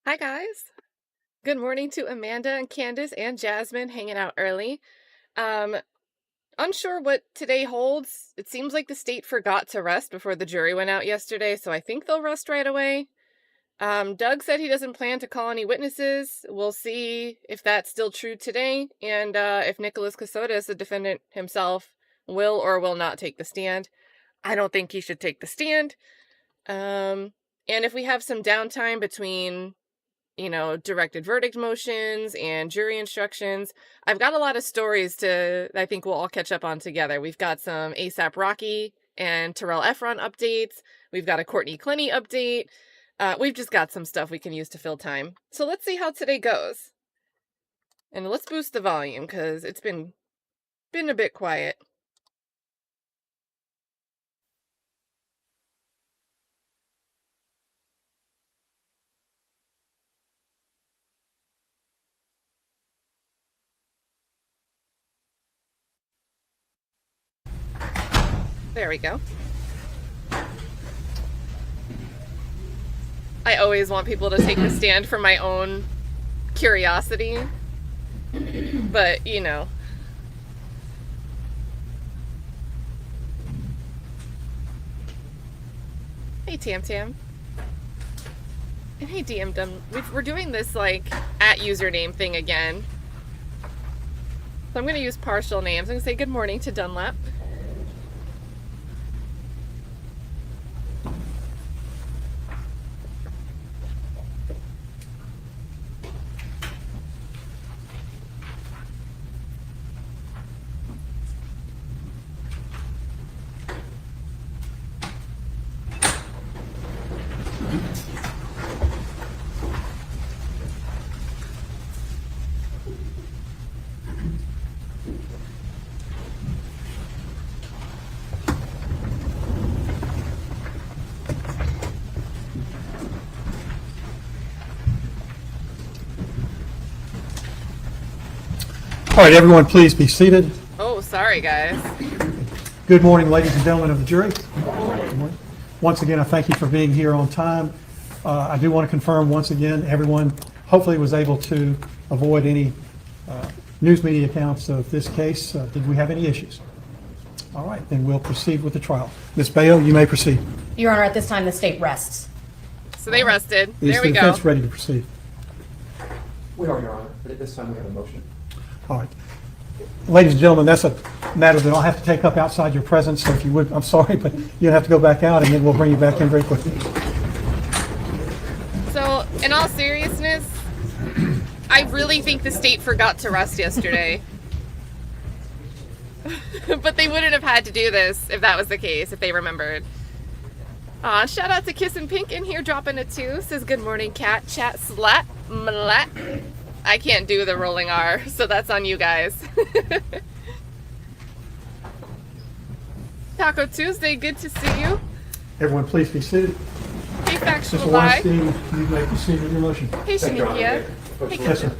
Hi, guys. Good morning to Amanda and Candace and Jasmine hanging out early. Um, Unsure what today holds. It seems like the state forgot to rest before the jury went out yesterday, so I think they'll rest right away. Doug said he doesn't plan to call any witnesses. We'll see if that's still true today, and if Nicholas Kassotis, the defendant himself, will or will not take the stand. I don't think he should take the stand. And if we have some downtime between directed verdict motions and jury instructions. I've got a lot of stories I think we'll all catch up on together. We've got some ASAP Rocky and Terrell Efron updates. We've got a Courtney Clenny update. We've just got some stuff we can use to fill time. So let's see how today goes. And let's boost the volume because it's been a bit quiet. There we go. I always want people to take the stand for my own curiosity, but Hey Tam Tam. And hey DM Dum. We're doing this like at username thing again. So I'm going to use partial names. I'm going to say good morning to Dunlap. All right, everyone, please be seated. Oh, sorry, guys. Good morning, ladies and gentlemen of the jury. Good morning. Once again, I thank you for being here on time. I do want to confirm once again, everyone hopefully was able to avoid any news media accounts of this case. Did we have any issues? All right, then we'll proceed with the trial. Ms. Bayo, you may proceed. Your Honor, at this time, the state rests. So they rested. Is There we the go. defense ready to proceed? We are, Your Honor, but at this time we have a motion. All right. Ladies and gentlemen, that's a matter that I'll have to take up outside your presence, so if you would, I'm sorry, but you'll have to go back out, and then we'll bring you back in very quickly. So, in all seriousness, I really think the state forgot to rest yesterday. But they wouldn't have had to do this if that was the case, if they remembered. Shout out to Kiss and Pink in here, dropping a 2. Says, good morning, cat, chat, slat, mlat. I can't do the rolling R, so that's on you guys. Taco Tuesday, good to see you. Everyone, please be seated. Hey, Factual Mr. Lie. Weinstein, you may proceed with your motion. Hey, Thank you, Your Honor. Shanikia. Hey, Yes, sir.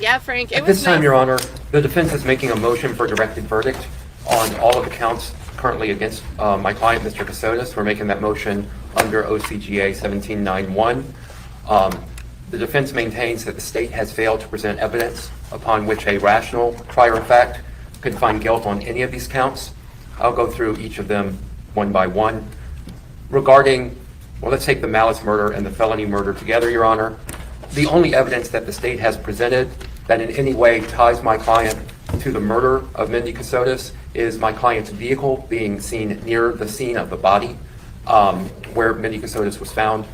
Yeah, Frank, it At was this time, nice. Your Honor, the defense is making a motion for directed verdict on all of the counts currently against my client, Mr. Kassotis. We're making that motion under OCGA 1791. The defense maintains that the state has failed to present evidence upon which a rational trier of fact could find guilt on any of these counts. I'll go through each of them one by one. Regarding, well, let's take the malice murder and the felony murder together, Your Honor. The only evidence that the state has presented that in any way ties my client to the murder of Mindy Kassotis is my client's vehicle being seen near the scene of the body where Mindy Kassotis was found.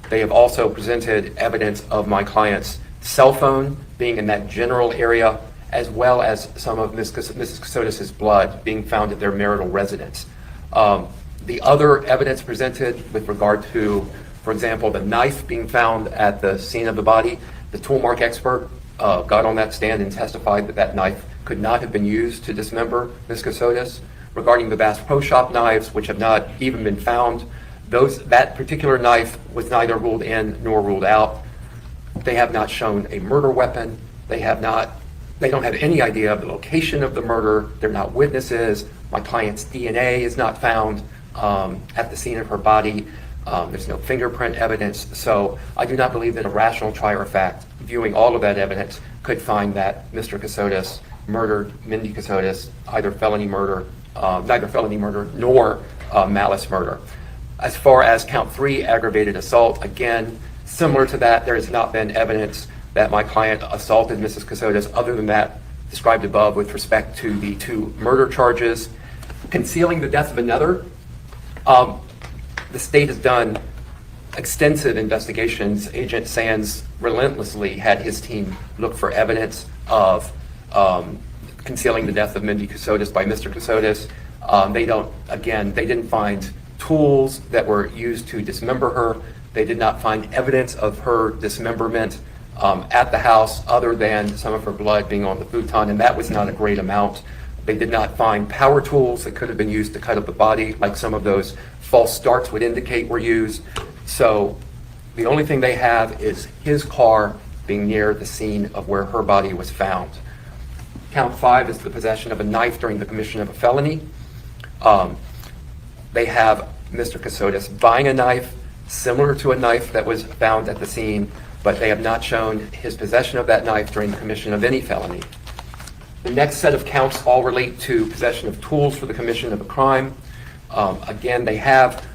They have also presented evidence of my client's cell phone being in that general area, as well as some of Mrs. Kassotis' blood being found at their marital residence. The other evidence presented with regard to, for example, the knife being found at the scene of the body, the tool mark expert got on that stand and testified that that knife could not have been used to dismember Ms. Kassotis. Regarding the Bass Pro Shop knives, which have not even been found, that particular knife was neither ruled in nor ruled out. They have not shown a murder weapon. They don't have any idea of the location of the murder. They're not witnesses. My client's DNA is not found at the scene of her body. There's no fingerprint evidence. So I do not believe that a rational trier of fact, viewing all of that evidence, could find that Mr. Kassotis murdered Mindy Kassotis, either felony murder, neither felony murder nor malice murder. As far as count 3, aggravated assault, again, similar to that, there has not been evidence that my client assaulted Mrs. Kassotis other than that described above with respect to the 2 murder charges. Concealing the death of another, the state has done extensive investigations. Agent Sands relentlessly had his team look for evidence of concealing the death of Mindy Kassotis by Mr. Kassotis. They didn't find tools that were used to dismember her. They did not find evidence of her dismemberment at the house other than some of her blood being on the futon, and that was not a great amount. They did not find power tools that could have been used to cut up the body, like some of those false starts would indicate were used. So the only thing they have is his car being near the scene of where her body was found. Count 5 is the possession of a knife during the commission of a felony. They have Mr. Kassotis buying a knife similar to a knife that was found at the scene, but they have not shown his possession of that knife during the commission of any felony. The next set of counts all relate to possession of tools for the commission of a crime. Again, they have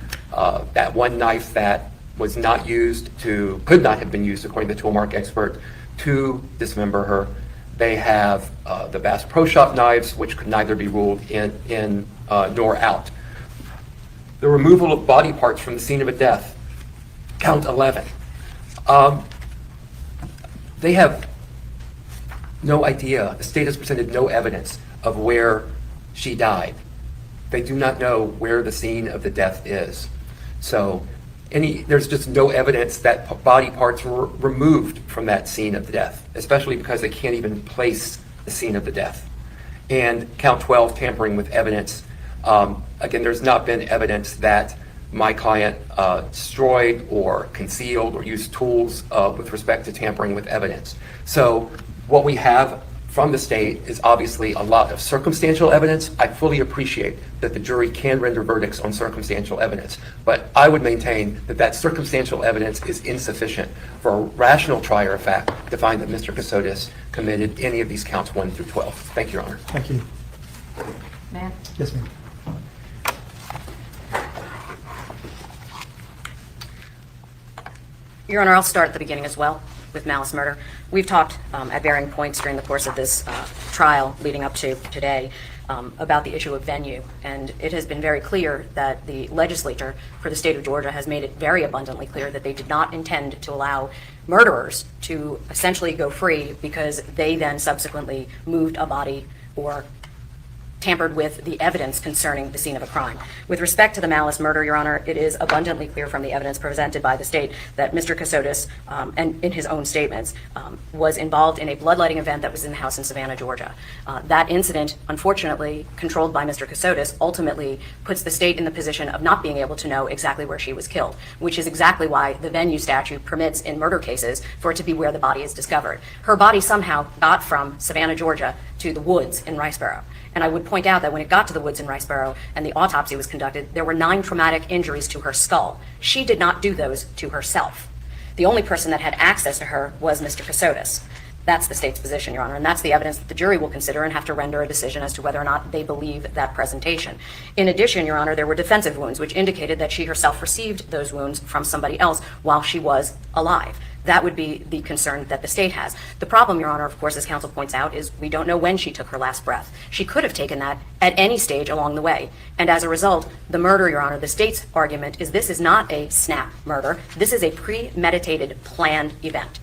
that one knife that was not used could not have been used, according to the tool mark expert, to dismember her. They have the Bass Pro Shop knives, which could neither be ruled in nor out. The removal of body parts from the scene of a death, count 11. They have no idea. The state has presented no evidence of where she died. They do not know where the scene of the death is. So there's just no evidence that body parts were removed from that scene of the death, especially because they can't even place the scene of the death. And count 12, tampering with evidence. Again, there's not been evidence that my client destroyed or concealed or used tools with respect to tampering with evidence. So what we have from the state is obviously a lot of circumstantial evidence. I fully appreciate that the jury can render verdicts on circumstantial evidence, but I would maintain that that circumstantial evidence is insufficient for a rational trier of fact to find that Mr. Kassotis committed any of these counts 1 through 12. Thank you, Your Honor. Thank you. Ma'am? Yes, ma'am. Your Honor, I'll start at the beginning as well with malice murder. We've talked at varying points during the course of this trial leading up to today about the issue of venue, and it has been very clear that the legislature for the state of Georgia has made it very abundantly clear that they did not intend to allow murderers to essentially go free because they then subsequently moved a body or tampered with the evidence concerning the scene of a crime. With respect to the malice murder, Your Honor, it is abundantly clear from the evidence presented by the state that Mr. Kassotis, and in his own statements, was involved in a bloodletting event that was in the house in Savannah, Georgia. That incident, unfortunately, controlled by Mr. Kassotis, ultimately puts the state in the position of not being able to know exactly where she was killed, which is exactly why the venue statute permits in murder cases for it to be where the body is discovered. Her body somehow got from Savannah, Georgia to the woods in Riceboro. And I would point out that when it got to the woods in Riceboro and the autopsy was conducted, there were 9 traumatic injuries to her skull. She did not do those to herself. The only person that had access to her was Mr. Kassotis. That's the state's position, Your Honor, and that's the evidence that the jury will consider and have to render a decision as to whether or not they believe that presentation. In addition, Your Honor, there were defensive wounds, which indicated that she herself received those wounds from somebody else while she was alive. That would be the concern that the state has. The problem, Your Honor, of course, as counsel points out, is we don't know when she took her last breath. She could have taken that at any stage along the way. And as a result, the murder, Your Honor, the state's argument is this is not a snap murder. This is a premeditated, planned event.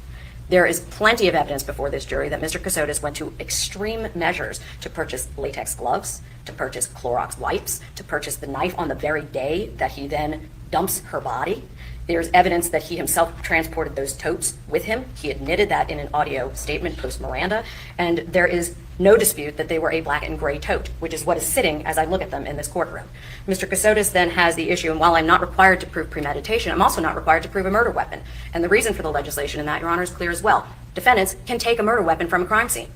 There is plenty of evidence before this jury that Mr. Kassotis went to extreme measures to purchase latex gloves, to purchase Clorox wipes, to purchase the knife on the very day that he then dumps her body. There's evidence that he himself transported those totes with him. He admitted that in an audio statement post Miranda, and there is no dispute that they were a black and gray tote, which is what is sitting as I look at them in this courtroom. Mr. Kassotis then has the issue, and while I'm not required to prove premeditation, I'm also not required to prove a murder weapon. And the reason for the legislation in that, Your Honor, is clear as well. Defendants can take a murder weapon from a crime scene.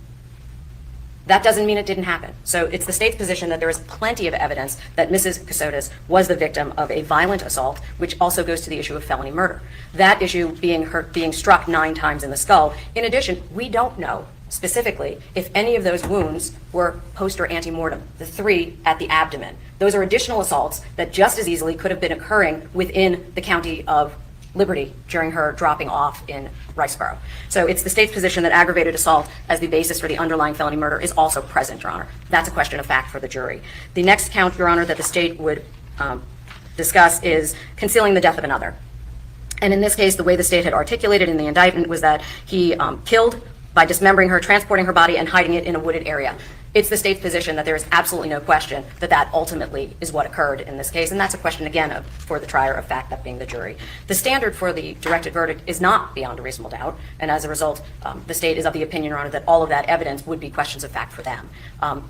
That doesn't mean it didn't happen. So it's the state's position that there is plenty of evidence that Mrs. Kassotis was the victim of a violent assault, which also goes to the issue of felony murder. That issue being struck 9 times in the skull. In addition, we don't know specifically if any of those wounds were post or ante-mortem, the 3 at the abdomen. Those are additional assaults that just as easily could have been occurring within the county of Liberty during her dropping off in Riceboro. So it's the state's position that aggravated assault as the basis for the underlying felony murder is also present, Your Honor. That's a question of fact for the jury. The next count, Your Honor, that the state would discuss is concealing the death of another. And in this case, the way the state had articulated in the indictment was that he killed by dismembering her, transporting her body, and hiding it in a wooded area. It's the state's position that there is absolutely no question that that ultimately is what occurred in this case, and that's a question, again, for the trier of fact, that being the jury. The standard for the directed verdict is not beyond a reasonable doubt, and as a result, the state is of the opinion, Your Honor, that all of that evidence would be questions of fact for them.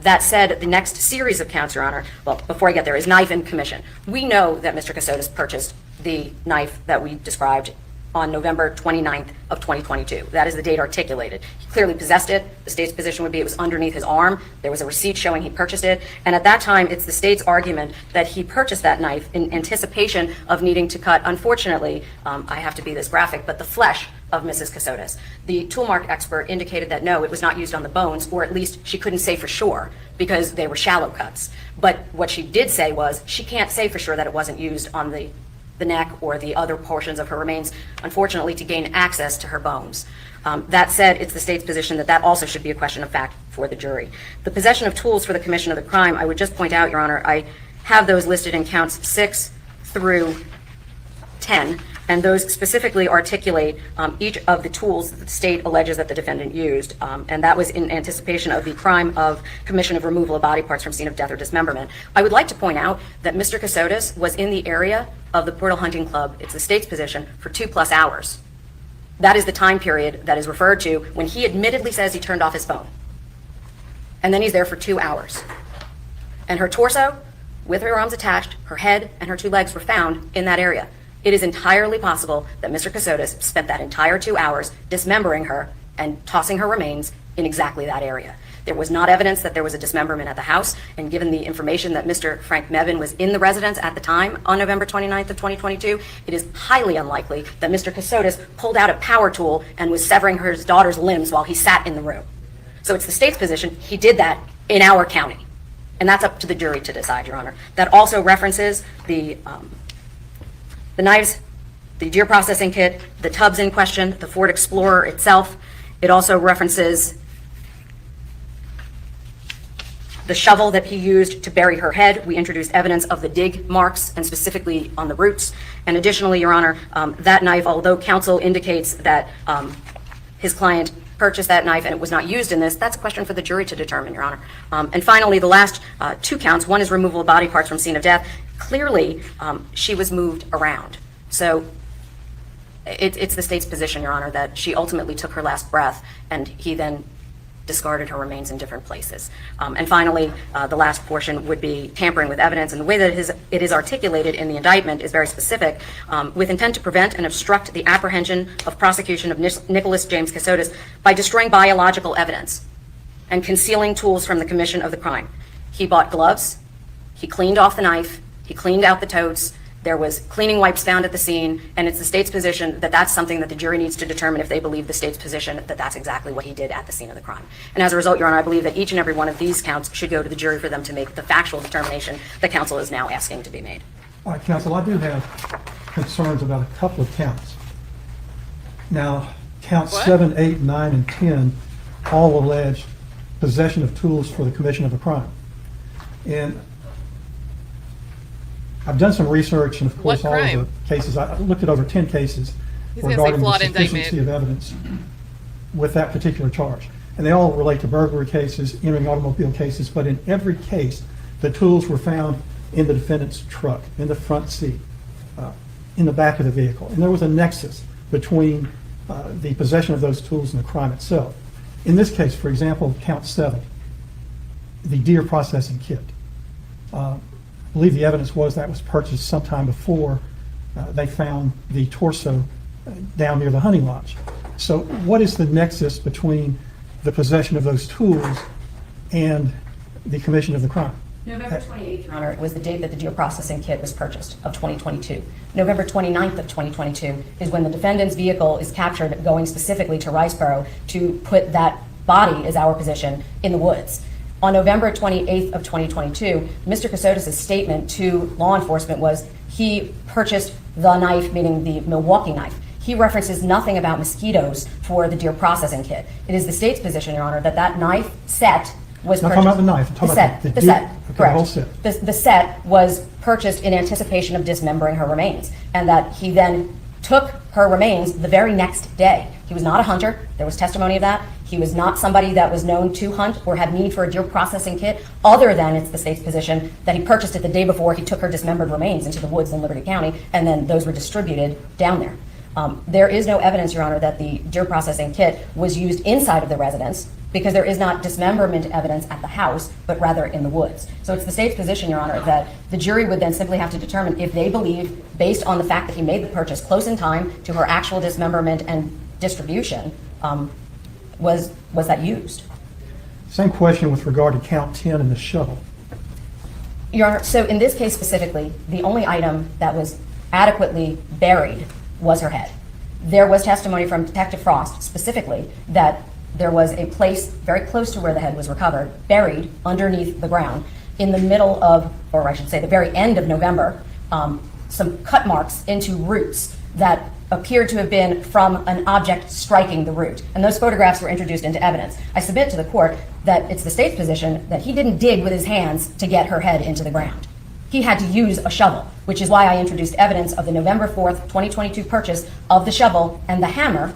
That said, the next series of counts, Your Honor, well, before I get there, is knife and commission. We know that Mr. Kassotis purchased the knife that we described on November 29th of 2022. That is the date articulated. He clearly possessed it. The state's position would be it was underneath his arm. There was a receipt showing he purchased it. And at that time, it's the state's argument that he purchased that knife in anticipation of needing to cut, unfortunately, I have to be this graphic, but the flesh of Mrs. Kassotis. The tool mark expert indicated that no, it was not used on the bones, or at least she couldn't say for sure because they were shallow cuts. But what she did say was she can't say for sure that it wasn't used on the neck or the other portions of her remains, unfortunately, to gain access to her bones. That said, it's the state's position that that also should be a question of fact for the jury. The possession of tools for the commission of the crime, I would just point out, Your Honor, I have those listed in counts 6 through 10, and those specifically articulate each of the tools that the state alleges that the defendant used, and that was in anticipation of the crime of commission of removal of body parts from scene of death or dismemberment. I would like to point out that Mr. Kassotis was in the area of the Portal Hunting Club, it's the state's position, for 2+ hours. That is the time period that is referred to when he admittedly says he turned off his phone. And then he's there for 2 hours. And her torso, with her arms attached, her head, and her 2 legs were found in that area. It is entirely possible that Mr. Kassotis spent that entire 2 hours dismembering her and tossing her remains in exactly that area. There was not evidence that there was a dismemberment at the house, and given the information that Mr. Frank Mevin was in the residence at the time on November 29th of 2022, it is highly unlikely that Mr. Kassotis pulled out a power tool and was severing his daughter's limbs while he sat in the room. So it's the state's position he did that in our county, and that's up to the jury to decide, Your Honor. That also references the knives, the deer processing kit, the tubs in question, the Ford Explorer itself. It also references the shovel that he used to bury her head. We introduced evidence of the dig marks, and specifically on the roots. And additionally, Your Honor, that knife, although counsel indicates that his client purchased that knife and it was not used in this, that's a question for the jury to determine, Your Honor. And finally, the last 2 counts, one is removal of body parts from scene of death. Clearly, she was moved around. So it's the state's position, Your Honor, that she ultimately took her last breath and he then discarded her remains in different places. And finally, the last portion would be tampering with evidence, and the way that it is articulated in the indictment is very specific, with intent to prevent and obstruct the apprehension of prosecution of Nicholas James Kassotis by destroying biological evidence and concealing tools from the commission of the crime. He bought gloves, he cleaned off the knife, he cleaned out the totes, there was cleaning wipes found at the scene, and it's the state's position that that's something that the jury needs to determine if they believe the state's position that that's exactly what he did at the scene of the crime. And as a result, Your Honor, I believe that each and every one of these counts should go to the jury for them to make the factual determination that counsel is now asking to be made. All right, counsel, I do have concerns about a couple of counts. Now, counts 7, 8, 9, and 10 all allege possession of tools for the commission of a crime. And I've done some research, and of course, all of the cases, I looked at over 10 cases regarding the sufficiency of evidence with that particular charge. And they all relate to burglary cases, entering automobile cases, but in every case, the tools were found in the defendant's truck, in the front seat, in the back of the vehicle. And there was a nexus between the possession of those tools and the crime itself. In this case, for example, count 7, the deer processing kit. I believe the evidence was that was purchased sometime before they found the torso down near the hunting lodge. So what is the nexus between the possession of those tools and the commission of the crime? November 28th, Your Honor, was the date that the deer processing kit was purchased of 2022. November 29th of 2022 is when the defendant's vehicle is captured going specifically to Riceboro to put that body, is our position, in the woods. On November 28th of 2022, Mr. Kassotis' statement to law enforcement was he purchased the knife, meaning the Milwaukee knife. He references nothing about mosquitoes for the deer processing kit. It is the state's position, Your Honor, that that knife set was I'm purchased. talking about the knife. I'm talking about the the set, deer- okay, correct. whole set. The set was purchased in anticipation of dismembering her remains, and that he then took her remains the very next day. He was not a hunter. There was testimony of that. He was not somebody that was known to hunt or had need for a deer processing kit, other than it's the state's position that he purchased it the day before he took her dismembered remains into the woods in Liberty County, and then those were distributed down there. There is no evidence, Your Honor, that the deer processing kit was used inside of the residence, because there is not dismemberment evidence at the house, but rather in the woods. So it's the state's position, Your Honor, that the jury would then simply have to determine if they believe, based on the fact that he made the purchase close in time to her actual dismemberment and distribution, was that used? Same question with regard to count 10 and the shovel. Your Honor, so in this case specifically, the only item that was adequately buried was her head. There was testimony from Detective Frost specifically that there was a place very close to where the head was recovered, buried underneath the ground, in the middle of, or I should say the very end of November, some cut marks into roots that appeared to have been from an object striking the root. And those photographs were introduced into evidence. I submit to the court that it's the state's position that he didn't dig with his hands to get her head into the ground. He had to use a shovel, which is why I introduced evidence of the November 4th, 2022 purchase of the shovel and the hammer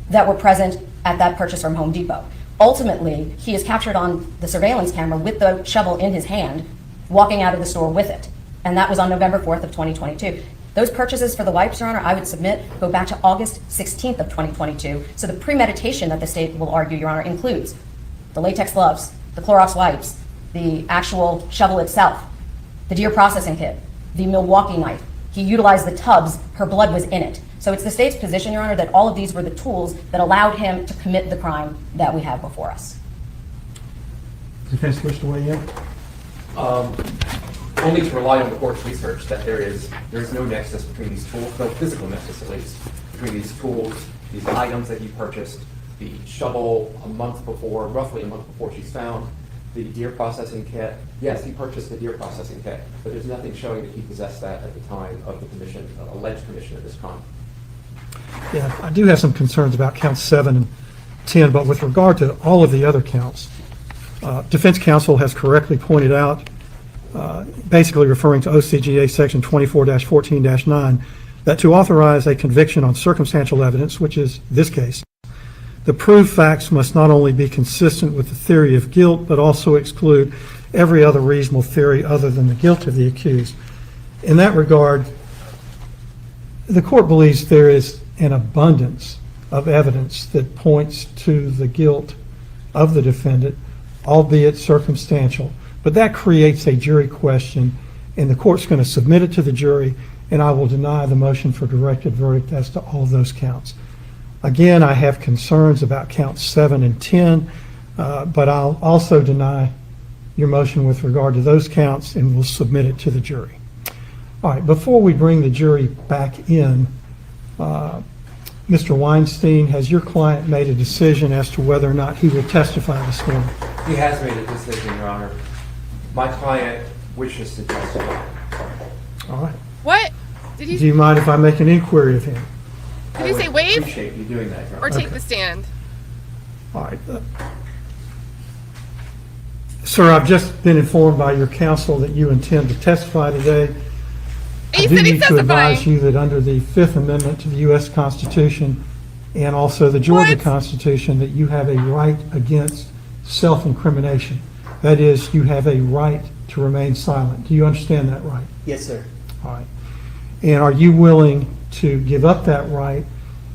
that were present at that purchase from Home Depot. Ultimately, he is captured on the surveillance camera with the shovel in his hand, walking out of the store with it. And that was on November 4th of 2022. Those purchases for the wipes, Your Honor, I would submit go back to August 16th of 2022. So the premeditation that the state will argue, Your Honor, includes the latex gloves, the Clorox wipes, the actual shovel itself, the deer processing kit, the Milwaukee knife. He utilized the tubs, her blood was in it. So it's the state's position, Your Honor, that all of these were the tools that allowed him to commit the crime that we have before us. Does the defense wish to weigh in? Only to rely on the court's research that there's no nexus between these tools, no physical nexus at least, between these tools, these items that he purchased, the shovel a month before, roughly a month before she's found, the deer processing kit. Yes, he purchased the deer processing kit, but there's nothing showing that he possessed that at the time of the commission, alleged commission of this crime. Yeah, I do have some concerns about counts 7 and 10, but with regard to all of the other counts, defense counsel has correctly pointed out, basically referring to OCGA section 24-14-9, that to authorize a conviction on circumstantial evidence, which is this case, the proved facts must not only be consistent with the theory of guilt, but also exclude every other reasonable theory other than the guilt of the accused. In that regard, the court believes there is an abundance of evidence that points to the guilt of the defendant, albeit circumstantial. But that creates a jury question, and the court's going to submit it to the jury, and I will deny the motion for directed verdict as to all of those counts. Again, I have concerns about counts 7 and 10, but I'll also deny your motion with regard to those counts, and we'll submit it to the jury. All right, before we bring the jury back in, Mr. Weinstein, has your client made a decision as to whether or not he will testify this morning? He has made a decision, Your Honor. My client wishes to testify. All right. What? Did Do he you mind if I make an inquiry of him? say I waive appreciate you doing that, Your or Honor. take Okay. the stand? All right. Sir, I've just been informed by your counsel that you intend to testify today. He I do said he's need to advise testifying. you that under the Fifth Amendment to the U.S. Constitution and also the Georgia What? Constitution, that you have a right against self-incrimination. That is, you have a right to remain silent. Do you understand that right? Yes, sir. All right. And are you willing to give up that right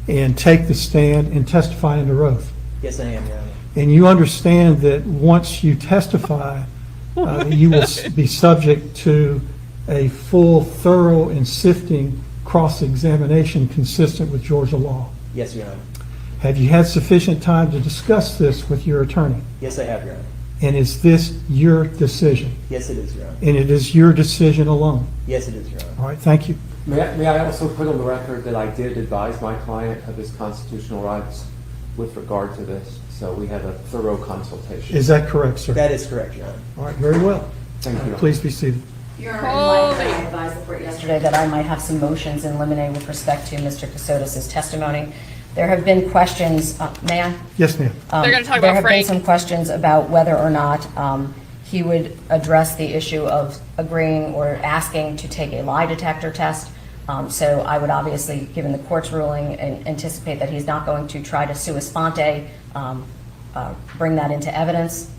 and take the stand and testify under oath? Yes, I am, Your Honor. And you understand that once you testify, you will be subject to a full, thorough, and sifting cross-examination consistent with Georgia law. Yes, Your Honor. Have you had sufficient time to discuss this with your attorney? Yes, I have, Your Honor. And is this your decision? Yes, it is, Your Honor. And it is your decision alone? Yes, it is, Your Honor. All right, thank you. May I also put on the record that I did advise my client of his constitutional rights with regard to this, so we had a thorough consultation. Is that correct, sir? That is correct, Your Honor. All right, very well. Thank you. Please be seated. Your Honor, I advised the court yesterday that I might have some motions in limine with respect to Mr. Kassotis' testimony. There have been questions, may I? Yes, ma'am. They're gonna talk There about have been Frank. some questions about whether or not he would address the issue of agreeing or asking to take a lie detector test. So I would obviously, given the court's ruling, anticipate that he's not going to try to sua sponte, bring that into evidence.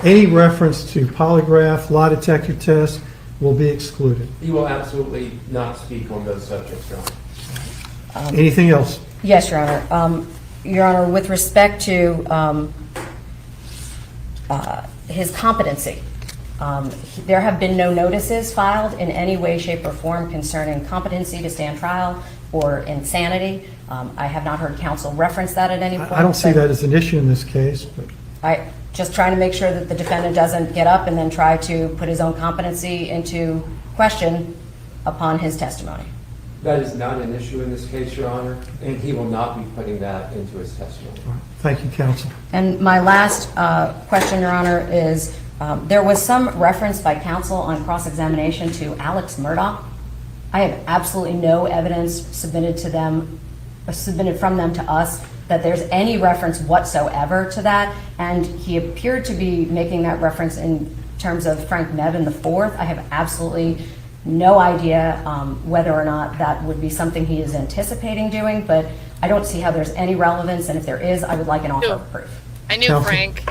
Any reference to polygraph, lie detector test will be excluded. He will absolutely not speak on those subjects, Your Honor. Anything else? Yes, Your Honor. Your Honor, with respect to his competency, there have been no notices filed in any way, shape, or form concerning competency to stand trial or insanity. I have not heard counsel reference that at any point. I don't see but that as an issue in this case, but I just trying to make sure that the defendant doesn't get up and then try to put his own competency into question upon his testimony. That is not an issue in this case, Your Honor, and he will not be putting that into his testimony. all right. Thank you, counsel. And my last question, Your Honor, is there was some reference by counsel on cross-examination to Alex Murdaugh. I have absolutely no evidence submitted from them to us that there's any reference whatsoever to that, and he appeared to be making that reference in terms of Frank Mebane IV. I have absolutely no idea whether or not that would be something he is anticipating doing, but I don't see how there's any relevance, and if there is, I would like an offer of proof. I knew Counsel. Frank.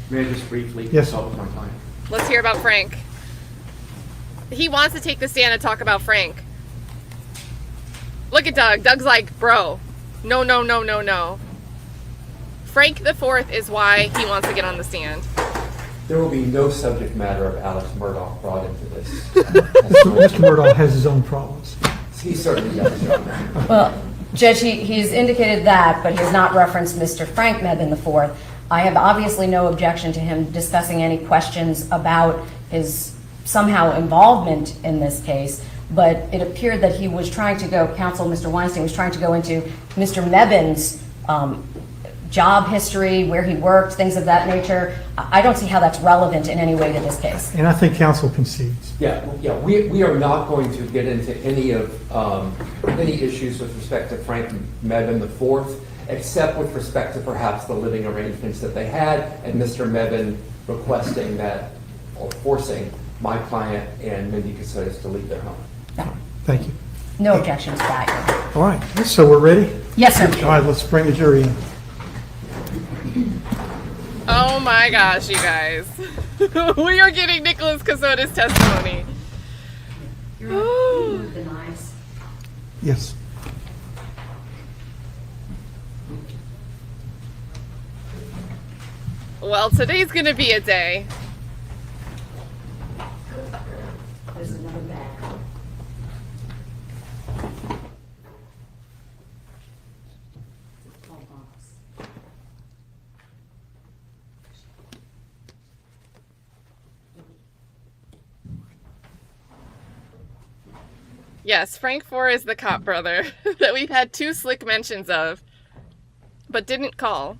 May I just briefly Yes. consult with my client? Let's hear about Frank. He wants to take the stand and talk about Frank. Look at Doug. Doug's like, bro, no, no, no, no, no. Frank the Fourth is why he wants to get on the stand. There will be no subject matter of Alex Murdaugh brought into this. Mr. Murdaugh has his own problems. He certainly does, Your Honor. Well, Judge, he's indicated that, but he has not referenced Mr. Frank Mebane IV. I have obviously no objection to him discussing any questions about his somehow involvement in this case, but it appeared that he was trying to go, counsel Mr. Weinstein was trying to go into Mr. Mebane's job history, where he worked, things of that nature. I don't see how that's relevant in any way to this case. And I think counsel concedes. We are not going to get into any issues with respect to Frank Mebane IV, except with respect to perhaps the living arrangements that they had, and Mr. Mebane requesting that, or forcing my client and Mindy Kassotis to leave their home. No, Thank you. no objection to that. All right, so we're ready? Yes, sir. All right, let's bring the jury in. Oh my gosh, you guys. We are getting Nicholas Kassotis' testimony. Yes. Well, today's gonna be a day. There's another bag. Yes, Frank IV is the cop brother that we've had 2 slick mentions of, but didn't call.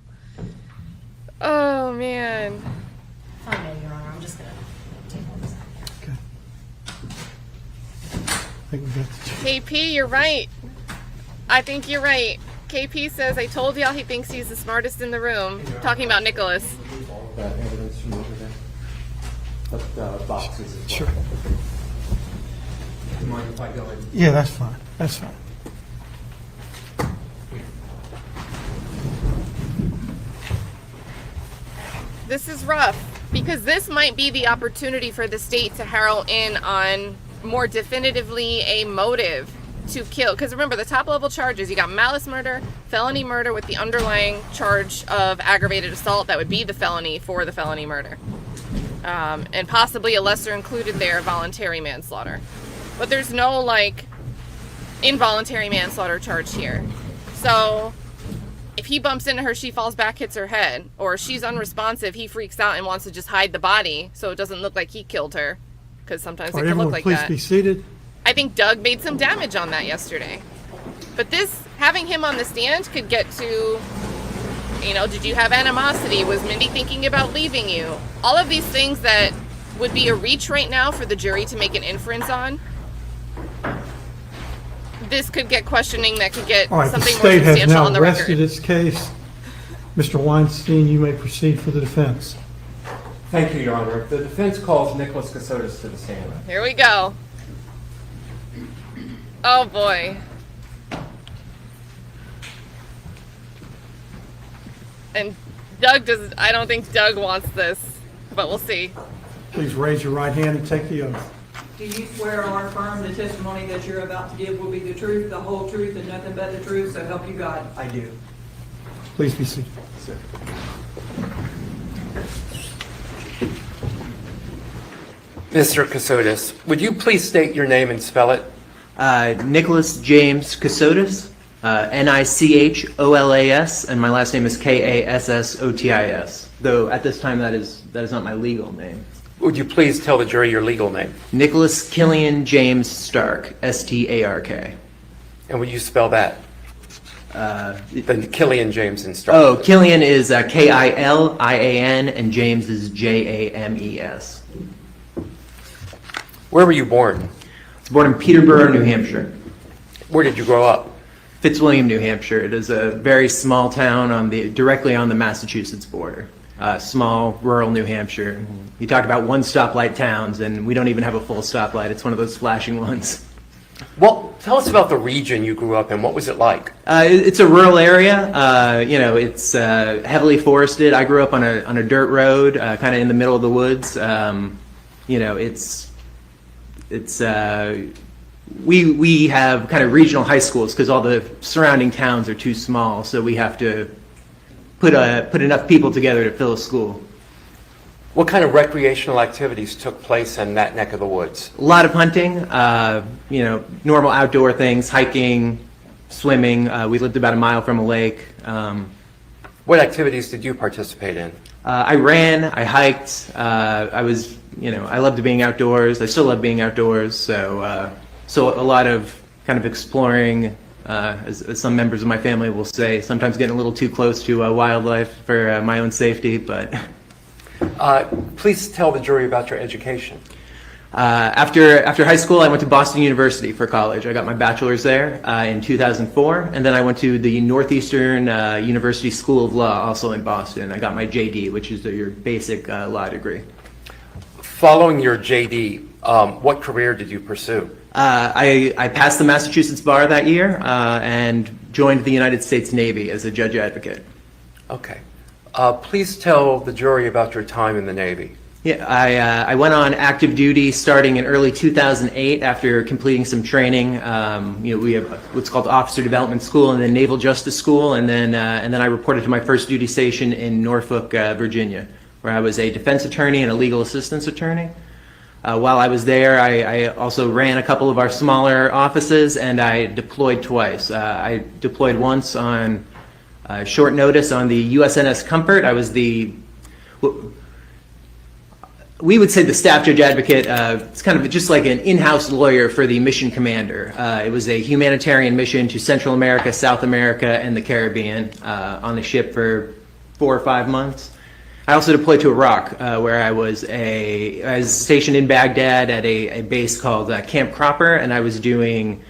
Oh, man. If I may, Your Honor, I'm just going to take all this out here. Okay. I think we got the KP, you're right. I think you're right. KP says, I told y'all he thinks he's the smartest in the room. Talking about Nicholas. All of that evidence from over there. But boxes as well. Sure. Do you mind if I go in? Yeah, that's fine. That's fine. This is rough because this might be the opportunity for the state to harrow in on more definitively a motive to kill. Because remember, the top level charges, you got malice murder, felony murder with the underlying charge of aggravated assault. That would be the felony for the felony murder. And possibly a lesser included there, voluntary manslaughter. But there's no like involuntary manslaughter charge here. So if he bumps into her, she falls back, hits her head, or she's unresponsive, he freaks out and wants to just hide the body so it doesn't look like he killed her, because sometimes it can look like please that. be seated. I think Doug made some damage on that yesterday. But this, having him on the stand could get to, you know, did you have animosity? Was Mindy thinking about leaving you? All of these things that would be a reach right now for the jury to make an inference on. This could get questioning that could get All right, the something more state has substantial now on the rested record. its case. Mr. Weinstein, you may proceed for the defense. Thank you, Your Honor. The defense calls Nicholas Kassotis to the stand. Here we go. Oh boy. And Doug does, I don't think Doug wants this, but we'll see. Please raise your right hand and take the oath. Do you swear or affirm the testimony that you're about to give will be the truth, the whole truth, and nothing but the truth, so help you God? I do. Please be seated. Mr. Kassotis, would you please state your name and spell it? Nicholas James Kassotis, Nicholas, and my last name is Kassotis. Though at this time that is not my legal name. Would you please tell the jury your legal name? Nicholas Killian James Stark, Stark. And would you spell that? The Killian James and Stark. Oh, Killian is Kilian, and James is James. Where were you born? I was born in Peterborough, New Hampshire. Where did you grow up? Fitzwilliam, New Hampshire. It is a very small town directly on the Massachusetts border. Small, rural New Hampshire. You talk about one stoplight towns, and we don't even have a full stoplight. It's one of those flashing ones. Well, tell us about the region you grew up in. What was it like? It's a rural area. It's heavily forested. I grew up on a dirt road, kind of in the middle of the woods. We have kind of regional high schools because all the surrounding towns are too small, so we have to put enough people together to fill a school. What kind of recreational activities took place in that neck of the woods? A lot of hunting, normal outdoor things, hiking, swimming. We lived about a mile from a lake. What activities did you participate in? I ran, I hiked. I loved being outdoors. I still love being outdoors. So a lot of kind of exploring, as some members of my family will say, sometimes getting a little too close to wildlife for my own safety, but. Please tell the jury about your education. After high school, I went to Boston University for college. I got my bachelor's there in 2004, and then I went to the Northeastern University School of Law, also in Boston. I got my JD, which is your basic law degree. Following your JD, what career did you pursue? I passed the Massachusetts bar that year and joined the United States Navy as a judge advocate. Okay. Please tell the jury about your time in the Navy. Yeah, I went on active duty starting in early 2008 after completing some training. We have what's called Officer Development School and then Naval Justice School, and then I reported to my first duty station in Norfolk, Virginia, where I was a defense attorney and a legal assistance attorney. While I was there, I also ran a couple of our smaller offices, and I deployed twice. I deployed once on short notice on the USNS Comfort. I was we would say the staff judge advocate. It's kind of just like an in-house lawyer for the mission commander. It was a humanitarian mission to Central America, South America, and the Caribbean on the ship for 4 or 5 months. I also deployed to Iraq, where I was stationed in Baghdad at a base called Camp Cropper, and I was doing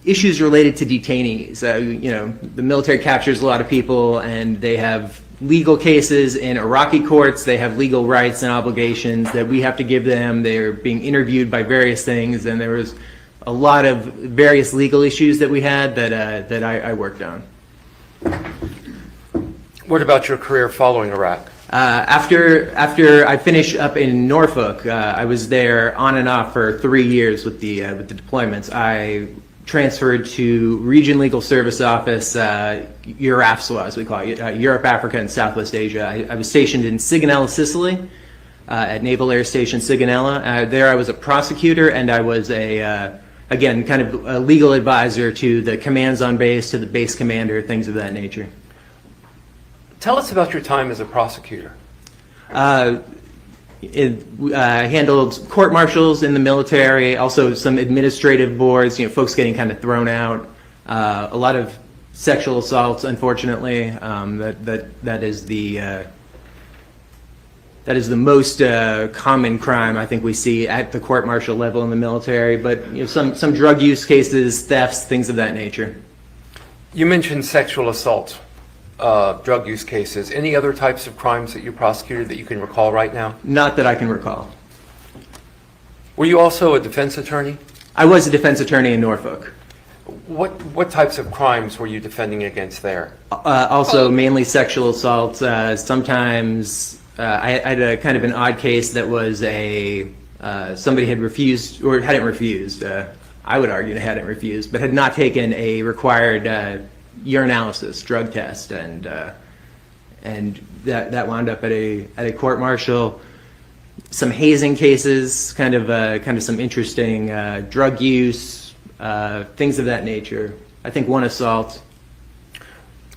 issues related to detainees. The military captures a lot of people, and they have legal cases in Iraqi courts. They have legal rights and obligations that we have to give them. They're being interviewed by various things, and there was a lot of various legal issues that we had that I worked on. What about your career following Iraq? After I finished up in Norfolk, I was there on and off for 3 years with the deployments. I transferred to Region Legal Service Office, EURAFSWA, as we call it, Europe, Africa, and Southwest Asia. I was stationed in Sigonella, Sicily, at Naval Air Station Sigonella. There I was a prosecutor, and I was a again, kind of a legal advisor to the commands on base, to the base commander, things of that nature. Tell us about your time as a prosecutor. Handled court martials in the military, also some administrative boards, folks getting kind of thrown out. A lot of sexual assaults, unfortunately. That is the most common crime I think we see at the court martial level in the military. But some drug use cases, thefts, things of that nature. You mentioned sexual assault, drug use cases. Any other types of crimes that you prosecuted that you can recall right now? Not that I can recall. Were you also a defense attorney? I was a defense attorney in Norfolk. What types of crimes were you defending against there? Also, mainly sexual assault. Sometimes I had a kind of an odd case that was somebody had refused, or hadn't refused. I would argue they hadn't refused, but had not taken a required urinalysis drug test, and that wound up at a court martial. Some hazing cases, kind of some interesting drug use, things of that nature. I think one assault.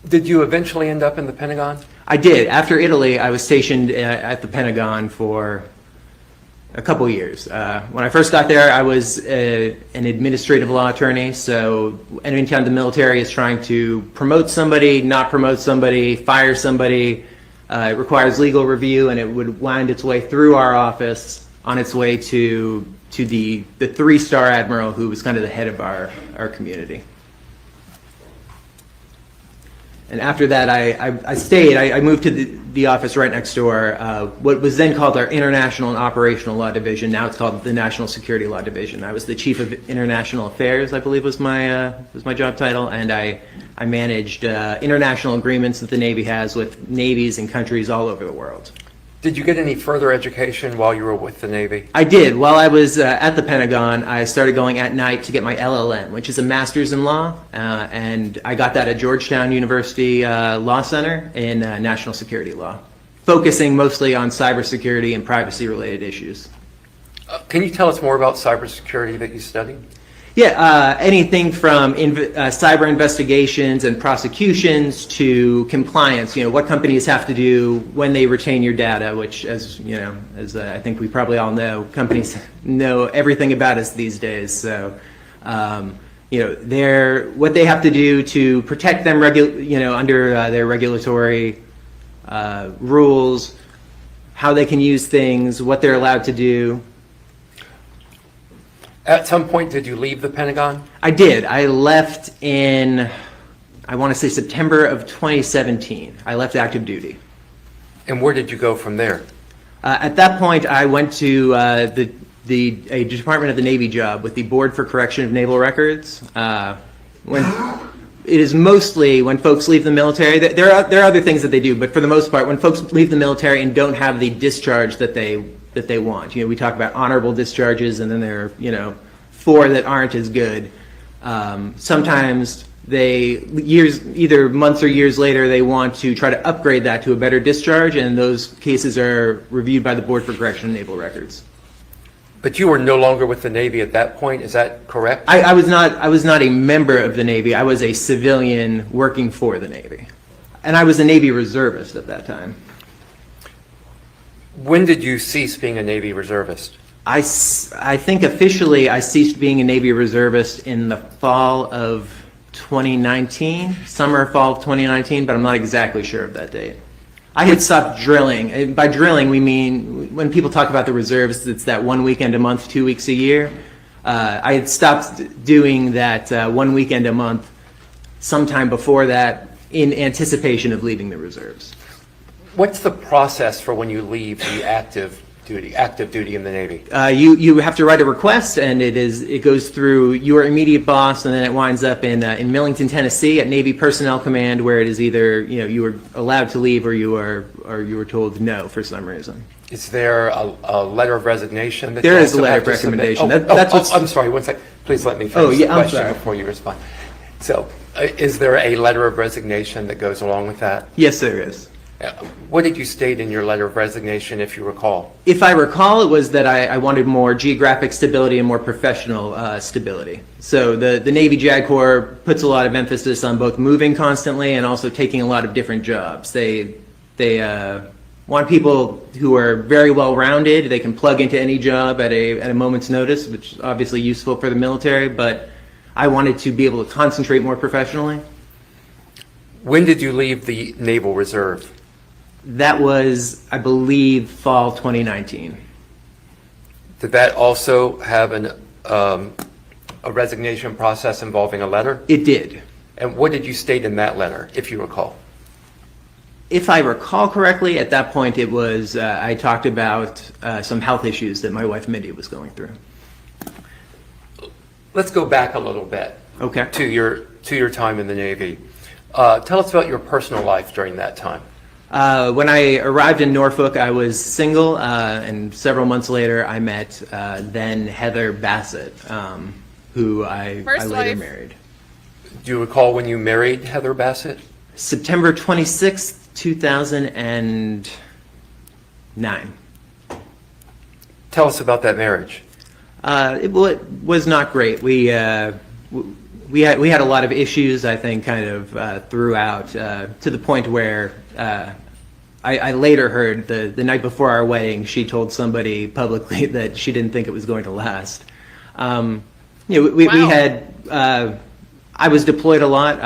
Did you eventually end up in the Pentagon? I did. After Italy, I was stationed at the Pentagon for a couple years. When I first got there, I was an administrative law attorney, so anytime the military is trying to promote somebody, not promote somebody, fire somebody, it requires legal review, and it would wind its way through our office on its way to the three-star admiral who was kind of the head of our community. And after that, I stayed. I moved to the office right next door, what was then called our International and Operational Law Division. Now it's called the National Security Law Division. I was the Chief of International Affairs, I believe was my job title, and I managed international agreements that the Navy has with navies and countries all over the world. Did you get any further education while you were with the Navy? I did. While I was at the Pentagon, I started going at night to get my LLM, which is a master's in law, and I got that at Georgetown University Law Center in national security law, focusing mostly on cybersecurity and privacy-related issues. Can you tell us more about cybersecurity that you studied? Yeah, anything from cyber investigations and prosecutions to compliance. What companies have to do when they retain your data, which, as I think we probably all know, companies know everything about us these days. So, what they have to do to protect them, under their regulatory rules, how they can use things, what they're allowed to do. At some point, did you leave the Pentagon? I did. I left in, I want to say September of 2017. I left active duty. And where did you go from there? At that point, I went to a Department of the Navy job with the Board for Correction of Naval Records. It is mostly when folks leave the military. There are other things that they do, but for the most part, when folks leave the military and don't have the discharge that they want. We talk about honorable discharges, and then there are, 4 that aren't as good. Sometimes either months or years later, they want to try to upgrade that to a better discharge, and those cases are reviewed by the Board for Correction of Naval Records. But you were no longer with the Navy at that point, is that correct? I was not a member of the Navy. I was a civilian working for the Navy. And I was a Navy reservist at that time. When did you cease being a Navy reservist? I think officially I ceased being a Navy reservist in the fall of 2019, summer, fall of 2019, but I'm not exactly sure of that date. I had stopped drilling. And by drilling, we mean when people talk about the reserves, it's that 1 weekend a month, 2 weeks a year. I had stopped doing that 1 weekend a month sometime before that in anticipation of leaving the reserves. What's the process for when you leave the active duty in the Navy? You have to write a request, and it goes through your immediate boss, and then it winds up in Millington, Tennessee, at Navy Personnel Command, where it is either you are allowed to leave or you were told no for some reason. Is there a letter of resignation? There is a letter of recommendation. I'm sorry, one second. Please let me finish the question before you respond. So, is there a letter of resignation that goes along with that? Yes, there is. What did you state in your letter of resignation, if you recall? If I recall, it was that I wanted more geographic stability and more professional stability. So the Navy JAG Corps puts a lot of emphasis on both moving constantly and also taking a lot of different jobs. They want people who are very well-rounded. They can plug into any job at a moment's notice, which is obviously useful for the military, but I wanted to be able to concentrate more professionally. When did you leave the Naval Reserve? That was, I believe, fall 2019. Did that also have a resignation process involving a letter? It did. And what did you state in that letter, if you recall? If I recall correctly, at that point it was, I talked about some health issues that my wife Mindy was going through. Let's go back a little bit. Okay. To your time in the Navy. Tell us about your personal life during that time. When I arrived in Norfolk, I was single, and several months later I met then Heather Bassett, who I later wife. married. Do you recall when you married Heather Bassett? September 26th, 2009. Tell us about that marriage. It was not great. We had a lot of issues, I think, kind of throughout, to the point where I later heard the night before our wedding, she told somebody publicly that she didn't think it was going to last. We had, I was deployed a lot.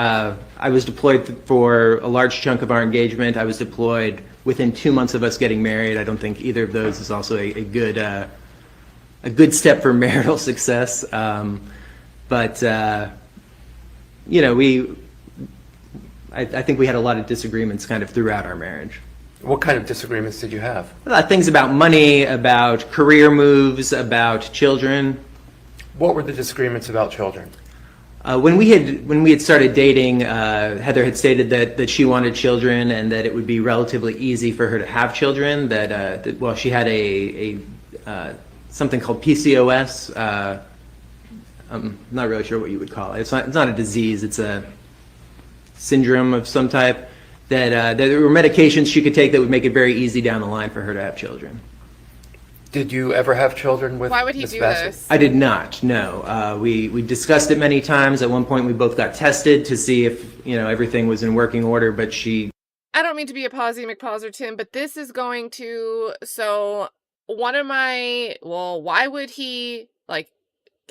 I was deployed for a large chunk of our engagement. I was deployed within 2 months of us getting married. I don't think either of those is also a good step for marital success. I think we had a lot of disagreements kind of throughout our marriage. What kind of disagreements did you have? Things about money, about career moves, about children. What were the disagreements about children? When we had started dating, Heather had stated that she wanted children and that it would be relatively easy for her to have children. That she had a something called PCOS. I'm not really sure what you would call it. It's not a disease. It's a syndrome of some type. That there were medications she could take that would make it very easy down the line for her to have children. Did you ever have children with Why would he Ms. do Bassett? this? I did not. No. We discussed it many times. At one point, we both got tested to see if everything was in working order. But I don't mean to be a Posy McPauser, Tim, but this is going to why would he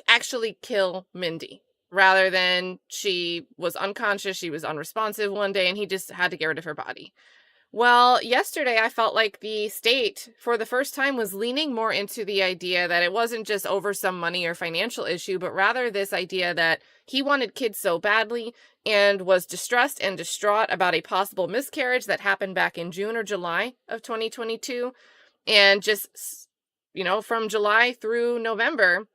actually kill Mindy rather than she was unconscious, she was unresponsive one day, and he just had to get rid of her body? Well, yesterday I felt like the state, for the first time, was leaning more into the idea that it wasn't just over some money or financial issue, but rather this idea that he wanted kids so badly and was distressed and distraught about a possible miscarriage that happened back in June or July of 2022. And just, from July through November,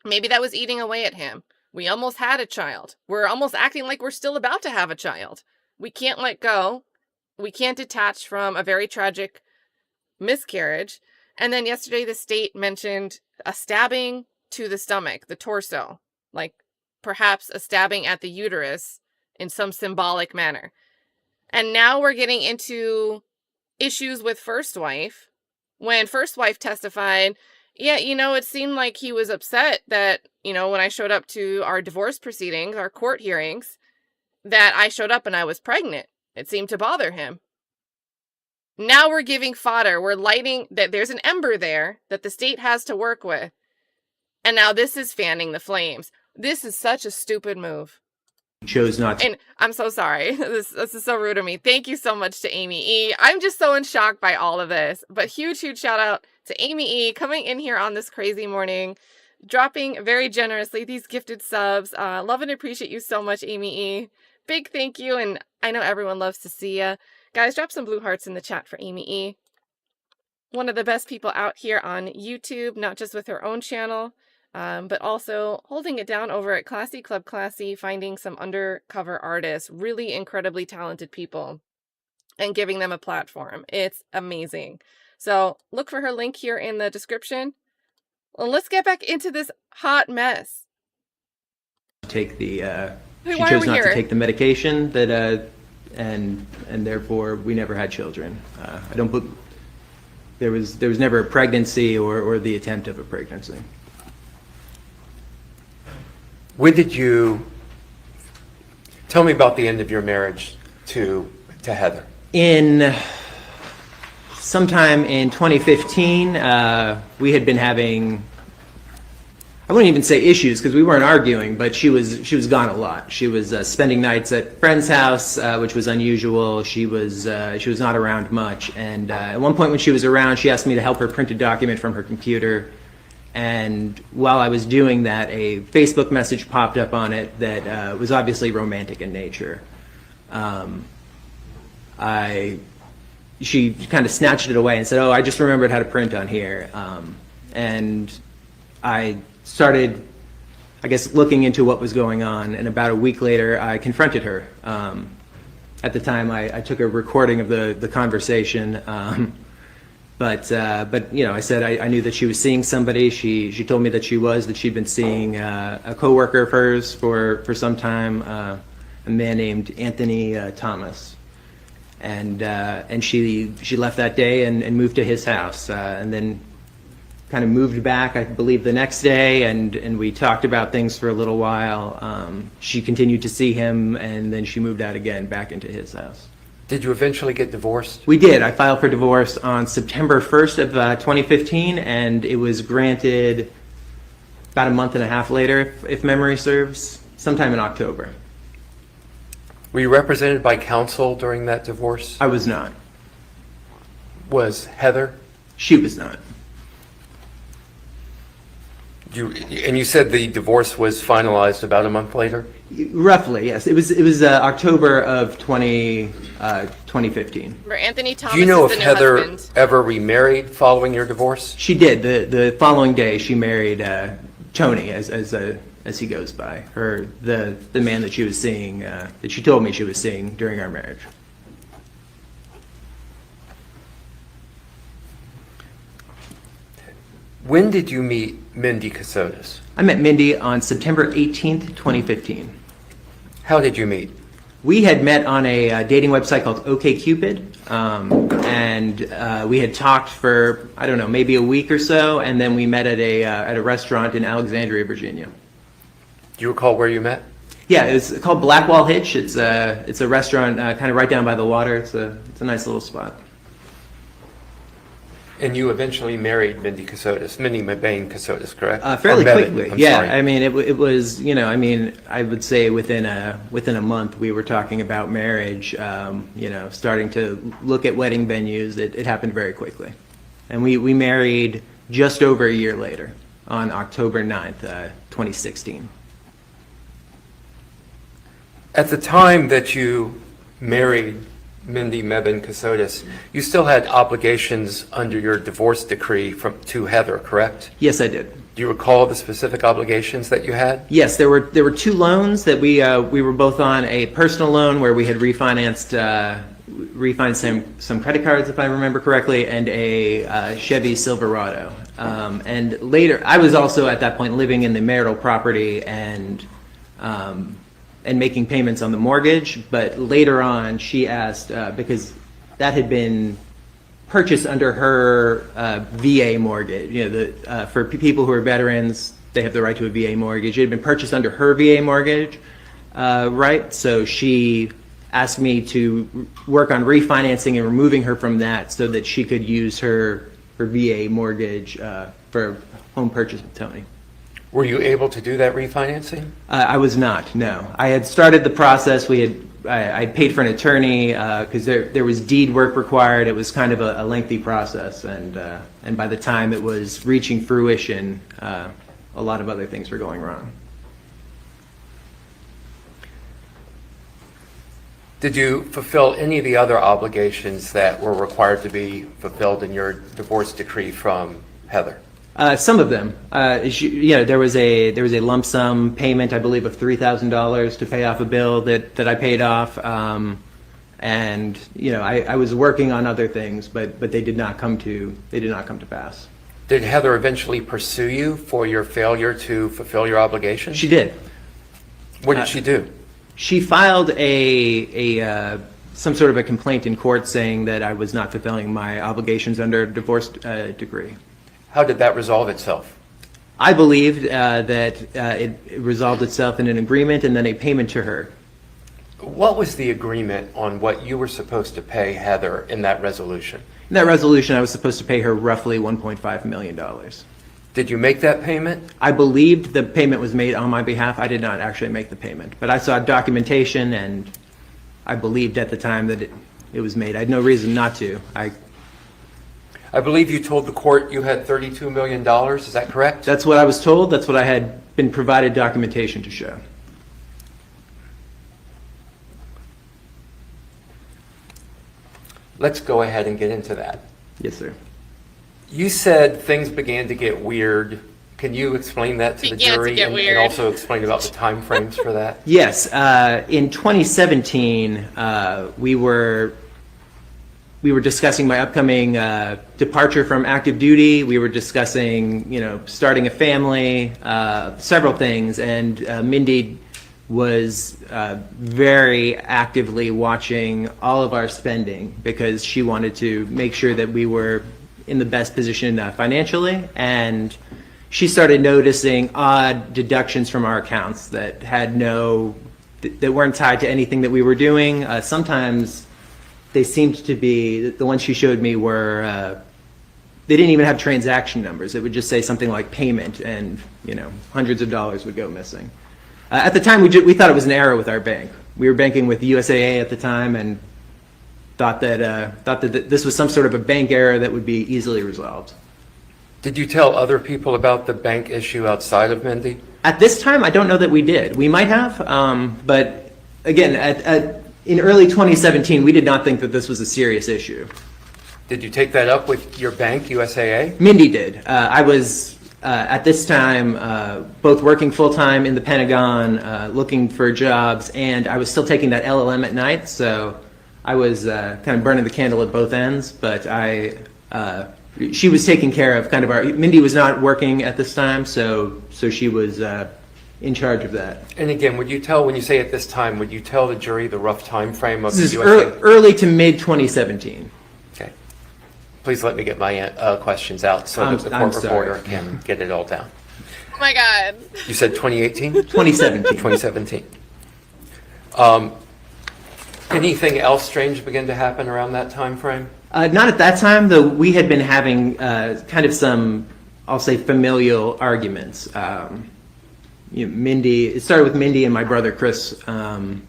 maybe that was eating away at him. We almost had a child. We're almost acting like we're still about to have a child. We can't let go. We can't detach from a very tragic miscarriage. And then yesterday, the state mentioned a stabbing to the stomach, the torso, like perhaps a stabbing at the uterus in some symbolic manner. And now we're getting into issues with first wife. When first wife testified, it seemed like he was upset that, when I showed up to our divorce proceedings, our court hearings, that I showed up and I was pregnant. It seemed to bother him. Now we're giving fodder. We're lighting that there's an ember there that the state has to work with. And now this is fanning the flames. This is such a stupid move. chose not to. And I'm so sorry. This is so rude of me. Thank you so much to Amy E. I'm just so in shock by all of this. But huge shout out to Amy E. coming in here on this crazy morning, dropping very generously these gifted subs. Love and appreciate you so much, Amy E. Big thank you. And I know everyone loves to see ya. Guys, drop some blue hearts in the chat for Amy E. One of the best people out here on YouTube, not just with her own channel, but also holding it down over at Classy Club Classy, finding some undercover artists, really incredibly talented people, and giving them a platform. It's amazing. So look for her link here in the description. Well, let's get back into this hot mess. Take the Hey, she why are chose we not here? to take the medication that and therefore we never had children. I don't put, there was never a pregnancy or the attempt of a pregnancy. When did you, tell me about the end of your marriage to Heather. In sometime in 2015, we had been having, I wouldn't even say issues because we weren't arguing, but she was gone a lot. She was spending nights at friend's house, which was unusual. She was not around much. And at one point when she was around, she asked me to help her print a document from her computer. And while I was doing that, a Facebook message popped up on it that was obviously romantic in nature. She kind of snatched it away and said, "Oh, I just remembered how to print on here." And I started, I guess, looking into what was going on, and about a week later, I confronted her. At the time, I took a recording of the conversation, but you know, I said I knew that she was seeing somebody. She told me that she'd been seeing a coworker of hers for some time, a man named Anthony Thomas. And she left that day and moved to his house, and then kind of moved back, I believe, the next day, and we talked about things for a little while. She continued to see him, and then she moved out again back into his house. Did you eventually get divorced? We did. I filed for divorce on September 1st of 2015, and it was granted about a month and a half later, if memory serves, sometime in October. Were you represented by counsel during that divorce? I was not. Was Heather? She was not. And you said the divorce was finalized about a month later? Roughly, yes. It was October of 2015. Where Anthony Thomas Do you know is if the new Heather husband. ever remarried following your divorce? She did. The following day, she married Tony, as he goes by, the man that she was seeing, that she told me she was seeing during our marriage. When did you meet Mindy Kassotis? I met Mindy on September 18th, 2015. How did you meet? We had met on a dating website called OkCupid, and we had talked for, I don't know, maybe a week or so, and then we met at a restaurant in Alexandria, Virginia. Do you recall where you met? Yeah, it's called Blackwall Hitch. It's a restaurant kind of right down by the water. It's a nice little spot. And you eventually married Mindy Kassotis, Mindy Kassotis, correct? Fairly Or Mebane, quickly, I'm yeah. sorry. I mean, it was, you know, I mean, I would say within a month we were talking about marriage. You know, starting to look at wedding venues. It happened very quickly, and we married just over a year later on October 9th, 2016. At the time that you married Mindy Kassotis, you still had obligations under your divorce decree to Heather, correct? Yes, I did. Do you recall the specific obligations that you had? Yes, there were two loans that we were both on. A personal loan where we had refinanced some credit cards, if I remember correctly, and a Chevy Silverado. And later, I was also at that point living in the marital property and making payments on the mortgage. But later on, she asked, because that had been purchased under her VA mortgage. You know, for people who are veterans, they have the right to a VA mortgage. It had been purchased under her VA mortgage, right? So she asked me to work on refinancing and removing her from that so that she could use her VA mortgage for home purchase with Tony. Were you able to do that refinancing? I was not, no. I had started the process. I paid for an attorney because there was deed work required. It was kind of a lengthy process, and by the time it was reaching fruition, a lot of other things were going wrong. Did you fulfill any of the other obligations that were required to be fulfilled in your divorce decree from Heather? Some of them. There was a lump sum payment, I believe, of $3,000 to pay off a bill that I paid off, and you know, I was working on other things, but they did not come to pass. Did Heather eventually pursue you for your failure to fulfill your obligations? She did. What did she do? She filed a some sort of a complaint in court saying that I was not fulfilling my obligations under a divorce decree. How did that resolve itself? I believed that it resolved itself in an agreement and then a payment to her. What was the agreement on what you were supposed to pay Heather in that resolution? In that resolution, I was supposed to pay her roughly $1.5 million. Did you make that payment? I believed the payment was made on my behalf. I did not actually make the payment, but I saw documentation and I believed at the time that it was made. I had no reason not to. I believe you told the court you had $32 million. Is that correct? That's what I was told. That's what I had been provided documentation to show. Let's go ahead and get into that. Yes, sir. You said things began to get weird. Can you explain that to the Began to jury get and weird. also explain about the timeframes for that? Yes. In 2017, we were discussing my upcoming departure from active duty. We were discussing, starting a family, several things, and Mindy was very actively watching all of our spending because she wanted to make sure that we were in the best position financially, and she started noticing odd deductions from our accounts that that weren't tied to anything that we were doing. Sometimes they seemed to be, the ones she showed me were, they didn't even have transaction numbers. It would just say something like payment, and hundreds of dollars would go missing. At the time, we thought it was an error with our bank. We were banking with USAA at the time and thought that this was some sort of a bank error that would be easily resolved. Did you tell other people about the bank issue outside of Mindy? At this time, I don't know that we did. We might have, but again, in early 2017, we did not think that this was a serious issue. Did you take that up with your bank, USAA? Mindy did. I was, at this time, both working full-time in the Pentagon, looking for jobs, and I was still taking that LLM at night, so I was kind of burning the candle at both ends, but she was taking care of Mindy was not working at this time, so she was in charge of that. And again, when you say at this time, would you tell the jury the rough time frame of This the is USAA? early to mid 2017. Okay. Please let me get my questions out so that the I'm court sorry. reporter can get it all down. Oh my God. You said 2018? 2017. 2017. Anything else strange begin to happen around that time frame? Not at that time, though. We had been having kind of some, I'll say, familial arguments. Mindy, it started with Mindy and my brother Chris, and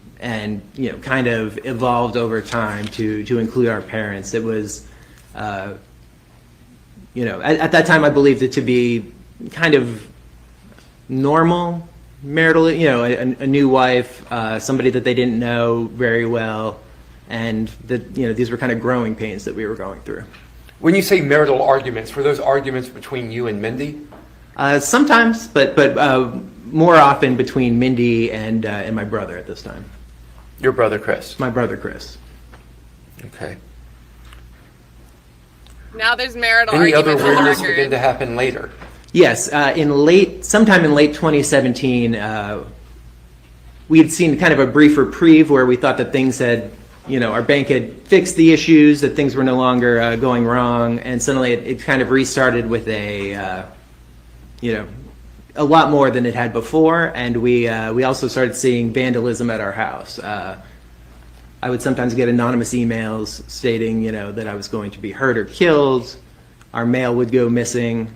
kind of evolved over time to include our parents. It was, at that time I believed it to be kind of normal marital, a new wife, somebody that they didn't know very well, and that these were kind of growing pains that we were going through. When you say marital arguments, were those arguments between you and Mindy? Sometimes, but more often between Mindy and my brother at this time. Your brother Chris? My brother Chris. Okay. Now there's marital Any other arguments on the weirdness record. begin to happen later? Yes, sometime in late 2017, we had seen kind of a brief reprieve where we thought that things had, our bank had fixed the issues, that things were no longer going wrong, and suddenly it kind of restarted with a lot more than it had before, and we also started seeing vandalism at our house. I would sometimes get anonymous emails stating, that I was going to be hurt or killed. Our mail would go missing.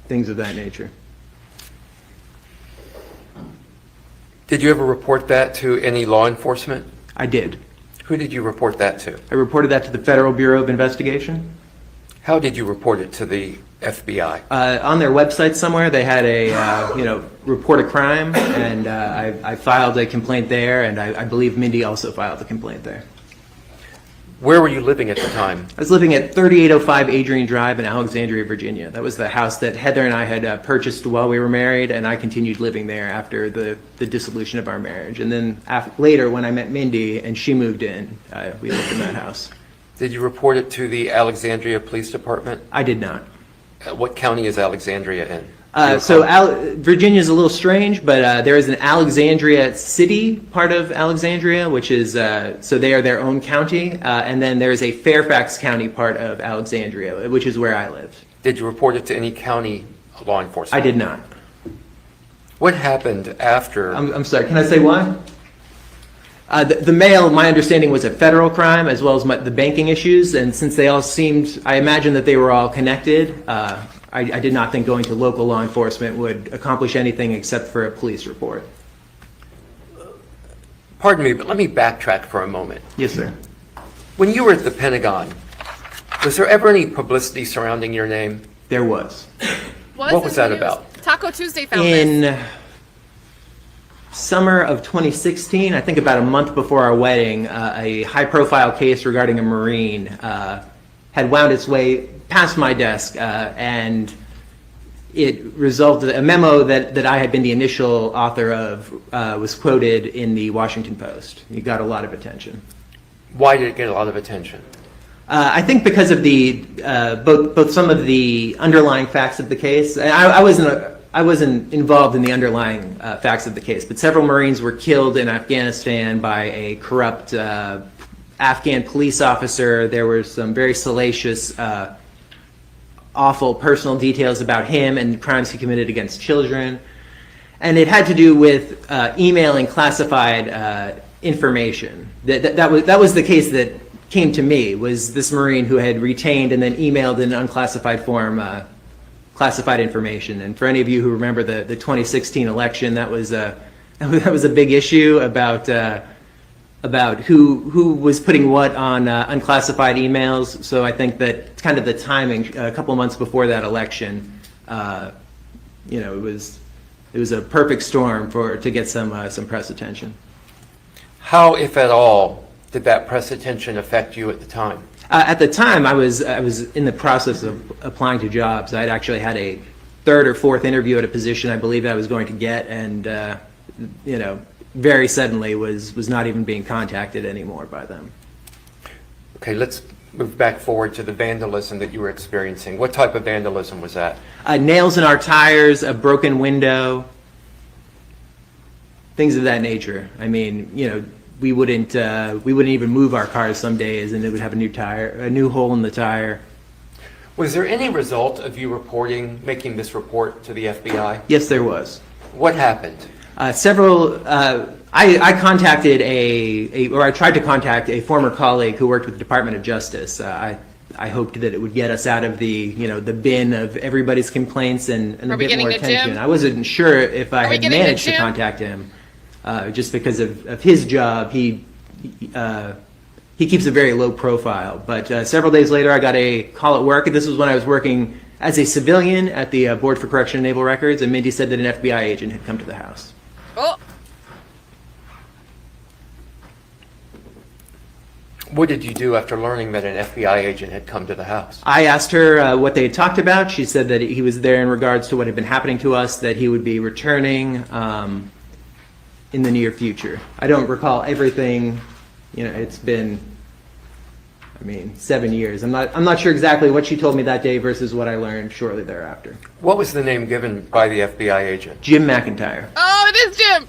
Things of that nature. Did you ever report that to any law enforcement? I did. Who did you report that to? I reported that to the Federal Bureau of Investigation. How did you report it to the FBI? On their website somewhere, they had a, report a crime, and I filed a complaint there, and I believe Mindy also filed a complaint there. Where were you living at the time? I was living at 3805 Adrian Drive in Alexandria, Virginia. That was the house that Heather and I had purchased while we were married, and I continued living there after the dissolution of our marriage. And then later, when I met Mindy and she moved in, we lived in that house. Did you report it to the Alexandria Police Department? I did not. What county is Alexandria in? Virginia's a little strange, but there is an Alexandria City part of Alexandria, which is, so they are their own county, and then there's a Fairfax County part of Alexandria, which is where I live. Did you report it to any county law enforcement? I did not. What happened after? I'm sorry, can I say why? The mail, my understanding, was a federal crime, as well as the banking issues, and since they all seemed, I imagine that they were all connected, I did not think going to local law enforcement would accomplish anything except for a police report. Pardon me, but let me backtrack for a moment. Yes, sir. When you were at the Pentagon, was there ever any publicity surrounding your name? There was. What was that about? Taco Tuesday found this. In summer of 2016, I think about a month before our wedding, a high-profile case regarding a Marine had wound its way past my desk, and it resulted, a memo that I had been the initial author of was quoted in the Washington Post. It got a lot of attention. Why did it get a lot of attention? I think because of the both some of the underlying facts of the case. I wasn't involved in the underlying facts of the case, but several Marines were killed in Afghanistan by a corrupt Afghan police officer. There were some very salacious, awful personal details about him and crimes he committed against children. And it had to do with emailing classified information. That was the case that came to me, was this Marine who had retained and then emailed in unclassified form classified information. And for any of you who remember the 2016 election, that was a big issue about who was putting what on unclassified emails. So I think that kind of the timing, a couple months before that election, it was a perfect storm to get some press attention. How, if at all, did that press attention affect you at the time? At the time, I was in the process of applying to jobs. I'd actually had a third or fourth interview at a position I believed I was going to get, and very suddenly was not even being contacted anymore by them. Okay, let's move back forward to the vandalism that you were experiencing. What type of vandalism was that? Nails in our tires, a broken window, things of that nature. I mean, we wouldn't even move our cars some days, and it would have a new hole in the tire. Was there any result of you making this report to the FBI? Yes, there was. What happened? I contacted I tried to contact a former colleague who worked with the Department of Justice. I hoped that it would get us out of the bin of everybody's complaints and a bit more attention. Jim? I wasn't sure if I had managed to contact him, just because of his job. He keeps a very low profile. But several days later, I got a call at work. This was when I was working as a civilian at the Board for Correction and Naval Records, and Mindy said that an FBI agent had come to the house. Oh. What did you do after learning that an FBI agent had come to the house? I asked her what they had talked about. She said that he was there in regards to what had been happening to us, that he would be returning in the near future. I don't recall everything. It's been, 7 years. I'm not sure exactly what she told me that day versus what I learned shortly thereafter. What was the name given by the FBI agent? Jim McIntyre. Oh, it is Jim!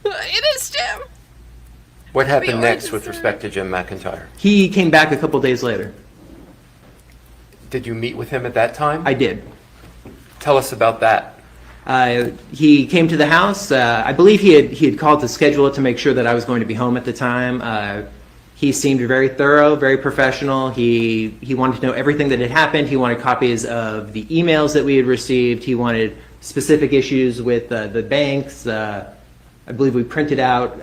It is Jim! What happened next with respect to Jim McIntyre? He came back a couple days later. Did you meet with him at that time? I did. Tell us about that. He came to the house. I believe he had called to schedule it to make sure that I was going to be home at the time. He seemed very thorough, very professional. He wanted to know everything that had happened. He wanted copies of the emails that we had received. He wanted specific issues with the banks. I believe we printed out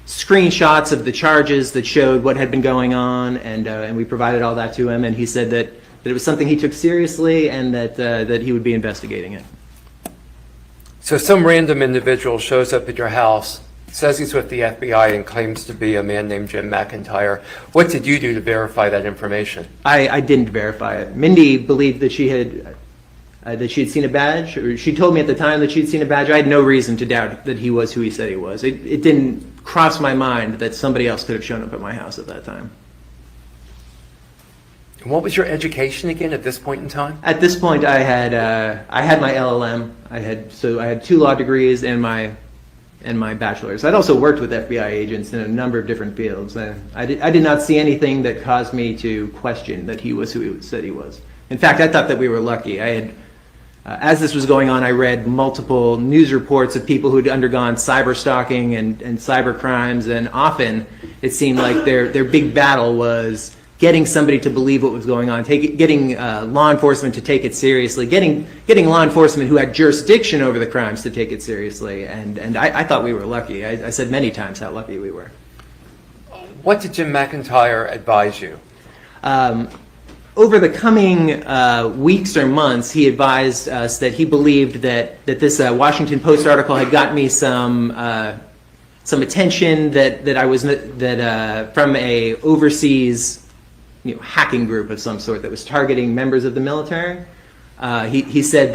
screenshots of the charges that showed what had been going on, and we provided all that to him. And he said that it was something he took seriously, and that he would be investigating it. So some random individual shows up at your house, says he's with the FBI, and claims to be a man named Jim McIntyre. What did you do to verify that information? I didn't verify it. Mindy believed that she had seen a badge, or she told me at the time that she'd seen a badge. I had no reason to doubt that he was who he said he was. It didn't cross my mind that somebody else could have shown up at my house at that time. And what was your education again at this point in time? At this point, I had my LLM. I had 2 law degrees and my bachelor's. I'd also worked with FBI agents in a number of different fields. I did not see anything that caused me to question that he was who he said he was. In fact, I thought that we were lucky. As this was going on, I read multiple news reports of people who'd undergone cyber stalking and cyber crimes, and often it seemed like their big battle was getting somebody to believe what was going on, getting law enforcement to take it seriously, getting law enforcement who had jurisdiction over the crimes to take it seriously. And I thought we were lucky. I said many times how lucky we were. What did Jim McIntyre advise you? Over the coming weeks or months, he advised us that he believed that this Washington Post article had gotten me some attention that I was from a overseas hacking group of some sort that was targeting members of the military. He said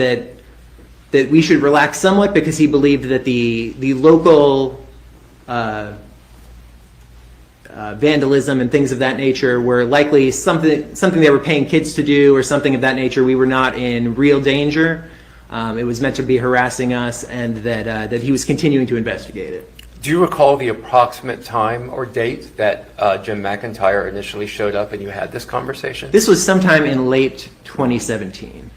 that we should relax somewhat because he believed that the local vandalism and things of that nature were likely something they were paying kids to do or something of that nature. We were not in real danger. It was meant to be harassing us, and that he was continuing to investigate it. Do you recall the approximate time or date that Jim McIntyre initially showed up and you had this conversation? This was sometime in late 2017.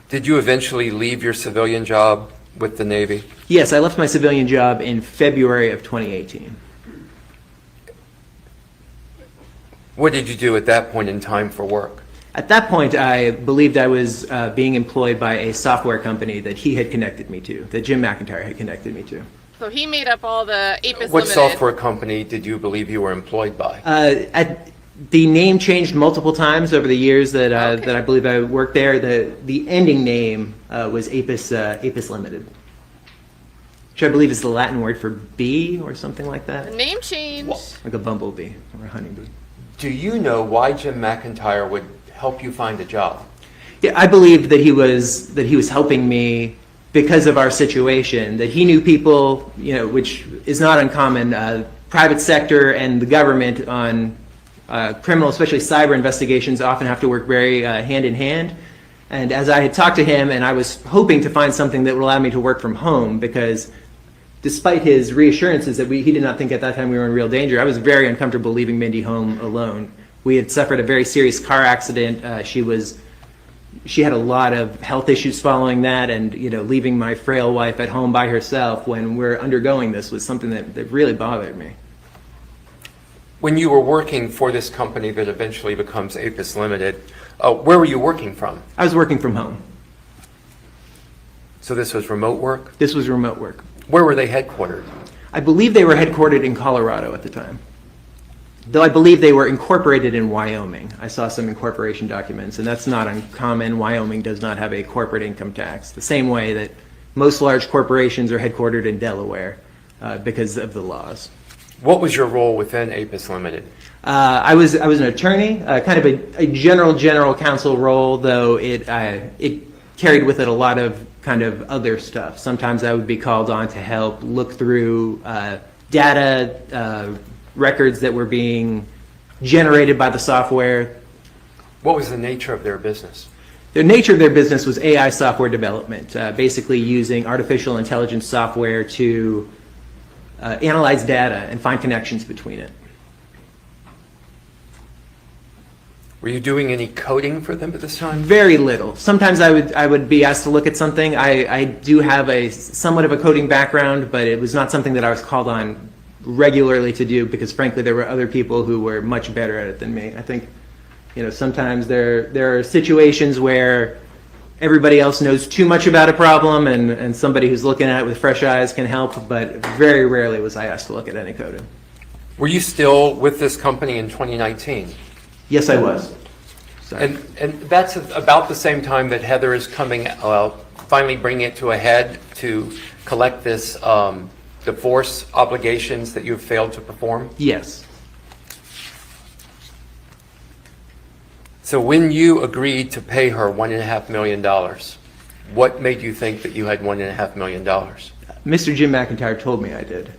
Did you eventually leave your civilian job with the Navy? Yes, I left my civilian job in February of 2018. What did you do at that point in time for work? At that point, I believed I was being employed by a software company that he had connected me to, that Jim McIntyre had connected me to. So he made up all the APIS What Limited. software company did you believe you were employed by? The name changed multiple times over the years that Okay. I believe I worked there. The ending name was APIS Limited, which I believe is the Latin word for bee or something like The that, name change. like a bumblebee or a honeybee. Do you know why Jim McIntyre would help you find a job? Yeah, I believed that he was helping me because of our situation. That he knew people, which is not uncommon. Private sector and the government on criminal, especially cyber investigations, often have to work very hand in hand. And as I had talked to him, and I was hoping to find something that would allow me to work from home, because despite his reassurances that he did not think at that time we were in real danger, I was very uncomfortable leaving Mindy home alone. We had suffered a very serious car accident. She had a lot of health issues following that, and leaving my frail wife at home by herself when we're undergoing this was something that really bothered me. When you were working for this company that eventually becomes APIS Limited, where were you working from? I was working from home. So this was remote work? This was remote work. Where were they headquartered? I believe they were headquartered in Colorado at the time, though I believe they were incorporated in Wyoming. I saw some incorporation documents, and that's not uncommon. Wyoming does not have a corporate income tax, the same way that most large corporations are headquartered in Delaware because of the laws. What was your role within APIS Limited? I was an attorney, kind of a general counsel role, though it carried with it a lot of kind of other stuff. Sometimes I would be called on to help look through data, records that were being generated by the software. What was the nature of their business? The nature of their business was AI software development, basically using artificial intelligence software to analyze data and find connections between it. Were you doing any coding for them at this time? Very little. Sometimes I would be asked to look at something. I do have somewhat of a coding background, but it was not something that I was called on regularly to do because, frankly, there were other people who were much better at it than me. I think, sometimes there are situations where everybody else knows too much about a problem, and somebody who's looking at it with fresh eyes can help, but very rarely was I asked to look at any coding. Were you still with this company in 2019? Yes, I was. Sorry. And that's about the same time that Heather is coming, finally bringing it to a head to collect this divorce obligations that you've failed to perform? Yes. So when you agreed to pay her $1.5 million, what made you think that you had $1.5 million? Mr. Jim McIntyre told me I did.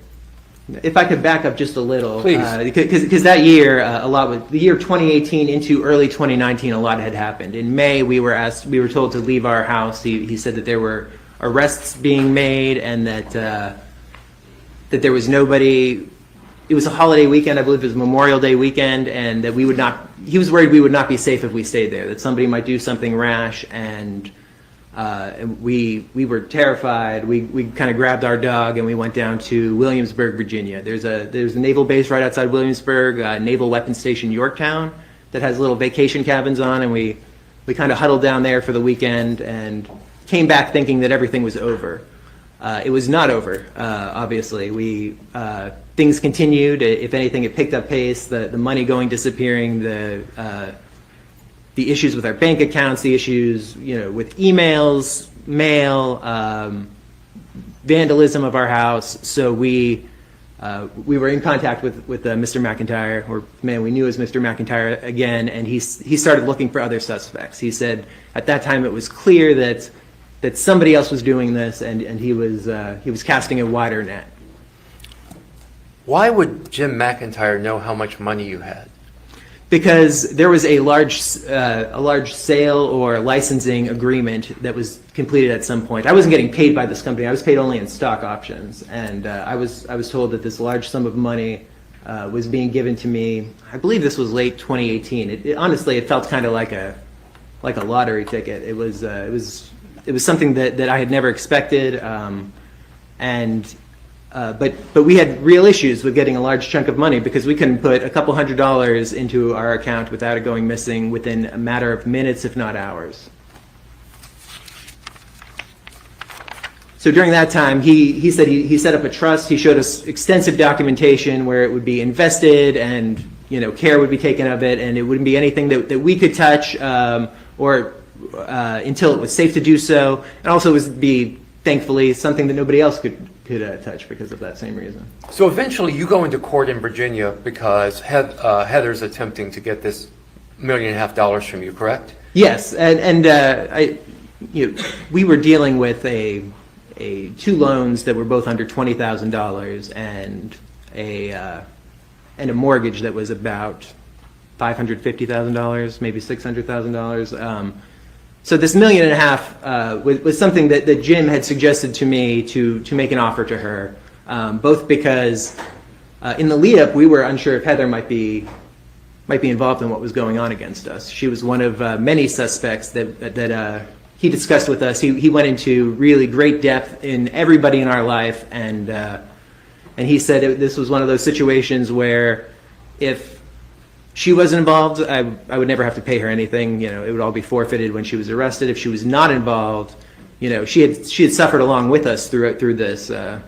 If I could back up just a little. Please. Because that year, the year 2018 into early 2019, a lot had happened. In May, we were told to leave our house. He said that there were arrests being made and that there was nobody. It was a holiday weekend, I believe it was Memorial Day weekend, and that he was worried we would not be safe if we stayed there, that somebody might do something rash, and we were terrified. We kind of grabbed our dog and we went down to Williamsburg, Virginia. There's a naval base right outside Williamsburg, Naval Weapons Station Yorktown, that has little vacation cabins on, and we kind of huddled down there for the weekend and came back thinking that everything was over. It was not over, obviously. Things continued. If anything, it picked up pace. The money disappearing, the issues with our bank accounts, the issues, with emails, mail, vandalism of our house. So we were in contact with Mr. McIntyre, or man we knew as Mr. McIntyre again, and he started looking for other suspects. He said at that time it was clear that somebody else was doing this, and he was casting a wider net. Why would Jim McIntyre know how much money you had? Because there was a large sale or licensing agreement that was completed at some point. I wasn't getting paid by this company. I was paid only in stock options, and I was told that this large sum of money was being given to me. I believe this was late 2018. Honestly, it felt kind of like a lottery ticket. It was something that I had never expected, but we had real issues with getting a large chunk of money because we couldn't put a couple $100s into our account without it going missing within a matter of minutes, if not hours. So during that time, he said he set up a trust. He showed us extensive documentation where it would be invested and care would be taken of it, and it wouldn't be anything that we could touch or until it was safe to do so, and also it would be, thankfully, something that nobody else could touch because of that same reason. So eventually you go into court in Virginia because Heather's attempting to get this $1.5 million from you, correct? Yes, and we were dealing with two loans that were both under $20,000 and a mortgage that was about $550,000, maybe $600,000. So this $1.5 million was something that Jim had suggested to me to make an offer to her, both because in the lead up we were unsure if Heather might be involved in what was going on against us. She was one of many suspects that he discussed with us. He went into really great depth in everybody in our life, and he said this was one of those situations where if she wasn't involved, I would never have to pay her anything. It would all be forfeited when she was arrested. If she was not involved, she had suffered along with us through this. There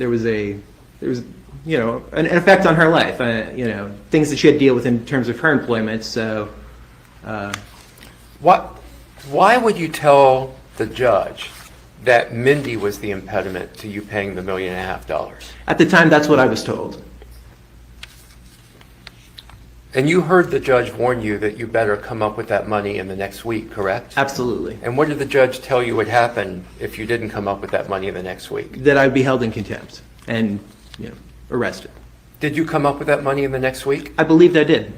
was an effect on her life. Things that she had to deal with in terms of her employment. So, why would you tell the judge that Mindy was the impediment to you paying the $1.5 million? At the time, that's what I was told. And you heard the judge warn you that you better come up with that money in the next week, correct? Absolutely. And what did the judge tell you would happen if you didn't come up with that money in the next week? That I'd be held in contempt and arrested. Did you come up with that money in the next week? I believed I did.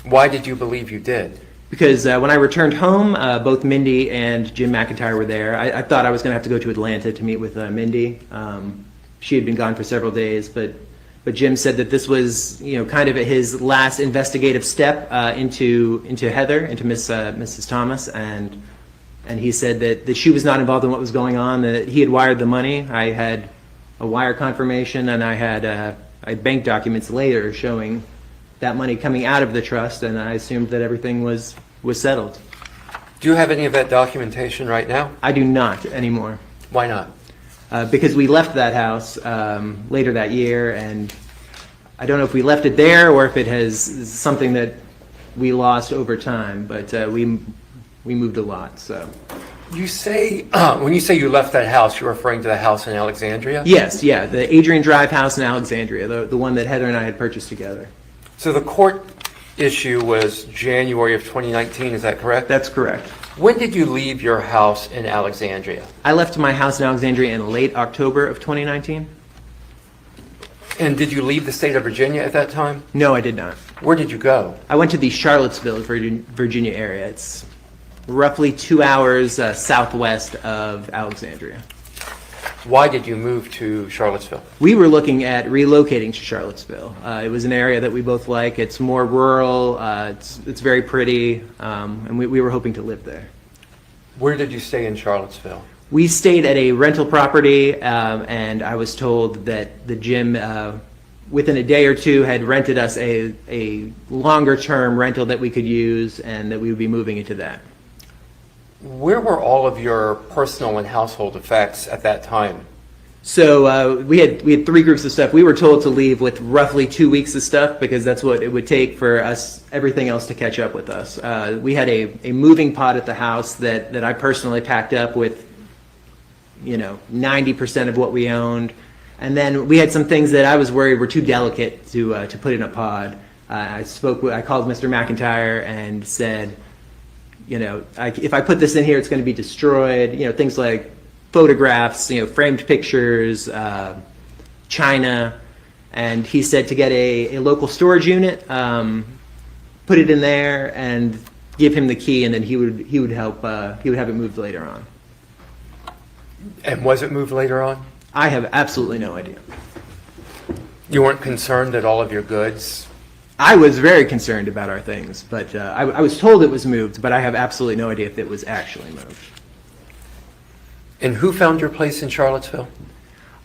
Why did you believe you did? Because when I returned home, both Mindy and Jim McIntyre were there. I thought I was going to have to go to Atlanta to meet with Mindy. She had been gone for several days, but Jim said that this was, kind of his last investigative step into Heather, into Mrs. Thomas, and he said that she was not involved in what was going on, that he had wired the money. I had a wire confirmation, and I had bank documents later showing that money coming out of the trust, and I assumed that everything was settled. Do you have any of that documentation right now? I do not anymore. Why not? Because we left that house later that year, and I don't know if we left it there or if it has something that we lost over time, but we moved a lot. So you say when you say you left that house, you're referring to the house in Alexandria? Yes, yeah, the Adrian Drive house in Alexandria, the one that Heather and I had purchased together. So the court issue was January of 2019, is that correct? That's correct. When did you leave your house in Alexandria? I left my house in Alexandria in late October of 2019. And did you leave the state of Virginia at that time? No, I did not. Where did you go? I went to the Charlottesville, Virginia area. It's roughly 2 hours southwest of Alexandria. Why did you move to Charlottesville? We were looking at relocating to Charlottesville. It was an area that we both like. It's more rural, it's very pretty, and we were hoping to live there. Where did you stay in Charlottesville? We stayed at a rental property, and I was told that the gym, within a day or two, had rented us a longer-term rental that we could use, and that we would be moving into that. Where were all of your personal and household effects at that time? So we had 3 groups of stuff. We were told to leave with roughly 2 weeks of stuff because that's what it would take for us, everything else to catch up with us. We had a moving pod at the house that I personally packed up with, 90% of what we owned. And then we had some things that I was worried were too delicate to put in a pod. I called Mr. McIntyre and said, if I put this in here, it's going to be destroyed. Things like photographs, framed pictures, china. And he said to get a local storage unit, put it in there, and give him the key, and then he would help. He would have it moved later on. And was it moved later on? I have absolutely no idea. You weren't concerned that all of your goods... I was very concerned about our things, but I was told it was moved, but I have absolutely no idea if it was actually moved. And who found your place in Charlottesville?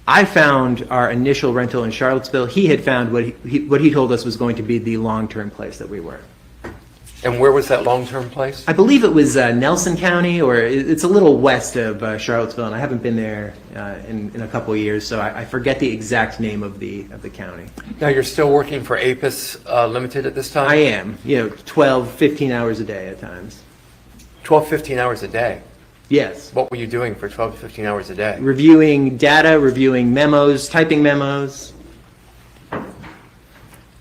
I found our initial rental in Charlottesville. He had found what he told us was going to be the long-term place that we were. And where was that long-term place? I believe it was Nelson County, or it's a little west of Charlottesville, and I haven't been there in a couple of years, so I forget the exact name of the county. Now, you're still working for APIS Limited at this time? I am, 12, 15 hours a day at times. 12, 15 hours a day? Yes. What were you doing for 12 to 15 hours a day? Reviewing data, reviewing memos, typing memos.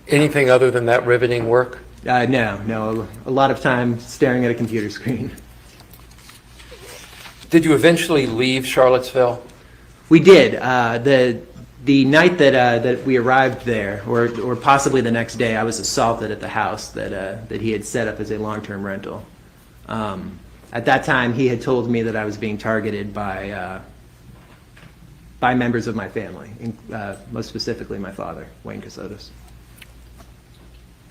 Anything other than that riveting work? No. A lot of time staring at a computer screen. Did you eventually leave Charlottesville? We did. The night that we arrived there, or possibly the next day, I was assaulted at the house that he had set up as a long-term rental. At that time, he had told me that I was being targeted by members of my family, most specifically my father, Wayne Kassotis.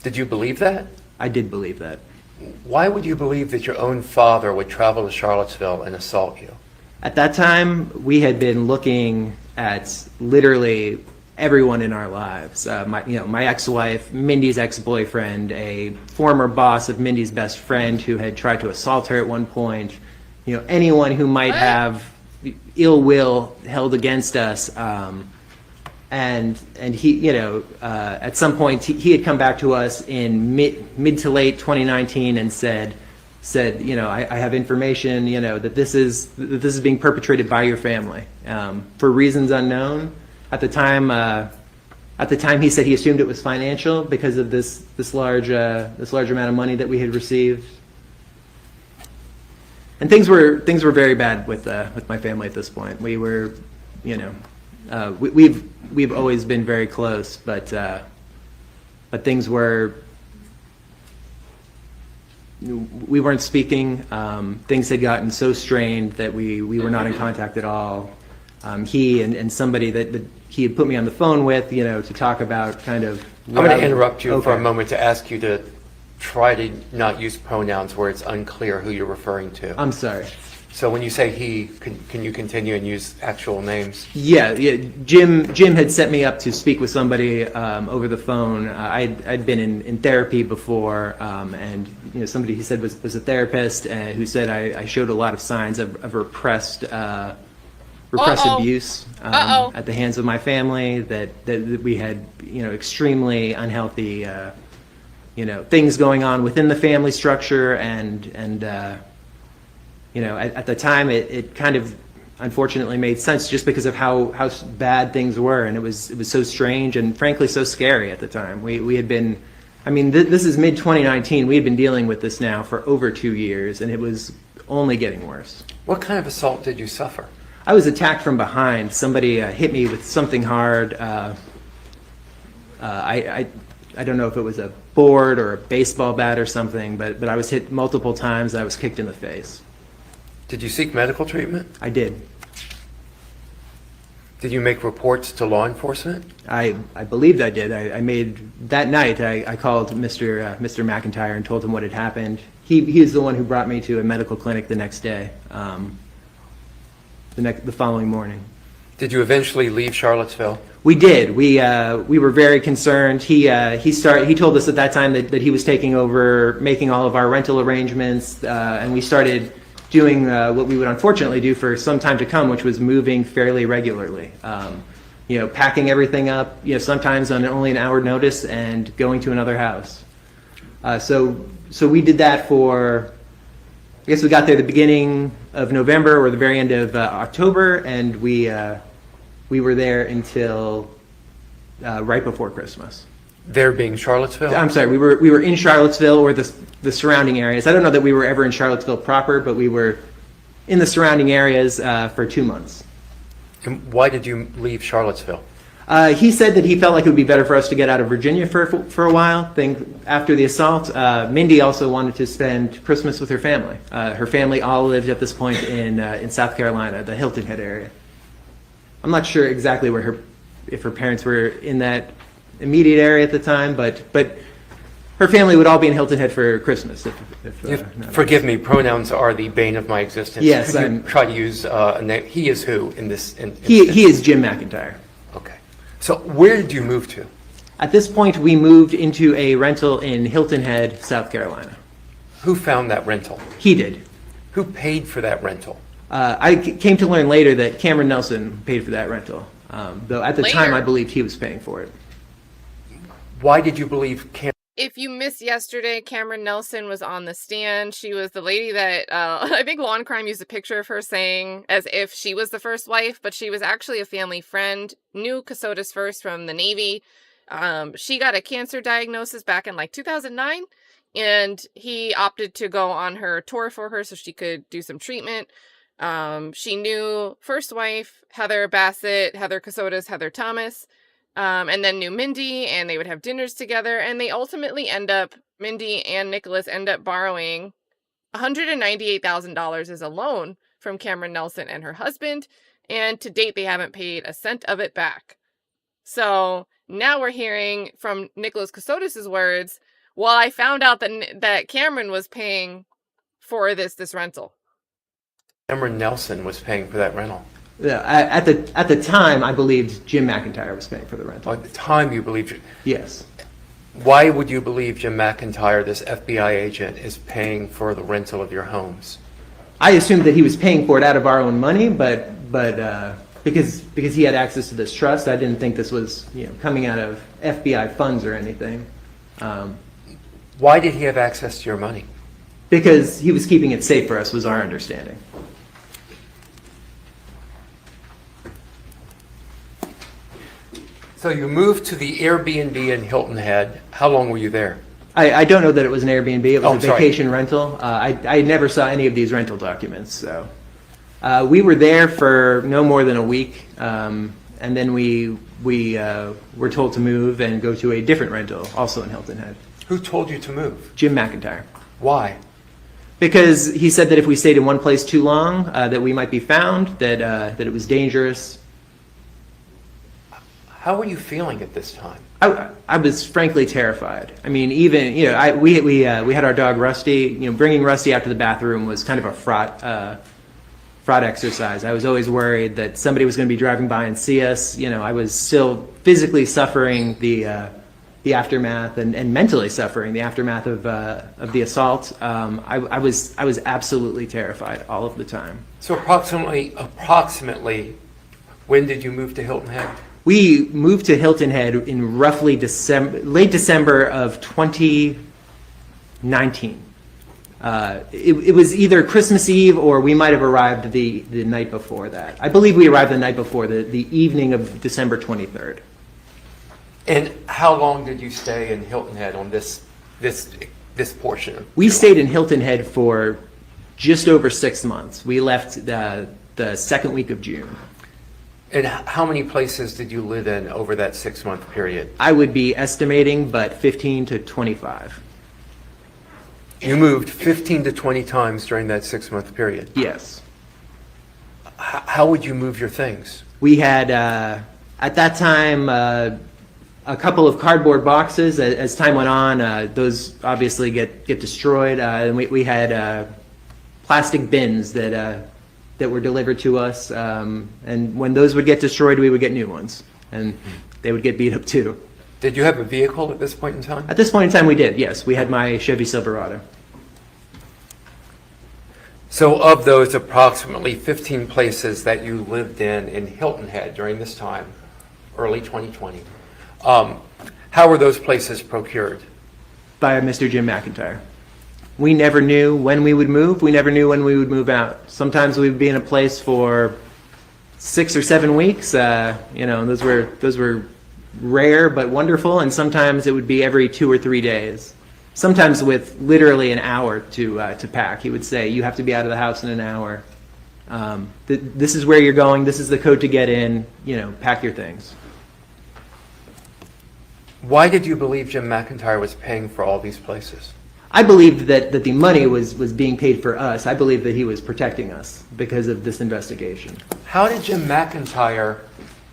Did you believe that? I did believe that. Why would you believe that your own father would travel to Charlottesville and assault you? At that time, we had been looking at literally everyone in our lives. My ex-wife, Mindy's ex-boyfriend, a former boss of Mindy's best friend who had tried to assault her at one point. Anyone who might have ill will held against us. And he, at some point he had come back to us in mid to late 2019 and said, I have information, that this is being perpetrated by your family for reasons unknown. At the time, he said he assumed it was financial because of this large amount of money that we had received. And things were very bad with my family at this point. We were, we've always been very close, but things were. We weren't speaking. Things had gotten so strained that we were not in contact at all. He and somebody that he had put me on the phone with, to talk about kind of. I'm going to interrupt you for a moment to ask you to try to not use pronouns where it's unclear who you're referring to. I'm sorry. So when you say he, can you continue and use actual names? Yeah. Jim had set me up to speak with somebody over the phone. I'd been in therapy before, and somebody he said was a therapist who said I showed a lot of signs of repressed abuse at the hands of my family. That we had extremely unhealthy things going on within the family structure, and at the time, it kind of unfortunately made sense just because of how bad things were, and it was so strange and frankly so scary at the time. We had been, this is mid-2019. We had been dealing with this now for over 2 years, and it was only getting worse. What kind of assault did you suffer? I was attacked from behind. Somebody hit me with something hard. I don't know if it was a board or a baseball bat or something, but I was hit multiple times. I was kicked in the face. Did you seek medical treatment? I did. Did you make reports to law enforcement? I believed I did. I made that night. I called Mr. McIntyre and told him what had happened. He is the one who brought me to a medical clinic the next day, the following morning. Did you eventually leave Charlottesville? We did. We were very concerned. He told us at that time that he was taking over, making all of our rental arrangements, and we started doing what we would unfortunately do for some time to come, which was moving fairly regularly. Packing everything up, sometimes on only an hour notice and going to another house. So we did that for, I guess we got there the beginning of November or the very end of October, and we were there until right before Christmas. There being Charlottesville? I'm sorry, we were in Charlottesville or the surrounding areas. I don't know that we were ever in Charlottesville proper, but we were in the surrounding areas for 2 months. And why did you leave Charlottesville? He said that he felt like it would be better for us to get out of Virginia for a while. After the assault, Mindy also wanted to spend Christmas with her family. Her family all lived at this point in South Carolina, the Hilton Head area. I'm not sure exactly if her parents were in that immediate area at the time, but her family would all be in Hilton Head for Christmas. Forgive me, pronouns are the bane of my existence. Yes, Could you try to use a name? He is who in this? He is Jim McIntyre. Okay. So where did you move to? At this point, we moved into a rental in Hilton Head, South Carolina. Who found that rental? He did. Who paid for that rental? I came to learn later that Cameron Nelson paid for that rental, though at the time Later? I believed he was paying for it. Why did you believe If you missed yesterday, Cameron Nelson was on the stand. She was the lady that I think Law and Crime used a picture of her saying as if she was the first wife, but she was actually a family friend, knew Kassotis first from the Navy. She got a cancer diagnosis back in like 2009, and he opted to go on her tour for her so she could do some treatment. She knew first wife, Heather Bassett, Heather Kassotis, Heather Thomas, and then knew Mindy, and they would have dinners together, and they ultimately Mindy and Nicholas end up borrowing $198,000 as a loan from Cameron Nelson and her husband, and to date they haven't paid a cent of it back. So now we're hearing from Nicholas Kassotis' words, well, I found out that Cameron was paying for this rental. Cameron Nelson was paying for that rental? Yeah, at the time, I believed Jim McIntyre was paying for the rental. At the time you believed... Yes. Why would you believe Jim McIntyre, this FBI agent, is paying for the rental of your homes? I assumed that he was paying for it out of our own money, but because he had access to this trust, I didn't think this was coming out of FBI funds or anything. Why did he have access to your money? Because he was keeping it safe for us, was our understanding. So you moved to the Airbnb in Hilton Head. How long were you there? I don't know that it was an Airbnb. It was Oh, a sorry. vacation rental. I never saw any of these rental documents. So we were there for no more than a week, and then we were told to move and go to a different rental, also in Hilton Head. Who told you to move? Jim McIntyre. Why? Because he said that if we stayed in one place too long, that we might be found, that it was dangerous. How were you feeling at this time? I was frankly terrified. I mean, even we had our dog Rusty. Bringing Rusty out to the bathroom was kind of a fraught exercise. I was always worried that somebody was going to be driving by and see us. I was still physically suffering the aftermath and mentally suffering the aftermath of the assault. I was absolutely terrified all of the time. So approximately, when did you move to Hilton Head? We moved to Hilton Head in roughly late December of 2019. It was either Christmas Eve or we might have arrived the night before that. I believe we arrived the night before, the evening of December 23rd. And how long did you stay in Hilton Head on this portion? We stayed in Hilton Head for just over 6 months. We left the second week of June. And how many places did you live in over that 6-month period? I would be estimating, but 15 to 25. You moved 15 to 20 times during that 6-month period. Yes. How would you move your things? We had, at that time, a couple of cardboard boxes. As time went on, those obviously get destroyed. And we had plastic bins that were delivered to us. And when those would get destroyed, we would get new ones. And they would get beat up too. Did you have a vehicle at this point in time? At this point in time, we did, yes. We had my Chevy Silverado. So of those approximately 15 places that you lived in Hilton Head during this time, early 2020, how were those places procured? By Mr. Jim McIntyre. We never knew when we would move. We never knew when we would move out. Sometimes we would be in a place for 6 or 7 weeks. You know, those were rare but wonderful, and sometimes it would be every 2 or 3 days. Sometimes with literally an hour to pack. He would say, you have to be out of the house in an hour. This is where you're going. This is the code to get in. You know, pack your things. Why did you believe Jim McIntyre was paying for all these places? I believed that the money was being paid for us. I believed that he was protecting us because of this investigation. How did Jim McIntyre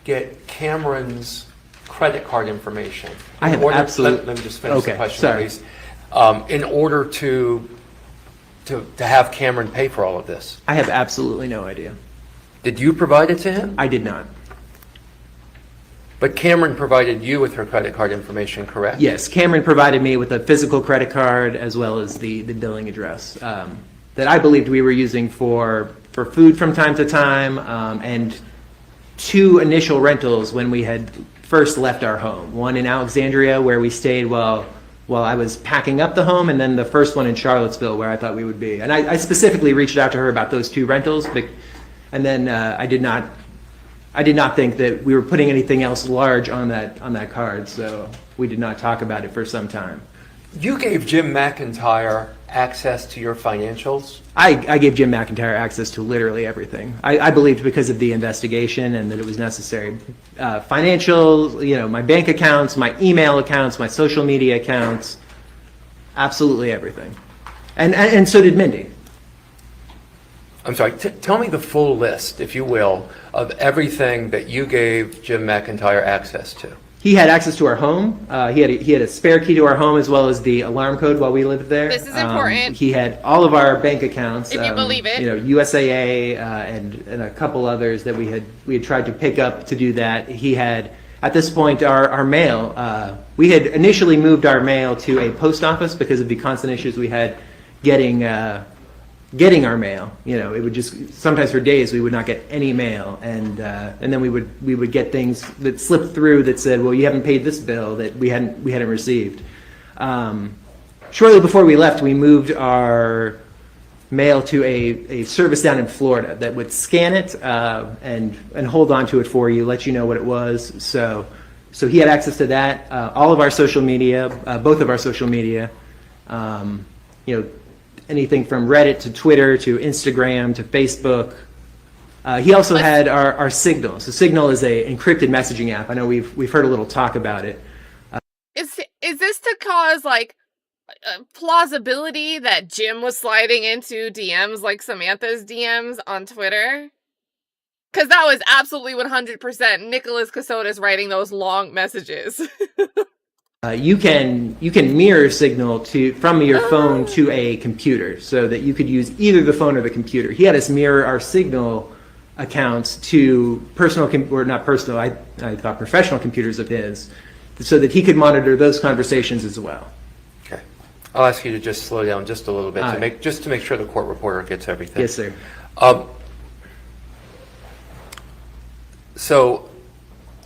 get Cameron's credit card information? I have absolute. Let me just finish the question, sorry. please. In order to have Cameron pay for all of this? I have absolutely no idea. Did you provide it to him? I did not. But Cameron provided you with her credit card information, correct? Yes, Cameron provided me with a physical credit card as well as the billing address that I believed we were using for food from time to time, and 2 initial rentals when we had first left our home. One in Alexandria where we stayed while I was packing up the home, and then the first one in Charlottesville where I thought we would be. And I specifically reached out to her about those 2 rentals, and then I did not think that we were putting anything else large on that card, so we did not talk about it for some time. You gave Jim McIntyre access to your financials? I gave Jim McIntyre access to literally everything. I believed because of the investigation and that it was necessary. Financial, you know, my bank accounts, my email accounts, my social media accounts, absolutely everything. And so did Mindy. I'm sorry, tell me the full list, if you will, of everything that you gave Jim McIntyre access to. He had access to our home. He had a spare key to our home as well as the alarm code while we lived there. This is important. He had all of our bank accounts. If you believe it. You know, USAA and a couple others that we had tried to pick up to do that. He had, at this point, our mail. We had initially moved our mail to a post office because of the constant issues we had getting our mail. You know, it would just, sometimes for days we would not get any mail, and then we would get things that slipped through that said, well, you haven't paid this bill that we hadn't received. Shortly before we left, we moved our mail to a service down in Florida that would scan it and hold on to it for you, let you know what it was. So he had access to that. All of our social media, both of our social media, you know, anything from Reddit to Twitter to Instagram to Facebook. He also had our Signal. So Signal is a encrypted messaging app. I know we've heard a little talk about it. Is this to cause like plausibility that Jim was sliding into DMs like Samantha's DMs on Twitter? Because that was absolutely 100% Nicholas Kassotis writing those long messages. You can mirror Signal from your phone to a computer, so that you could use either the phone or the computer. He had us mirror our Signal accounts to not personal, I thought professional computers of his, so that he could monitor those conversations as well. Okay. I'll ask you to just slow down just a little bit to make sure the court reporter gets everything. Yes, sir. So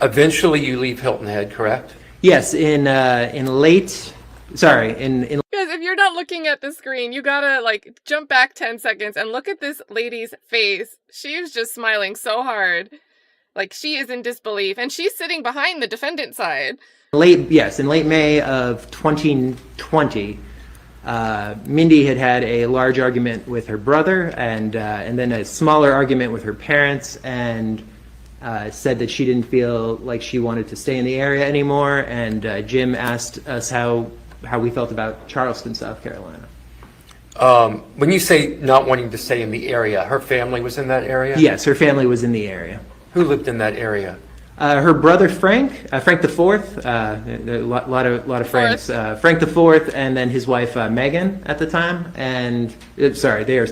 eventually you leave Hilton Head, correct? Yes, in Because if you're not looking at the screen, you gotta like jump back 10 seconds and look at this lady's face. She is just smiling so hard. Like she is in disbelief, and she's sitting behind the defendant side. in late May of 2020, Mindy had a large argument with her brother, and then a smaller argument with her parents, and said that she didn't feel like she wanted to stay in the area anymore, and Jim asked us how we felt about Charleston, South Carolina. When you say not wanting to stay in the area, her family was in that area? Yes, her family was in the area. Who lived in that area? Her brother Frank the Fourth, a lot of Franks. Frank the Fourth, and then his wife Megan at the time. And sorry, they are,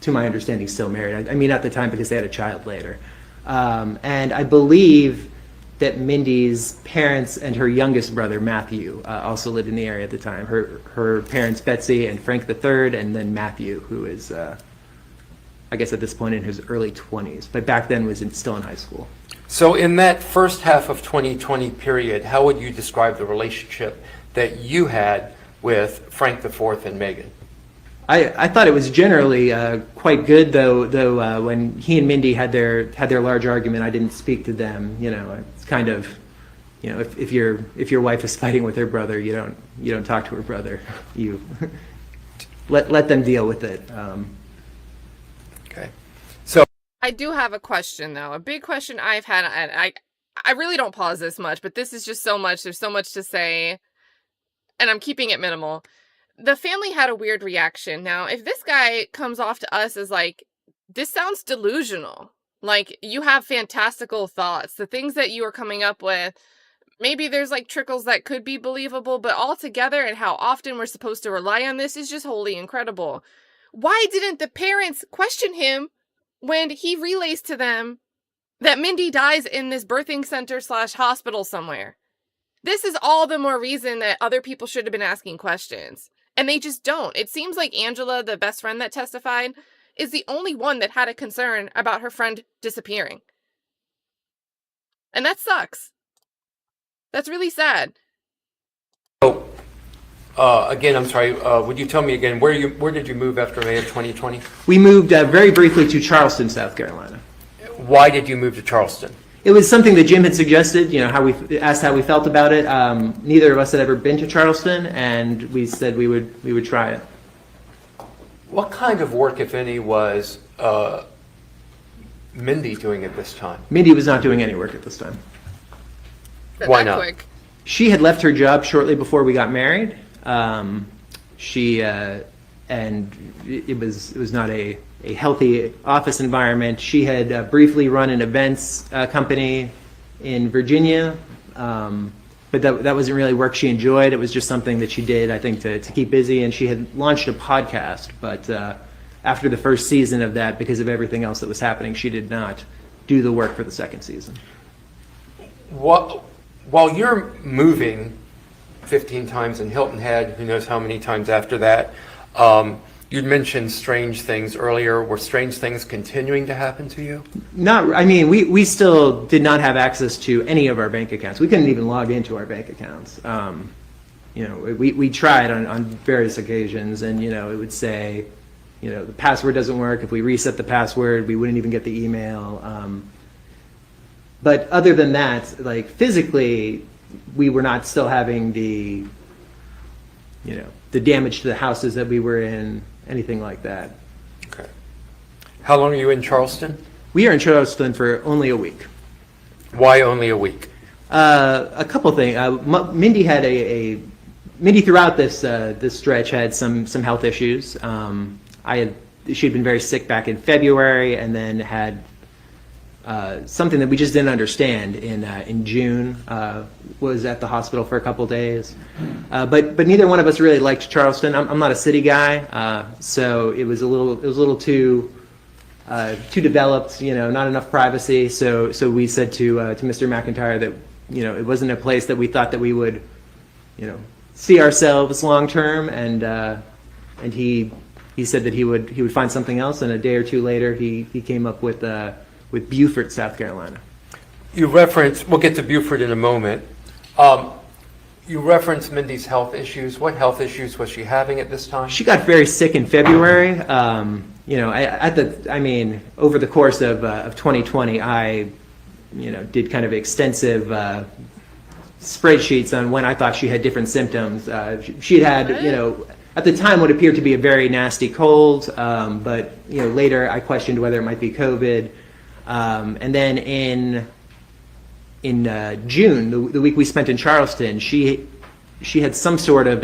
to my understanding, still married. I mean, at the time because they had a child later. And I believe that Mindy's parents and her youngest brother Matthew also lived in the area at the time. Her parents Betsy and Frank the Third, and then Matthew, who is, I guess at this point in his early 20s, but back then was still in high school. So in that first half of 2020 period, how would you describe the relationship that you had with Frank the Fourth and Megan? I thought it was generally quite good, though when he and Mindy had their large argument, I didn't speak to them. You know, it's kind of, you know, if your wife is fighting with her brother, you don't talk to her brother. You let them deal with it. Okay. So I do have a question, though. A big question I've had, and I really don't pause this much, but this is just so much. There's so much to say, and I'm keeping it minimal. The family had a weird reaction. Now, if this guy comes off to us as like, this sounds delusional, like you have fantastical thoughts, the things that you are coming up with, maybe there's like trickles that could be believable, but altogether and how often we're supposed to rely on this is just wholly incredible. Why didn't the parents question him when he relays to them that Mindy dies in this birthing center / hospital somewhere? This is all the more reason that other people should have been asking questions. And they just don't. It seems like Angela, the best friend that testified, is the only one that had a concern about her friend disappearing. And that sucks. That's really sad. So, again, I'm sorry, would you tell me again, where did you move after May of 2020? We moved very briefly to Charleston, South Carolina. Why did you move to Charleston? It was something that Jim had suggested, you know, how we asked how we felt about it. Neither of us had ever been to Charleston, and we said we would try it. What kind of work, if any, was Mindy doing at this time? Mindy was not doing any work at this time. Why That not? quick. She had left her job shortly before we got married. And it was not a healthy office environment. She had briefly run an events company in Virginia, but that wasn't really work she enjoyed. It was just something that she did, I think, to keep busy. And she had launched a podcast, but after the first season of that, because of everything else that was happening, she did not do the work for the second season. While you're moving 15 times in Hilton Head, who knows how many times after that, you'd mentioned strange things earlier. Were strange things continuing to happen to you? I mean, we still did not have access to any of our bank accounts. We couldn't even log into our bank accounts. You know, we tried on various occasions, and, you know, it would say, you know, the password doesn't work. If we reset the password, we wouldn't even get the email. But other than that, like physically, we were not still having the damage to the houses that we were in, anything like that. Okay. How long are you in Charleston? We are in Charleston for only a week. Why only a week? A couple things. Mindy had Mindy throughout this stretch had some health issues. She'd been very sick back in February, and then had something that we just didn't understand in June. Was at the hospital for a couple days, but neither one of us really liked Charleston. I'm not a city guy, so it was a little too developed. You know, not enough privacy. So we said to Mr. McIntyre that, you know, it wasn't a place that we thought that we would, you know, see ourselves long term, and he said that he would find something else. And a day or two later, he came up with Beaufort, South Carolina. We'll get to Beaufort in a moment. You referenced Mindy's health issues. What health issues was she having at this time? She got very sick in February. You know, over the course of 2020, I, you know, did kind of extensive spreadsheets on when I thought she had different symptoms. She had, you know, at the time what appeared to be a very nasty cold, but, you know, later I questioned whether it might be COVID. And then in June, the week we spent in Charleston, she had some sort of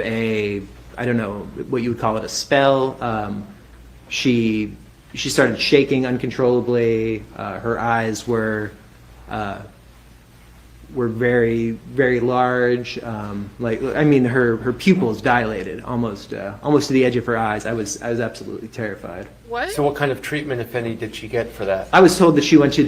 I don't know what you would call it, a spell. She started shaking uncontrollably. Her eyes were very, very large. Her pupils dilated almost to the edge of her eyes. I was absolutely terrified. What? So what kind of treatment, if any, did she get for that? I was told that she went to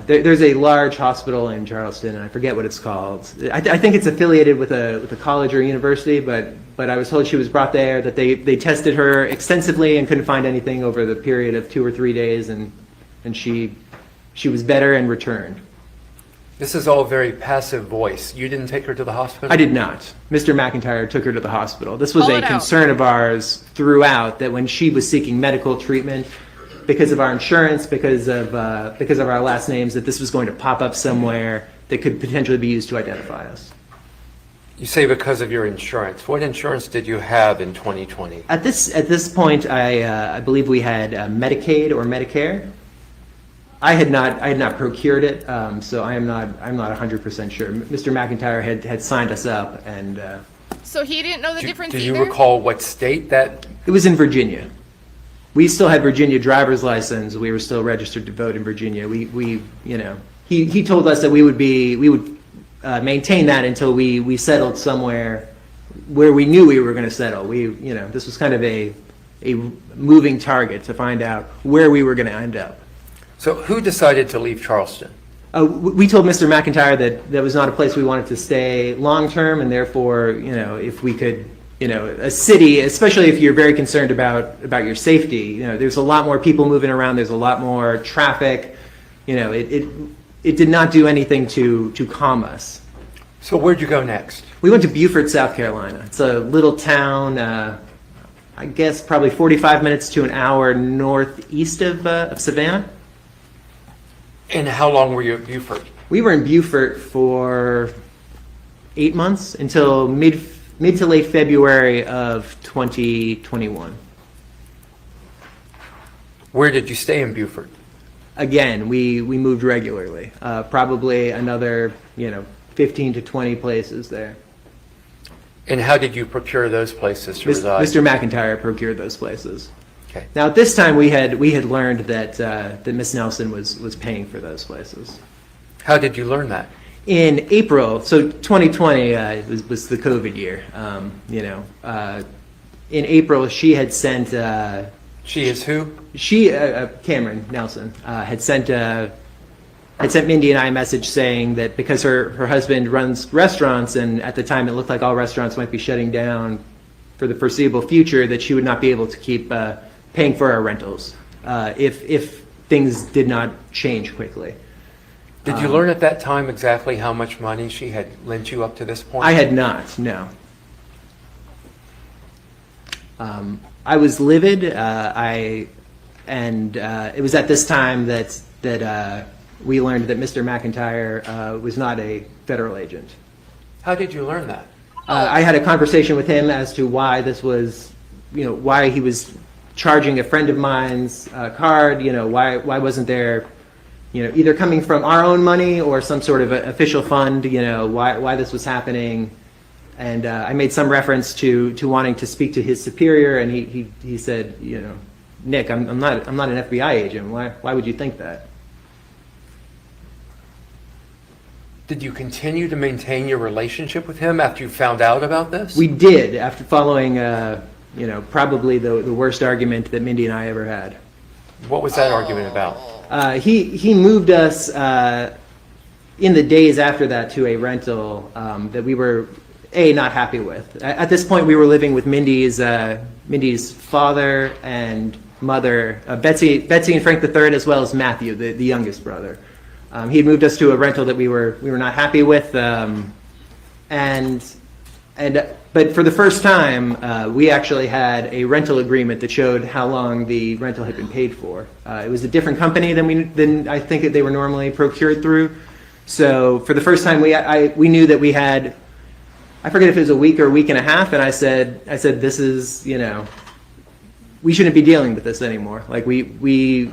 there's a large hospital in Charleston, and I forget what it's called. I think it's affiliated with a college or university, but I was told she was brought there, that they tested her extensively and couldn't find anything over the period of 2 or 3 days, and she was better and returned. This is all very passive voice. You didn't take her to the hospital? I did not. Mr. McIntyre took her to the hospital. This was Call a it out. concern of ours throughout, that when she was seeking medical treatment, because of our insurance, because of our last names, that this was going to pop up somewhere that could potentially be used to identify us. You say because of your insurance. What insurance did you have in 2020? At this point, I believe we had Medicaid or Medicare. I had not procured it, so I'm not 100% sure. Mr. McIntyre had signed us up, and So he didn't know the difference Do either? you recall what state that? it was in Virginia. We still had Virginia driver's license. We were still registered to vote in Virginia. He told us that we would maintain that until we settled somewhere where we knew we were going to settle. This was kind of a moving target to find out where we were going to end up. So who decided to leave Charleston? We told Mr. McIntyre that was not a place we wanted to stay long term, and therefore, if we could, a city, especially if you're very concerned about your safety, there's a lot more people moving around, there's a lot more traffic, it did not do anything to calm us. So where'd you go next? We went to Beaufort, South Carolina. It's a little town, I guess probably 45 minutes to an hour northeast of Savannah. And how long were you at Beaufort? We were in Beaufort for 8 months until mid to late February of 2021. Where did you stay in Beaufort? Again, we moved regularly, probably another 15 to 20 places there. And how did you procure those places to reside? Mr. McIntyre procured those places. Okay. Now at this time we had learned that Miss Nelson was paying for those places. How did you learn that? In April, so 2020 was the COVID year. In April, she had sent. She is who? Cameron Nelson had sent Mindy and I a message saying that because her husband runs restaurants, and at the time it looked like all restaurants might be shutting down for the foreseeable future, that she would not be able to keep paying for our rentals if things did not change quickly. Did you learn at that time exactly how much money she had lent you up to this point? I had not, no. I was livid. It was at this time that we learned that Mr. McIntyre was not a federal agent. How did you learn that? I had a conversation with him as to why this was, why he was charging a friend of mine's card. Why wasn't there, either coming from our own money or some sort of official fund. Why this was happening. And I made some reference to wanting to speak to his superior, and he said, Nick, I'm not an FBI agent. Why would you think that? Did you continue to maintain your relationship with him after you found out about this? We did, after following, probably the worst argument that Mindy and I ever had. What was that argument about? He moved us in the days after that to a rental that we were not happy with. At this point, we were living with Mindy's father and mother, Betsy and Frank III, as well as Matthew, the youngest brother. He had moved us to a rental that we were not happy with, but for the first time, we actually had a rental agreement that showed how long the rental had been paid for. It was a different company than I think that they were normally procured through. So for the first time, we knew that we had, I forget if it was a week or a week and a half, and I said this is we shouldn't be dealing with this anymore. Like we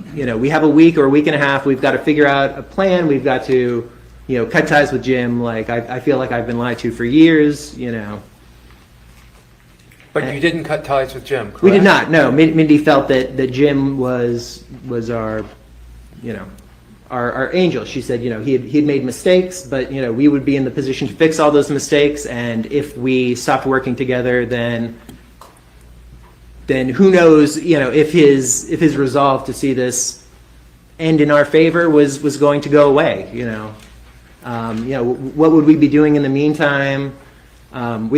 have a week or a week and a half. We've got to figure out a plan. We've got to, cut ties with Jim. Like I feel like I've been lied to for years. But you didn't cut ties with Jim, correct? We did not. No, Mindy felt that Jim was our, our angel. She said, he had made mistakes, but we would be in the position to fix all those mistakes. And if we stopped working together, then who knows, if his resolve to see this end in our favor was going to go away. What would we be doing in the meantime? When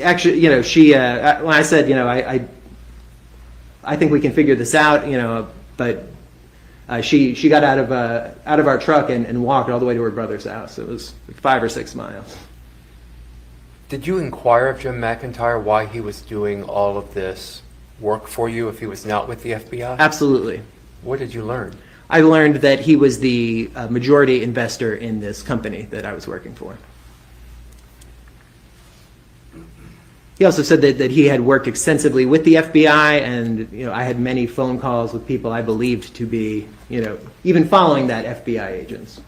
I said, I think we can figure this out, but she got out of our truck and walked all the way to her brother's house. It was 5 or 6 miles. Did you inquire of Jim McIntyre why he was doing all of this work for you if he was not with the FBI? Absolutely. What did you learn? I learned that he was the majority investor in this company that I was working for. He also said that he had worked extensively with the FBI, and I had many phone calls with people I believed to be, even following that FBI agents.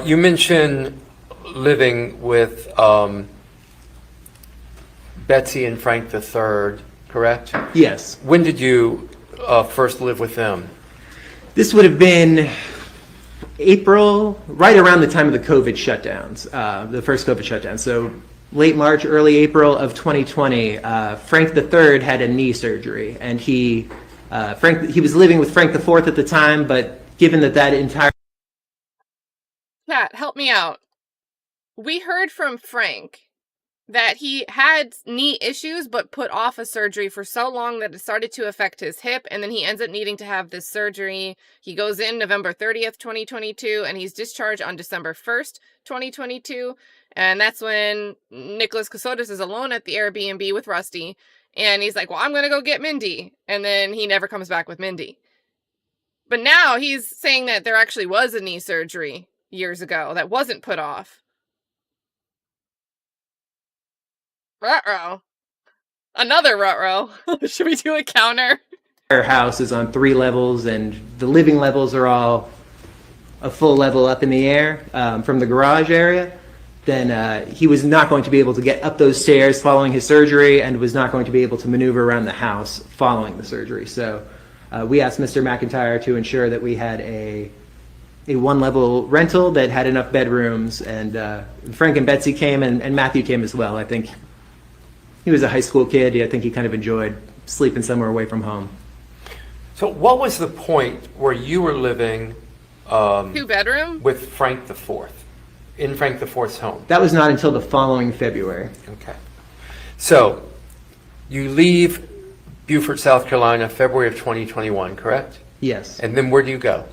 You mentioned living with Betsy and Frank III, correct? Yes. When did you first live with them? This would have been April, right around the time of the COVID shutdowns, the first COVID shutdown. So late March, early April of 2020, Frank III had a knee surgery, and he was living with Frank IV at the time, but given that entire... Pat, help me out. We heard from Frank that he had knee issues but put off a surgery for so long that it started to affect his hip, and then he ends up needing to have this surgery. He goes in November 30th, 2022, and he's discharged on December 1st, 2022, and that's when Nicholas Kassotis is alone at the Airbnb with Rusty, and he's like, well, I'm going to go get Mindy, and then he never comes back with Mindy. But now he's saying that there actually was a knee surgery years ago that wasn't put off. Ruh-roh. Another ruh-roh. Should we do a counter? Our house is on 3 levels, and the living levels are all a full level up in the air from the garage area. Then he was not going to be able to get up those stairs following his surgery, and was not going to be able to maneuver around the house following the surgery. So we asked Mr. McIntyre to ensure that we had a 1-level rental that had enough bedrooms, and Frank and Betsy came, and Matthew came as well. I think he was a high school kid. I think he kind of enjoyed sleeping somewhere away from home. So what was the point where you were living 2-bedroom? with Frank IV, in Frank IV's home? That was not until the following February. Okay. So you leave Beaufort, South Carolina, February of 2021, correct? Yes. And then where do you go?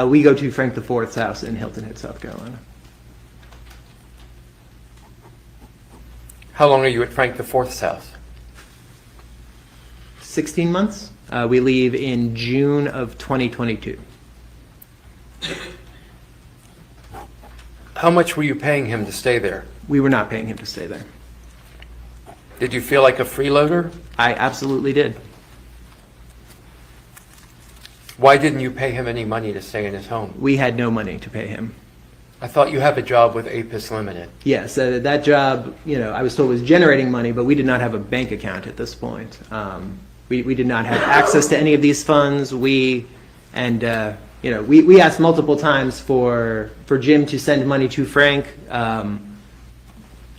We go to Frank IV's house in Hilton Head, South Carolina. How long are you at Frank IV's house? 16 months. We leave in June of 2022. How much were you paying him to stay there? We were not paying him to stay there. Did you feel like a freeloader? I absolutely did. Why didn't you pay him any money to stay in his home? We had no money to pay him. I thought you have a job with Apis Limited. Yes, that job, I was told was generating money, but we did not have a bank account at this point. We did not have access to any of these funds. We asked multiple times for Jim to send money to Frank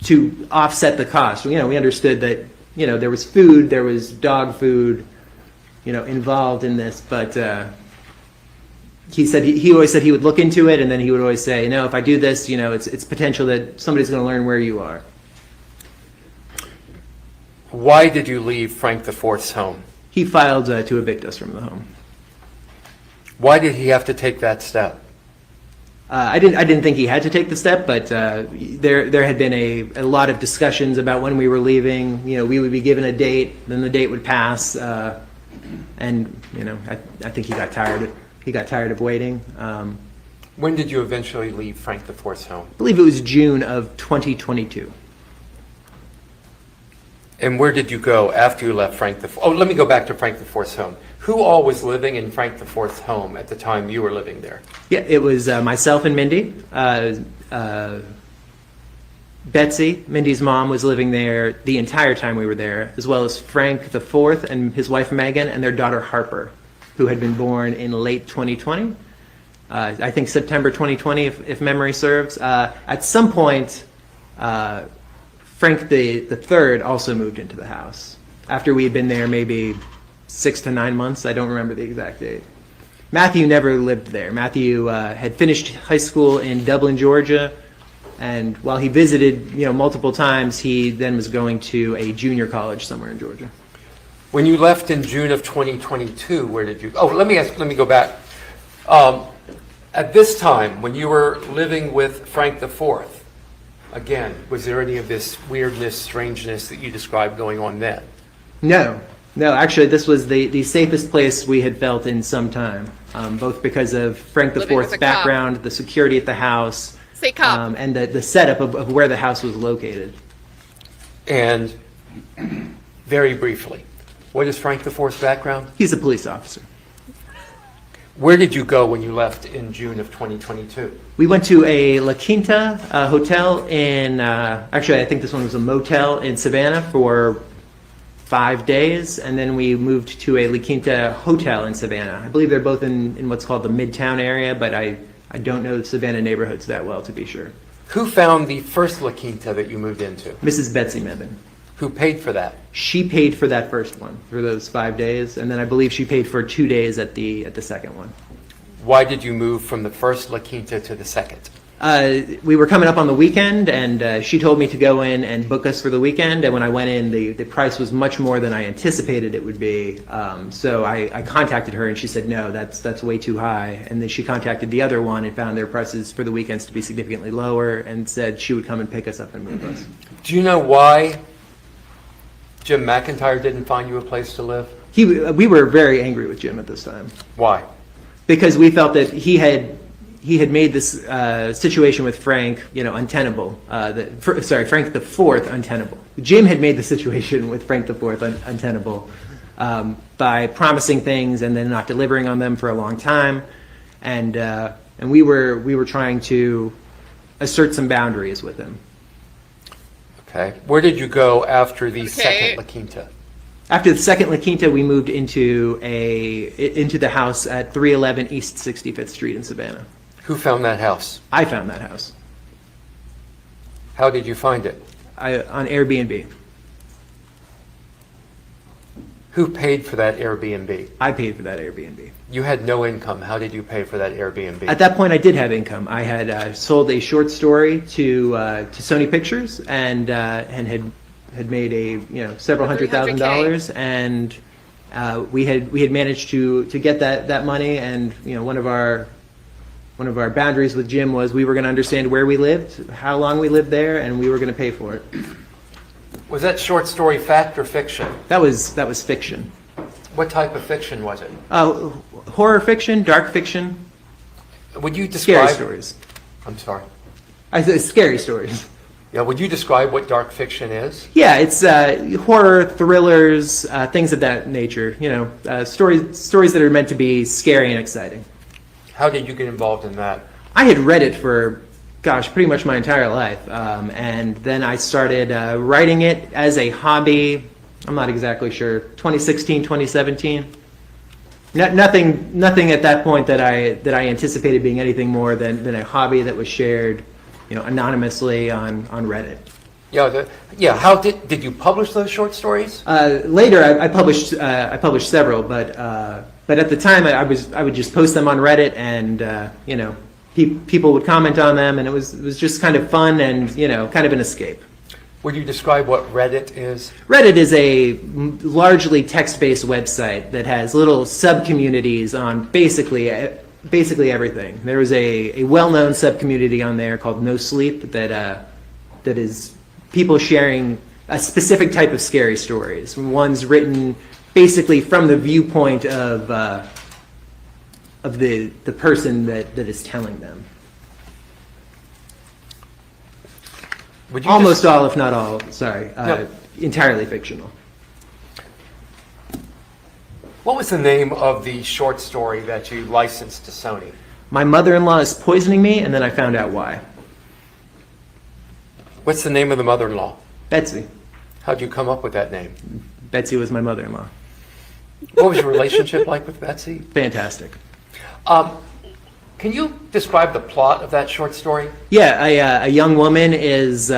to offset the cost. We understood that there was food, there was dog food, involved in this, but he always said he would look into it, and then he would always say, if I do this, it's potential that somebody's going to learn where you are. Why did you leave Frank IV's home? He filed to evict us from the home. Why did he have to take that step? I didn't think he had to take the step, but there had been a lot of discussions about when we were leaving. We would be given a date, then the date would pass, and I think he got tired. He got tired of waiting. When did you eventually leave Frank IV's home? I believe it was June of 2022. And where did you go after you left Frank the? Oh, let me go back to Frank the Fourth's home. Who all was living in Frank the Fourth's home at the time you were living there? Yeah, it was myself and Mindy. Betsy, Mindy's mom, was living there the entire time we were there, as well as Frank the Fourth and his wife Megan and their daughter Harper, who had been born in late 2020. I think September 2020, if memory serves. At some point, Frank the Third also moved into the house after we had been there maybe 6 to 9 months. I don't remember the exact date. Matthew never lived there. Matthew had finished high school in Dublin, Georgia, and while he visited, multiple times, he then was going to a junior college somewhere in Georgia. When you left in June of 2022, where did you? Oh, let me go back. At this time, when you were living with Frank the Fourth, again, was there any of this weirdness, strangeness that you described going on then? No, actually, this was the safest place we had felt in some time, both because of Frank the Living with Fourth's a cop. background, the security at the house, Say cop. and the setup of where the house was located. And very briefly, what is Frank the Fourth's background? He's a police officer. Where did you go when you left in June of 2022? We went to a La Quinta hotel in, actually, I think this one was a motel in Savannah for 5 days, and then we moved to a La Quinta hotel in Savannah. I believe they're both in what's called the Midtown area, but I don't know the Savannah neighborhoods that well, to be sure. Who found the first La Quinta that you moved into? Mrs. Betsy Mebin. Who paid for that? She paid for that first one, for those 5 days, and then I believe she paid for 2 days at the second one. Why did you move from the first La Quinta to the second? We were coming up on the weekend, and she told me to go in and book us for the weekend, and when I went in, the price was much more than I anticipated it would be. So I contacted her, and she said, no, that's way too high. And then she contacted the other one and found their prices for the weekends to be significantly lower, and said she would come and pick us up and move us. Do you know why Jim McIntyre didn't find you a place to live? We were very angry with Jim at this time, Why? because we felt that he had made this situation with Frank, untenable. Frank the Fourth untenable. Jim had made the situation with Frank the Fourth untenable by promising things and then not delivering on them for a long time, and we were trying to assert some boundaries with him. Okay. Where did you go after the second La Quinta? After the second La Quinta, we moved into the house at 311 East 65th Street in Savannah. Who found that house? I found that house How did you find it? on Airbnb. Who paid for that Airbnb? I paid for that Airbnb. You had no income. How did you pay for that Airbnb? At that point, I did have income. I had sold a short story to Sony Pictures and had made several $100,000, and we had managed to get that money. And one of our boundaries with Jim was we were going to understand where we lived, how long we lived there, and we were going to pay for it. Was that short story fact or fiction? That was fiction. What type of fiction was it? Horror fiction, dark fiction, Would you describe... scary stories. I'm sorry. I said scary stories. Yeah, would you describe what dark fiction is? Yeah, it's horror, thrillers, things of that nature. Stories that are meant to be scary and exciting. How did you get involved in that? I had read it for, pretty much my entire life, and then I started writing it as a hobby. I'm not exactly sure. 2016, 2017. Nothing at that point that I anticipated being anything more than a hobby that was shared, anonymously on Reddit. Yeah. How did you publish those short stories? Later, I published several, but at the time, I would just post them on Reddit, and people would comment on them, and it was just kind of fun and kind of an escape. Would you describe what Reddit is? Reddit is a largely text-based website that has little sub-communities on basically everything. There was a well-known sub-community on there called No Sleep that is people sharing a specific type of scary stories. One's written basically from the viewpoint of the person that is telling them. Would you Almost all, if not all. Sorry. No. entirely fictional. What was the name of the short story that you licensed to Sony? My mother-in-law is poisoning me, and then I found out why. What's the name of the mother-in-law? Betsy. How'd you come up with that name? Betsy was my mother-in-law. What was your relationship like with Betsy? Fantastic. Can you describe the plot of that short story? Yeah, a young woman is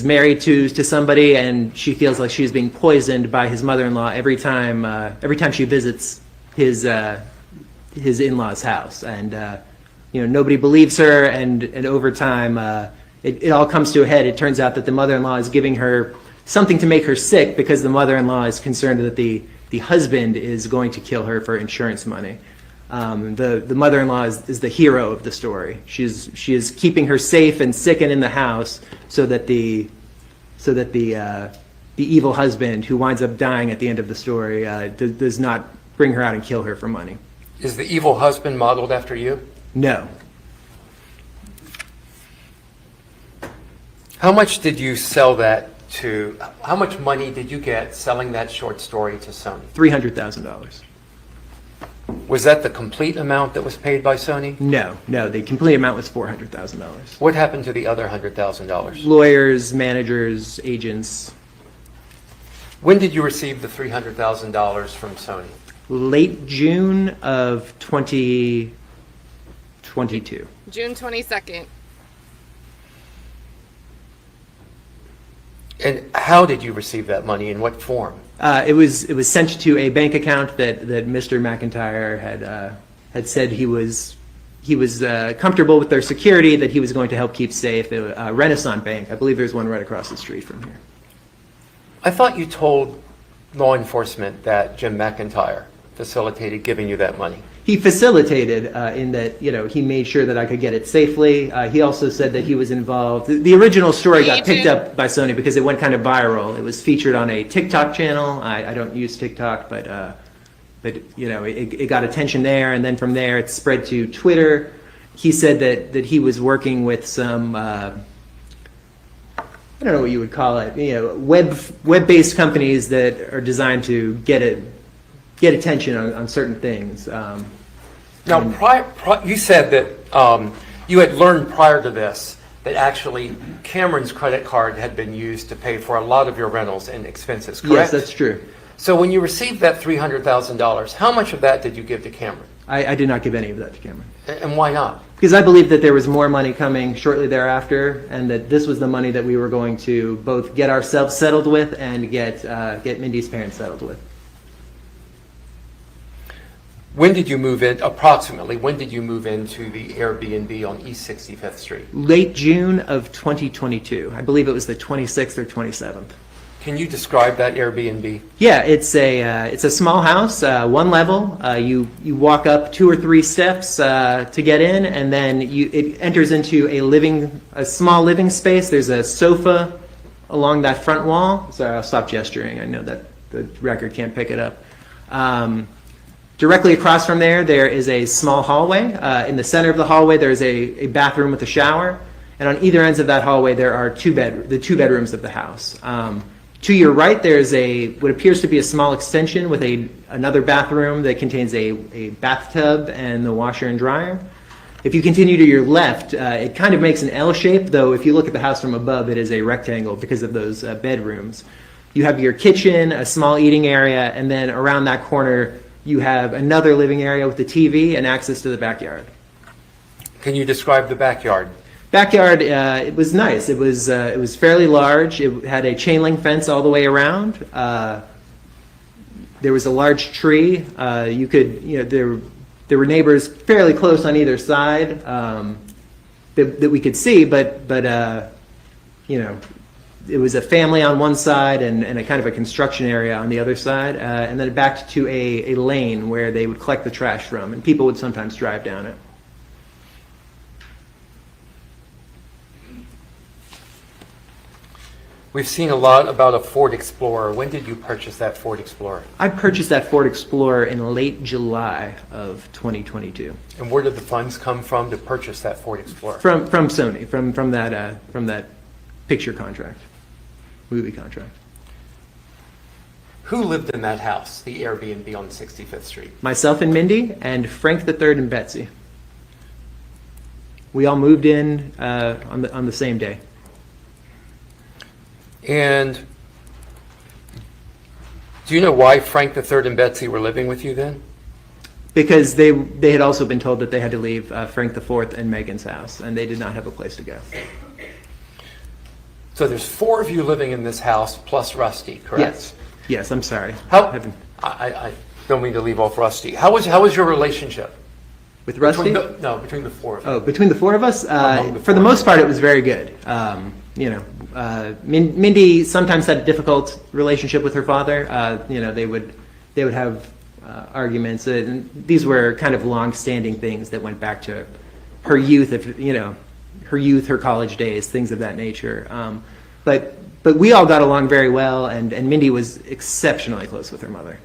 married to somebody, and she feels like she's being poisoned by his mother-in-law every time she visits his in-laws' house, and nobody believes her, and over time it all comes to a head. It turns out that the mother-in-law is giving her something to make her sick because the mother-in-law is concerned that the husband is going to kill her for insurance money. The mother-in-law is the hero of the story. She is keeping her safe and sick and in the house so that the evil husband, who winds up dying at the end of the story, does not bring her out and kill her for money. Is the evil husband modeled after you? No. How much did you sell that to? How much money did you get selling that short story to Sony? $300,000. Was that the complete amount that was paid by Sony? No. The complete amount was $400,000. What happened to the other $100,000? Lawyers, managers, agents. When did you receive the $300,000 from Sony? Late June of 2022. June 22nd. And how did you receive that money? In what form? It was sent to a bank account that Mr. McIntyre had said he was comfortable with their security, that he was going to help keep safe. Renaissance Bank. I believe there's one right across the street from here. I thought you told law enforcement that Jim McIntyre facilitated giving you that money. He facilitated in that, he made sure that I could get it safely. He also said that he was involved. The original story got picked up by Sony because it went kind of viral. It was featured on a TikTok channel. I don't use TikTok, but it got attention there, and then from there it spread to Twitter. He said that he was working with some I don't know what you would call it, web-based companies that are designed to get attention on certain things. Now, you said that you had learned prior to this that actually Cameron's credit card had been used to pay for a lot of your rentals and expenses, correct? Yes, that's true. So when you received that $300,000, how much of that did you give to Cameron? I did not give any of that to Cameron. And why not? Because I believed that there was more money coming shortly thereafter, and that this was the money that we were going to both get ourselves settled with and get Mindy's parents settled with. When did you move in, approximately, when did you move into the Airbnb on East 65th Street? Late June of 2022. I believe it was the 26th or 27th. Can you describe that Airbnb? Yeah, it's a small house, one level. You walk up 2 or 3 steps to get in, and then it enters into a small living space. There's a sofa along that front wall. Sorry, I'll stop gesturing. I know that the record can't pick it up. Directly across from there is a small hallway. In the center of the hallway, there's a bathroom with a shower, and on either ends of that hallway, there are the two bedrooms of the house. To your right, there's what appears to be a small extension with another bathroom that contains a bathtub and the washer and dryer. If you continue to your left, it kind of makes an L shape, though if you look at the house from above, it is a rectangle because of those bedrooms. You have your kitchen, a small eating area, and then around that corner, you have another living area with the TV and access to the backyard. Can you describe the backyard? Backyard, it was nice. It was fairly large. It had a chain link fence all the way around. There was a large tree. There were neighbors fairly close on either side that we could see, but it was a family on one side and a kind of a construction area on the other side, and then it backed to a lane where they would collect the trash from, and people would sometimes drive down it. We've seen a lot about a Ford Explorer. When did you purchase that Ford Explorer? I purchased that Ford Explorer in late July of 2022. And where did the funds come from to purchase that Ford Explorer? From Sony, from that picture contract, movie contract. Who lived in that house, the Airbnb on 65th Street? Myself and Mindy, and Frank III and Betsy. We all moved in on the same day. And do you know why Frank III and Betsy were living with you then? Because they had also been told that they had to leave Frank IV and Megan's house, and they did not have a place to go. So there's 4 of you living in this house plus Rusty, correct? Yes. Yes, I'm sorry. I don't mean to leave off Rusty. How was your relationship? With Rusty? Between the 4 of you. Oh, between the 4 of us? Among the For the 4. most part, it was very good. Mindy sometimes had a difficult relationship with her father. They would have arguments, and these were kind of long-standing things that went back to her youth, her college days, things of that nature. But we all got along very well, and Mindy was exceptionally close with her mother.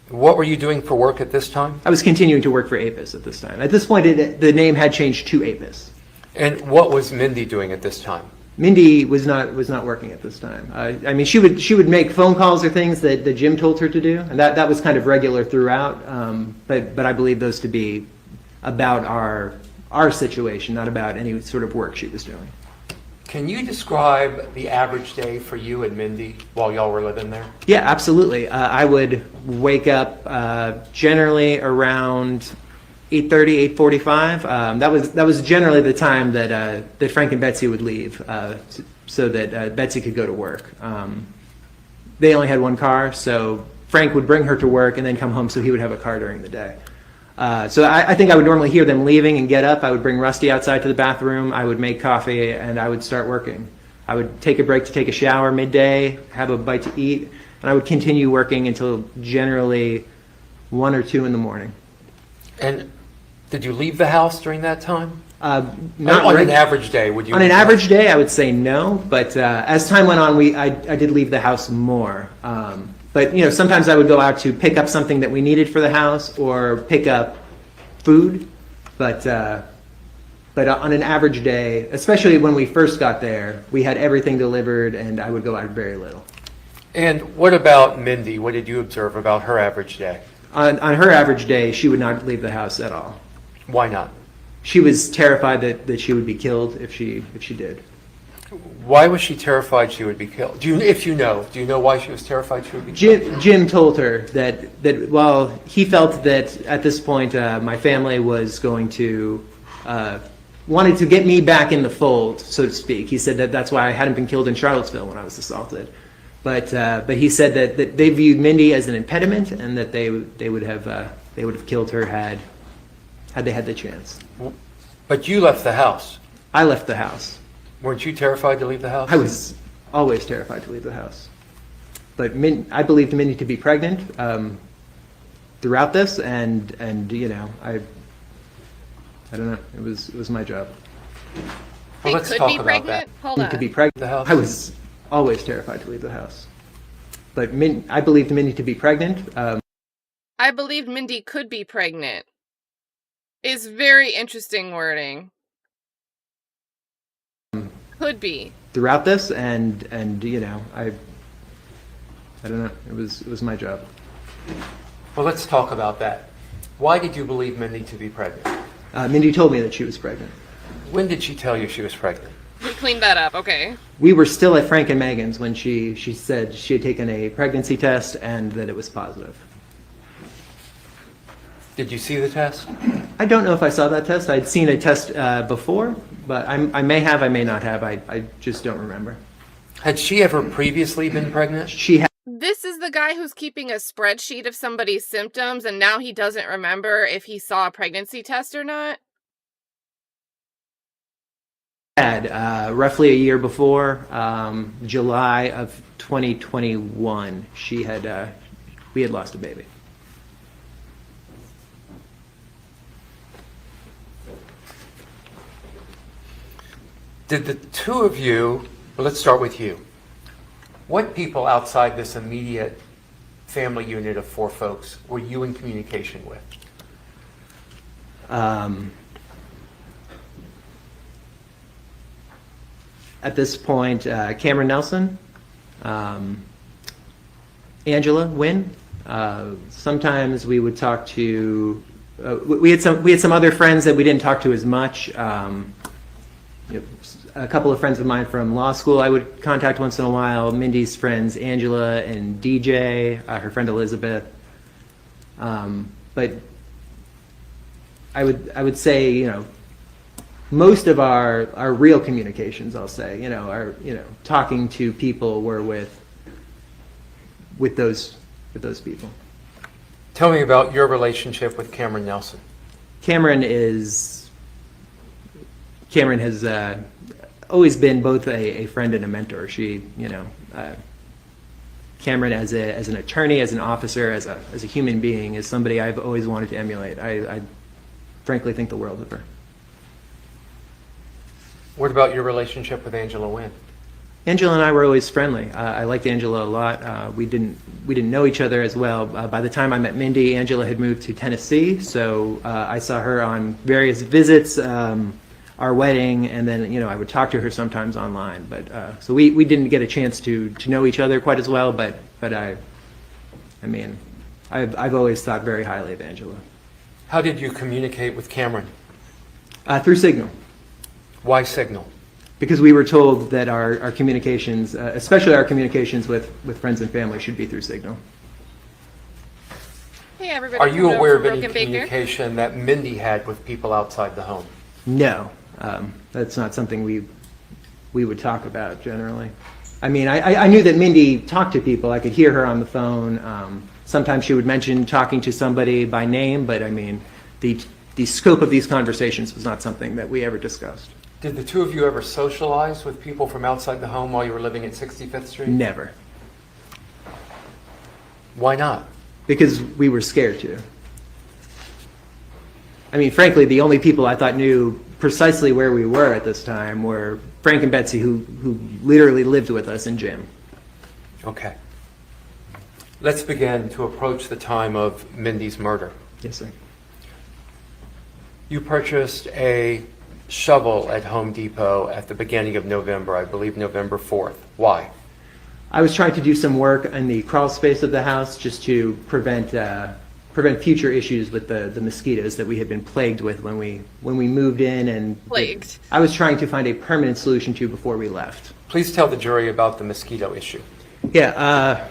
What were you doing for work at this time? I was continuing to work for APIS at this time. At this point, the name had changed to APIS. And what was Mindy doing at this time? Mindy was not working at this time. She would make phone calls or things that Jim told her to do, and that was kind of regular throughout. But I believe those to be about our situation, not about any sort of work she was doing. Can you describe the average day for you and Mindy while y'all were living there? Yeah, absolutely. I would wake up generally around 8:30, 8:45. That was generally the time that Frank and Betsy would leave, so that Betsy could go to work. They only had one car, so Frank would bring her to work and then come home, so he would have a car during the day. So I think I would normally hear them leaving and get up. I would bring Rusty outside to the bathroom. I would make coffee, and I would start working. I would take a break to take a shower midday, have a bite to eat, and I would continue working until generally 1 or 2 in the morning. And did you leave the house during that time? Not on an average day, would you? On an average day, I would say no, but as time went on, I did leave the house more. But sometimes I would go out to pick up something that we needed for the house or pick up food. But on an average day, especially when we first got there, we had everything delivered, and I would go out very little. And what about Mindy? What did you observe about her average day? On her average day, she would not leave the house at all. Why not? She was terrified that she would be killed if she did. Why was she terrified she would be killed? Do you know why she was terrified she would be killed? Jim told her that while he felt that at this point my family was going to wanted to get me back in the fold, so to speak. He said that's why I hadn't been killed in Charlottesville when I was assaulted. But he said that they viewed Mindy as an impediment, and that they would have killed her had they had the chance. But you left the house. I left the house. Weren't you terrified to leave the house? I was always terrified to leave the house. But I believed Mindy to be pregnant throughout this, and I don't know. It was my job. Well, let's talk about that. Hold on. To be pregnant. The house. I was always terrified to leave the house. But I believed Mindy to be pregnant. I believed Mindy could be pregnant. Is very interesting wording. Could be. Throughout this, and I don't know. It was my job. Well, let's talk about that. Why did you believe Mindy to be pregnant? Mindy told me that she was pregnant. When did she tell you she was pregnant? We cleaned that up, okay. We were still at Frank and Megan's when she said she had taken a pregnancy test and that it was positive. Did you see the test? I don't know if I saw that test. I'd seen a test before, but I may have, I may not have. I just don't remember. Had she ever previously been pregnant? She had. This is the guy who's keeping a spreadsheet of somebody's symptoms, and now he doesn't remember if he saw a pregnancy test or not? Roughly a year before, July of 2021, we had lost a baby. Did the two of you, well, let's start with you. What people outside this immediate family unit of 4 folks were you in communication with? At this point, Cameron Nelson, Angela Wynn. Sometimes we would talk to. We had some other friends that we didn't talk to as much. A couple of friends of mine from law school I would contact once in a while. Mindy's friends Angela and DJ, her friend Elizabeth. But I would say, most of our real communications, I'll say, talking to people were with those people. Tell me about your relationship with Cameron Nelson. Cameron has always been both a friend and a mentor. Cameron as an attorney, as an officer, as a human being, is somebody I've always wanted to emulate. I frankly think the world of her. What about your relationship with Angela Wynn? Angela and I were always friendly. I liked Angela a lot. We didn't know each other as well. By the time I met Mindy, Angela had moved to Tennessee, so I saw her on various visits, our wedding, and then I would talk to her sometimes online. But so we didn't get a chance to know each other quite as well. But I've always thought very highly of Angela. How did you communicate with Cameron? Through Signal. Why Signal? Because we were told that our communications, especially our communications with friends and family, should be through Signal. Hey, everybody. Are you coming aware over of any Broken Baker. communication that Mindy had with people outside the home? No, that's not something we would talk about generally. I knew that Mindy talked to people. I could hear her on the phone. Sometimes she would mention talking to somebody by name, but the scope of these conversations was not something that we ever discussed. Did the two of you ever socialize with people from outside the home while you were living at 65th Street? Never. Why not? Because we were scared to. Frankly, the only people I thought knew precisely where we were at this time were Frank and Betsy, who literally lived with us, and Jim. Okay. Let's begin to approach the time of Mindy's murder. Yes, sir. You purchased a shovel at Home Depot at the beginning of November, I believe November 4th. Why? I was trying to do some work in the crawl space of the house just to prevent future issues with the mosquitoes that we had been plagued with when we moved in, and Plagued. I was trying to find a permanent solution to before we left. Please tell the jury about the mosquito issue. Yeah,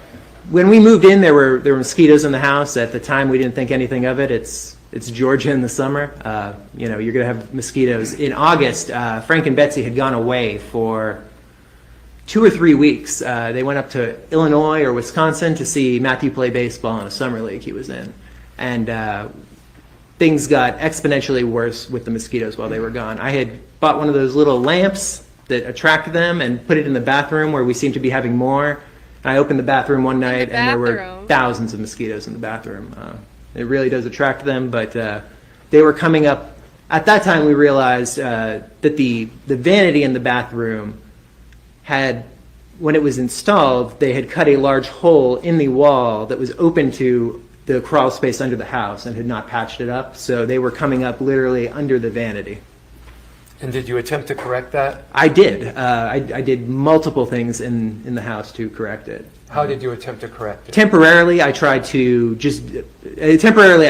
when we moved in, there were mosquitoes in the house. At the time, we didn't think anything of it. It's Georgia in the summer. You're going to have mosquitoes. In August, Frank and Betsy had gone away for 2 or 3 weeks. They went up to Illinois or Wisconsin to see Matthew play baseball in a summer league he was in. And things got exponentially worse with the mosquitoes while they were gone. I had bought one of those little lamps that attract them and put it in the bathroom where we seemed to be having more. And I opened the bathroom one night and there were thousands of mosquitoes in the bathroom. It really does attract them, but they were coming up. At that time, we realized that the vanity in the bathroom had, when it was installed, they had cut a large hole in the wall that was open to the crawl space under the house and had not patched it up. So they were coming up literally under the vanity. And did you attempt to correct that? I did. I did multiple things in the house to correct it. How did you attempt to correct it? Temporarily, I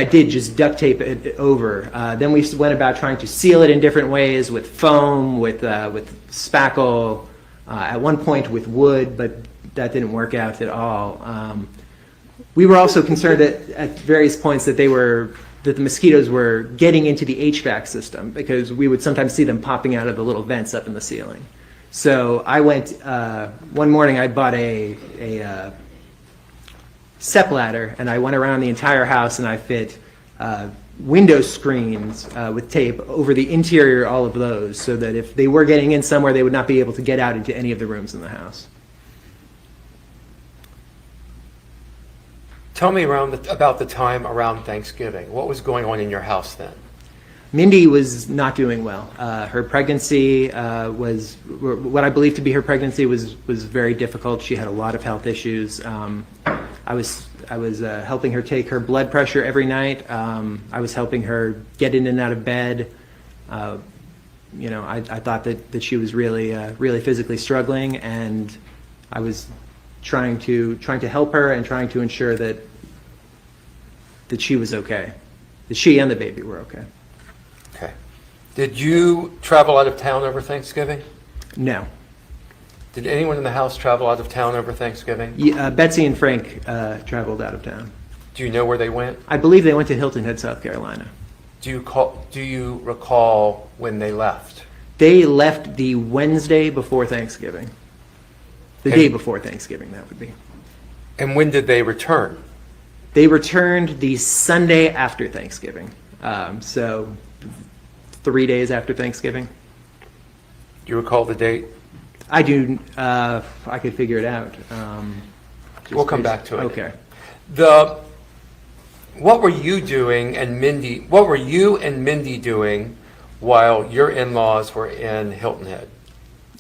did just duct tape it over. Then we went about trying to seal it in different ways with foam, with spackle, at one point with wood, but that didn't work out at all. We were also concerned at various points that the mosquitoes were getting into the HVAC system, because we would sometimes see them popping out of the little vents up in the ceiling. So I went, one morning I bought a step ladder, and I went around the entire house and I fit window screens with tape over the interior, all of those, so that if they were getting in somewhere, they would not be able to get out into any of the rooms in the house. Tell me about the time around Thanksgiving. What was going on in your house then? Mindy was not doing well. Her pregnancy was, what I believe to be her pregnancy was very difficult. She had a lot of health issues. I was helping her take her blood pressure every night. I was helping her get in and out of bed. I thought that she was really physically struggling, and I was trying to help her and trying to ensure that she was okay, that she and the baby were okay. Okay. Did you travel out of town over Thanksgiving? No. Did anyone in the house travel out of town over Thanksgiving? Betsy and Frank traveled out of town. Do you know where they went? I believe they went to Hilton Head, South Carolina. Do you recall when they left? They left the Wednesday before Thanksgiving. The Okay. day before Thanksgiving, that would be. And when did they return? They returned the Sunday after Thanksgiving. So 3 days after Thanksgiving. Do you recall the date? I do, I could figure it out. We'll come back to it. Okay. What were you doing and Mindy doing while your in-laws were in Hilton Head?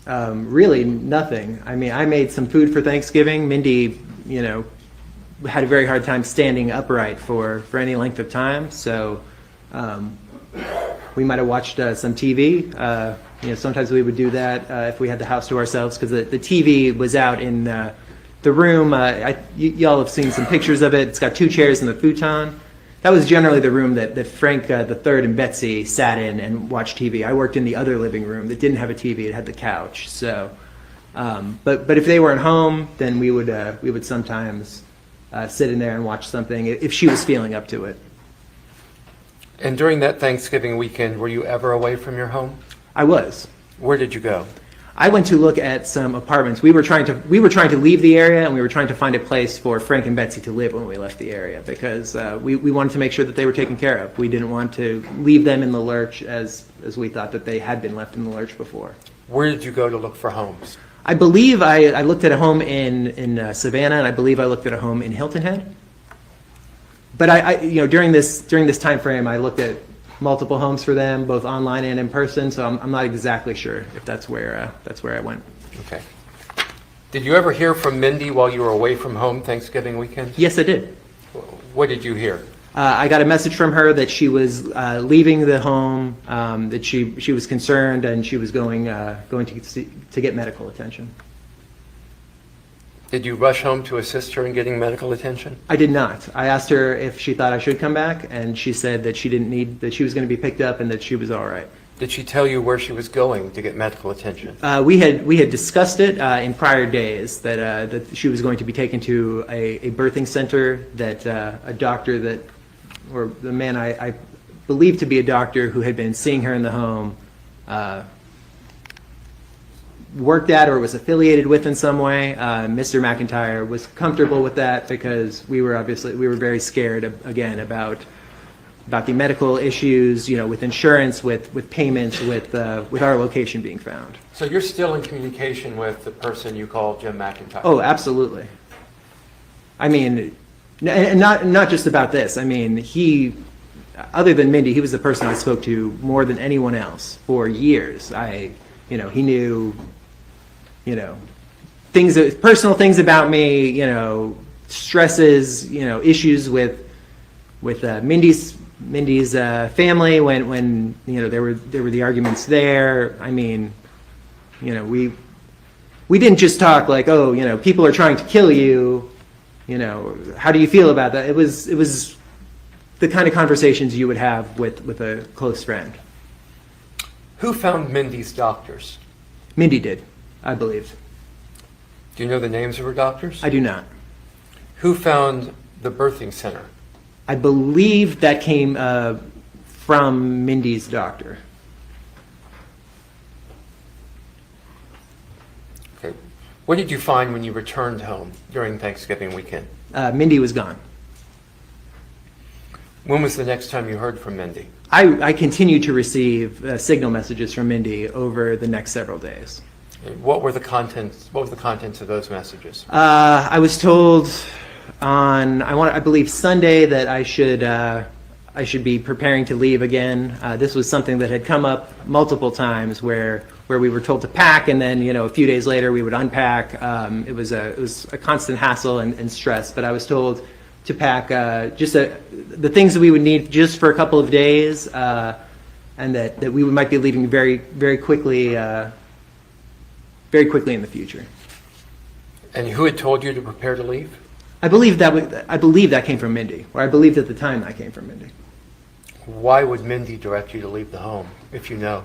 Really nothing. I mean, I made some food for Thanksgiving. Mindy, had a very hard time standing upright for any length of time. So we might have watched some TV. Sometimes we would do that if we had the house to ourselves, because the TV was out in the room. Y'all have seen some pictures of it. It's got 2 chairs and the futon. That was generally the room that Frank the third and Betsy sat in and watched TV. I worked in the other living room that didn't have a TV. It had the couch. So, but if they weren't home, then we would sometimes sit in there and watch something if she was feeling up to it. And during that Thanksgiving weekend, were you ever away from your home? I was. Where did you go? I went to look at some apartments. We were trying to leave the area, and we were trying to find a place for Frank and Betsy to live when we left the area, because we wanted to make sure that they were taken care of. We didn't want to leave them in the lurch as we thought that they had been left in the lurch before. Where did you go to look for homes? I believe I looked at a home in Savannah, and I believe I looked at a home in Hilton Head. But during this time frame, I looked at multiple homes for them, both online and in person. So I'm not exactly sure if that's where I went. Okay. Did you ever hear from Mindy while you were away from home Thanksgiving weekend? Yes, I did. What did you hear? I got a message from her that she was leaving the home, that she was concerned, and she was going to get medical attention. Did you rush home to assist her in getting medical attention? I did not. I asked her if she thought I should come back, and she said that she didn't need, that she was going to be picked up and that she was all right. Did she tell you where she was going to get medical attention? We had discussed it in prior days that she was going to be taken to a birthing center, that a doctor or the man I believed to be a doctor who had been seeing her in the home worked at or was affiliated with in some way. Mr. McIntyre was comfortable with that, because we were very scared again about the medical issues, with insurance, with payments, with our location being found. So you're still in communication with the person you call Jim McIntyre? Oh, absolutely. I mean, and not just about this. I mean, other than Mindy, he was the person I spoke to more than anyone else for years. He knew, personal things about me, stresses, issues with Mindy's family when there were the arguments there. I mean, we didn't just talk like, oh, people are trying to kill you, how do you feel about that? It was the kind of conversations you would have with a close friend. Who found Mindy's doctors? Mindy did, I believe. Do you know the names of her doctors? I do not. Who found the birthing center? I believe that came from Mindy's doctor. Okay. What did you find when you returned home during Thanksgiving weekend? Mindy was gone. When was the next time you heard from Mindy? I continued to receive signal messages from Mindy over the next several days. What were the contents? What was the contents of those messages? I was told on I believe Sunday that I should be preparing to leave again. This was something that had come up multiple times where we were told to pack, and then a few days later we would unpack. It was a constant hassle and stress. But I was told to pack just the things that we would need just for a couple of days, and that we might be leaving very quickly in the future. And who had told you to prepare to leave? I believe that came from Mindy, or I believed at the time that came from Mindy. Why would Mindy direct you to leave the home, if you know?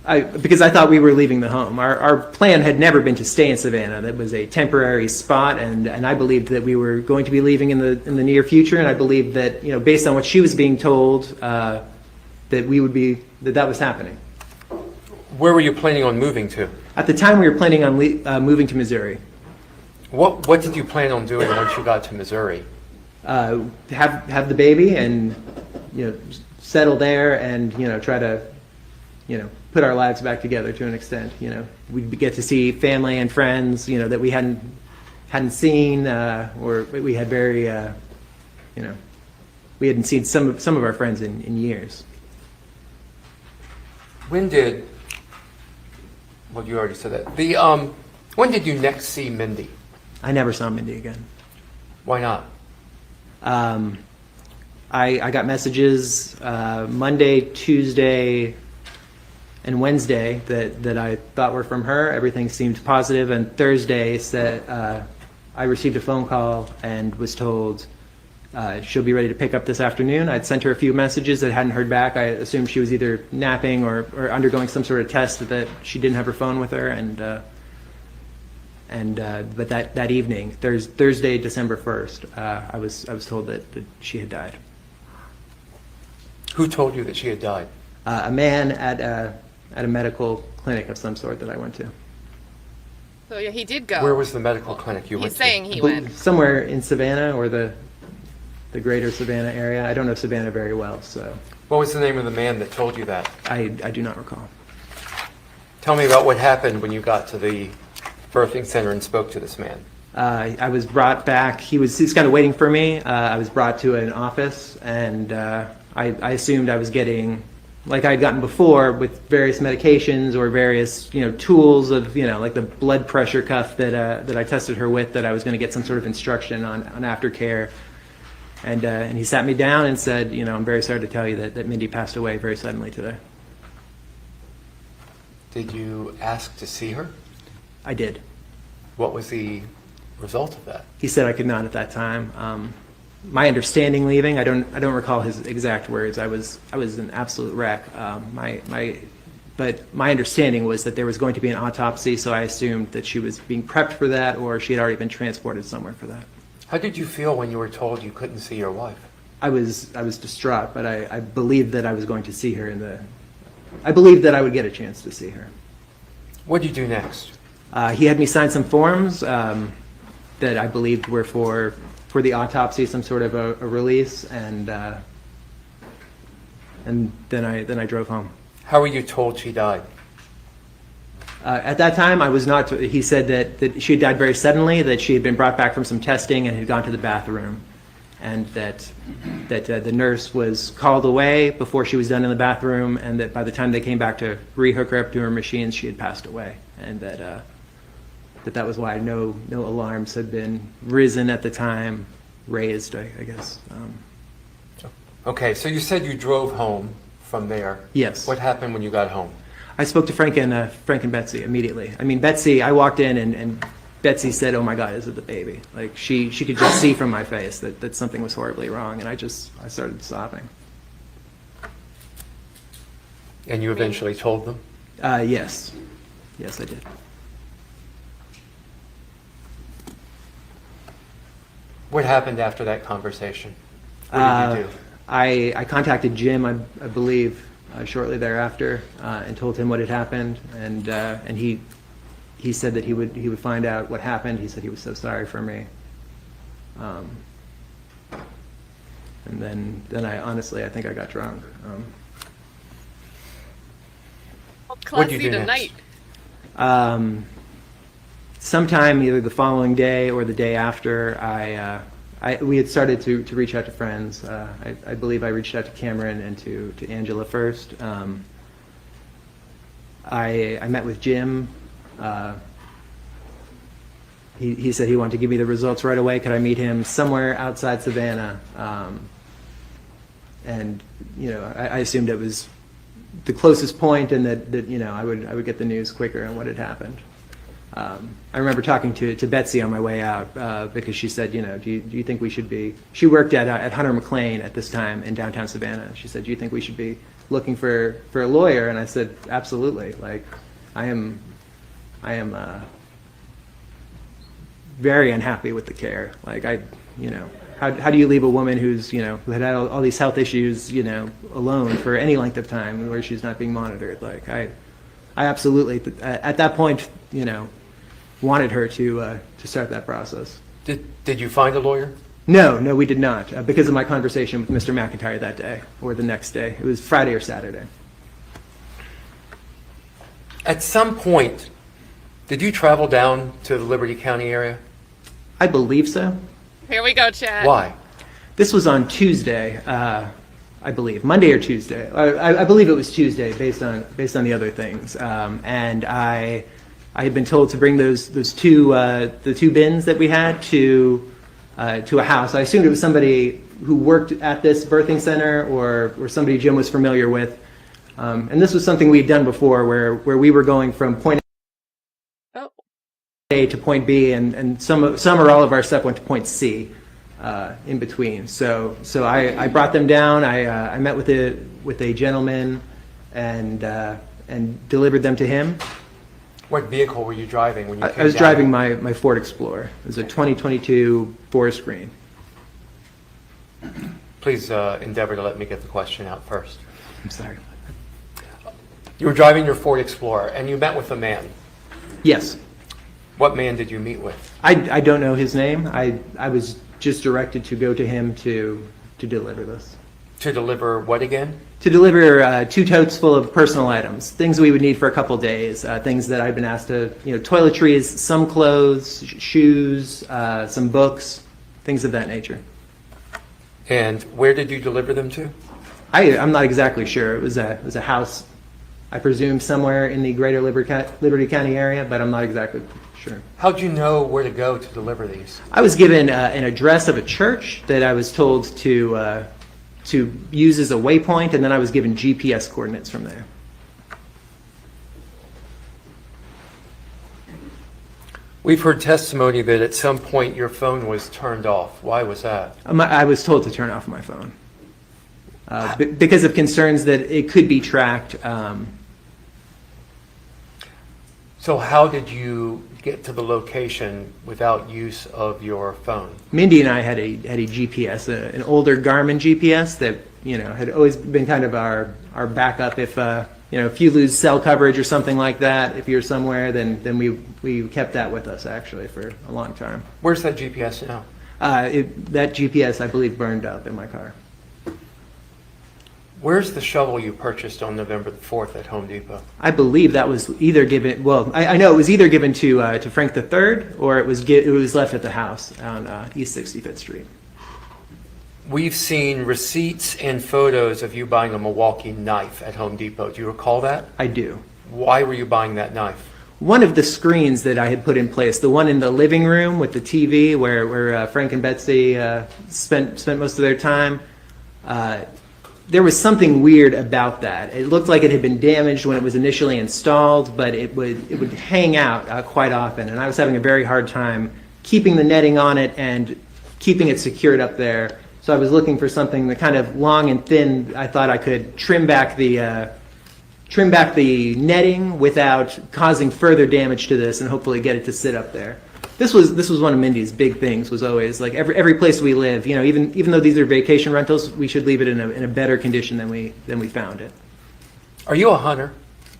Because I thought we were leaving the home. Our plan had never been to stay in Savannah. That was a temporary spot, and I believed that we were going to be leaving in the near future, and I believed that, based on what she was being told, that was happening. Where were you planning on moving to? At the time, we were planning on moving to Missouri. What did you plan on doing once you got to Missouri? Have the baby and settle there and try to put our lives back together to an extent. We'd get to see family and friends that we hadn't seen, or we had we hadn't seen some of our friends in years. When did, well, you already said that. When did you next see Mindy? I never saw Mindy again. Why not? I got messages Monday, Tuesday, and Wednesday that I thought were from her. Everything seemed positive. And Thursday said I received a phone call and was told she'll be ready to pick up this afternoon. I'd sent her a few messages that hadn't heard back. I assumed she was either napping or undergoing some sort of test, that she didn't have her phone with her. But that evening, Thursday, December 1st, I was told that she had died. Who told you that she had died? A man at a medical clinic of some sort that I went to. So yeah, he did go. Where was the medical clinic you went He's to? saying he went. Somewhere in Savannah or the greater Savannah area. I don't know Savannah very well, so What was the name of the man that told you that? I do not recall. Tell me about what happened when you got to the birthing center and spoke to this man. I was brought back. He was kind of waiting for me. I was brought to an office, and I assumed I was getting, like I had gotten before, with various medications or various tools of like the blood pressure cuff that I tested her with, that I was going to get some sort of instruction on aftercare. And he sat me down and said, I'm very sorry to tell you that Mindy passed away very suddenly today. Did you ask to see her? I did. What was the result of that? He said I could not at that time. My understanding leaving, I don't recall his exact words. I was an absolute wreck. But my understanding was that there was going to be an autopsy, so I assumed that she was being prepped for that, or she had already been transported somewhere for that. How did you feel when you were told you couldn't see your wife? I was distraught, but I believed that I was going to see her I believed that I would get a chance to see her. What did you do next? He had me sign some forms that I believed were for the autopsy, some sort of a release, and then I drove home. How were you told she died? At that time, I was not. He said that she had died very suddenly, that she had been brought back from some testing and had gone to the bathroom, and that the nurse was called away before she was done in the bathroom, and that by the time they came back to rehook her up to her machines, she had passed away, and that was why no alarms had been raised at the time, I guess. Okay, so you said you drove home from there. Yes. What happened when you got home? I spoke to Frank and Betsy immediately. I mean, Betsy, I walked in and Betsy said, "Oh my God, is it the baby?" Like she could just see from my face that something was horribly wrong, and I started sobbing. And you eventually told them? Yes, I did. What happened after that conversation? What did you do? I contacted Jim, I believe, shortly thereafter, and told him what had happened, and he said that he would find out what happened. He said he was so sorry for me, and then I think I got drunk. Classy What'd you do tonight. Sometime either the following day or the day after, we had started to reach out to friends. I believe I reached out to Cameron and to Angela first. I met with Jim. He said he wanted to give me the results right away. Could I meet him somewhere outside Savannah? And I assumed it was the closest point, and that I would get the news quicker on what had happened. I remember talking to Betsy on my way out because she said, you know, do you think we should be, she worked at Hunter McLean at this time in downtown Savannah. She said, do you think we should be looking for a lawyer? And I said, absolutely. Like, I am very unhappy with the care. Like, you know, how do you leave a woman who's, you know, who had all these health issues, you know, alone for any length of time where she's not being monitored? Like, I absolutely, at that point, you know, wanted her to start that process. Did you find a lawyer? No, we did not, because of my conversation with Mr. McIntyre that day, or the next day. It was Friday or Saturday. At some point, did you travel down to the Liberty County area? I believe so. Here we go, Chad. Why? This was on Tuesday, I believe, Monday or Tuesday. I believe it was Tuesday, based on the other things. And I had been told to bring the two bins that we had to a house. I assumed it was somebody who worked at this birthing center or somebody Jim was familiar with. And this was something we had done before, where we were going from point A to point B, and some or all of our stuff went to point C in between. So I brought them down. I met with a gentleman and delivered them to him. What vehicle were you driving when you came I was down? driving my Ford Explorer. It was a 2022 Forest Green. Please endeavor to let me get the question out first. I'm sorry. You were driving your Ford Explorer and you met with a man. Yes. What man did you meet with? I don't know his name. I was just directed to go to him to deliver this. To deliver what again? To deliver 2 totes full of personal items, things we would need for a couple days, things that I've been asked to, you know, toiletries, some clothes, shoes, some books, things of that nature. And where did you deliver them to? I'm not exactly sure. It was a house, I presume somewhere in the greater Liberty County area, but I'm not exactly sure. How'd you know where to go to deliver these? I was given an address of a church that I was told to use as a waypoint, and then I was given GPS coordinates from there. We've heard testimony that at some point your phone was turned off. Why was that? I was told to turn off my phone because of concerns that it could be tracked. So how did you get to the location without use of your phone? Mindy and I had a GPS, an older Garmin GPS that, you know, had always been kind of our backup if you know, if you lose cell coverage or something like that, if you're somewhere, then we kept that with us actually for a long time. Where's that GPS now? That GPS, I believe, burned up in my car. Where's the shovel you purchased on November the 4th at Home Depot? I believe that was either given, well, I know it was either given to Frank III or it was left at the house on East 65th Street. We've seen receipts and photos of you buying a Milwaukee knife at Home Depot. Do you recall that? I do. Why were you buying that knife? One of the screens that I had put in place, the one in the living room with the TV where Frank and Betsy spent most of their time, there was something weird about that. It looked like it had been damaged when it was initially installed, but it would hang out quite often, and I was having a very hard time keeping the netting on it and keeping it secured up there. So I was looking for something that kind of long and thin. I thought I could trim back the netting without causing further damage to this, and hopefully get it to sit up there. This was one of Mindy's big things. Was always like every place we live, you know, even though these are vacation rentals, we should leave it in a better condition than we found it. Are you a hunter?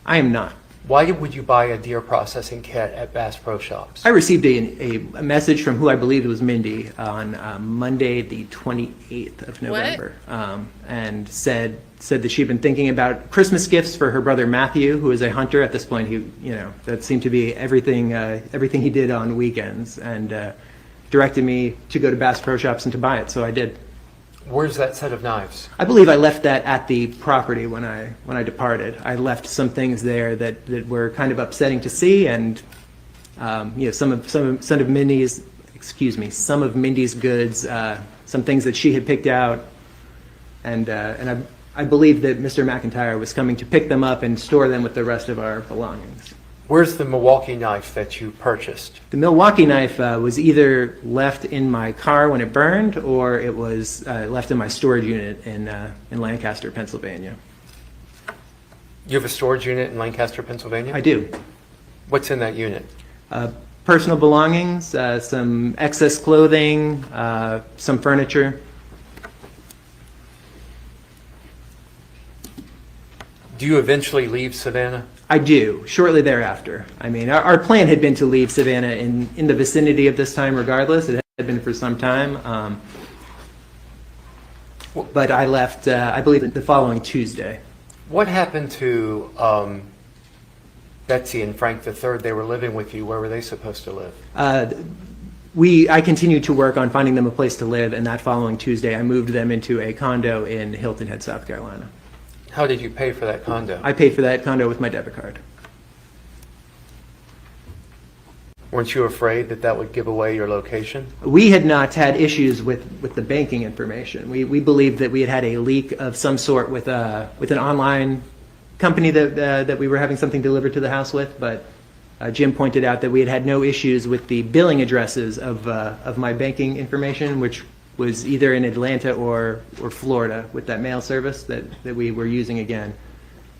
I am not. Why would you buy a deer processing kit at Bass Pro Shops? I received a message from who I believed was Mindy on Monday, the 28th of November, and said that she'd been thinking about Christmas gifts for her brother Matthew, who is a hunter at this point. He, you know, that seemed to be everything he did on weekends, and directed me to go to Bass Pro Shops and to buy it. So I did. Where's that set of knives? I believe I left that at the property when I departed. I left some things there that were kind of upsetting to see, and you know, some of Mindy's goods, some things that she had picked out, and I believe that Mr. McIntyre was coming to pick them up and store them with the rest of our belongings. Where's the Milwaukee knife that you purchased? The Milwaukee knife was either left in my car when it burned, or it was left in my storage unit in Lancaster, Pennsylvania. You have a storage unit in Lancaster, Pennsylvania? I do. What's in that unit? Personal belongings, some excess clothing, some furniture. Do you eventually leave Savannah? I do, shortly thereafter. I mean, our plan had been to leave Savannah in the vicinity of this time regardless. It had been for some time. But I left, I believe, the following Tuesday. What happened to Betsy and Frank III? They were living with you. Where were they supposed to live? I continued to work on finding them a place to live, and that following Tuesday, I moved them into a condo in Hilton Head, South Carolina. How did you pay for that condo? I paid for that condo with my debit card. Weren't you afraid that that would give away your location? We had not had issues with the banking information. We believed that we had had a leak of some sort with an online company that we were having something delivered to the house with, but Jim pointed out that we had had no issues with the billing addresses of my banking information, which was either in Atlanta or Florida with that mail service that we were using again.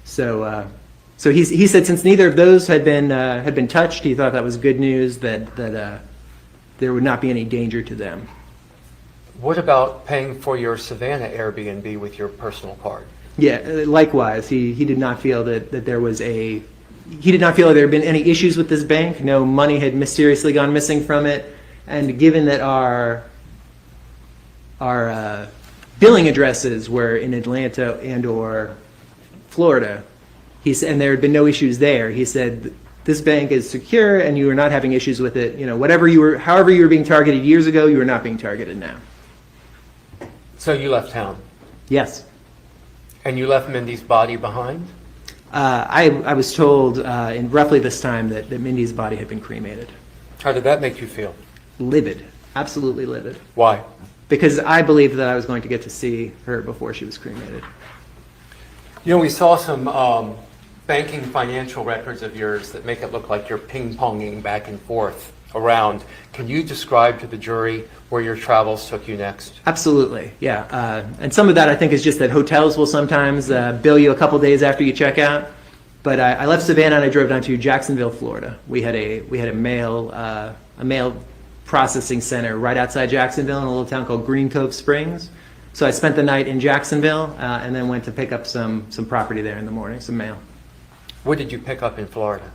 So he said since neither of those had been touched, he thought that was good news that there would not be any danger to them. What about paying for your Savannah Airbnb with your personal card? Yeah, likewise, he did not feel that there was he did not feel that there had been any issues with this bank. No money had mysteriously gone missing from it, and given that our billing addresses were in Atlanta and or Florida, he said, and there had been no issues there. He said, this bank is secure and you are not having issues with it. You know, however you were being targeted years ago, you are not being targeted now. So you left town? Yes. And you left Mindy's body behind? I was told in roughly this time that Mindy's body had been cremated. How did that make you feel? Livid. Absolutely livid. Why? Because I believed that I was going to get to see her before she was cremated. You know, we saw some banking financial records of yours that make it look like you're ping-ponging back and forth around. Can you describe to the jury where your travels took you next? Absolutely, yeah. And some of that I think is just that hotels will sometimes bill you a couple days after you check out. But I left Savannah and I drove down to Jacksonville, Florida. We had a mail processing center right outside Jacksonville in a little town called Green Cove Springs. So I spent the night in Jacksonville and then went to pick up some property there in the morning, some mail. What did you pick up in Florida?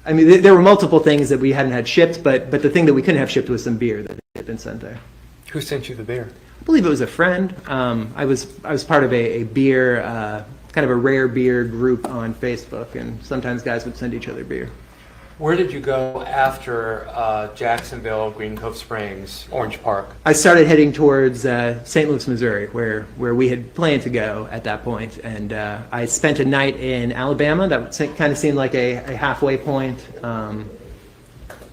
I mean, there were multiple things that we hadn't had shipped, but the thing that we couldn't have shipped was some beer that had been sent there. Who sent you the beer? I believe it was a friend. I was part of a beer, kind of a rare beer group on Facebook, and sometimes guys would send each other beer. Where did you go after Jacksonville, Green Cove Springs, Orange Park? I started heading towards St. Louis, Missouri, where we had planned to go at that point. And I spent a night in Alabama. That kind of seemed like a halfway point.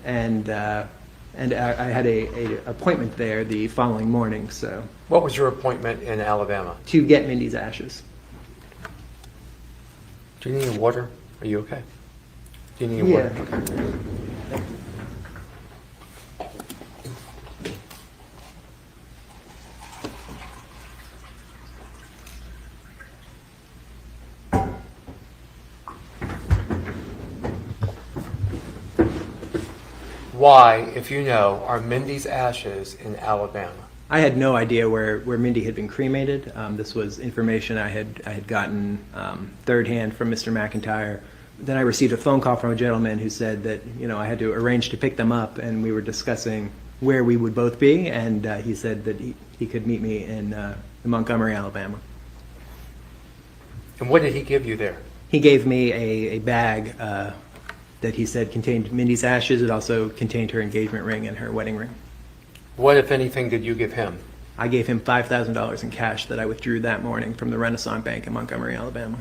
And I had a appointment there the following morning. So What was your appointment in Alabama? to get Mindy's ashes. Do you need water? Are you okay? Do you need water? Yeah. Why, if you know, are Mindy's ashes in Alabama? I had no idea where Mindy had been cremated. This was information I had gotten third hand from Mr. McIntyre. Then I received a phone call from a gentleman who said that, you know, I had to arrange to pick them up, and we were discussing where we would both be, and he said that he could meet me in Montgomery, Alabama. And what did he give you there? He gave me a bag that he said contained Mindy's ashes. It also contained her engagement ring and her wedding ring. What, if anything, did you give him? I gave him $5,000 in cash that I withdrew that morning from the Renaissance Bank in Montgomery, Alabama.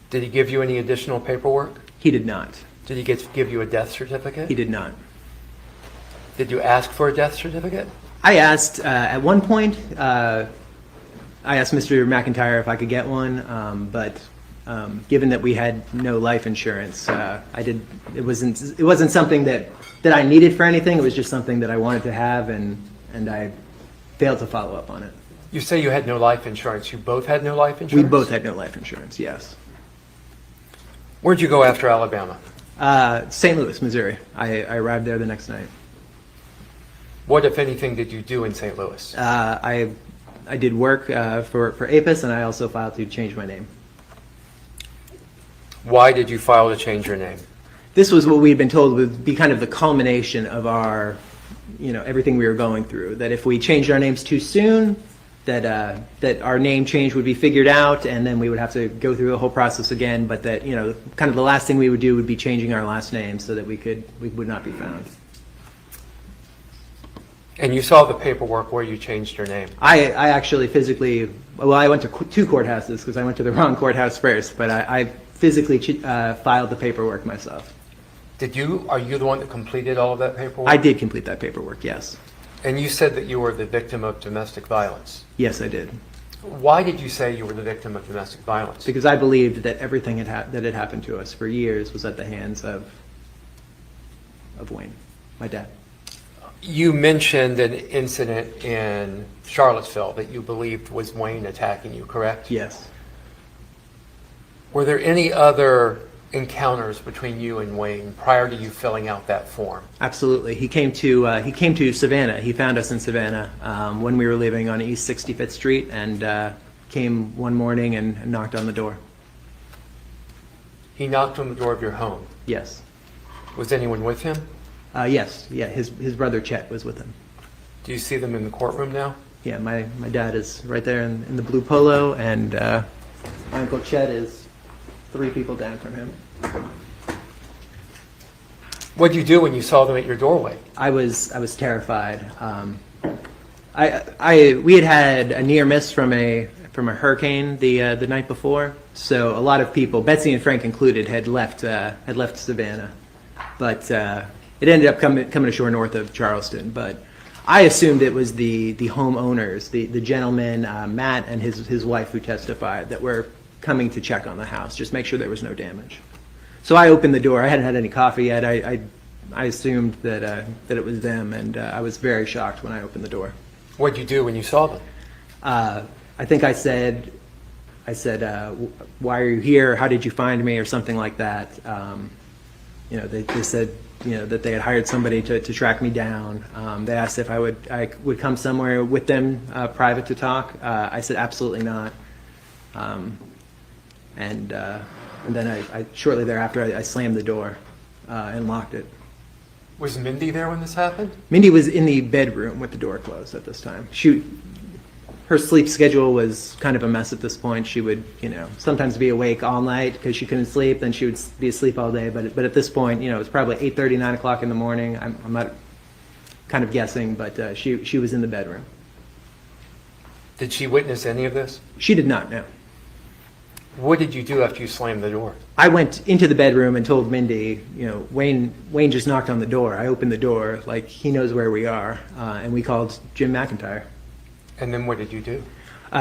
Did he give you any additional paperwork? He did not. Did he give you a death certificate? He did not. Did you ask for a death certificate? I asked, at one point, I asked Mr. McIntyre if I could get one, but Given that we had no life insurance, it wasn't something that I needed for anything. It was just something that I wanted to have, and I failed to follow up on it. You say you had no life insurance. You both had no life We insurance? both had no life insurance, yes. Where'd you go after Alabama? St. Louis, Missouri. I arrived there the next night. What, if anything, did you do in St. Louis? I did work for APIS, and I also filed to change my name. Why did you file to change your name? This was what we had been told would be kind of the culmination of our, everything we were going through. That if we changed our names too soon, that our name change would be figured out, and then we would have to go through the whole process again. But that kind of the last thing we would do would be changing our last name so that we would not be found. And you saw the paperwork where you changed your name? I actually physically, I went to two courthouses because I went to the wrong courthouse first, but I physically filed the paperwork myself. Are you the one that completed all of that paperwork? I did complete that paperwork, yes. And you said that you were the victim of domestic violence. Yes, I did. Why did you say you were the victim of domestic violence? Because I believed that everything that had happened to us for years was at the hands of Wayne, my dad. You mentioned an incident in Charlottesville that you believed was Wayne attacking you, correct? Yes. Were there any other encounters between you and Wayne prior to you filling out that form? Absolutely. He came to Savannah. He found us in Savannah when we were living on East 65th Street, and came one morning and knocked on the door. He knocked on the door of your home. Yes. Was anyone with him? Yes. Yeah. His brother Chet was with him. Do you see them in the courtroom now? Yeah. My dad is right there in the blue polo, and my Uncle Chet is 3 people down from him. What did you do when you saw them at your doorway? I was terrified. We had a near miss from a hurricane the night before, so a lot of people, Betsy and Frank included, had left Savannah, but it ended up coming ashore north of Charleston. But I assumed it was the homeowners, the gentleman Matt and his wife who testified, that were coming to check on the house, just make sure there was no damage. So I opened the door. I hadn't had any coffee yet. I assumed that it was them, and I was very shocked when I opened the door. What did you do when you saw them? I think I said, why are you here? How did you find me? Or something like that. They said, that they had hired somebody to track me down. They asked if I would come somewhere with them private to talk. I said absolutely not. And then I shortly thereafter I slammed the door and locked it. Was Mindy there when this happened? Mindy was in the bedroom with the door closed at this time. Her sleep schedule was kind of a mess at this point. She would, sometimes be awake all night because she couldn't sleep. Then she would be asleep all day. But at this point, it was probably 8:30, 9 o'clock in the morning. I'm not kind of guessing, but she was in the bedroom. Did she witness any of this? She did not, no. What did you do after you slammed the door? I went into the bedroom and told Mindy, Wayne just knocked on the door. I opened the door, like he knows where we are, and we called Jim McIntyre. And then what did you do?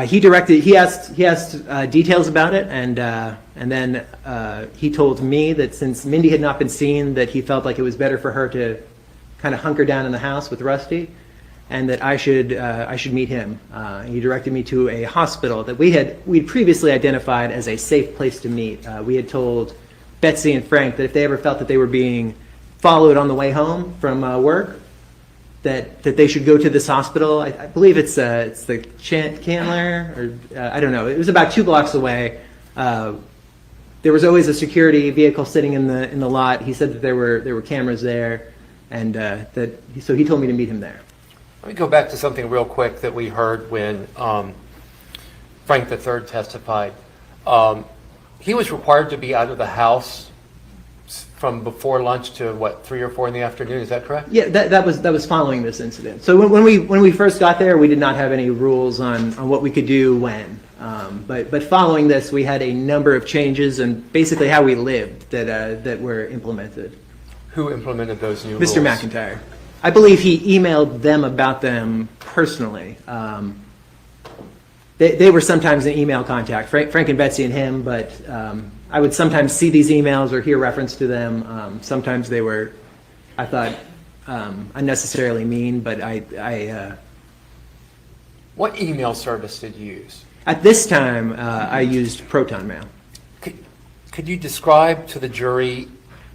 He asked details about it, and then he told me that since Mindy had not been seen, that he felt like it was better for her to kind of hunker down in the house with Rusty, and that I should meet him. He directed me to a hospital that we'd previously identified as a safe place to meet. We had told Betsy and Frank that if they ever felt that they were being followed on the way home from work, that they should go to this hospital. I believe it's the Chandler, or I don't know. It was about 2 blocks away. There was always a security vehicle sitting in the lot. He said that there were cameras there, and so he told me to meet him there. Let me go back to something real quick that we heard when Frank III testified. He was required to be out of the house from before lunch to 3 or 4 in the afternoon. Is that correct? Yeah, that was following this incident. So when we first got there, we did not have any rules on what we could do when. But following this, we had a number of changes and basically how we lived that were implemented. Who implemented those new rules? Mr. McIntyre. I believe he emailed them about them personally. they were sometimes in email contact, Frank and Betsy and him, but I would sometimes see these emails or hear reference to them. Sometimes they were, I thought, unnecessarily mean, but What email service did you use? at this time, I used Proton Mail. Could you describe to the jury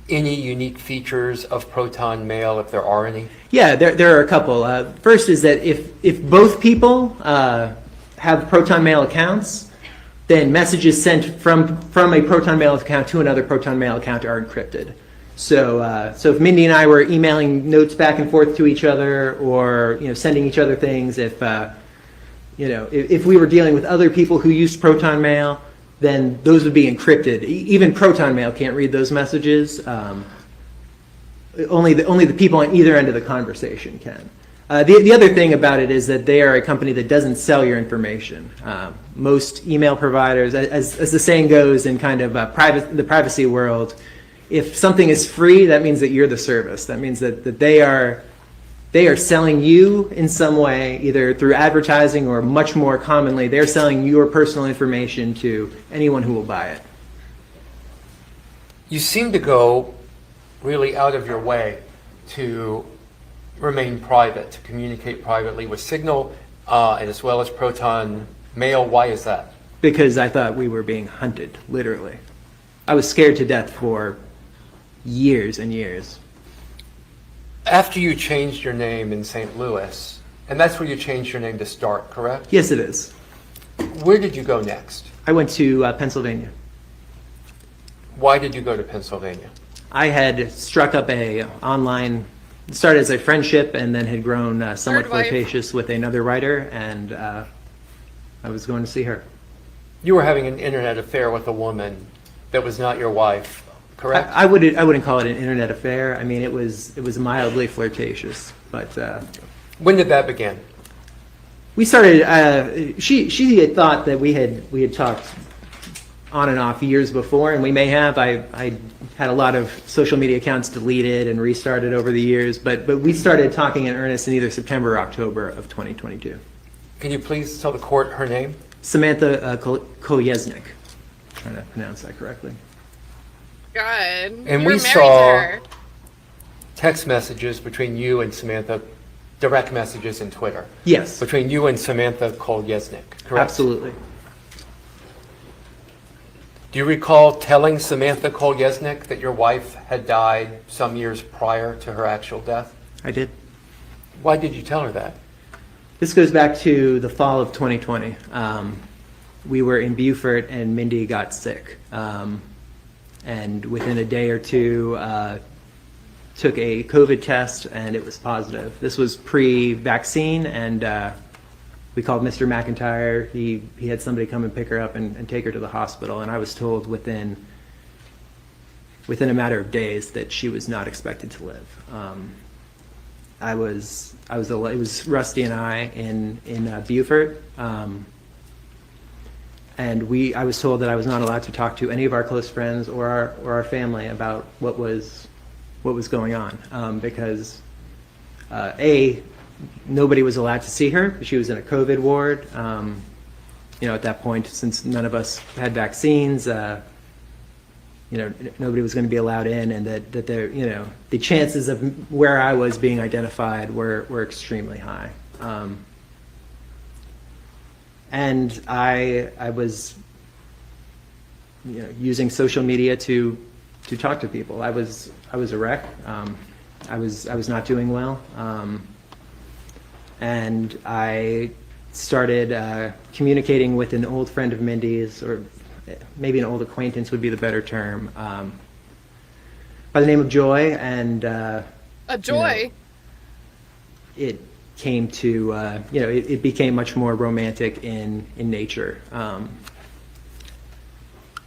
any unique features of Proton Mail, if there are any? Yeah, there are a couple. First is that if both people have Proton Mail accounts, then messages sent from a Proton Mail account to another Proton Mail account are encrypted. So if Mindy and I were emailing notes back and forth to each other, or sending each other things, if we were dealing with other people who used Proton Mail, then those would be encrypted. Even Proton Mail can't read those messages. Only the people on either end of the conversation can. The other thing about it is that they are a company that doesn't sell your information. Most email providers, as the saying goes in kind of the privacy world, if something is free, that means that you're the service. That means that they are selling you in some way, either through advertising or much more commonly, they're selling your personal information to anyone who will buy it. You seem to go really out of your way to remain private, to communicate privately with Signal and as well as Proton Mail. Why is that? Because I thought we were being hunted, literally. I was scared to death for years and years. After you changed your name in St. Louis, and that's where you changed your name to start, correct? Yes, it is. Where did you go next? I went to Pennsylvania. Why did you go to Pennsylvania? I had struck up started as a friendship and then had grown somewhat Third wife. flirtatious with another writer, and I was going to see her. You were having an internet affair with a woman that was not your wife, correct? I wouldn't call it an internet affair. I mean, it was mildly flirtatious, but When did that begin? we started. She had thought that we had talked on and off years before, and we may have. I had a lot of social media accounts deleted and restarted over the years, but we started talking in earnest in either September or October of 2022. Can you please tell the court her name? Samantha Kolyesnik. Trying to pronounce that correctly. God. And you we were married saw- to her. Text messages between you and Samantha, direct messages in Twitter. Yes, Between you and Samantha Kolyesnik, correct? absolutely. Do you recall telling Samantha Kolyesnik that your wife had died some years prior to her actual death? I did. Why did you tell her that? This goes back to the fall of 2020. We were in Beaufort and Mindy got sick. And within a day or two, took a COVID test and it was positive. This was pre-vaccine, and we called Mr. McIntyre. He had somebody come and pick her up and take her to the hospital, and I was told within a matter of days that she was not expected to live. It was Rusty and I in Beaufort, and I was told that I was not allowed to talk to any of our close friends or our family about what was going on, because nobody was allowed to see her. She was in a COVID ward. At that point, since none of us had vaccines, nobody was going to be allowed in, and that the chances of where I was being identified were extremely high. And I was, using social media to talk to people. I was a wreck. I was not doing well. And I started communicating with an old friend of Mindy's, or maybe an old acquaintance would be the better term, by the name of Joy, and A joy. it came to it became much more romantic in nature,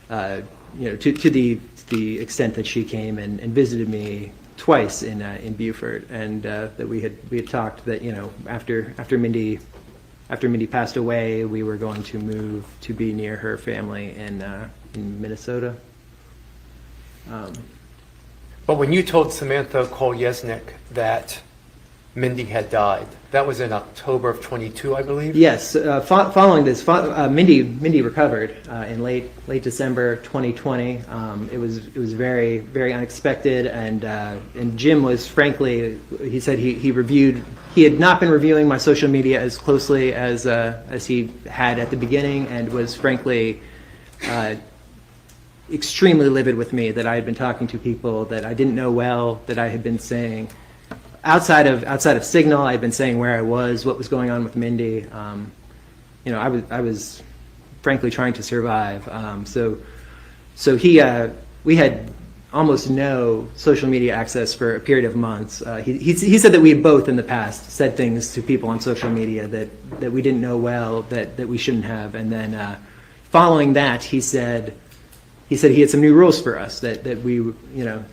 to the extent that she came and visited me twice in Beaufort, and that we had talked that after Mindy passed away, we were going to move to be near her family in Minnesota. But when you told Samantha Kolyesnik that Mindy had died. That was in October of 22, I believe? Yes, following this, Mindy recovered in late December 2020. It was very, very unexpected, and Jim was, frankly, he said he had not been reviewing my social media as closely as he had at the beginning, and was frankly extremely livid with me that I had been talking to people that I didn't know well, that I had been saying outside of Signal, I had been saying where I was, what was going on with Mindy. I was frankly trying to survive. So we had almost no social media access for a period of months. He said that we had both in the past said things to people on social media that we didn't know well, that we shouldn't have. And then following that, he said he had some new rules for us that we,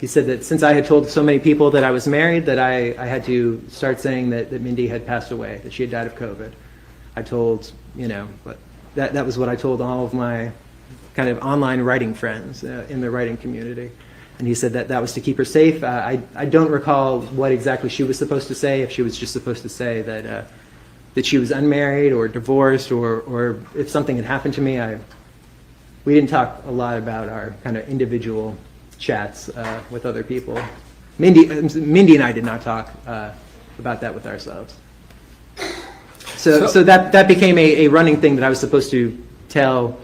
he said that since I had told so many people that I was married, that I had to start saying that Mindy had passed away, that she had died of COVID. I told, but that was what I told all of my kind of online writing friends in the writing community. And he said that was to keep her safe. I don't recall what exactly she was supposed to say, if she was just supposed to say that she was unmarried or divorced, or if something had happened to me. We didn't talk a lot about our kind of individual chats with other people. Mindy and I did not talk about that with ourselves. So that became a running thing that I was supposed to tell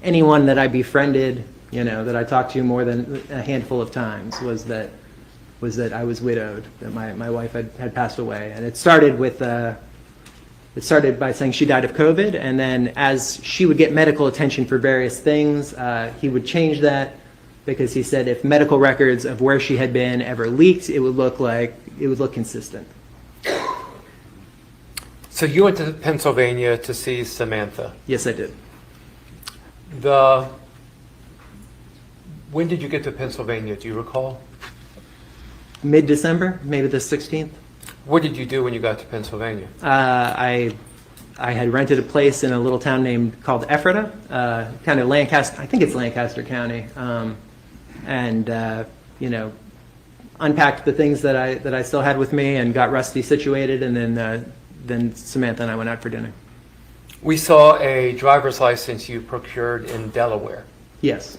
anyone that I befriended, that I talked to more than a handful of times, was that I was widowed, that my wife had passed away. And it started by saying she died of COVID, and then as she would get medical attention for various things, he would change that, because he said if medical records of where she had been ever leaked, it would look consistent. So you went to Pennsylvania to see Samantha. Yes, I did. When did you get to Pennsylvania? Do you recall? Mid-December, maybe the 16th. What did you do when you got to Pennsylvania? I had rented a place in a little town called Ephrata, kind of Lancaster. I think it's Lancaster County, and unpacked the things that I still had with me and got Rusty situated, and then Samantha and I went out for dinner. We saw a driver's license you procured in Delaware. Yes.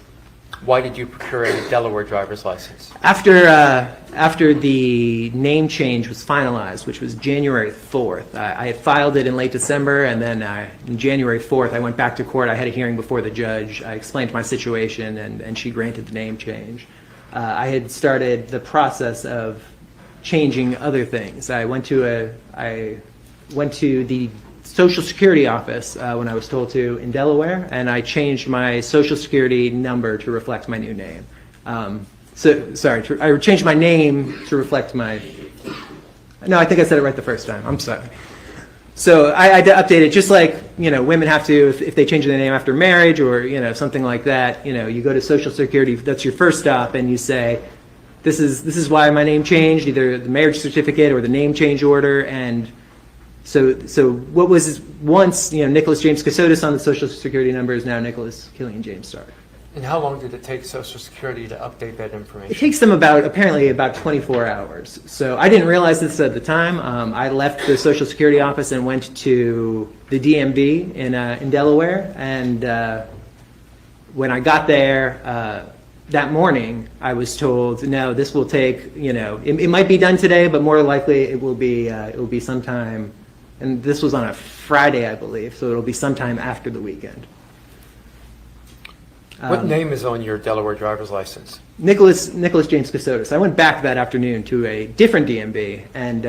Why did you procure a Delaware driver's license? After the name change was finalized, which was January 4th, I had filed it in late December, and then on January 4th, I went back to court. I had a hearing before the judge. I explained my situation, and she granted the name change. I had started the process of changing other things. I went to the Social Security office when I was told to in Delaware, and I changed my Social Security number to reflect my new name. I changed my name to reflect my... No, I think I said it right the first time. I'm sorry. So I had to update it, just like women have to if they change their name after marriage or something like that. You go to Social Security. That's your first stop, and you say, "This is why my name changed," either the marriage certificate or the name change order. And so what was once Nicholas James Kassotis on the Social Security number is now Nicholas Killian James Stark. And how long did it take Social Security to update that information? It takes them apparently about 24 hours. So I didn't realize this at the time. I left the Social Security office and went to the DMV in Delaware. And when I got there that morning, I was told, no, this will take, it might be done today, but more likely it will be sometime. And this was on a Friday, I believe, so it'll be sometime after the weekend. What name is on your Delaware driver's license? Nicholas James Kassotis. I went back that afternoon to a different DMV and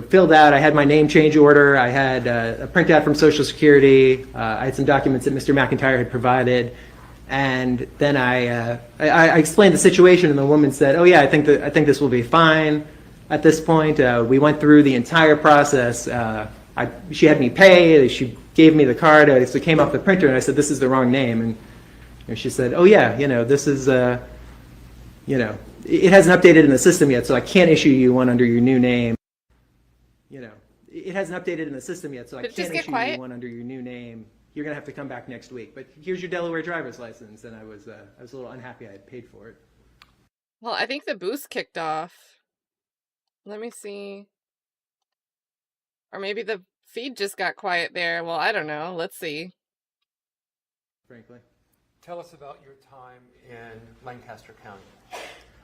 filled out. I had my name change order. I had a printout from Social Security. I had some documents that Mr. McIntyre had provided, and then I explained the situation, and the woman said, "Oh yeah, I think this will be fine." At this point, we went through the entire process. She had me pay. She gave me the card. It came off the printer, and I said, "This is the wrong name." And she said, "Oh yeah, this is, it hasn't updated in the system yet, so I can't issue you one under your new name." It hasn't updated in the system yet, so I can't issue you one under your new name. You're gonna have to come back next week. But here's your Delaware driver's license. And I was a little unhappy I had paid for it. Well, I think the boost kicked off. Let me see. Or maybe the feed just got quiet there. Well, I don't know. Let's see. Frankly. Tell us about your time in Lancaster County.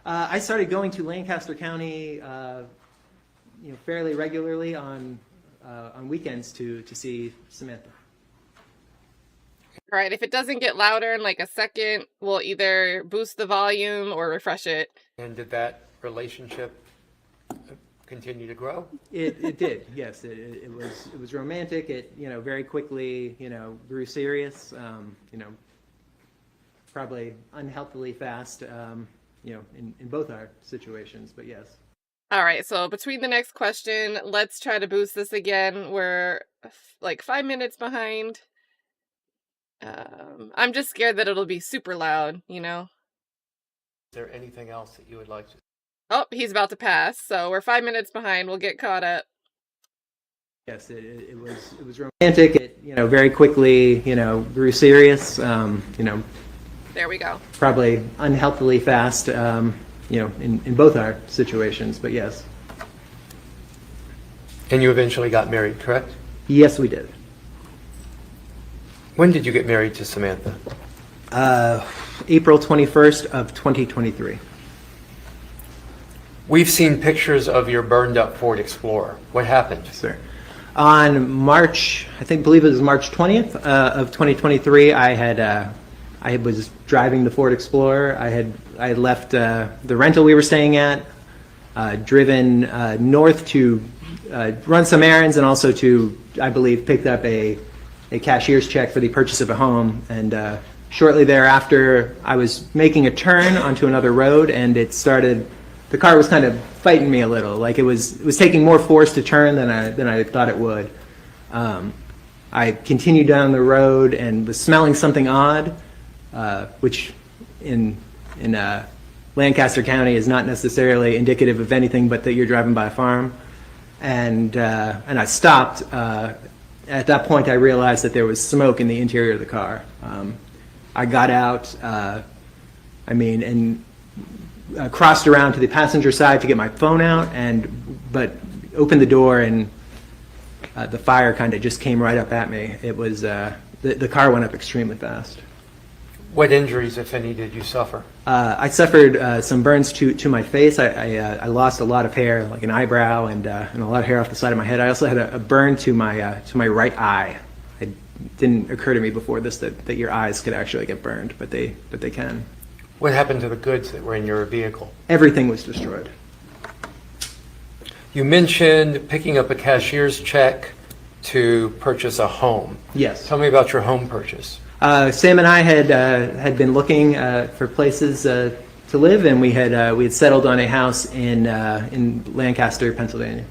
I started going to Lancaster County, fairly regularly on weekends to see Samantha. All right, if it doesn't get louder in like a second, we'll either boost the volume or refresh it. And did that relationship continue to grow? It did, yes. It was romantic. It very quickly grew serious. Probably unhealthily fast. In both our situations, but yes. All right, so between the next question, let's try to boost this again. We're like 5 minutes behind. I'm just scared that it'll be super loud, Is there anything else that you would like to? Oh, he's about to pass, so we're 5 minutes behind. We'll get caught up. Yes, it was romantic. It very quickly grew serious. There we go. Probably unhealthily fast. In both our situations, but yes. And you eventually got married, correct? Yes, we did. When did you get married to Samantha? April 21st of 2023. We've seen pictures of your burned up Ford Explorer. What happened? Sir. On March, believe it was March 20th of 2023, I was driving the Ford Explorer. I had left the rental we were staying at, driven north to run some errands, and also to, I believe, picked up a cashier's check for the purchase of a home. And shortly thereafter, I was making a turn onto another road, and the car was kind of fighting me a little. Like it was taking more force to turn than I thought it would. I continued down the road and was smelling something odd, which in Lancaster County is not necessarily indicative of anything but that you're driving by a farm. And I stopped. At that point, I realized that there was smoke in the interior of the car. I got out, and crossed around to the passenger side to get my phone out, but opened the door, and the fire kind of just came right up at me. It was the car went up extremely fast. What injuries, if any, did you suffer? I suffered some burns to my face. I lost a lot of hair, like an eyebrow, and a lot of hair off the side of my head. I also had a burn to my right eye. It didn't occur to me before this that your eyes could actually get burned, but they can. What happened to the goods that were in your vehicle? Everything was destroyed. You mentioned picking up a cashier's check to purchase a home. Yes. Tell me about your home purchase. Sam and I had been looking for places to live, and we had settled on a house in Lancaster, Pennsylvania.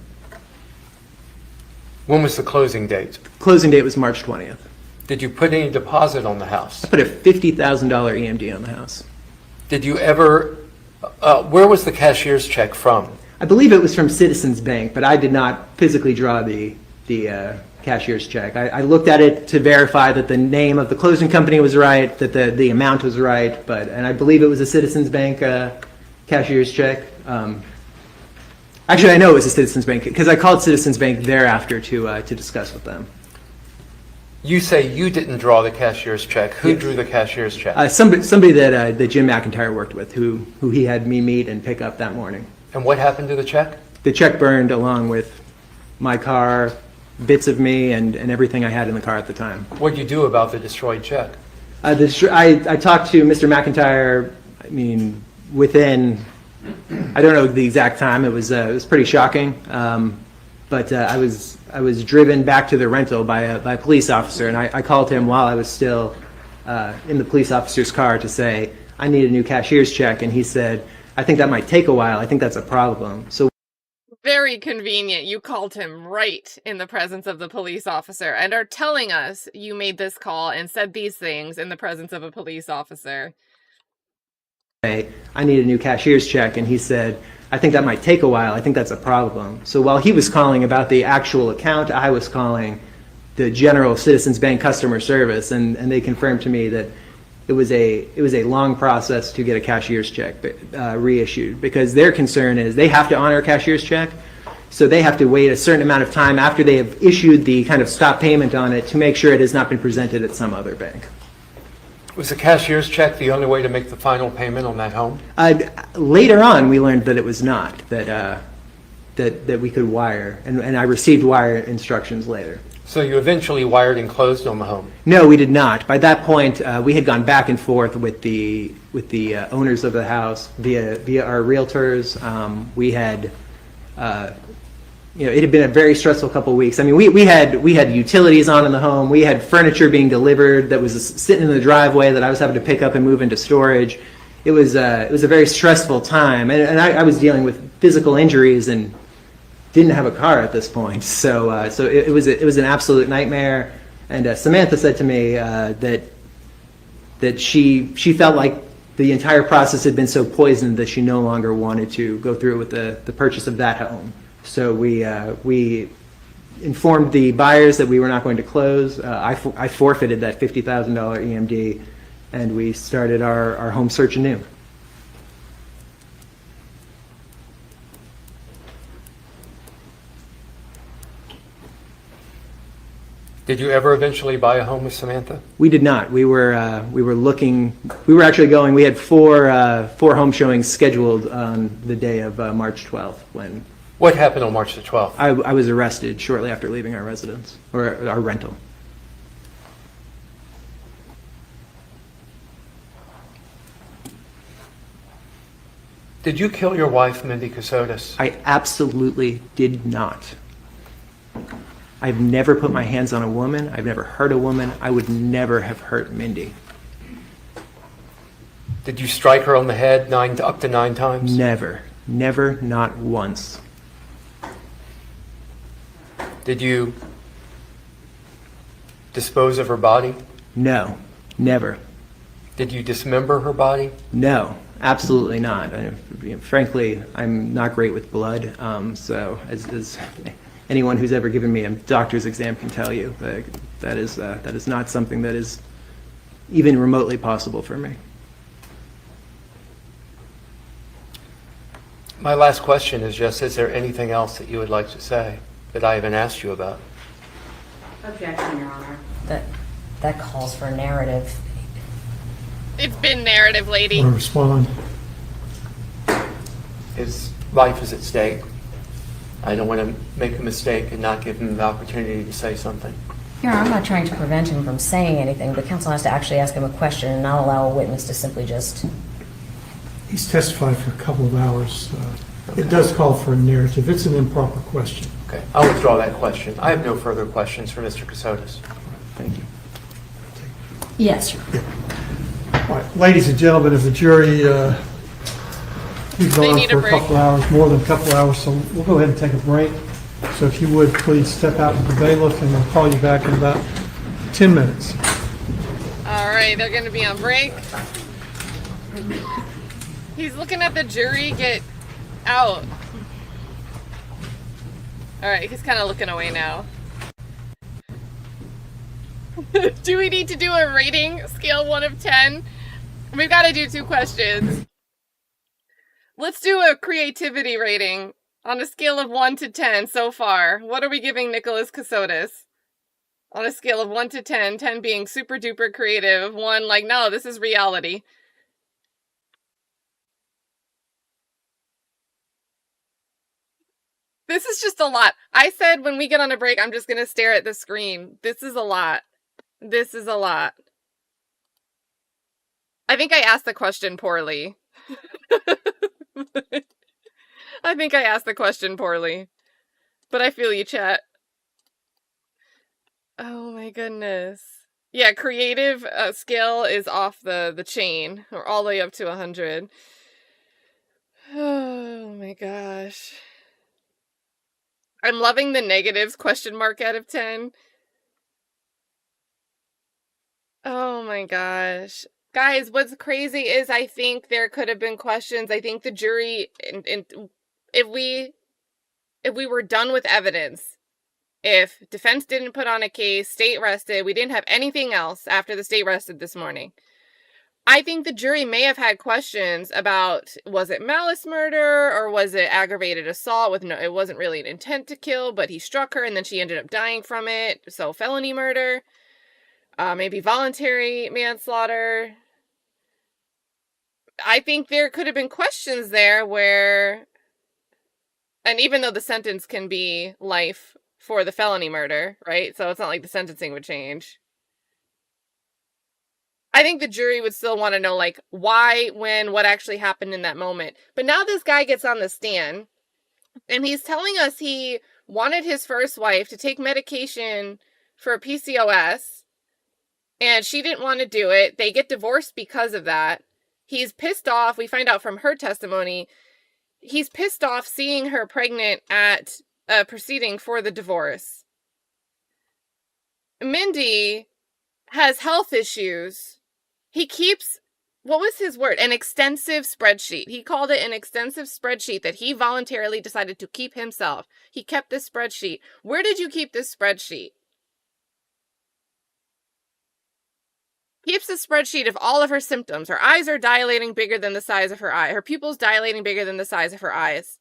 When was the closing date? Closing date was March 20th. Did you put any deposit on the house? I put a $50,000 EMD on the house. Did you ever, where was the cashier's check from? I believe it was from Citizens Bank, but I did not physically draw the cashier's check. I looked at it to verify that the name of the closing company was right, that the amount was right, and I believe it was a Citizens Bank cashier's check. Actually, I know it was a Citizens Bank because I called Citizens Bank thereafter to discuss with them. You say you didn't draw the cashier's check. Who Yes. drew the cashier's check? Somebody that Jim McIntyre worked with, who he had me meet and pick up that morning. And what happened to the check? The check burned along with my car, bits of me, and everything I had in the car at the time. What did you do about the destroyed check? I talked to Mr. McIntyre. Within, I don't know the exact time. It was pretty shocking. But I was driven back to the rental by a police officer, and I called him while I was still in the police officer's car to say I need a new cashier's check, and he said, "I think that might take a while. I think that's a problem." So. Very convenient. You called him right in the presence of the police officer and are telling us you made this call and said these things in the presence of a police officer. I need a new cashier's check, and he said, "I think that might take a while. I think that's a problem." So while he was calling about the actual account, I was calling the general Citizens Bank customer service, and they confirmed to me that it was a long process to get a cashier's check reissued, because their concern is they have to honor a cashier's check, so they have to wait a certain amount of time after they have issued the kind of stop payment on it to make sure it has not been presented at some other bank. Was the cashier's check the only way to make the final payment on that home? Later on, we learned that it was not, that we could wire, and I received wire instructions later. So you eventually wired and closed on the home? No, we did not. By that point, we had gone back and forth with the owners of the house via our realtors. We had, it had been a very stressful couple of weeks. I mean, we had utilities on in the home. We had furniture being delivered that was sitting in the driveway that I was having to pick up and move into storage. It was a very stressful time, and I was dealing with physical injuries and didn't have a car at this point, so it was an absolute nightmare. And Samantha said to me that she felt like the entire process had been so poisoned that she no longer wanted to go through with the purchase of that home. So we informed the buyers that we were not going to close. I forfeited that $50,000 EMD, and we started our home search anew. Did you ever eventually buy a home with Samantha? We did not. We were looking. We were actually going. We had four home showings scheduled on the day of March 12th. When What happened on March the 12th? I was arrested shortly after leaving our residence or our rental. Did you kill your wife, Mindy Kassotis? I absolutely did not. I've never put my hands on a woman. I've never hurt a woman. I would never have hurt Mindy. Did you strike her on the head up to 9 times? Never. Never, not once. Did you dispose of her body? No, never. Did you dismember her body? No, absolutely not. Frankly, I'm not great with blood, so as anyone who's ever given me a doctor's exam can tell you, that is not something that is even remotely possible for me. My last question is just, is there anything else that you would like to say that I haven't asked you about? Objection, Your Honor. That calls for a narrative. It's been narrative, lady. Want to respond? His life is at stake. I don't want to make a mistake and not give him the opportunity to say something. Your Honor, I'm not trying to prevent him from saying anything, but counsel has to actually ask him a question and not allow a witness to simply just... He's testified for a couple of hours. It does call for a narrative. It's an improper question. Okay, I'll withdraw that question. I have no further questions for Mr. Kassotis. Thank you. Yes, Your Honor. All right, ladies and gentlemen of the jury, we've They gone need for a a break. couple hours, more than a couple hours, so we'll go ahead and take a break. So if you would, please step out with the bailiff, and we'll call you back in about 10 minutes. All right, they're going to be on break. He's looking at the jury get out. All right, he's kind of looking away now. Do we need to do a rating scale 1 of 10? We've got to do 2 questions. Let's do a creativity rating on a scale of 1 to 10 so far. What are we giving Nicholas Kassotis? On a scale of 1 to 10, 10 being super duper creative, 1 like, no, this is reality. This is just a lot. I said when we get on a break, I'm just going to stare at the screen. This is a lot. This is a lot. I think I asked the question poorly. I think I asked the question poorly. But I feel you, chat. Oh my goodness. Yeah, creative skill is off the chain, or all the way up to 100. Oh my gosh. I'm loving the negatives, question mark out of 10. Oh my gosh. Guys, what's crazy is I think there could have been questions. I think the jury, and if we were done with evidence, if defense didn't put on a case, state rested, we didn't have anything else after the state rested this morning, I think the jury may have had questions about, was it malice murder or was it aggravated assault with it wasn't really an intent to kill, but he struck her and then she ended up dying from it. So felony murder, maybe voluntary manslaughter. I think there could have been questions there where, and even though the sentence can be life for the felony murder, right? So it's not like the sentencing would change. I think the jury would still want to know, like, why, when, what actually happened in that moment. But now this guy gets on the stand, and he's telling us he wanted his first wife to take medication for PCOS, and she didn't want to do it. They get divorced because of that. He's pissed off. We find out from her testimony, he's pissed off seeing her pregnant at a proceeding for the divorce. Mindy has health issues. He keeps, what was his word? An extensive spreadsheet. He called it an extensive spreadsheet that he voluntarily decided to keep himself. He kept this spreadsheet. Where did you keep this spreadsheet? Keeps a spreadsheet of all of her symptoms. Her eyes are dilating bigger than the size of her eye. Her pupils dilating bigger than the size of her eyes.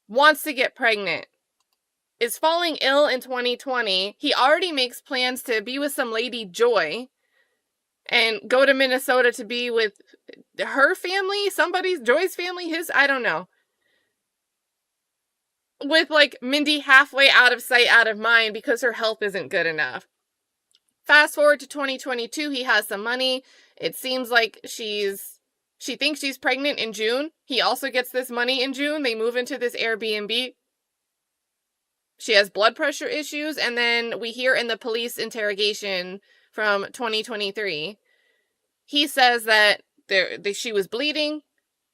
Wants to get pregnant. Is falling ill in 2020. He already makes plans to be with some lady, Joy, and go to Minnesota to be with her family, Joy's family, I don't know. With, like, Mindy halfway out of sight, out of mind, because her health isn't good enough. Fast forward to 2022, he has some money. It seems like she thinks she's pregnant in June. He also gets this money in June. They move into this Airbnb. She has blood pressure issues, and then we hear in the police interrogation from 2023, he says that she was bleeding,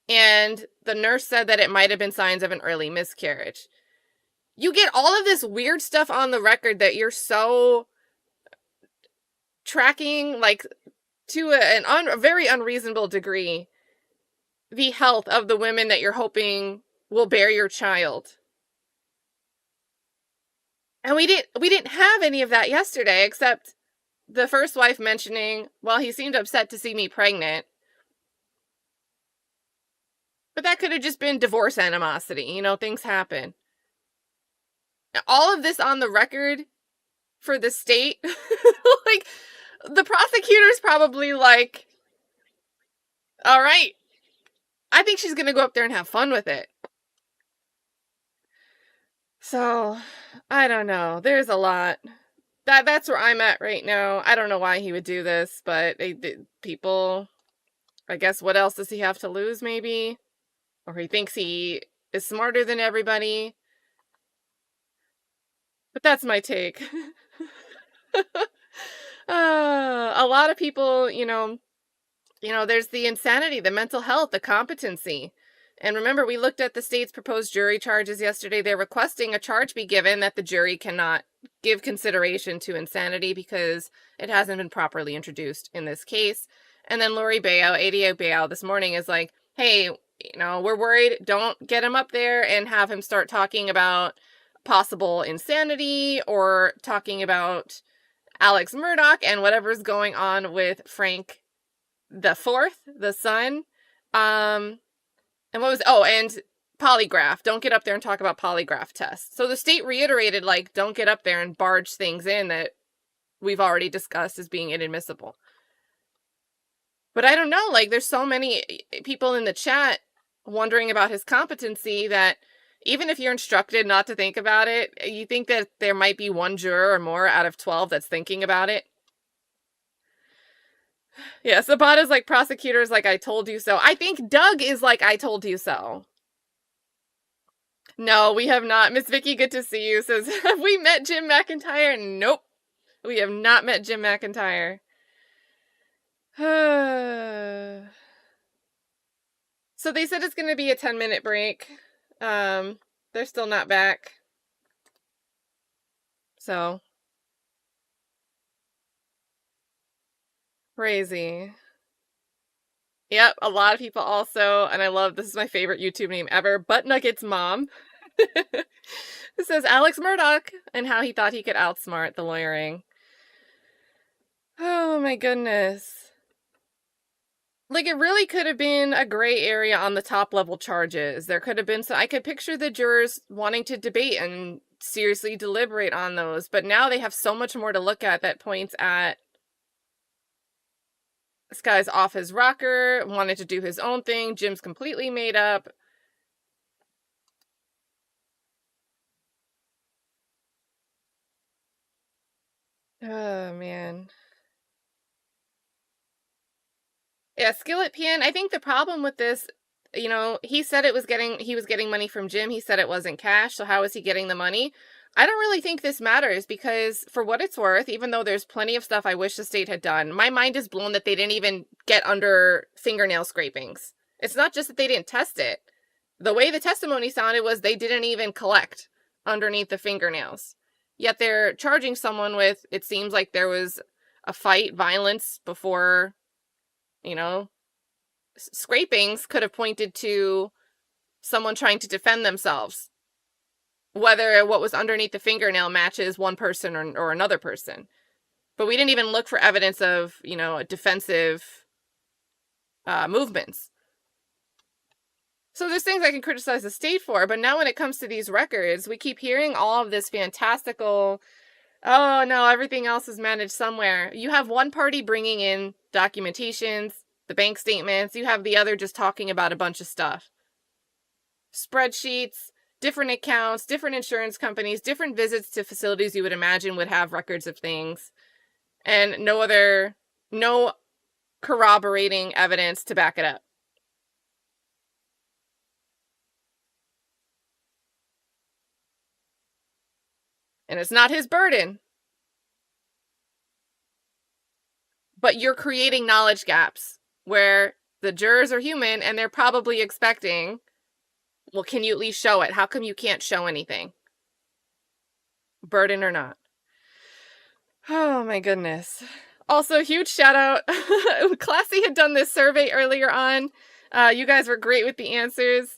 and the nurse said that it might have been signs of an early miscarriage. You get all of this weird stuff on the record that you're so tracking, like, to a very unreasonable degree, the health of the women that you're hoping will bear your child. And we didn't have any of that yesterday, except the first wife mentioning, well, he seemed upset to see me pregnant. But that could have just been divorce animosity. Things happen. All of this on the record for the state, like, the prosecutor's probably like, all right, I think she's going to go up there and have fun with it. So, I don't know. There's a lot. That's where I'm at right now. I don't know why he would do this, but people, I guess, what else does he have to lose, maybe? Or he thinks he is smarter than everybody. But that's my take. A lot of people, there's the insanity, the mental health, the competency. And remember, we looked at the state's proposed jury charges yesterday. They're requesting a charge be given that the jury cannot give consideration to insanity because it hasn't been properly introduced in this case. And then Lori Bayou, ADA Bayou, this morning is like, hey, we're worried. Don't get him up there and have him start talking about possible insanity or talking about Alex Murdaugh and whatever's going on with Frank the Fourth, the son. And polygraph. Don't get up there and talk about polygraph tests. So the state reiterated, like, don't get up there and barge things in that we've already discussed as being inadmissible. But I don't know, like, there's so many people in the chat wondering about his competency that even if you're instructed not to think about it, you think that there might be one juror or more out of 12 that's thinking about it. Yeah, Sabata's like, prosecutors like, I told you so. I think Doug is like, I told you so. No, we have not. Miss Vicky, good to see you, says, have we met Jim McIntyre? Nope. We have not met Jim McIntyre. So they said it's going to be a 10-minute break. They're still not back. So. Crazy. Yep, a lot of people also, and I love, this is my favorite YouTube name ever, Butt Nuggets Mom. It says Alex Murdaugh and how he thought he could outsmart the lawyering. Oh my goodness. Like, it really could have been a gray area on the top level charges. There could have been I could picture the jurors wanting to debate and seriously deliberate on those, but now they have so much more to look at that points at this guy's off his rocker, wanted to do his own thing, Jim's completely made up. Oh, man. Yeah, Skillet Pan, I think the problem with this, you know, he said he was getting money from Jim. He said it wasn't cash, so how is he getting the money? I don't really think this matters because for what it's worth, even though there's plenty of stuff I wish the state had done, my mind is blown that they didn't even get under fingernail scrapings. It's not just that they didn't test it. The way the testimony sounded was they didn't even collect underneath the fingernails. Yet they're charging someone with, it seems like there was a fight, violence before, you know, scrapings could have pointed to someone trying to defend themselves. Whether what was underneath the fingernail matches one person or another person. But we didn't even look for evidence of, you know, defensive movements. So there's things I can criticize the state for, but now when it comes to these records, we keep hearing all of this fantastical, oh no, everything else is managed somewhere. You have one party bringing in documentations, the bank statements, you have the other just talking about a bunch of stuff. Spreadsheets, different accounts, different insurance companies, different visits to facilities you would imagine would have records of things, and no corroborating evidence to back it up. And it's not his burden. But you're creating knowledge gaps where the jurors are human and they're probably expecting, well, can you at least show it? How come you can't show anything? Burden or not. Oh my goodness. Also, huge shout out. Classy had done this survey earlier on. You guys were great with the answers.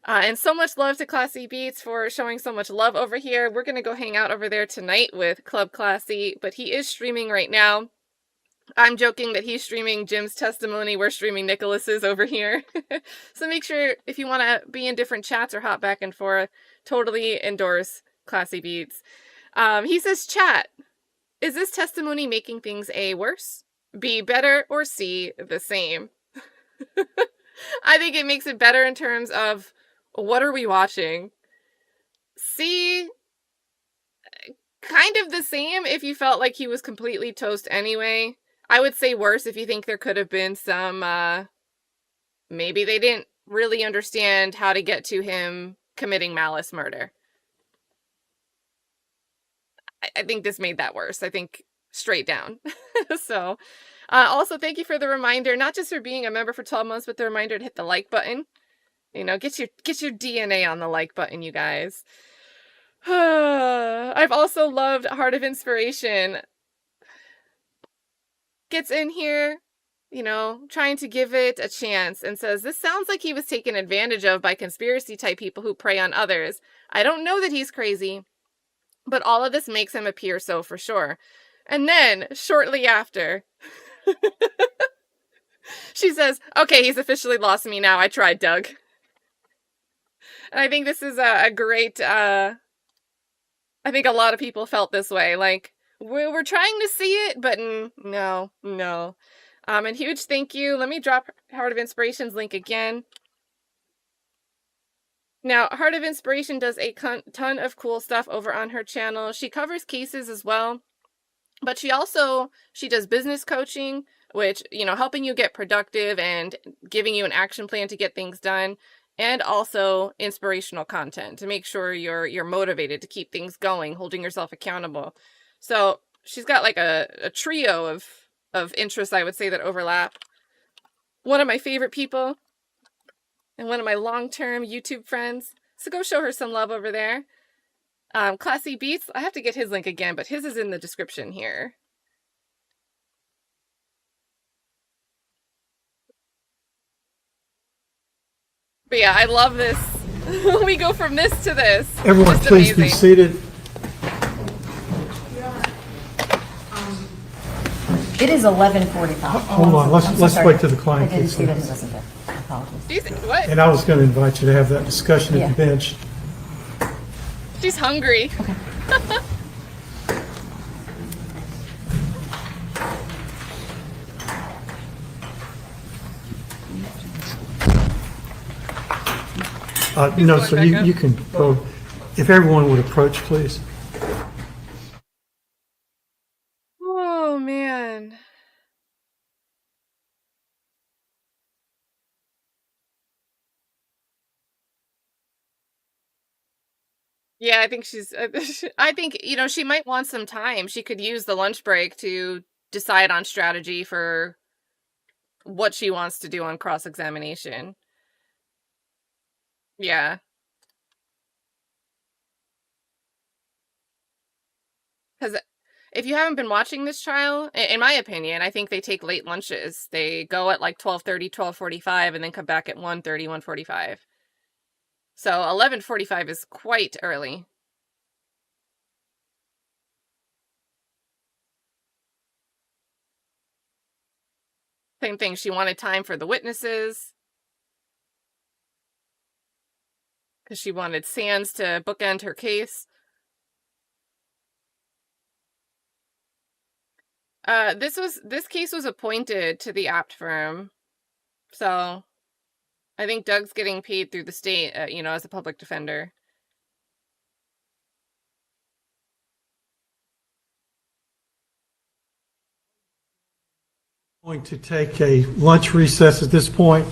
And so much love to Classy Beats for showing so much love over here. We're going to go hang out over there tonight with Club Classy, but he is streaming right now. I'm joking that he's streaming Jim's testimony. We're streaming Nicholas's over here. So make sure if you want to be in different chats or hop back and forth, totally endorse Classy Beats. He says, chat, is this testimony making things A, worse, B, better, or C, the same? I think it makes it better in terms of what are we watching? C, kind of the same if you felt like he was completely toast anyway. I would say worse if you think there could have been some, maybe they didn't really understand how to get to him committing malice murder. I think this made that worse. I think straight down. So, also thank you for the reminder, not just for being a member for 12 months, but the reminder to hit the like button. You know, get your DNA on the like button, you guys. I've also loved Heart of Inspiration. Gets in here, you know, trying to give it a chance and says, this sounds like he was taken advantage of by conspiracy type people who prey on others. I don't know that he's crazy, but all of this makes him appear so for sure. And then, shortly after, she says, okay, he's officially lost me now. I tried, Doug. And I think this is a great, I think a lot of people felt this way. Like, we're trying to see it, but no. And huge thank you. Let me drop Heart of Inspiration's link again. Now, Heart of Inspiration does a ton of cool stuff over on her channel. She covers cases as well, but she does business coaching, which, you know, helping you get productive and giving you an action plan to get things done. And also inspirational content to make sure you're motivated to keep things going, holding yourself accountable. So she's got like a trio of interests, I would say, that overlap. One of my favorite people and one of my long-term YouTube friends. So go show her some love over there. Classy Beats, I have to get his link again, but his is in the description here. But yeah, I love this. We go from this to this. Everyone, Just please be amazing. seated. It is 11:45. Hold on, let's wait till the client I didn't gets see here. that he wasn't there. I apologize. What? And I was going to invite you to have that discussion at the Yeah. bench. She's hungry. No, going sir, back up? you can go. If everyone would approach, please. Oh, man. Yeah, I think she's, I think, she might want some time. She could use the lunch break to decide on strategy for what she wants to do on cross-examination. Yeah. Because if you haven't been watching this trial, in my opinion, I think they take late lunches. They go at like 12:30, 12:45, and then come back at 1:30, 1:45. So 11:45 is quite early. Same thing, she wanted time for the witnesses. Because she wanted Sands to bookend her case. This case was appointed to the apt firm. So I think Doug's getting paid through the state, as a public defender. Going to take a lunch recess at this point,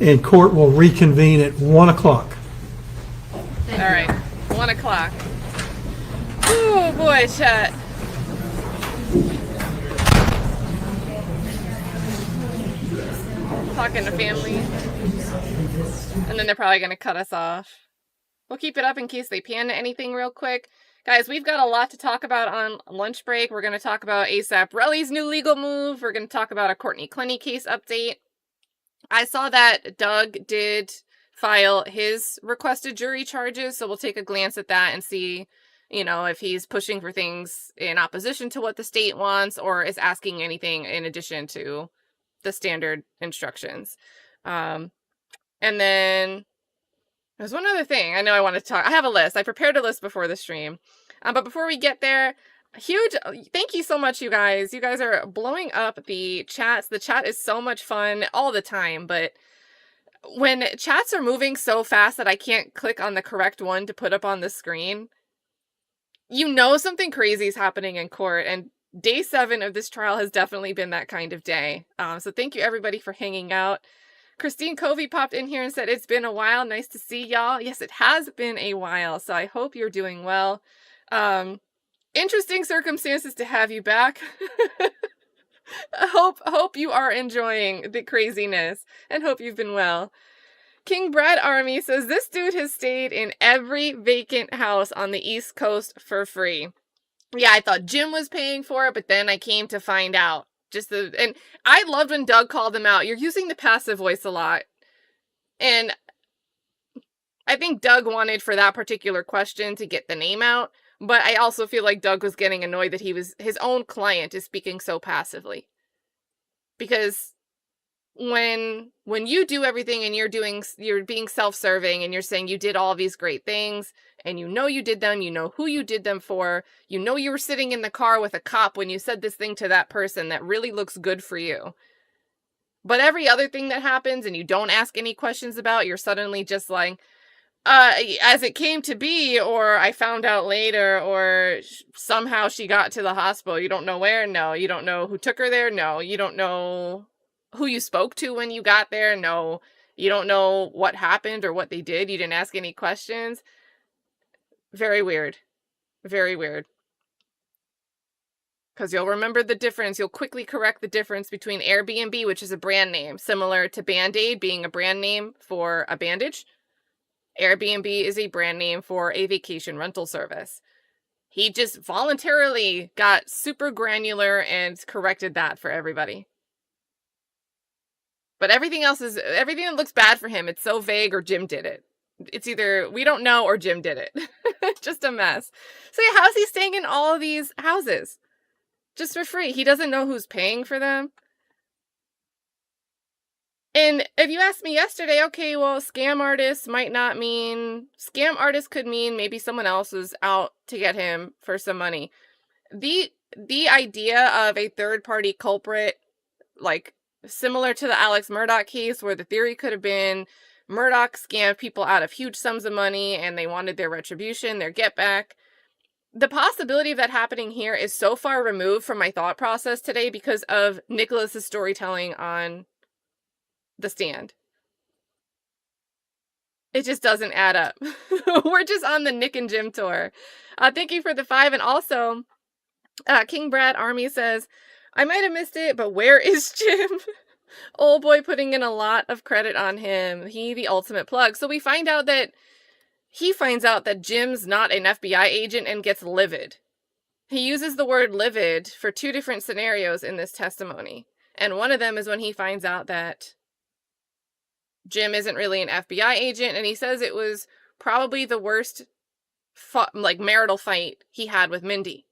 and court will reconvene at 1 o'clock. All right, 1 o'clock. Oh boy, chat. Talking to family. And then they're probably going to cut us off. We'll keep it up in case they pan to anything real quick. Guys, we've got a lot to talk about on lunch break. We're going to talk about ASAP Relly's new legal move. We're going to talk about a Courtney Clenny case update. I saw that Doug did file his requested jury charges, so we'll take a glance at that and see, if he's pushing for things in opposition to what the state wants or is asking anything in addition to the standard instructions. And then there's one other thing I know I want to talk. I have a list. I prepared a list before the stream. But before we get there, huge thank you so much, you guys. You guys are blowing up the chats. The chat is so much fun all the time, but when chats are moving so fast that I can't click on the correct one to put up on the screen, something crazy is happening in court, and day 7 of this trial has definitely been that kind of day. So thank you everybody for hanging out. Christine Covey popped in here and said, it's been a while. Nice to see y'all. Yes, it has been a while. So I hope you're doing well. Interesting circumstances to have you back. Hope you are enjoying the craziness and hope you've been well. King Brad Army says, this dude has stayed in every vacant house on the East Coast for free. Yeah, I thought Jim was paying for it, but then I came to find out. And I loved when Doug called him out. You're using the passive voice a lot. And I think Doug wanted for that particular question to get the name out. But I also feel like Doug was getting annoyed that his own client is speaking so passively. Because when you do everything and you're being self-serving and you're saying you did all these great things and you did them, you know who you did them for, you were sitting in the car with a cop when you said this thing to that person that really looks good for you. But every other thing that happens and you don't ask any questions about, you're suddenly just like, as it came to be, or I found out later, or somehow she got to the hospital. You don't know where? No. You don't know who took her there? No. You don't know who you spoke to when you got there? No. You don't know what happened or what they did? You didn't ask any questions? Very weird. Very weird. Because you'll remember the difference. You'll quickly correct the difference between Airbnb, which is a brand name, similar to Band-Aid being a brand name for a bandage. Airbnb is a brand name for a vacation rental service. He just voluntarily got super granular and corrected that for everybody. But everything that looks bad for him, it's so vague or Jim did it. It's either we don't know or Jim did it. Just a mess. So yeah, how is he staying in all of these houses? just for free. He doesn't know who's paying for them. And if you asked me yesterday, okay, well, scam artist could mean maybe someone else was out to get him for some money. The idea of a third-party culprit, like similar to the Alex Murdaugh case, where the theory could have been Murdaugh scammed people out of huge sums of money and they wanted their retribution, their get back. The possibility of that happening here is so far removed from my thought process today because of Nicholas's storytelling on the stand. It just doesn't add up. We're just on the Nick and Jim tour. Thank you for the 5. And also, King Brad Army says, I might have missed it, but where is Jim? Old boy putting in a lot of credit on him. He the ultimate plug. So he finds out that Jim's not an FBI agent and gets livid. He uses the word livid for 2 different scenarios in this testimony. And one of them is when he finds out that Jim isn't really an FBI agent, and he says it was probably the worst marital fight he had with Mindy.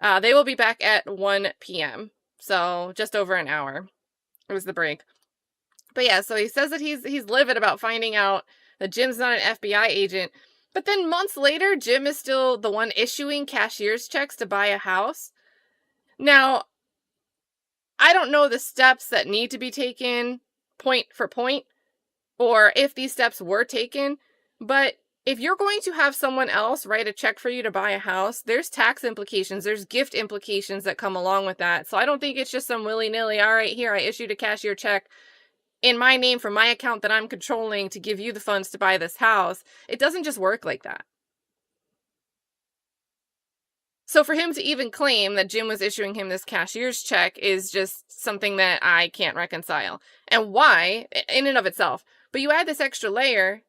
They will be back at 1 p.m., so just over an hour. It was the break. But yeah, so he says that he's livid about finding out that Jim's not an FBI agent, but then months later, Jim is still the one issuing cashier's checks to buy a house. Now, I don't know the steps that need to be taken point for point, or if these steps were taken, but if you're going to have someone else write a check for you to buy a house, there's tax implications, there's gift implications that come along with that. So I don't think it's just some willy-nilly, all right, here, I issued a cashier check in my name from my account that I'm controlling to give you the funds to buy this house. It doesn't just work like that. So for him to even claim that Jim was issuing him this cashier's check is just something that I can't reconcile. And why, in and of itself. But you add this extra layer.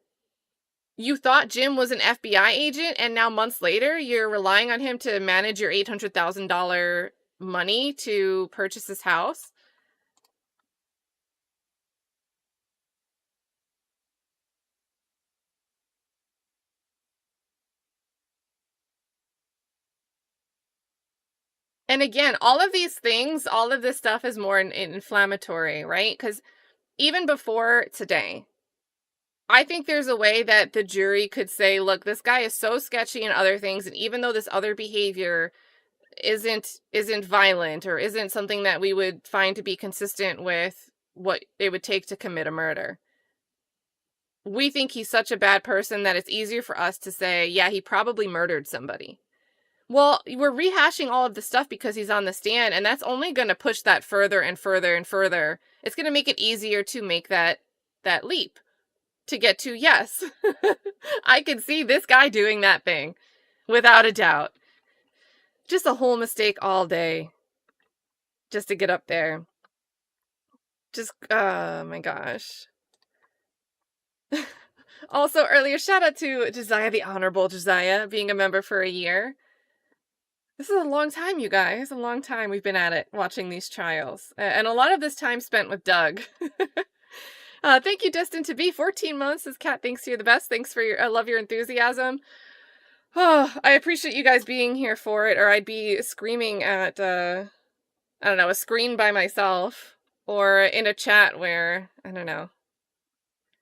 You thought Jim was an FBI agent, and now months later, you're relying on him to manage your $800,000 money to purchase this house? And again, all of these things, all of this stuff is more inflammatory, right? Because even before today, I think there's a way that the jury could say, look, this guy is so sketchy and other things, and even though this other behavior isn't violent or isn't something that we would find to be consistent with what it would take to commit a murder, we think he's such a bad person that it's easier for us to say, yeah, he probably murdered somebody. Well, we're rehashing all of the stuff because he's on the stand, and that's only going to push that further and further and further. It's going to make it easier to make that leap to get to, yes, I could see this guy doing that thing without a doubt. Just a whole mistake all day just to get up there. Just, oh my gosh. Also, earlier, shout out to Josiah, the Honorable Josiah, being a member for a year. This is a long time, you guys. A long time we've been at it, watching these trials. And a lot of this time spent with Doug. Thank you, Destined to Be. 14 months. This cat thinks you're the best. Thanks for I love your enthusiasm. Oh, I appreciate you guys being here for it, or I'd be screaming at, I don't know, a screen by myself, or in a chat where, I don't know.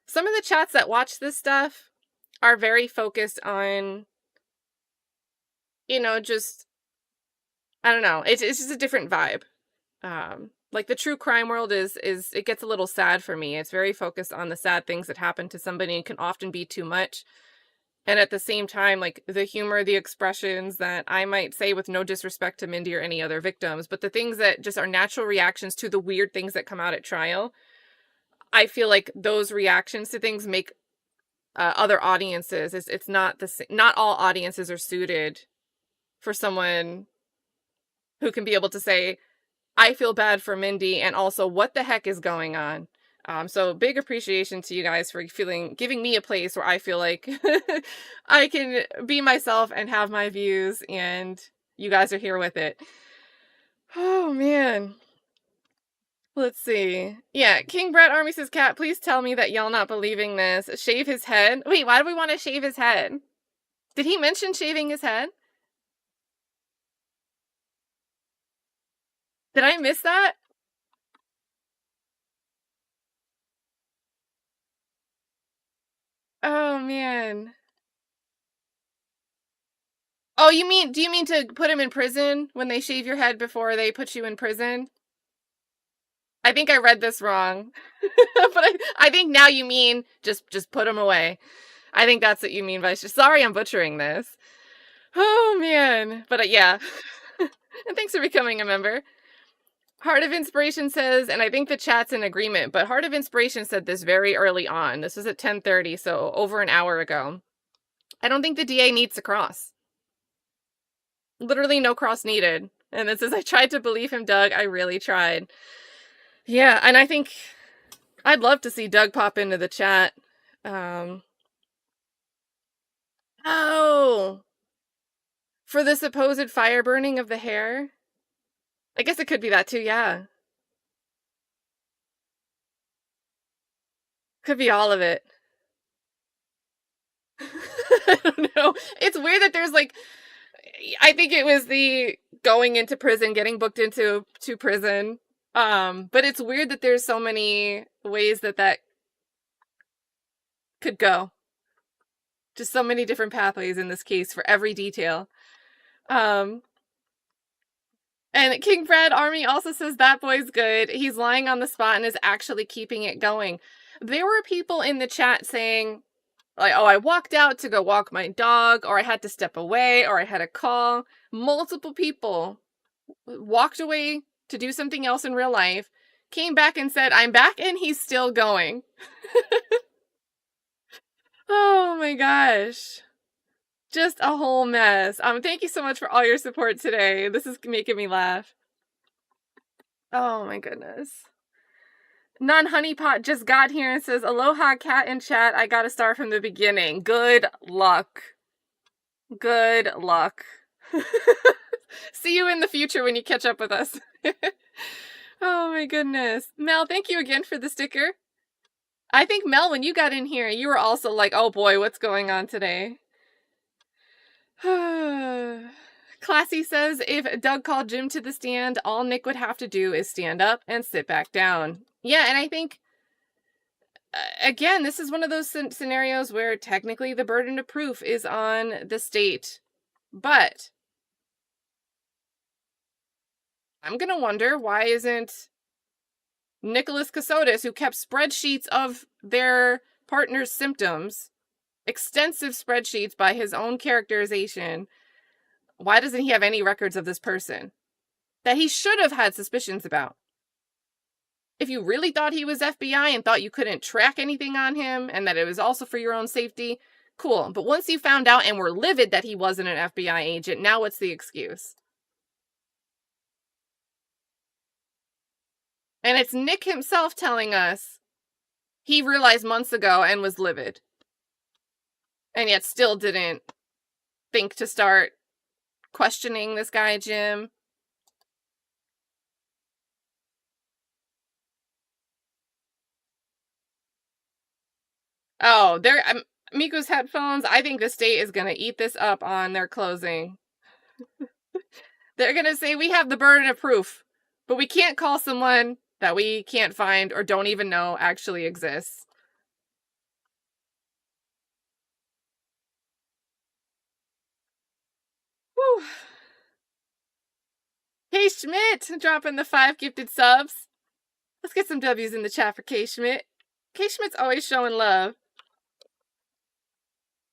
Some of the chats that watch this stuff are very focused on, you know, just, I don't know. It's just a different vibe. Like the true crime world is it gets a little sad for me. It's very focused on the sad things that happen to somebody and can often be too much. And at the same time, like the humor, the expressions that I might say with no disrespect to Mindy or any other victims, but the things that just are natural reactions to the weird things that come out at trial, I feel like those reactions to things make other audiences, it's not the same. Not all audiences are suited for someone who can be able to say, I feel bad for Mindy, and also what the heck is going on. So big appreciation to you guys for giving me a place where I feel like I can be myself and have my views, and you guys are here with it. Oh man. Let's see. Yeah, King Brett Army says, Cat, please tell me that y'all not believing this. Shave his head? Wait, why do we want to shave his head? Did he mention shaving his head? Did I miss that? Oh, man. Oh, do you mean to put him in prison when they shave your head before they put you in prison? I think I read this wrong. But I think now you mean just put him away. I think that's what you mean by sorry I'm butchering this. Oh, man. But yeah. And thanks for becoming a member. Heart of Inspiration says, and I think the chat's in agreement, but Heart of Inspiration said this very early on. This was at 10:30, so over an hour ago. I don't think the DA needs to cross. Literally no cross needed. And it says, I tried to believe him, Doug. I really tried. Yeah, and I think I'd love to see Doug pop into the chat. Oh, for the supposed fire burning of the hair? I guess it could be that too, yeah. Could be all of it. I don't know. It's weird that there's like, I think it was the going into prison, getting booked into prison. But it's weird that there's so many ways that could go. Just so many different pathways in this case for every detail. And King Brad Army also says that boy's good. He's lying on the spot and is actually keeping it going. There were people in the chat saying, like, oh, I walked out to go walk my dog, or I had to step away, or I had a call. Multiple people walked away to do something else in real life, came back and said, I'm back, and he's still going. Oh my gosh. Just a whole mess. Thank you so much for all your support today. This is making me laugh. Oh my goodness. Non-honeypot just got here and says, aloha cat in chat. I gotta start from the beginning. Good luck. Good luck. See you in the future when you catch up with us. Oh my goodness. Mel, thank you again for the sticker. I think, Mel, when you got in here, you were also like, oh boy, what's going on today? Classy says, if Doug called Jim to the stand, all Nick would have to do is stand up and sit back down. Yeah, and I think, again, this is one of those scenarios where technically the burden of proof is on the state. But I'm going to wonder, why isn't Nicholas Kassotis, who kept spreadsheets of their partner's symptoms, extensive spreadsheets by his own characterization, why doesn't he have any records of this person that he should have had suspicions about? If you really thought he was FBI and thought you couldn't track anything on him and that it was also for your own safety, cool. But once you found out and were livid that he wasn't an FBI agent, now what's the excuse? And it's Nick himself telling us he realized months ago and was livid. And yet still didn't think to start questioning this guy, Jim. Oh, Miko's headphones. I think the state is going to eat this up on their closing. They're going to say, we have the burden of proof, but we can't call someone that we can't find or don't even know actually exists. Whew. Hey Schmidt, dropping the 5 gifted subs. Let's get some W's in the chat for K Schmidt. K Schmidt's always showing love.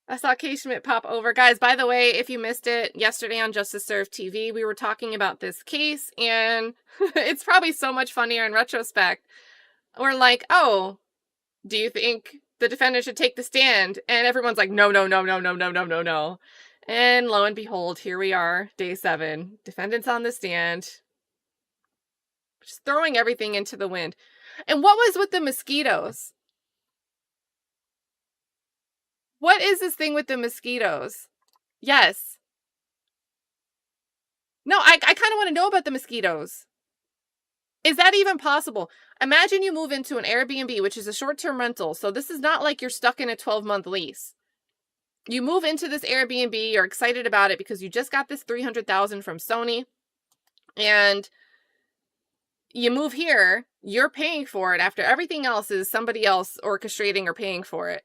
I saw K Schmidt pop over. Guys, by the way, if you missed it, yesterday on Justice Served TV, we were talking about this case, and it's probably so much funnier in retrospect. We're like, oh, do you think the defendant should take the stand? And everyone's like, no, no, no, no, no, no, no, no, no. And lo and behold, here we are, day 7. Defendant's on the stand. Just throwing everything into the wind. And what was with the mosquitoes? What is this thing with the mosquitoes? Yes. No, I kind of want to know about the mosquitoes. Is that even possible? Imagine you move into an Airbnb, which is a short-term rental. So this is not like you're stuck in a 12-month lease. You move into this Airbnb, you're excited about it because you just got this $300,000 from Sony. And you move here, you're paying for it after everything else is somebody else orchestrating or paying for it.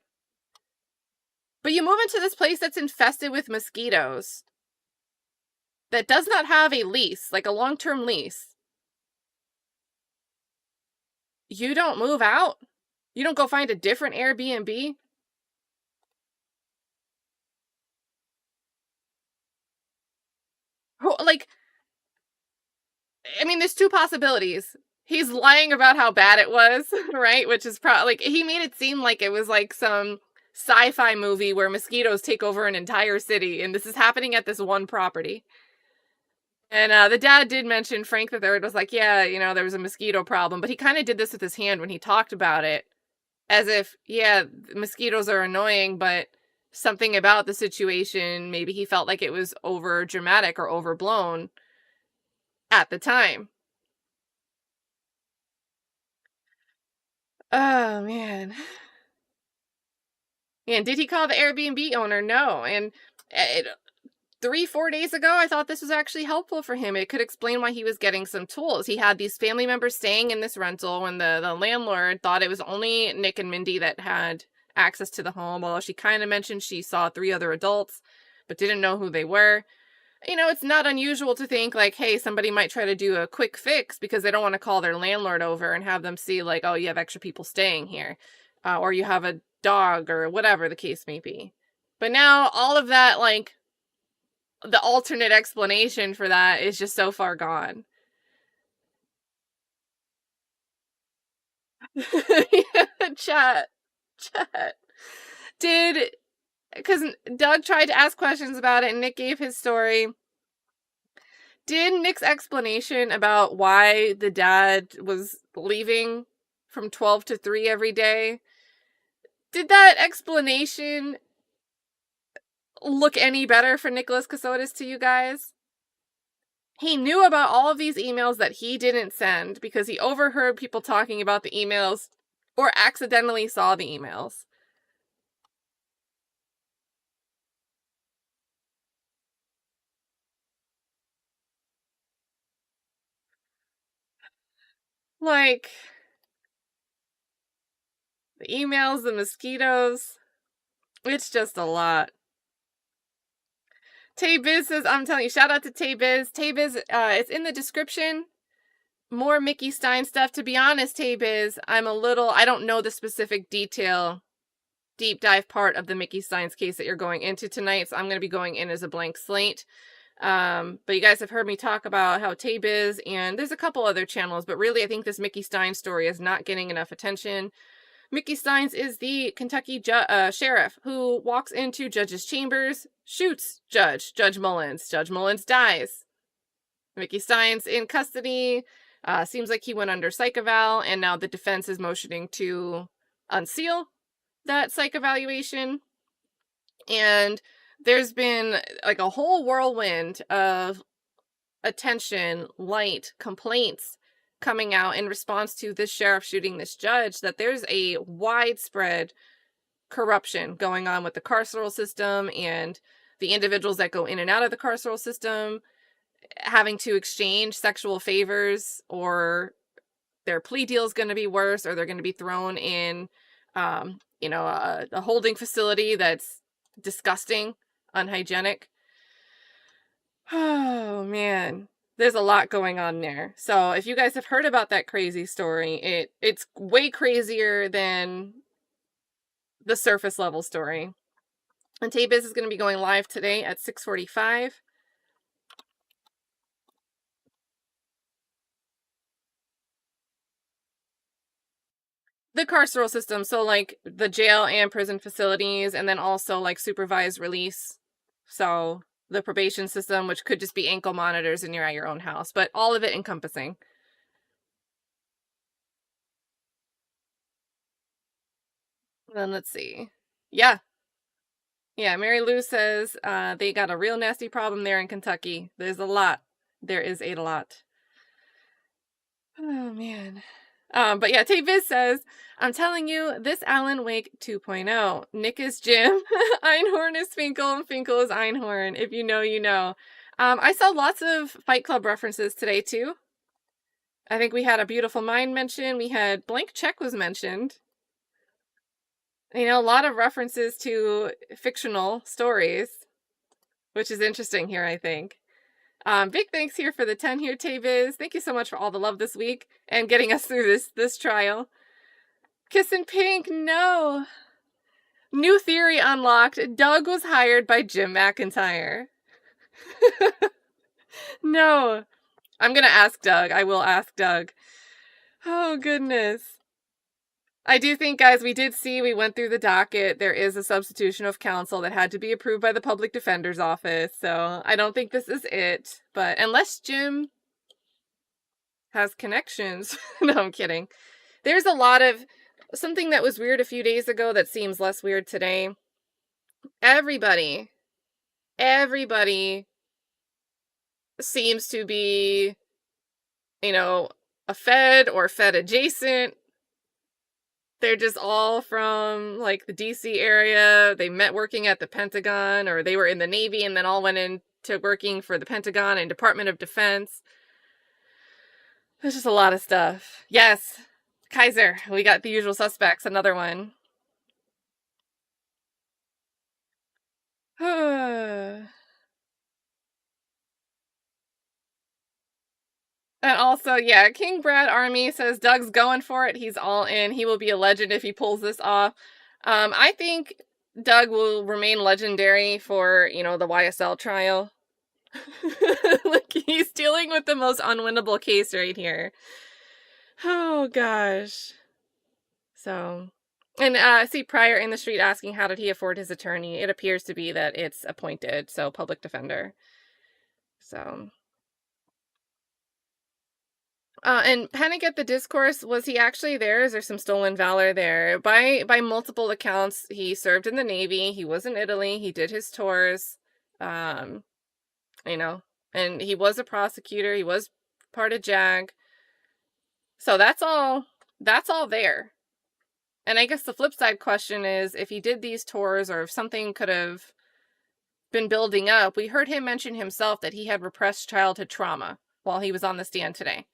But you move into this place that's infested with mosquitoes, that does not have a lease, like a long-term lease. You don't move out? You don't go find a different Airbnb? Like, I mean, there's two possibilities. He's lying about how bad it was, right? Which is probably, like, he made it seem like it was like some sci-fi movie where mosquitoes take over an entire city, and this is happening at this one property. And the dad did mention, Frank III was like, yeah, you know, there was a mosquito problem, but he kind of did this with his hand when he talked about it, as if, yeah, mosquitoes are annoying, but something about the situation, maybe he felt like it was over dramatic or overblown at the time. Oh, man. And did he call the Airbnb owner? No. And 3-4 days ago, I thought this was actually helpful for him. It could explain why he was getting some tools. He had these family members staying in this rental when the landlord thought it was only Nick and Mindy that had access to the home, although she kind of mentioned she saw 3 other adults, but didn't know who they were. You know, it's not unusual to think like, hey, somebody might try to do a quick fix because they don't want to call their landlord over and have them see like, oh, you have extra people staying here, or you have a dog or whatever the case may be. But now all of that, like, the alternate explanation for that is just so far gone. Chat. Because Doug tried to ask questions about it and Nick gave his story. Did Nick's explanation about why the dad was leaving from 12 to 3 every day, did that explanation look any better for Nicholas Kassotis to you guys? He knew about all of these emails that he didn't send because he overheard people talking about the emails or accidentally saw the emails. Like, the emails, the mosquitoes, it's just a lot. Tay Biz says, I'm telling you, shout out to Tay Biz. Tay Biz, it's in the description. More Mickey Stein stuff. To be honest, Tay Biz, I don't know the specific deep dive part of the Mickey Stein's case that you're going into tonight, so I'm going to be going in as a blank slate. But you guys have heard me talk about how Tay Biz, and there's a couple other channels, but really I think this Mickey Stein story is not getting enough attention. Mickey Steins is the Kentucky sheriff who walks into judge's chambers, shoots Judge Mullins. Judge Mullins dies. Mickey Steins in custody. Seems like he went under psych eval, and now the defense is motioning to unseal that psych evaluation. And there's been like a whole whirlwind of attention, light, complaints coming out in response to this sheriff shooting this judge, that there's a widespread corruption going on with the carceral system and the individuals that go in and out of the carceral system having to exchange sexual favors, or their plea deal is going to be worse, or they're going to be thrown in, a holding facility that's disgusting, unhygienic. Oh, man. There's a lot going on there. So if you guys have heard about that crazy story, it's way crazier than the surface level story. And Tay Biz is going to be going live today at 6:45. The carceral system, so like the jail and prison facilities, and then also like supervised release. So the probation system, which could just be ankle monitors and you're at your own house, but all of it encompassing. Then let's see. Yeah, Mary Lou says they got a real nasty problem there in Kentucky. There's a lot. There is a lot. Oh, man. But yeah, Tay Biz says, I'm telling you, this Alan Wake 2.0. Nick is Jim, Einhorn is Finkel, and Finkel is Einhorn. If you know, you know. I saw lots of Fight Club references today, too. I think we had A Beautiful Mind mentioned. We had Blank Check was mentioned. You know, a lot of references to fictional stories, which is interesting here, I think. Big thanks here for the 10 here, Taviz. Thank you so much for all the love this week and getting us through this trial. Kissin' Pink, no. New theory unlocked. Doug was hired by Jim McIntyre. No. I'm gonna ask Doug. I will ask Doug. Oh, goodness. I do think, guys, we went through the docket. There is a substitution of counsel that had to be approved by the public defender's office. So I don't think this is it. But unless Jim has connections. No, I'm kidding. There's a lot of something that was weird a few days ago that seems less weird today. Everybody seems to be, you know, a Fed or Fed adjacent. They're just all from, like, the DC area. They met working at the Pentagon, or they were in the Navy and then all went into working for the Pentagon and Department of Defense. There's just a lot of stuff. Yes, Kaiser, we got The Usual Suspects, another one. And also, yeah, King Brad Army says Doug's going for it. He's all in. He will be a legend if he pulls this off. I think Doug will remain legendary for, you know, the YSL trial. Like, he's dealing with the most unwinnable case right here. Oh, gosh. So, and I see Pryor in the street asking how did he afford his attorney. It appears to be that it's appointed, so public defender. So... and Panic at the Discourse, was he actually there? Is there some stolen valor there? By multiple accounts, he served in the Navy. He was in Italy. He did his tours. You know, and he was a prosecutor. He was part of JAG. So that's all there. And I guess the flip side question is, if he did these tours or if something could have been building up, we heard him mention himself that he had repressed childhood trauma while he was on the stand today.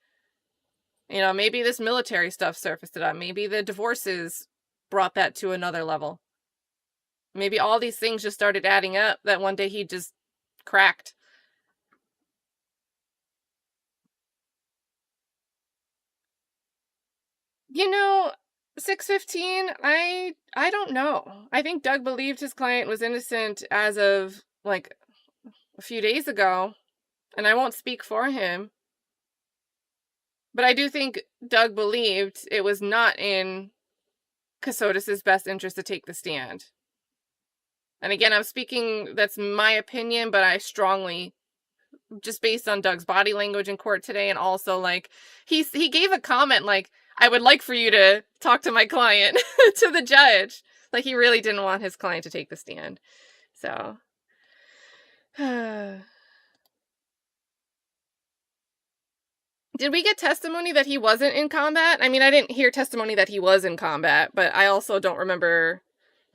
You know, maybe this military stuff surfaced it up. Maybe the divorces brought that to another level. Maybe all these things just started adding up that one day he just cracked. You know, 615, I don't know. I think Doug believed his client was innocent as of, like, a few days ago. And I won't speak for him. But I do think Doug believed it was not in Kassotis' best interest to take the stand. And again, I'm speaking, that's my opinion, but I strongly, just based on Doug's body language in court today, and also, like, he gave a comment like, I would like for you to talk to my client, to the judge. Like, he really didn't want his client to take the stand. So... Did we get testimony that he wasn't in combat? I mean, I didn't hear testimony that he was in combat, but I also don't remember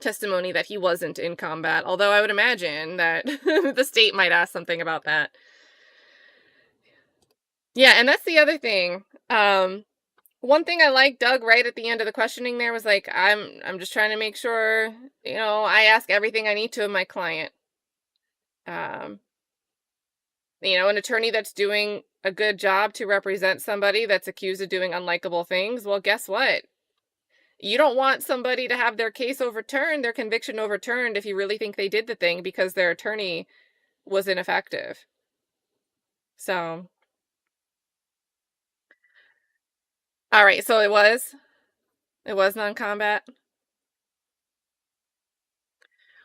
testimony that he wasn't in combat, although I would imagine that the state might ask something about that. Yeah, and that's the other thing. One thing I liked Doug right at the end of the questioning there was like, I'm just trying to make sure, you know, I ask everything I need to of my client. You know, an attorney that's doing a good job to represent somebody that's accused of doing unlikable things, well, guess what? You don't want somebody to have their case overturned, their conviction overturned, if you really think they did the thing because their attorney was ineffective. So. All right, so it was non-combat.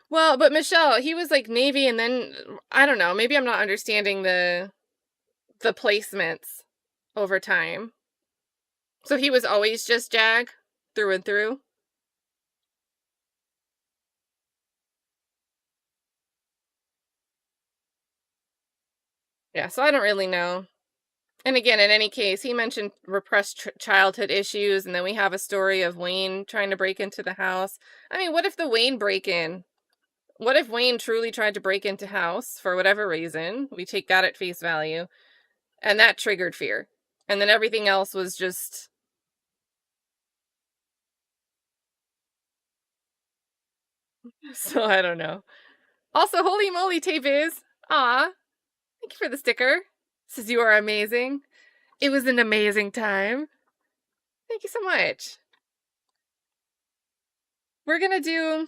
Well, but Michelle, he was like Navy and then, I don't know, maybe I'm not understanding the placements over time. So he was always just JAG through and through? Yeah, so I don't really know. And again, in any case, he mentioned repressed childhood issues, and then we have a story of Wayne trying to break into the house. I mean, what if the Wayne break-in? What if Wayne truly tried to break into house for whatever reason? We take that at face value. And that triggered fear. And then everything else was just... So I don't know. Also, holy moly, Tay-Biz. Aw, thank you for the sticker. Says you are amazing. It was an amazing time. Thank you so much. We're gonna do...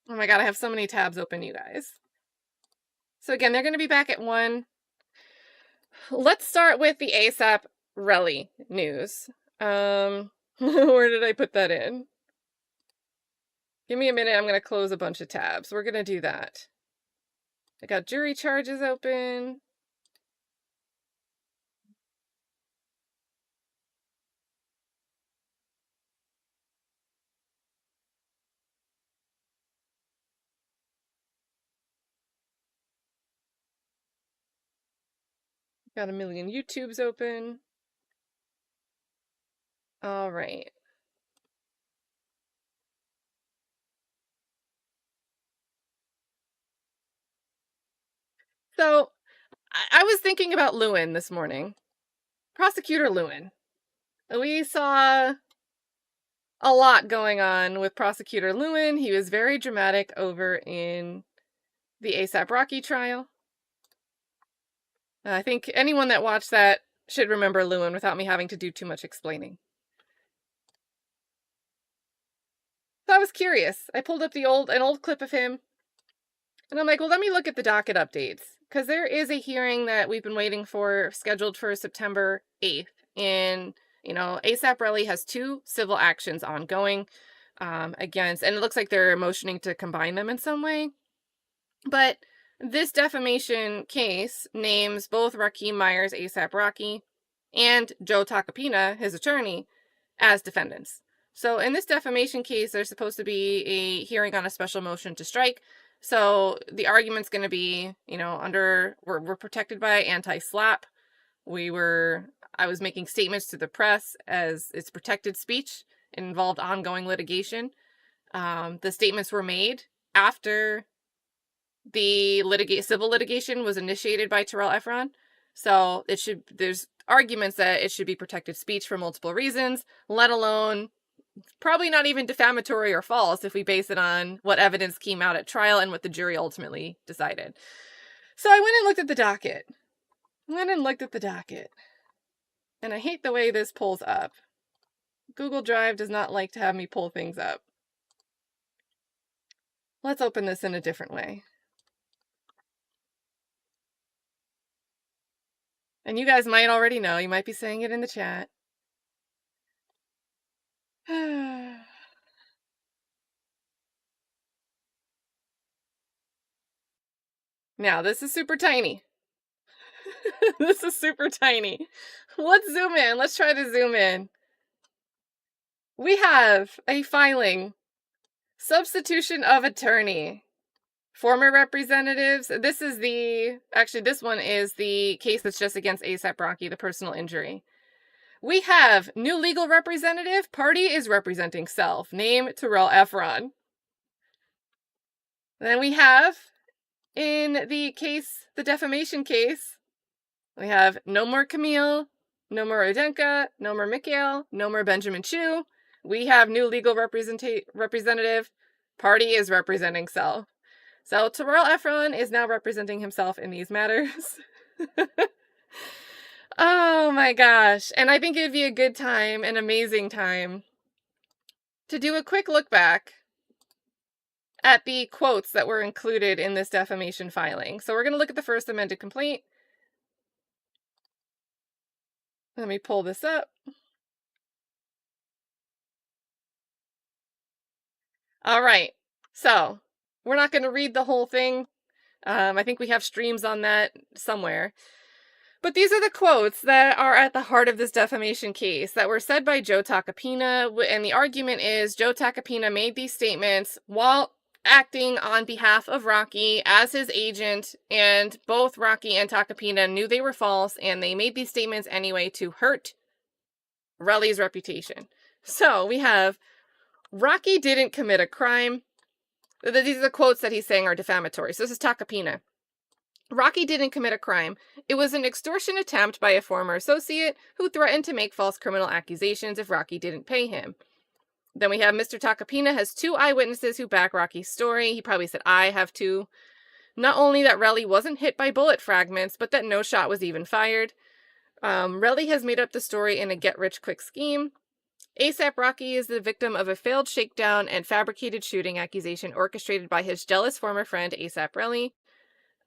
Oh my god, I have so many tabs open, you guys. So again, they're gonna be back at 1. Let's start with the ASAP Rally news. Where did I put that in? Give me a minute, I'm gonna close a bunch of tabs. We're gonna do that. I got jury charges open. Got a million YouTubes open. All right. So, I was thinking about Lewin this morning. Prosecutor Lewin. We saw a lot going on with Prosecutor Lewin. He was very dramatic over in the ASAP Rocky trial. I think anyone that watched that should remember Lewin without me having to do too much explaining. So I was curious. I pulled up an old clip of him, and I'm like, well, let me look at the docket updates, because there is a hearing that we've been waiting for, scheduled for September 8th. And, ASAP Rally has 2 civil actions ongoing against, and it looks like they're motioning to combine them in some way. But this defamation case names both Rakeem Myers, ASAP Rocky, and Joe Tacopina, his attorney, as defendants. So in this defamation case, there's supposed to be a hearing on a special motion to strike. So the argument's going to be, we're protected by anti-SLAPP. I was making statements to the press as it's protected speech. It involved ongoing litigation. The statements were made after the civil litigation was initiated by Terrell Efron. So there's arguments that it should be protected speech for multiple reasons, let alone probably not even defamatory or false if we base it on what evidence came out at trial and what the jury ultimately decided. So I went and looked at the docket. And I hate the way this pulls up. Google Drive does not like to have me pull things up. Let's open this in a different way. And you guys might already know. You might be saying it in the chat. Now, this is super tiny. This is super tiny. Let's zoom in. Let's try to zoom in. We have a filing. Substitution of attorney. Former representatives. This one is the case that's just against ASAP Rocky, the personal injury. We have new legal representative. Party is representing self. Name Terrell Efron. Then we have, in the defamation case, we have no more Camille, no more Odenka, no more Mikhail, no more Benjamin Chu. We have new legal representative. Party is representing self. So Terrell Efron is now representing himself in these matters. Oh my gosh. And I think it would be a good time, an amazing time, to do a quick look back at the quotes that were included in this defamation filing. So we're going to look at the first amended complaint. Let me pull this up. All right. So we're not going to read the whole thing. I think we have streams on that somewhere. But these are the quotes that are at the heart of this defamation case that were said by Joe Tacopina. And the argument is Joe Tacopina made these statements while acting on behalf of Rocky as his agent. And both Rocky and Tacopina knew they were false. And they made these statements anyway to hurt Relly's reputation. So we have Rocky didn't commit a crime. These are the quotes that he's saying are defamatory. So this is Tacopina. Rocky didn't commit a crime. It was an extortion attempt by a former associate who threatened to make false criminal accusations if Rocky didn't pay him. Then we have Mr. Tacopina has 2 eyewitnesses who back Rocky's story. He probably said, I have 2. Not only that Relly wasn't hit by bullet fragments, but that no shot was even fired. Relly has made up the story in a get-rich-quick scheme. ASAP Rocky is the victim of a failed shakedown and fabricated shooting accusation orchestrated by his jealous former friend ASAP Relly.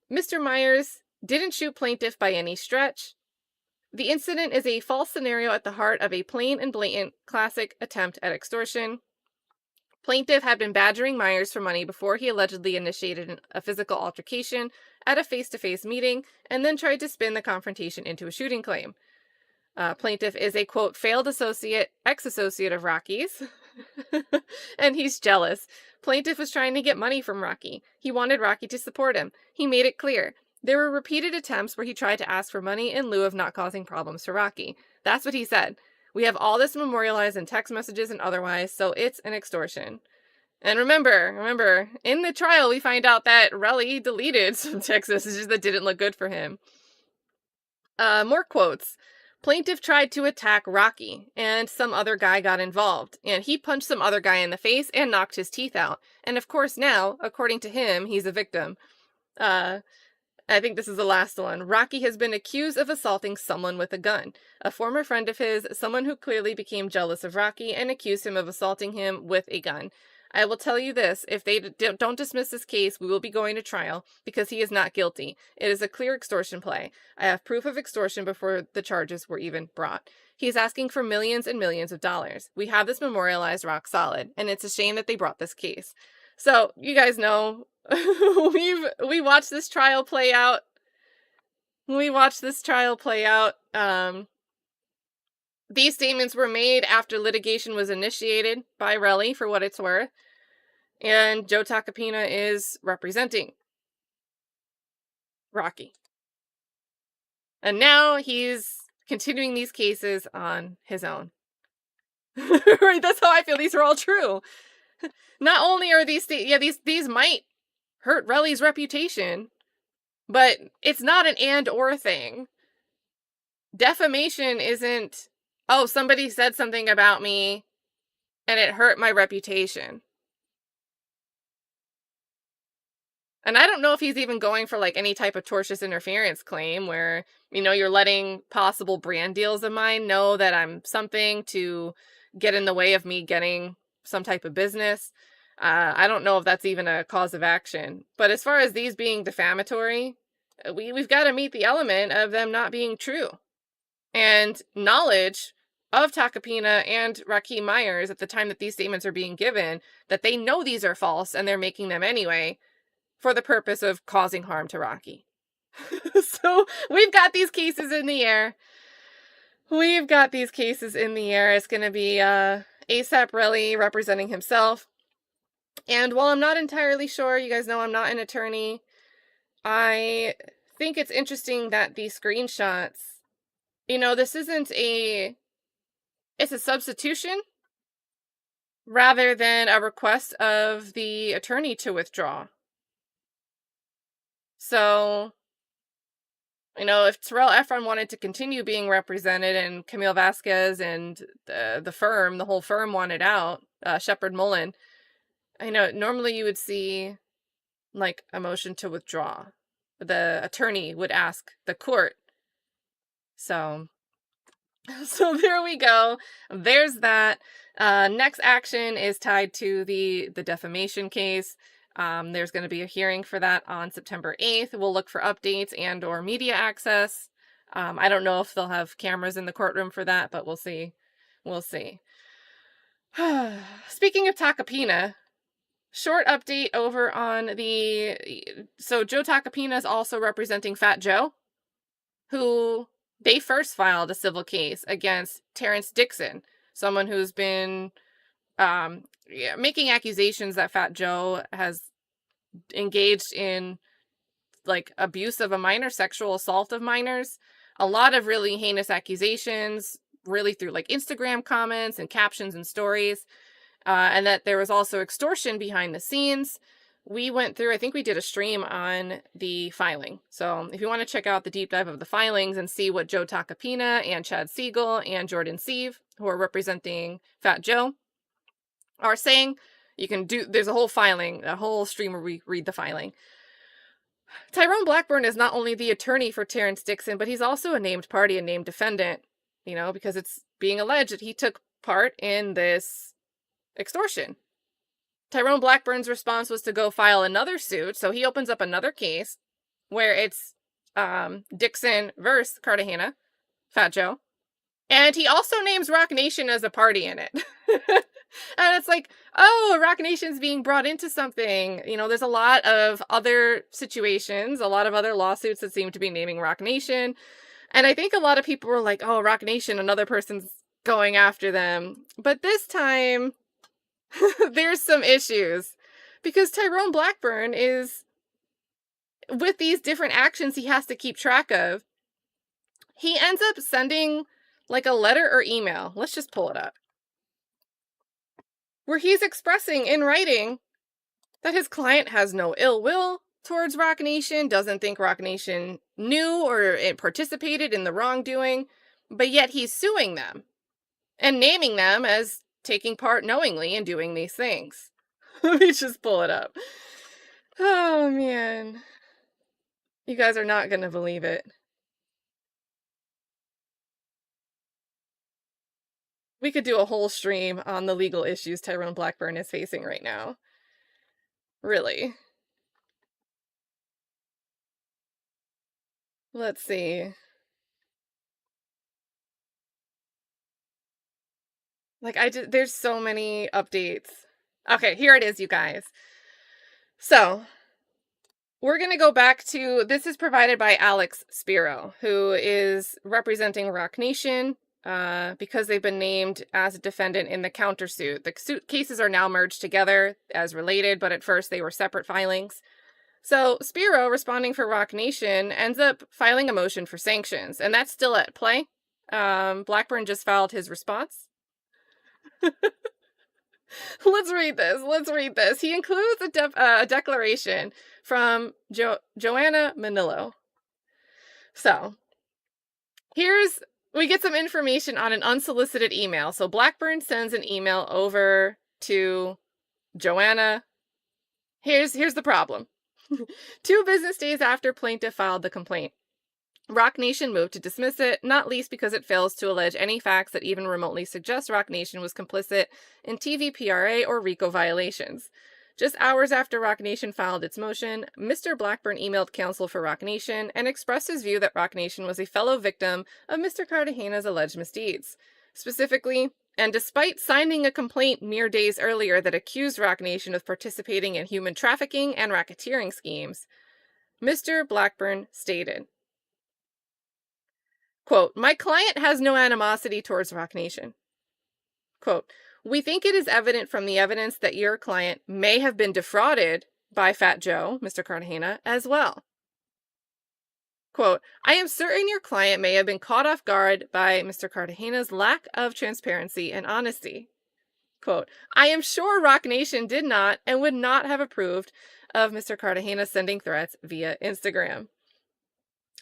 Mr. Myers didn't shoot plaintiff by any stretch. The incident is a false scenario at the heart of a plain and blatant classic attempt at extortion. Plaintiff had been badgering Myers for money before he allegedly initiated a physical altercation at a face-to-face meeting and then tried to spin the confrontation into a shooting claim. Plaintiff is a, quote, failed associate, ex-associate of Rocky's, and he's jealous. Plaintiff was trying to get money from Rocky. He wanted Rocky to support him. He made it clear. There were repeated attempts where he tried to ask for money in lieu of not causing problems for Rocky. That's what he said. We have all this memorialized in text messages and otherwise, so it's an extortion. And remember, in the trial we find out that Relly deleted some text messages that didn't look good for him. More quotes. Plaintiff tried to attack Rocky, and some other guy got involved, and he punched some other guy in the face and knocked his teeth out. And of course now, according to him, he's a victim. I think this is the last one. Rocky has been accused of assaulting someone with a gun. A former friend of his, someone who clearly became jealous of Rocky and accused him of assaulting him with a gun. I will tell you this, if they don't dismiss this case, we will be going to trial because he is not guilty. It is a clear extortion play. I have proof of extortion before the charges were even brought. He's asking for millions and millions of dollars. We have this memorialized rock solid, and it's a shame that they brought this case. So, you guys know, we watched this trial play out. These statements were made after litigation was initiated by Relly, for what it's worth. And Joe Tacopina is representing Rocky. And now he's continuing these cases on his own. Right, that's how I feel. These are all true. Not only are these these might hurt Relly's reputation, but it's not an and or thing. Defamation isn't, oh, somebody said something about me and it hurt my reputation. And I don't know if he's even going for like any type of tortious interference claim where, you know, you're letting possible brand deals of mine know that I'm something to get in the way of me getting some type of business. I don't know if that's even a cause of action. But as far as these being defamatory, we've got to meet the element of them not being true. And knowledge of Tacopina and Rakeem Myers at the time that these statements are being given, that they know these are false and they're making them anyway for the purpose of causing harm to Rocky. So we've got these cases in the air. It's going to be ASAP Relly representing himself. And while I'm not entirely sure, you guys know I'm not an attorney, I think it's interesting that these screenshots, you know, this isn't it's a substitution rather than a request of the attorney to withdraw. So, you know, if Terrell Efron wanted to continue being represented and Camille Vasquez and the whole firm wanted out, Shepard Mullen, I know normally you would see like a motion to withdraw. The attorney would ask the court. So there we go. There's that. Next action is tied to the defamation case. There's going to be a hearing for that on September 8th. We'll look for updates and or media access. I don't know if they'll have cameras in the courtroom for that, but we'll see. Speaking of Tacopina, short update over on so Joe Tacopina is also representing Fat Joe, who they first filed a civil case against Terrence Dixon, someone who's been making accusations that Fat Joe has engaged in like abuse of a minor, sexual assault of minors, a lot of really heinous accusations, really through like Instagram comments and captions and stories, and that there was also extortion behind the scenes. we went through, I think we did a stream on the filing. So if you want to check out the deep dive of the filings and see what Joe Tacopina and Chad Siegel and Jordan Sieve, who are representing Fat Joe, are saying, you can do, there's a whole filing, a whole stream where we read the filing. Tyrone Blackburn is not only the attorney for Terrence Dixon, but he's also a named party and named defendant, you know, because it's being alleged that he took part in this extortion. Tyrone Blackburn's response was to go file another suit, so he opens up another case where it's Dixon versus Cartagena, Fat Joe, and he also names Rock Nation as a party in it. And it's like, oh, Rock Nation's being brought into something. You know, there's a lot of other situations, a lot of other lawsuits that seem to be naming Rock Nation, and I think a lot of people were like, oh, Rock Nation, another person's going after them. But this time, there's some issues because Tyrone Blackburn is, with these different actions he has to keep track of, he ends up sending like a letter or email. Let's just pull it up. Where he's expressing in writing that his client has no ill will towards Rock Nation, doesn't think Rock Nation knew or participated in the wrongdoing, but yet he's suing them and naming them as taking part knowingly in doing these things. Let me just pull it up. Oh, man. You guys are not going to believe it. We could do a whole stream on the legal issues Tyrone Blackburn is facing right now. Really. Let's see. Like, there's so many updates. Okay, here it is, you guys. So, we're going to go back to, this is provided by Alex Spiro, who is representing Rock Nation, because they've been named as a defendant in the countersuit. The suit cases are now merged together as related, but at first they were separate filings. So Spiro, responding for Rock Nation, ends up filing a motion for sanctions, and that's still at play. Blackburn just filed his response. Let's read this. He includes a declaration from Joanna Manillo. So, we get some information on an unsolicited email. So Blackburn sends an email over to Joanna. Here's the problem. 2 business days after plaintiff filed the complaint, Rock Nation moved to dismiss it, not least because it fails to allege any facts that even remotely suggest Rock Nation was complicit in TVPRA or RICO violations. Just hours after Rock Nation filed its motion, Mr. Blackburn emailed counsel for Rock Nation and expressed his view that Rock Nation was a fellow victim of Mr. Cartagena's alleged misdeeds. Specifically, and despite signing a complaint mere days earlier that accused Rock Nation of participating in human trafficking and racketeering schemes, Mr. Blackburn stated, quote, "My client has no animosity towards Rock Nation. Quote, we think it is evident from the evidence that your client may have been defrauded by Fat Joe, Mr. Cartagena, as well. Quote, I am certain your client may have been caught off guard by Mr. Cartagena's lack of transparency and honesty. Quote, I am sure Rock Nation did not and would not have approved of Mr. Cartagena sending threats via Instagram.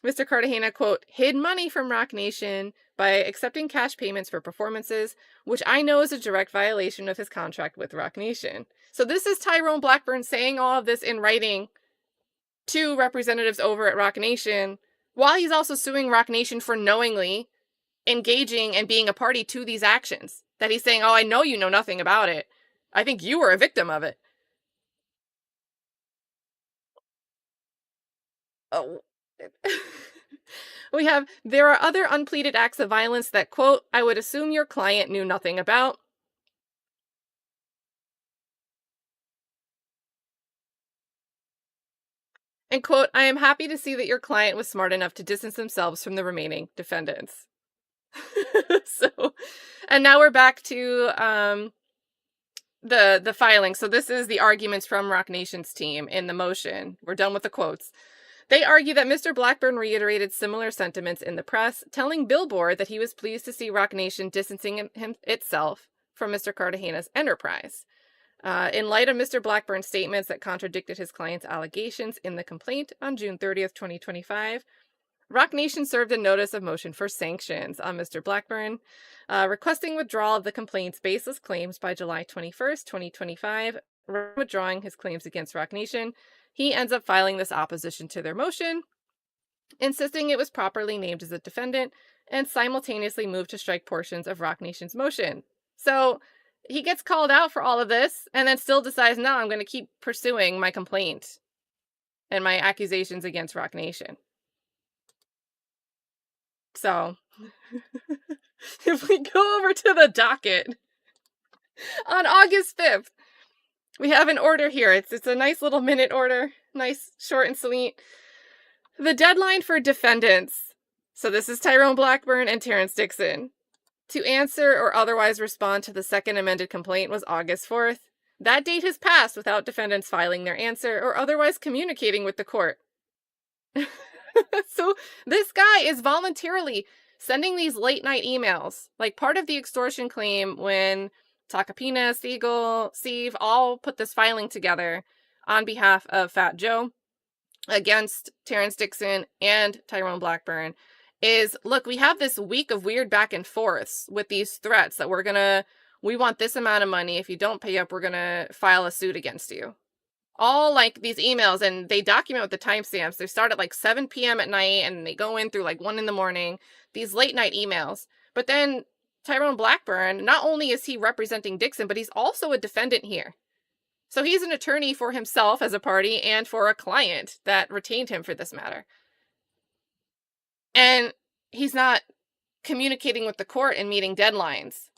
Mr. Cartagena, quote, hid money from Rock Nation by accepting cash payments for performances, which I know is a direct violation of his contract with Rock Nation." So this is Tyrone Blackburn saying all of this in writing to representatives over at Rock Nation, while he's also suing Rock Nation for knowingly engaging and being a party to these actions. That he's saying, oh, I know you know nothing about it. I think you were a victim of it. Oh. We have, there are other unpleaded acts of violence that, quote, I would assume your client knew nothing about. And, quote, I am happy to see that your client was smart enough to distance themselves from the remaining defendants. So, and now we're back to the filing. So this is the arguments from Rock Nation's team in the motion. We're done with the quotes. They argue that Mr. Blackburn reiterated similar sentiments in the press, telling Billboard that he was pleased to see Rock Nation distancing itself from Mr. Cartagena's enterprise. In light of Mr. Blackburn's statements that contradicted his client's allegations in the complaint on June 30th, 2025, Rock Nation served a notice of motion for sanctions on Mr. Blackburn, requesting withdrawal of the complaint's baseless claims by July 21st, 2025, withdrawing his claims against Rock Nation. He ends up filing this opposition to their motion, insisting it was properly named as a defendant, and simultaneously moved to strike portions of Rock Nation's motion. So he gets called out for all of this and then still decides, no, I'm going to keep pursuing my complaint and my accusations against Rock Nation. So if we go over to the docket on August 5th, we have an order here. It's a nice little minute order, nice, short and sweet. The deadline for defendants, so this is Tyrone Blackburn and Terrence Dixon, to answer or otherwise respond to the second amended complaint was August 4th. That date has passed without defendants filing their answer or otherwise communicating with the court. So this guy is voluntarily sending these late night emails, like part of the extortion claim when Takapina, Siegel, Steve all put this filing together on behalf of Fat Joe against Terrence Dixon and Tyrone Blackburn is, look, we have this week of weird back and forths with these threats that we want this amount of money. If you don't pay up, we're going to file a suit against you. All like these emails, and they document with the timestamps. They start at like 7 p.m. at night and they go in through like 1 in the morning, these late night emails. But then Tyrone Blackburn, not only is he representing Dixon, but he's also a defendant here. So he's an attorney for himself as a party and for a client that retained him for this matter. And he's not communicating with the court and meeting deadlines.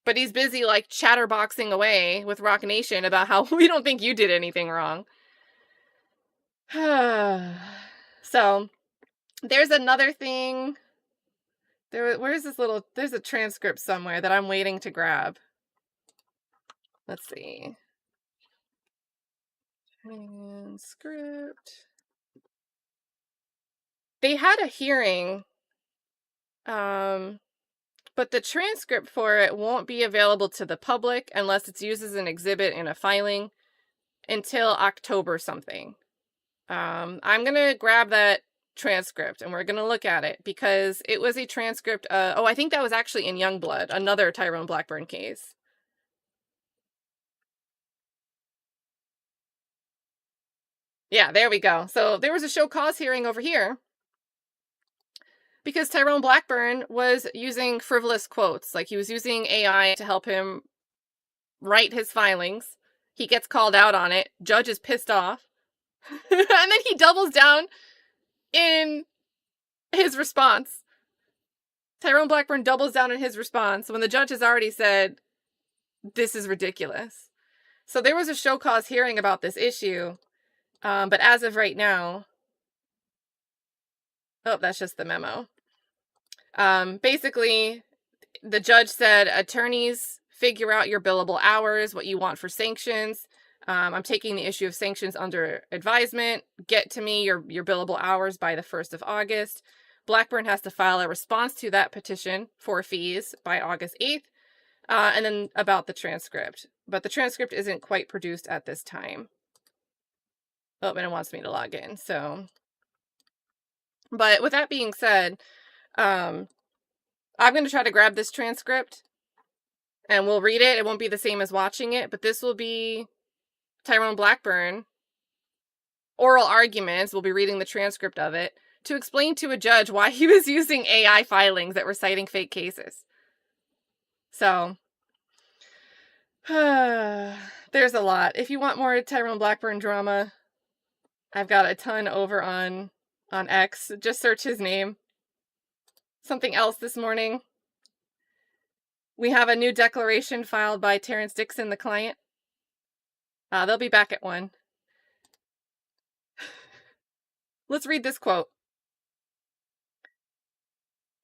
But he's busy like chatterboxing away with Rock Nation about how we don't think you did anything wrong. So there's another thing. There's a transcript somewhere that I'm waiting to grab. Let's see. Transcript. They had a hearing, but the transcript for it won't be available to the public unless it's used as an exhibit in a filing until October something. I'm going to grab that transcript and we're going to look at it because it was a transcript. I think that was actually in Youngblood, another Tyrone Blackburn case. Yeah, there we go. So there was a show cause hearing over here because Tyrone Blackburn was using frivolous quotes. Like he was using AI to help him write his filings. He gets called out on it. Judge is pissed off. And then he doubles down in his response. Tyrone Blackburn doubles down in his response when the judge has already said, this is ridiculous. So there was a show cause hearing about this issue. But as of right now, that's just the memo. Basically, the judge said, attorneys, figure out your billable hours, what you want for sanctions. I'm taking the issue of sanctions under advisement. Get to me your billable hours by the 1st of August. Blackburn has to file a response to that petition for fees by August 8th. And then about the transcript. But the transcript isn't quite produced at this time. And it wants me to log in, so. But with that being said, I'm going to try to grab this transcript and we'll read it. It won't be the same as watching it, but this will be Tyrone Blackburn oral arguments. We'll be reading the transcript of it to explain to a judge why he was using AI filings that were citing fake cases. So there's a lot. If you want more Tyrone Blackburn drama, I've got a ton over on X. Just search his name. Something else this morning. We have a new declaration filed by Terrence Dixon, the client. They'll be back at 1. Let's read this quote.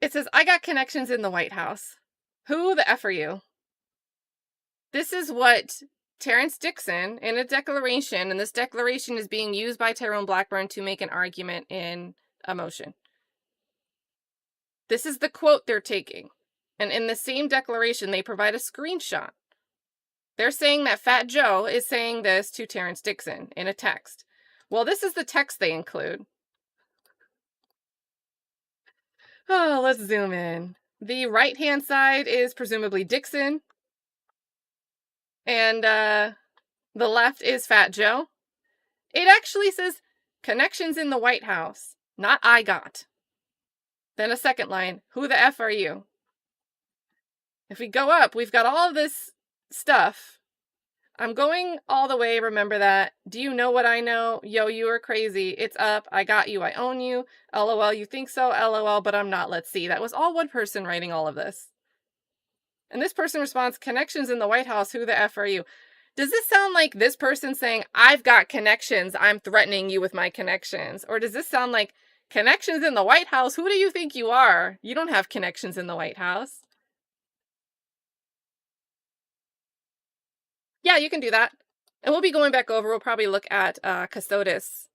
It says, I got connections in the White House. Who the F are you? This is what Terrence Dixon in a declaration, and this declaration is being used by Tyrone Blackburn to make an argument in a motion. This is the quote they're taking. And in the same declaration, they provide a screenshot They're saying that Fat Joe is saying this to Terrence Dixon in a text. Well, this is the text they include. Oh, let's zoom in. The right-hand side is presumably Dixon. And the left is Fat Joe. It actually says, connections in the White House, not I got. Then a second line, who the F are you? If we go up, we've got all of this stuff. I'm going all the way, remember that. Do you know what I know? Yo, you are crazy. It's up. I got you. I own you. LOL, you think so? LOL, but I'm not. Let's see. That was all one person writing all of this. And this person responds, connections in the White House. Who the F are you? Does this sound like this person saying, I've got connections. I'm threatening you with my connections? Or does this sound like connections in the White House? Who do you think you are? You don't have connections in the White House. Yeah, you can do that. And we'll be going back over. We'll probably look at Kassotis,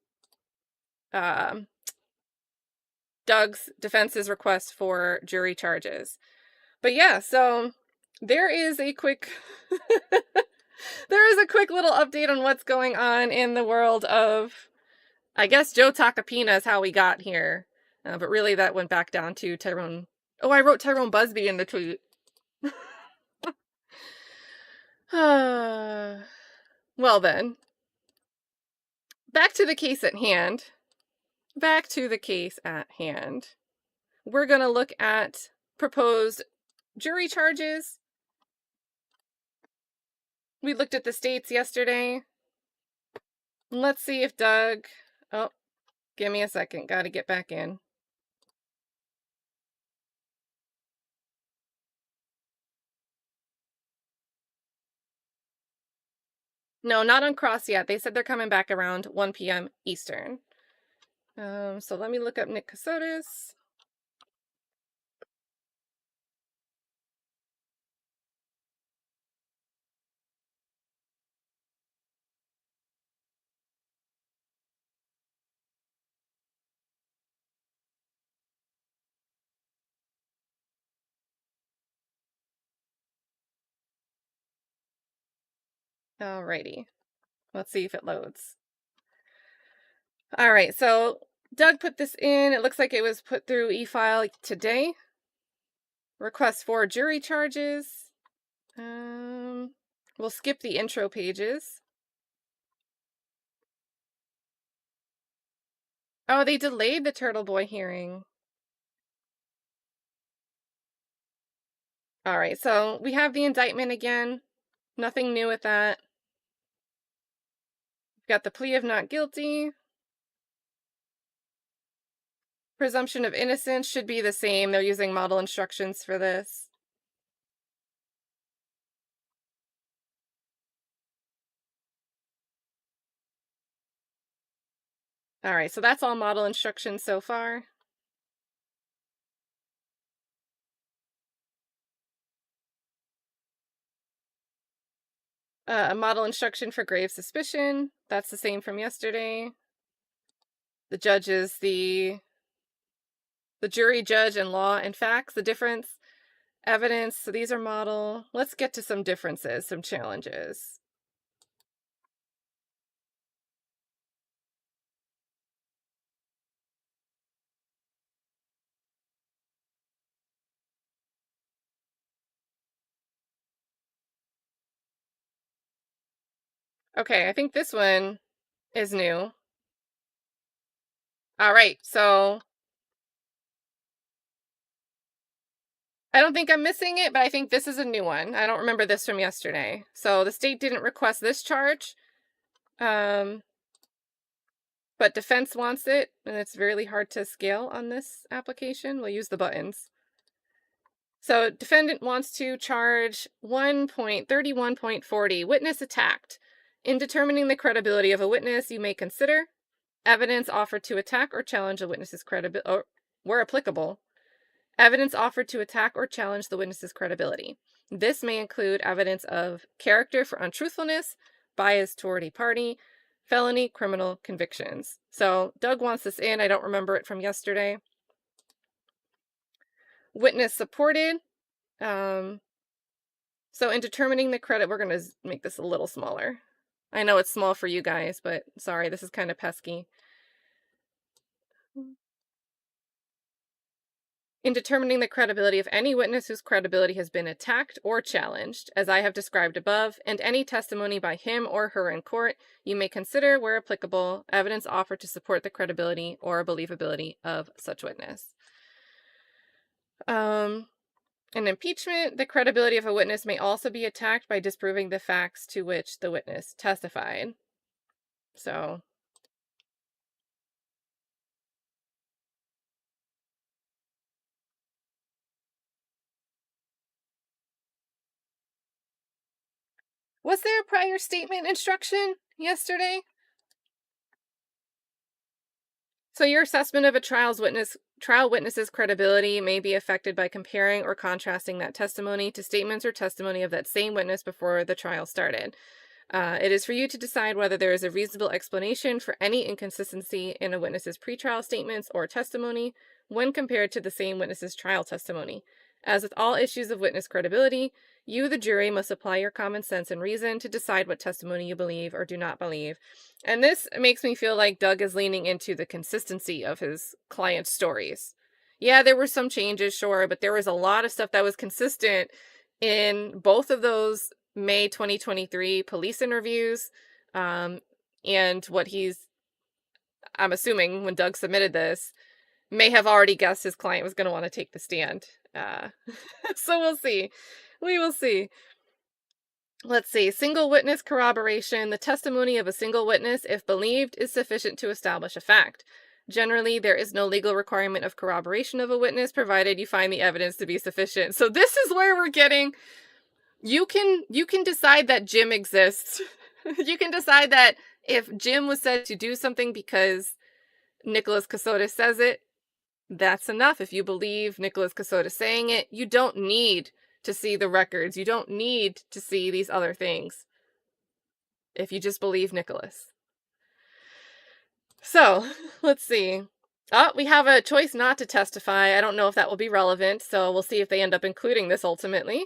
Doug's defense's request for jury charges. But yeah, so there is a quick little update on what's going on in the world of, I guess, Joe Tacopina is how we got here. But really that went back down to Tyrone. Oh, I wrote Tyrone Busby in the tweet. Well then, back to the case at hand. We're going to look at proposed jury charges. We looked at the states yesterday. Let's see if Doug... Oh, give me a second. Got to get back in. No, not on cross yet. They said they're coming back around 1 p.m. Eastern. So let me look up Nick Kassotis. Alrighty. Let's see if it loads. Alright, so Doug put this in. It looks like it was put through e-file today. Request for jury charges. We'll skip the intro pages. Oh, they delayed the Turtle Boy hearing. Alright, so we have the indictment again. Nothing new with that. We've got the plea of not guilty. Presumption of innocence should be the same. They're using model instructions for this. Alright, so that's all model instructions so far. A model instruction for grave suspicion. That's the same from yesterday. The judge is the jury, judge, and law and facts. The difference, evidence. So these are model. Let's get to some differences, some challenges. Okay, I think this one is new. Alright, so I don't think I'm missing it, but I think this is a new one. I don't remember this from yesterday. So the state didn't request this charge, but defense wants it, and it's really hard to scale on this application. We'll use the buttons. So defendant wants to charge 1.31.40, witness attacked. In determining the credibility of a witness, you may consider evidence offered to attack or challenge a witness's credibility, or where applicable, evidence offered to attack or challenge the witness's credibility. This may include evidence of character for untruthfulness, bias toward a party, felony, criminal convictions. So Doug wants this in. I don't remember it from yesterday. Witness supported. So in determining the credit, we're going to make this a little smaller. I know it's small for you guys, but sorry, this is kind of pesky. In determining the credibility of any witness whose credibility has been attacked or challenged, as I have described above, and any testimony by him or her in court, you may consider, where applicable, evidence offered to support the credibility or believability of such witness. In impeachment, the credibility of a witness may also be attacked by disproving the facts to which the witness testified. So, was there a prior statement instruction yesterday? So your assessment of a trial witness's credibility may be affected by comparing or contrasting that testimony to statements or testimony of that same witness before the trial started. It is for you to decide whether there is a reasonable explanation for any inconsistency in a witness's pretrial statements or testimony when compared to the same witness's trial testimony. As with all issues of witness credibility, you, the jury, must apply your common sense and reason to decide what testimony you believe or do not believe. And this makes me feel like Doug is leaning into the consistency of his client's stories. Yeah, there were some changes, sure, but there was a lot of stuff that was consistent in both of those May 2023 police interviews, and what I'm assuming when Doug submitted this, may have already guessed his client was going to want to take the stand. So we'll see. We will see. Let's see. Single witness corroboration. The testimony of a single witness, if believed, is sufficient to establish a fact. Generally, there is no legal requirement of corroboration of a witness, provided you find the evidence to be sufficient. So this is where we're getting... You can decide that Jim exists. You can decide that if Jim was said to do something because Nicholas Kassotis says it, that's enough. If you believe Nicholas Kassotis saying it, you don't need to see the records. You don't need to see these other things if you just believe Nicholas. So, let's see. Oh, we have a choice not to testify. I don't know if that will be relevant, so we'll see if they end up including this ultimately.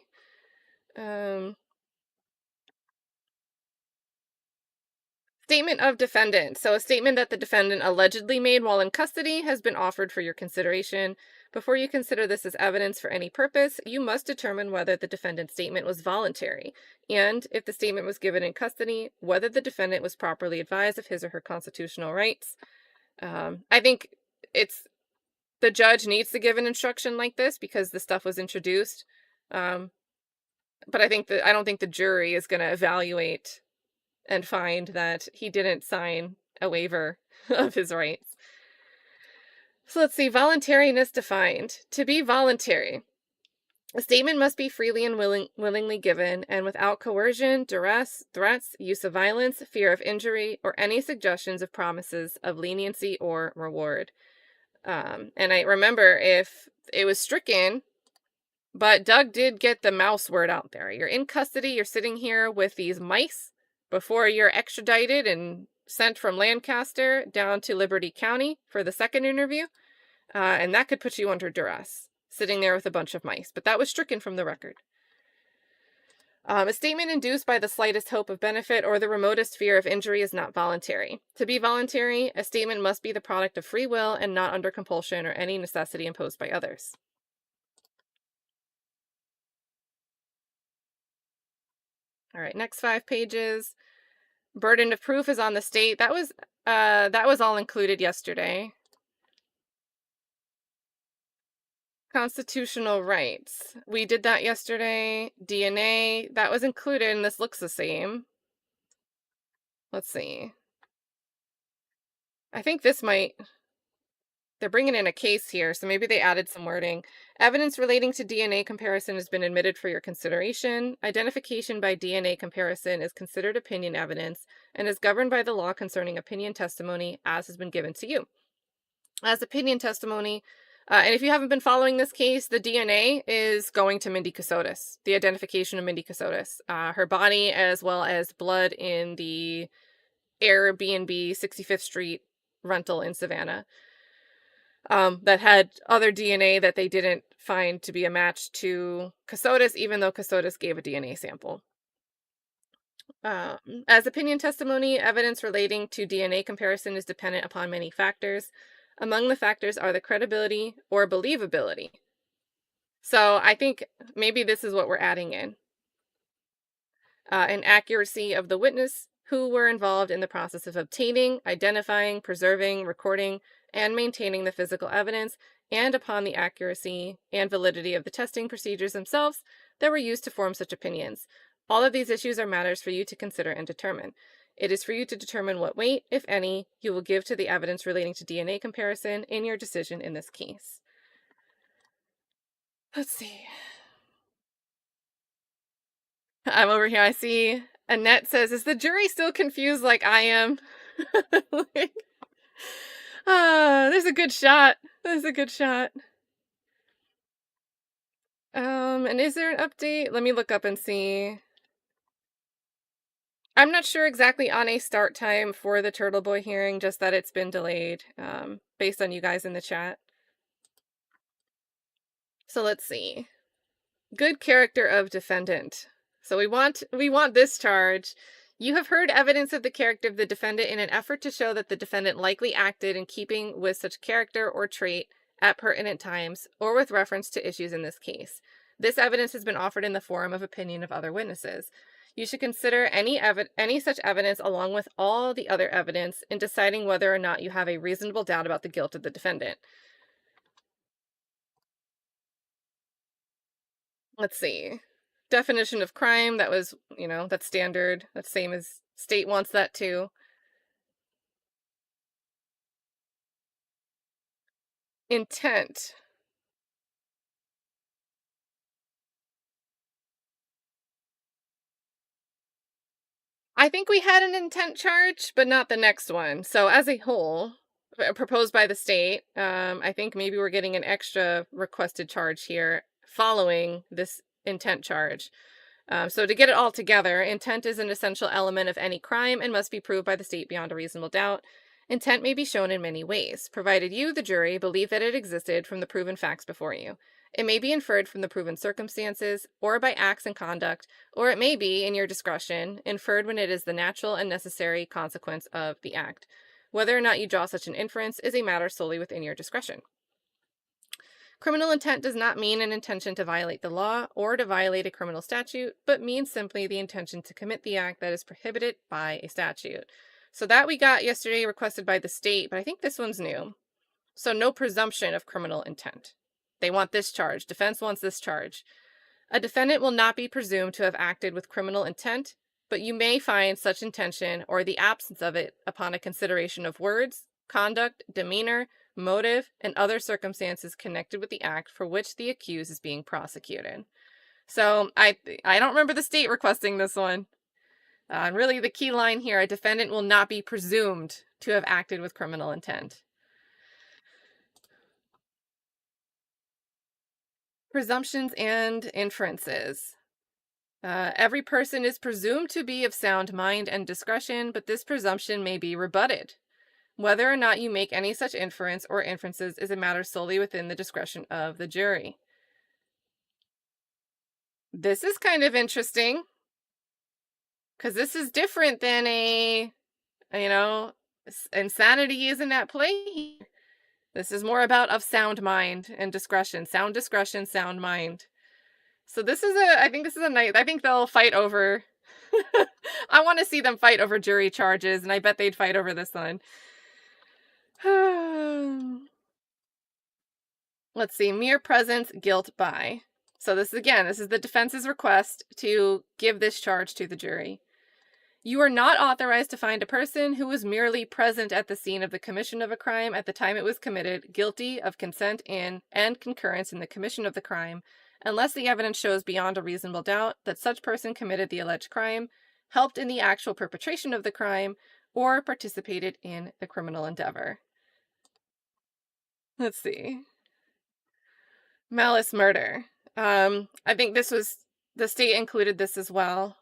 Statement of defendant. So a statement that the defendant allegedly made while in custody has been offered for your consideration. Before you consider this as evidence for any purpose, you must determine whether the defendant's statement was voluntary, and if the statement was given in custody, whether the defendant was properly advised of his or her constitutional rights. I think the judge needs to give an instruction like this because the stuff was introduced. But I don't think the jury is going to evaluate and find that he didn't sign a waiver of his rights. So let's see, voluntariness defined. To be voluntary, a statement must be freely and willingly given and without coercion, duress, threats, use of violence, fear of injury, or any suggestions of promises of leniency or reward. And I remember if it was stricken, but Doug did get the mouse word out there. You're in custody, you're sitting here with these mice before you're extradited and sent from Lancaster down to Liberty County for the second interview. And that could put you under duress, sitting there with a bunch of mice. But that was stricken from the record. A statement induced by the slightest hope of benefit or the remotest fear of injury is not voluntary. To be voluntary, a statement must be the product of free will and not under compulsion or any necessity imposed by others. All right, next 5 pages. Burden of proof is on the state. That was all included yesterday. Constitutional rights. We did that yesterday. DNA, that was included, and this looks the same. Let's see. I think this might... They're bringing in a case here, so maybe they added some wording. Evidence relating to DNA comparison has been admitted for your consideration. Identification by DNA comparison is considered opinion evidence and is governed by the law concerning opinion testimony as has been given to you. As opinion testimony, and if you haven't been following this case, the DNA is going to Mindy Kassotis, the identification of Mindy Kassotis. Her body as well as blood in the Airbnb 65th Street rental in Savannah. That had other DNA that they didn't find to be a match to Kassotis, even though Kassotis gave a DNA sample. As opinion testimony, evidence relating to DNA comparison is dependent upon many factors. Among the factors are the credibility or believability. So I think maybe this is what we're adding in. And accuracy of the witness who were involved in the process of obtaining, identifying, preserving, recording, and maintaining the physical evidence, and upon the accuracy and validity of the testing procedures themselves that were used to form such opinions. All of these issues are matters for you to consider and determine. It is for you to determine what weight, if any, you will give to the evidence relating to DNA comparison in your decision in this case. Let's see. I'm over here. I see Annette says, is the jury still confused like I am? There's a good shot. There's a good shot. And is there an update? Let me look up and see. I'm not sure exactly on a start time for the Turtle Boy hearing, just that it's been delayed, based on you guys in the chat. So let's see. Good character of defendant. So we want this charge. You have heard evidence of the character of the defendant in an effort to show that the defendant likely acted in keeping with such character or trait at pertinent times or with reference to issues in this case. This evidence has been offered in the form of opinion of other witnesses. You should consider any such evidence along with all the other evidence in deciding whether or not you have a reasonable doubt about the guilt of the defendant. Let's see. Definition of crime, that was, that's standard. That's same as state wants that too. Intent. I think we had an intent charge, but not the next one. So as a whole, proposed by the state, I think maybe we're getting an extra requested charge here following this intent charge. So to get it all together, intent is an essential element of any crime and must be proved by the state beyond a reasonable doubt. Intent may be shown in many ways, provided you, the jury, believe that it existed from the proven facts before you. It may be inferred from the proven circumstances, or by acts and conduct, or it may be, in your discretion, inferred when it is the natural and necessary consequence of the act. Whether or not you draw such an inference is a matter solely within your discretion. Criminal intent does not mean an intention to violate the law or to violate a criminal statute, but means simply the intention to commit the act that is prohibited by a statute. So that we got yesterday requested by the state, but I think this one's new. So no presumption of criminal intent. They want this charge. Defense wants this charge. A defendant will not be presumed to have acted with criminal intent, but you may find such intention or the absence of it upon a consideration of words, conduct, demeanor, motive, and other circumstances connected with the act for which the accused is being prosecuted. So I don't remember the state requesting this one. Really the key line here, a defendant will not be presumed to have acted with criminal intent. Presumptions and inferences. Every person is presumed to be of sound mind and discretion, but this presumption may be rebutted. Whether or not you make any such inference or inferences is a matter solely within the discretion of the jury. This is kind of interesting, because this is different than insanity isn't at play. This is more about of sound mind and discretion. Sound discretion, sound mind. So I think this is a night. I think they'll fight over, I want to see them fight over jury charges, and I bet they'd fight over this one. Let's see, mere presence, guilt by. So this is the defense's request to give this charge to the jury. You are not authorized to find a person who was merely present at the scene of the commission of a crime at the time it was committed guilty of consent in and concurrence in the commission of the crime, unless the evidence shows beyond a reasonable doubt that such person committed the alleged crime, helped in the actual perpetration of the crime, or participated in the criminal endeavor. Let's see. Malice murder. I think the state included this as well.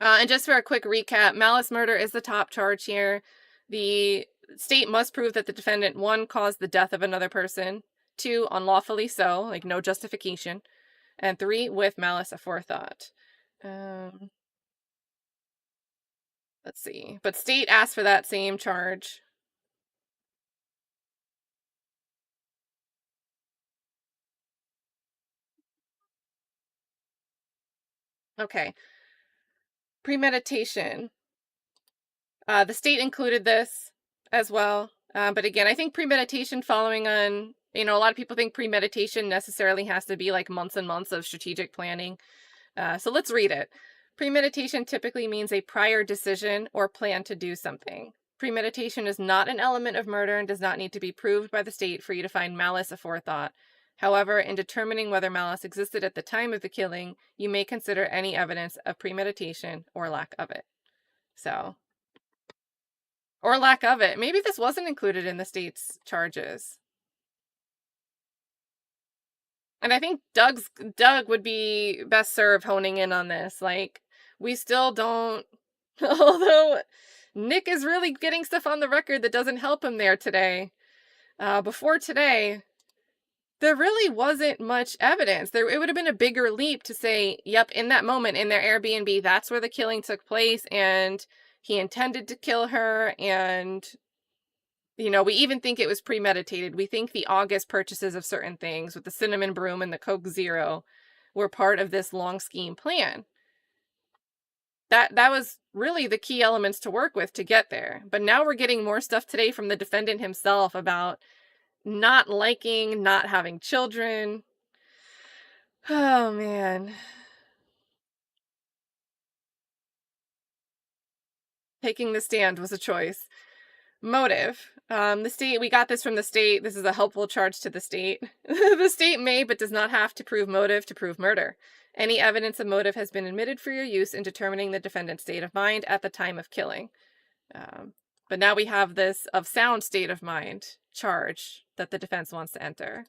And just for a quick recap, malice murder is the top charge here. The state must prove that the defendant, 1, caused the death of another person, 2, unlawfully so, like no justification, and 3, with malice aforethought. Let's see. But state asked for that same charge. Okay. Premeditation. The state included this as well. But again, I think premeditation following on, a lot of people think premeditation necessarily has to be like months and months of strategic planning. So let's read it. Premeditation typically means a prior decision or plan to do something. Premeditation is not an element of murder and does not need to be proved by the state for you to find malice aforethought. However, in determining whether malice existed at the time of the killing, you may consider any evidence of premeditation or lack of it. So, or lack of it. Maybe this wasn't included in the state's charges. And I think Doug would be best served honing in on this. Like, we still don't, although Nick is really getting stuff on the record that doesn't help him there today. Before today, there really wasn't much evidence. It would have been a bigger leap to say, yep, in that moment in their Airbnb, that's where the killing took place, and he intended to kill her, and, we even think it was premeditated. We think the August purchases of certain things with the cinnamon broom and the Coke Zero were part of this long scheme plan. That was really the key elements to work with to get there. But now we're getting more stuff today from the defendant himself about not liking, not having children. Oh, man. Taking the stand was a choice. Motive. The state, we got this from the state. This is a helpful charge to the state. The state may, but does not have to prove motive to prove murder. Any evidence of motive has been admitted for your use in determining the defendant's state of mind at the time of killing. But now we have this of sound state of mind charge that the defense wants to enter.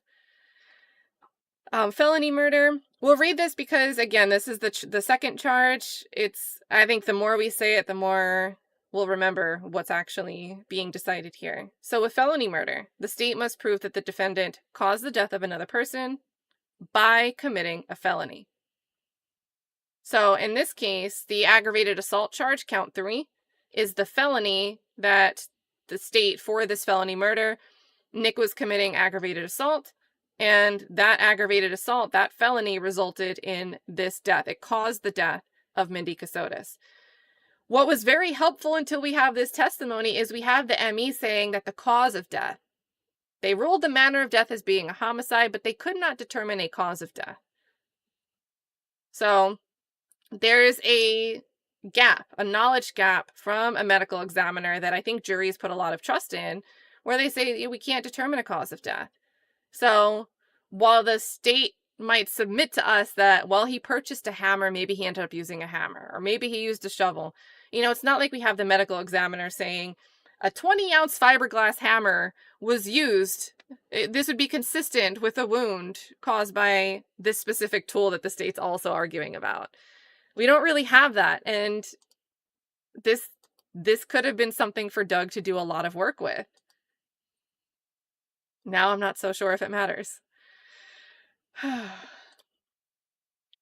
Felony murder. We'll read this because, again, this is the second charge. I think the more we say it, the more we'll remember what's actually being decided here. So with felony murder, the state must prove that the defendant caused the death of another person by committing a felony. So in this case, the aggravated assault charge, count 3, is the felony that the state, for this felony murder, Nick was committing aggravated assault, and that aggravated assault, that felony, resulted in this death. It caused the death of Mindy Kassotis. What was very helpful until we have this testimony is we have the ME saying that the cause of death, they ruled the manner of death as being a homicide, but they could not determine a cause of death. So there's a gap, a knowledge gap from a medical examiner that I think juries put a lot of trust in, where they say we can't determine a cause of death. So while the state might submit to us that, well, he purchased a hammer, maybe he ended up using a hammer, or maybe he used a shovel. It's not like we have the medical examiner saying a 20-ounce fiberglass hammer was used. This would be consistent with a wound caused by this specific tool that the state's also arguing about. We don't really have that, and this could have been something for Doug to do a lot of work with. Now I'm not so sure if it matters.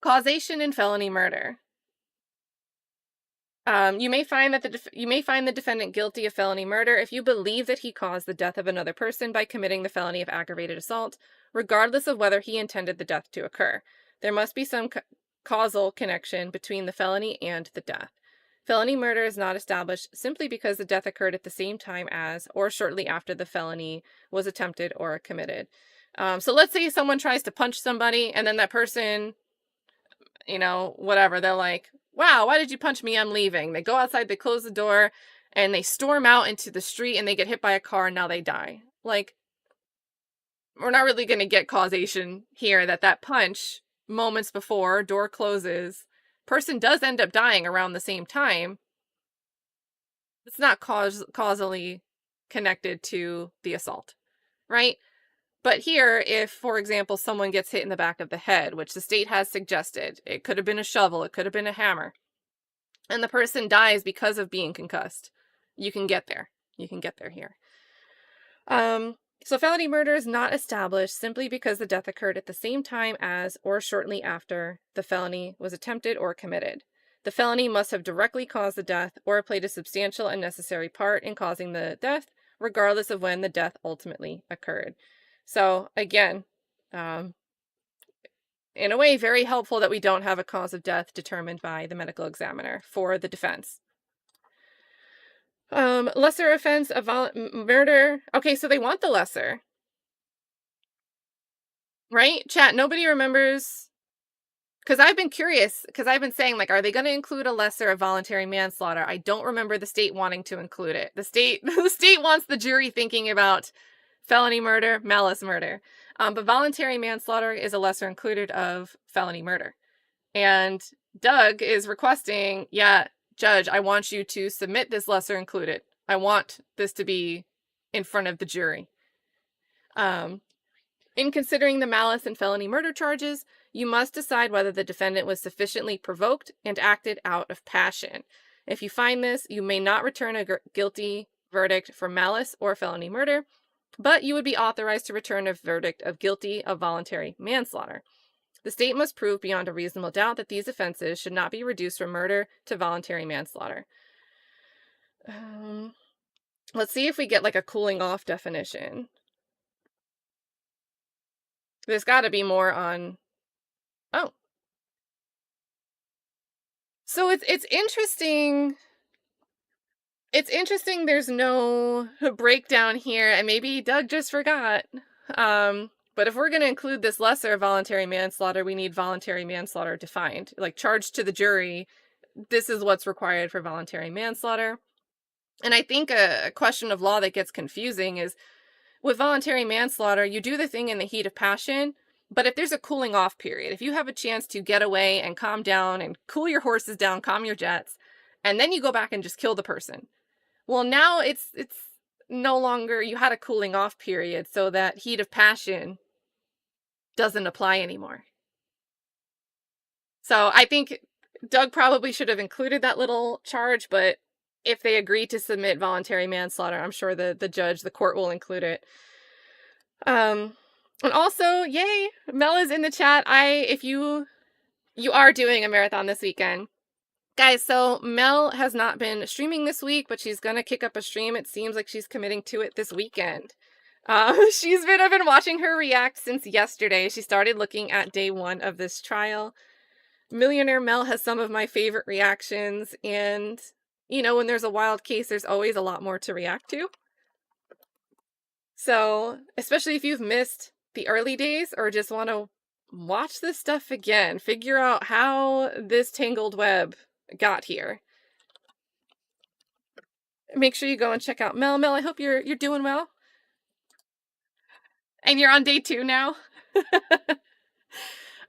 Causation in felony murder. You may find the defendant guilty of felony murder if you believe that he caused the death of another person by committing the felony of aggravated assault, regardless of whether he intended the death to occur. There must be some causal connection between the felony and the death. Felony murder is not established simply because the death occurred at the same time as or shortly after the felony was attempted or committed. So let's say someone tries to punch somebody and then that person, whatever, they're like, wow, why did you punch me? I'm leaving. They go outside, they close the door, and they storm out into the street and they get hit by a car and now they die. Like, we're not really going to get causation here that punch moments before, door closes, person does end up dying around the same time. It's not causally connected to the assault, right? But here, if, for example, someone gets hit in the back of the head, which the state has suggested, it could have been a shovel, it could have been a hammer, and the person dies because of being concussed, you can get there. You can get there here. So felony murder is not established simply because the death occurred at the same time as or shortly after the felony was attempted or committed. The felony must have directly caused the death or played a substantial and necessary part in causing the death, regardless of when the death ultimately occurred. So again, in a way, very helpful that we don't have a cause of death determined by the medical examiner for the defense. Lesser offense of murder. Okay, so they want the lesser. Right? Chat, nobody remembers. Because I've been curious, because I've been saying, like, are they going to include a lesser of voluntary manslaughter? I don't remember the state wanting to include it. The state wants the jury thinking about felony murder, malice murder. But voluntary manslaughter is a lesser included of felony murder. And Doug is requesting, yeah, Judge, I want you to submit this lesser included. I want this to be in front of the jury. In considering the malice and felony murder charges, you must decide whether the defendant was sufficiently provoked and acted out of passion. If you find this, you may not return a guilty verdict for malice or felony murder, but you would be authorized to return a verdict of guilty of voluntary manslaughter. The state must prove beyond a reasonable doubt that these offenses should not be reduced from murder to voluntary manslaughter. Let's see if we get like a cooling off definition. There's got to be more on... Oh. So it's interesting. It's interesting there's no breakdown here, and maybe Doug just forgot. But if we're going to include this lesser voluntary manslaughter, we need voluntary manslaughter defined. Like, charged to the jury, this is what's required for voluntary manslaughter. And I think a question of law that gets confusing is, with voluntary manslaughter, you do the thing in the heat of passion, but if there's a cooling off period, if you have a chance to get away and calm down and cool your horses down, calm your jets, and then you go back and just kill the person. Well, now it's no longer, you had a cooling off period, so that heat of passion doesn't apply anymore. So I think Doug probably should have included that little charge, but if they agree to submit voluntary manslaughter, I'm sure the judge, the court will include it. And also, yay, Mel is in the chat. If you are doing a marathon this weekend. Guys, so Mel has not been streaming this week, but she's going to kick up a stream. It seems like she's committing to it this weekend. I've been watching her react since yesterday. She started looking at day 1 of this trial. Millionaire Mel has some of my favorite reactions, and you know, when there's a wild case, there's always a lot more to react to. So, especially if you've missed the early days or just want to watch this stuff again, figure out how this tangled web got here. Make sure you go and check out Mel. Mel, I hope you're doing well. And you're on day 2 now?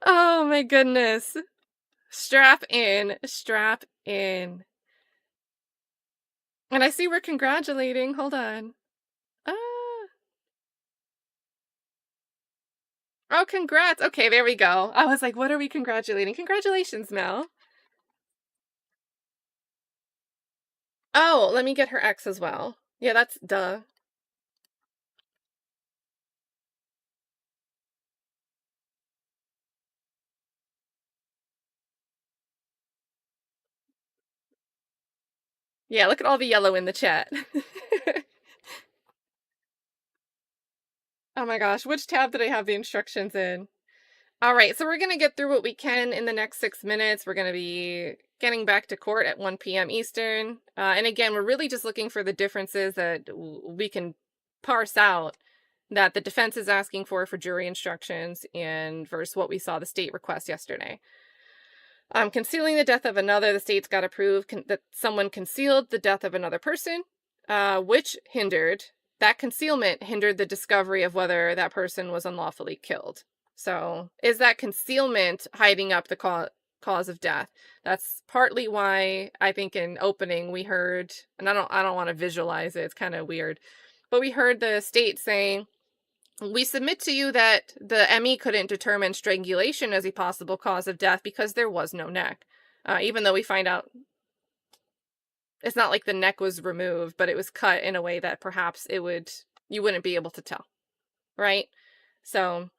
Oh my goodness. Strap in, strap in. And I see we're congratulating. Hold on. Oh, congrats. Okay, there we go. I was like, what are we congratulating? Congratulations, Mel. Oh, let me get her ex as well. Yeah, that's duh. Yeah, look at all the yellow in the chat. Oh my gosh, which tab did I have the instructions in? All right, so we're going to get through what we can in the next 6 minutes. We're going to be getting back to court at 1 p.m. Eastern. And again, we're really just looking for the differences that we can parse out that the defense is asking for jury instructions and versus what we saw the state request yesterday. Concealing the death of another, the state's got to prove that someone concealed the death of another person, which that concealment hindered the discovery of whether that person was unlawfully killed. So is that concealment hiding up the cause of death? That's partly why I think in opening we heard, and I don't want to visualize it, it's kind of weird, but we heard the state saying, we submit to you that the ME couldn't determine strangulation as a possible cause of death because there was no neck. Even though we find out it's not like the neck was removed, but it was cut in a way that perhaps you wouldn't be able to tell. right? So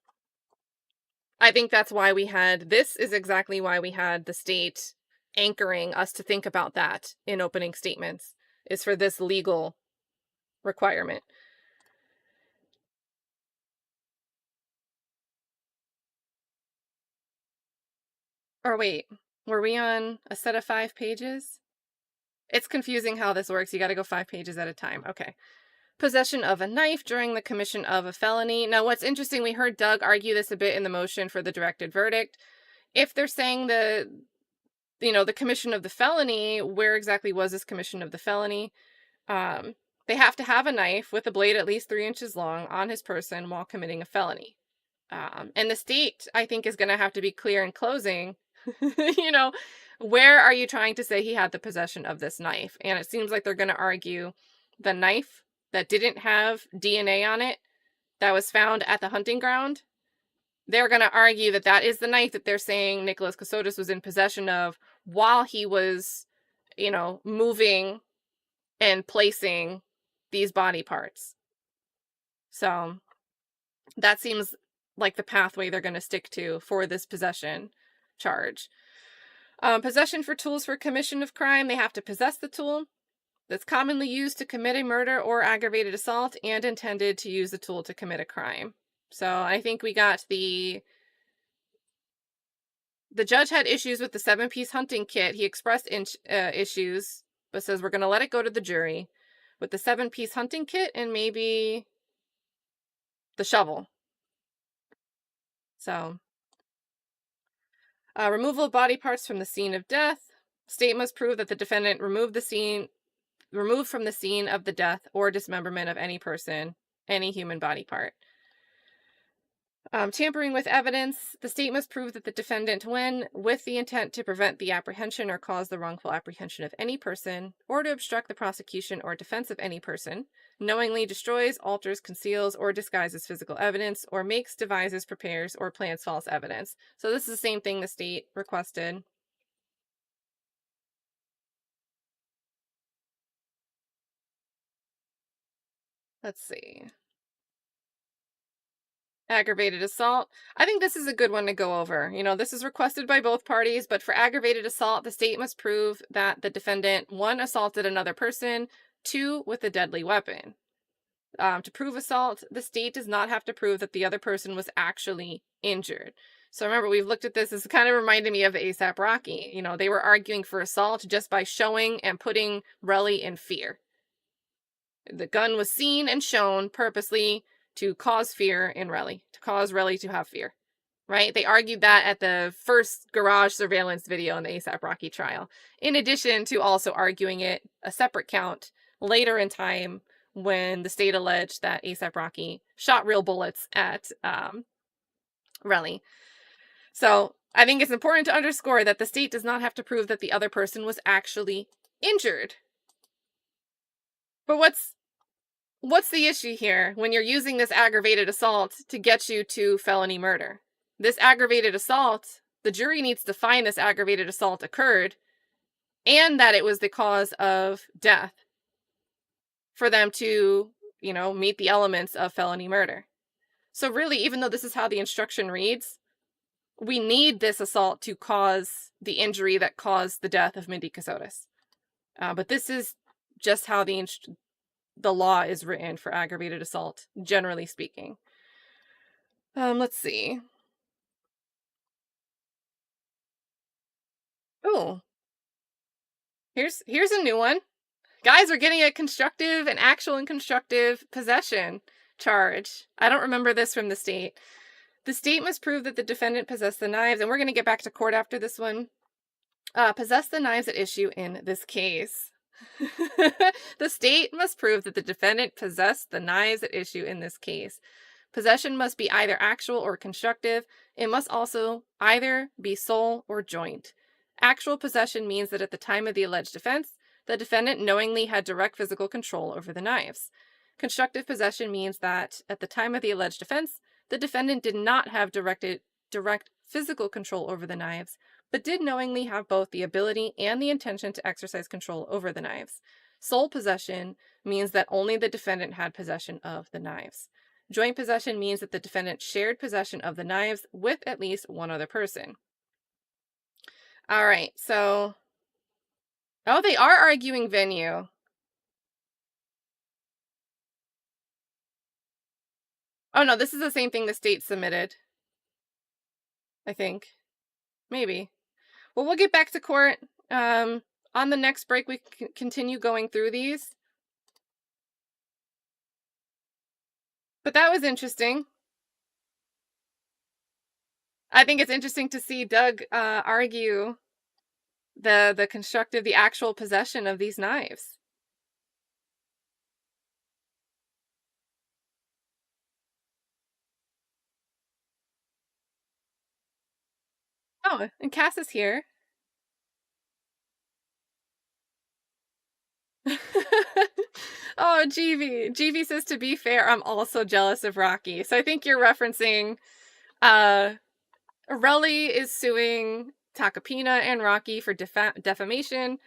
I think that's why this is exactly why we had the state anchoring us to think about that in opening statements, is for this legal requirement. Or wait, were we on a set of 5 pages? It's confusing how this works. You got to go 5 pages at a time. Okay. Possession of a knife during the commission of a felony. Now, what's interesting, we heard Doug argue this a bit in the motion for the directed verdict. If they're saying the commission of the felony, where exactly was this commission of the felony? They have to have a knife with a blade at least 3 inches long on his person while committing a felony. And the state, I think, is going to have to be clear in closing, where are you trying to say he had the possession of this knife? And it seems like they're going to argue the knife that didn't have DNA on it that was found at the hunting ground. They're going to argue that that is the knife that they're saying Nicholas Kassotis was in possession of while he was, moving and placing these body parts. So that seems like the pathway they're going to stick to for this possession charge. Possession for tools for commission of crime. They have to possess the tool that's commonly used to commit a murder or aggravated assault and intended to use the tool to commit a crime. So I think we got the judge had issues with the 7-piece hunting kit. He expressed issues, but says we're going to let it go to the jury with the 7-piece hunting kit and maybe the shovel. So, removal of body parts from the scene of death. State must prove that the defendant removed from the scene of the death or dismemberment of any person, any human body part. Tampering with evidence. The state must prove that the defendant, when with the intent to prevent the apprehension or cause the wrongful apprehension of any person, or to obstruct the prosecution or defense of any person, knowingly destroys, alters, conceals, or disguises physical evidence, or makes, devises, prepares, or plants false evidence. So this is the same thing the state requested. Let's see. Aggravated assault. I think this is a good one to go over. This is requested by both parties, but for aggravated assault, the state must prove that the defendant, 1, assaulted another person, 2, with a deadly weapon. To prove assault, the state does not have to prove that the other person was actually injured. So remember, we've looked at this. This kind of reminded me of A$AP Rocky. They were arguing for assault just by showing and putting Relly in fear. The gun was seen and shown purposely to cause fear in Relly, to cause Relly to have fear, right? They argued that at the first garage surveillance video in the A$AP Rocky trial, in addition to also arguing it a separate count later in time when the state alleged that A$AP Rocky shot real bullets at Relly. So I think it's important to underscore that the state does not have to prove that the other person was actually injured. But what's the issue here when you're using this aggravated assault to get you to felony murder? This aggravated assault, the jury needs to find this aggravated assault occurred and that it was the cause of death for them to, meet the elements of felony murder. So really, even though this is how the instruction reads, we need this assault to cause the injury that caused the death of Mindy Kassotis. But this is just how the law is written for aggravated assault, generally speaking. Let's see. Oh, here's a new one. Guys are getting a constructive, an actual and constructive possession charge. I don't remember this from the state. The state must prove that the defendant possessed the knives, and we're going to get back to court after this one. Possess the knives at issue in this case. The state must prove that the defendant possessed the knives at issue in this case. Possession must be either actual or constructive. It must also either be sole or joint. Actual possession means that at the time of the alleged offense, the defendant knowingly had direct physical control over the knives. Constructive possession means that at the time of the alleged offense, the defendant did not have direct physical control over the knives, but did knowingly have both the ability and the intention to exercise control over the knives. Sole possession means that only the defendant had possession of the knives. Joint possession means that the defendant shared possession of the knives with at least one other person. All right, so... Oh, they are arguing venue. Oh, no, this is the same thing the state submitted. I think. Maybe. Well, we'll get back to court. On the next break, we can continue going through these. But that was interesting. I think it's interesting to see Doug argue the actual possession of these knives. Oh, and Cass is here. Oh, GV. GV says, to be fair, I'm also jealous of Rocky. So I think you're referencing, Relly is suing Tacopina and Rocky for defamation.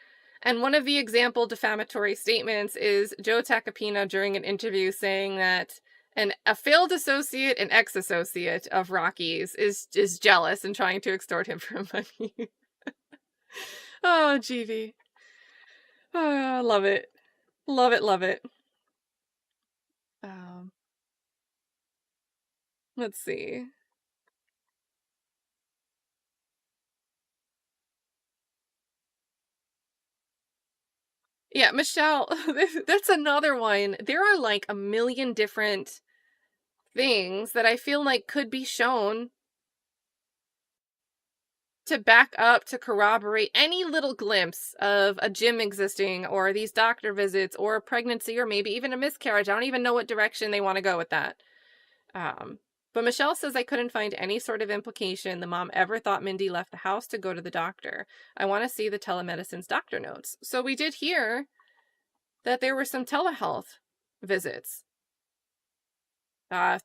And one of the example defamatory statements is Joe Tacopina during an interview saying that a failed associate and ex-associate of Rocky's is jealous and trying to extort him for money. Oh, GV. Oh, love it. Love it, love it. Let's see. Yeah, Michelle, that's another one. There are like a million different things that I feel like could be shown to back up, to corroborate any little glimpse of a Jim existing, or these doctor visits, or a pregnancy, or maybe even a miscarriage. I don't even know what direction they want to go with that. But Michelle says, I couldn't find any sort of implication the mom ever thought Mindy left the house to go to the doctor. I want to see the telemedicine's doctor notes. So we did hear that there were some telehealth visits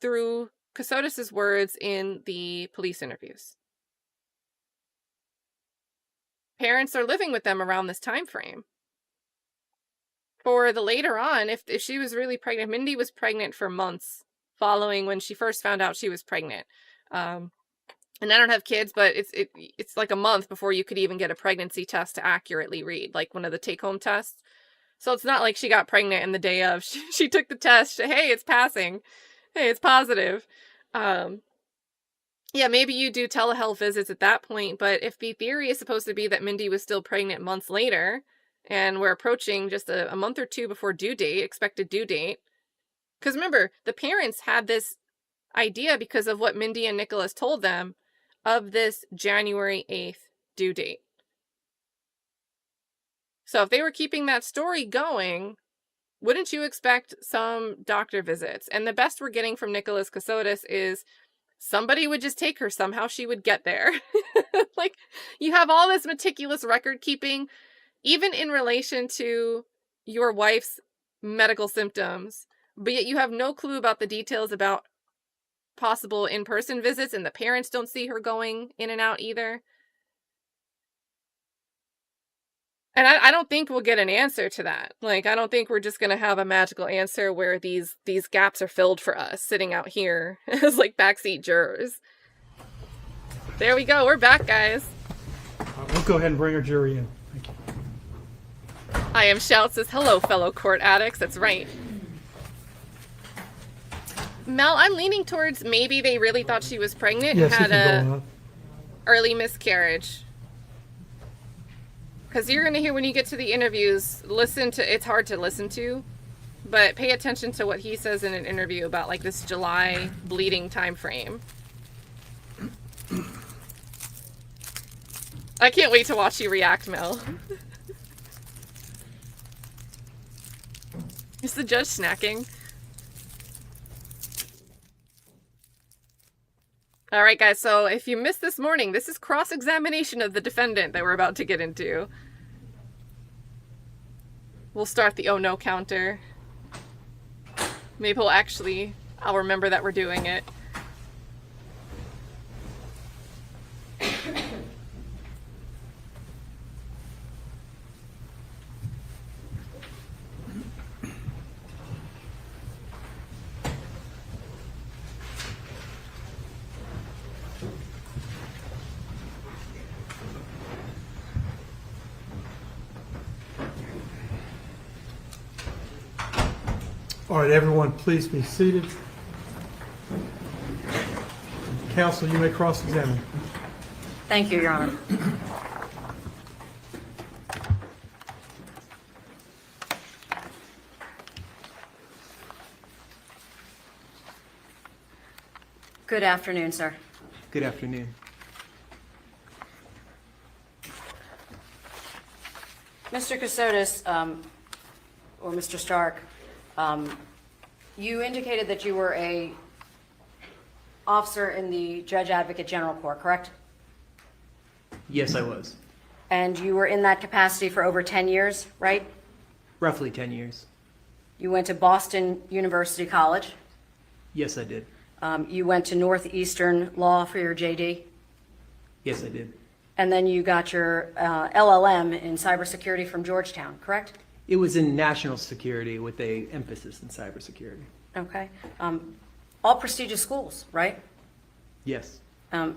through Kassotis' words in the police interviews. Parents are living with them around this time frame. For the later on, if she was really pregnant, Mindy was pregnant for months following when she first found out she was pregnant. And I don't have kids, but it's like a month before you could even get a pregnancy test to accurately read, like one of the take-home tests. So it's not like she got pregnant in the day of. She took the test. Hey, it's passing. Hey, it's positive. Yeah, maybe you do telehealth visits at that point, but if the theory is supposed to be that Mindy was still pregnant months later, and we're approaching just a month or two before expected due date, because remember, the parents had this idea because of what Mindy and Nicholas told them of this January 8th due date. So if they were keeping that story going, wouldn't you expect some doctor visits? And the best we're getting from Nicholas Kassotis is somebody would just take her. Somehow she would get there. Like, you have all this meticulous record keeping, even in relation to your wife's medical symptoms, but yet you have no clue about the details about possible in-person visits, and the parents don't see her going in and out either. And I don't think we'll get an answer to that. Like, I don't think we're just going to have a magical answer where these gaps are filled for us sitting out here as like backseat jurors. There we go. We're back, guys. We'll go ahead and bring our jury in. Thank you. I am Shout says, hello, fellow court addicts. That's right. Mel, I'm leaning towards maybe they really thought she was pregnant and had a early miscarriage. Because you're going to hear when you get to the interviews, it's hard to listen to, but pay attention to what he says in an interview about like this July bleeding time frame. I can't wait to watch you react, Mel. Is the judge snacking? All right, guys, so if you missed this morning, this is cross-examination of the defendant that we're about to get into. We'll start the oh no counter. Maybe I'll remember that we're doing it. All right, everyone, please be seated. Counsel, you may cross-examine. Thank you, Your Honor. Good afternoon, sir. Good afternoon. Mr. Kassotis, or Mr. Stark, you indicated that you were a officer in the Judge Advocate General Corps, correct? Yes, I was. And you were in that capacity for over 10 years, right? Roughly 10 years. You went to Boston University College. Yes, I did. You went to Northeastern Law for your JD. Yes, I did. And then you got your LLM in cybersecurity from Georgetown, correct? It was in national security with a emphasis in cybersecurity. Okay. All prestigious schools, right? Yes.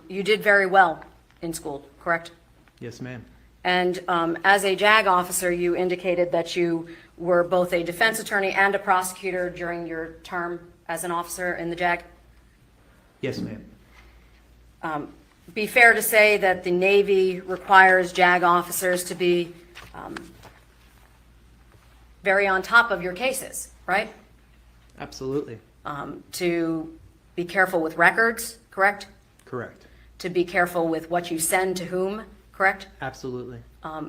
You did very well in school, correct? Yes, ma'am. And as a JAG officer, you indicated that you were both a defense attorney and a prosecutor during your term as an officer in the JAG. Yes, ma'am. Be fair to say that the Navy requires JAG officers to be very on top of your cases, right? Absolutely. To be careful with records, correct? Correct. To be careful with what you send to whom, correct? Absolutely.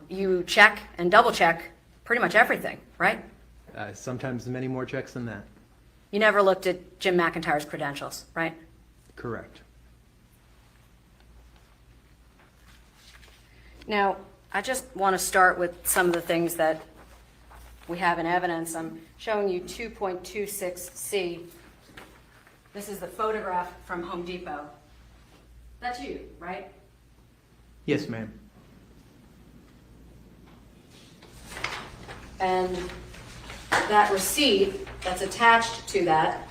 You check and double check pretty much everything, right? Sometimes many more checks than that. You never looked at Jim McIntyre's credentials, right? Correct. Now, I just want to start with some of the things that we have in evidence. I'm showing you 2.26C. This is the photograph from Home Depot. That's you, right? Yes, ma'am. And that receipt that's attached to that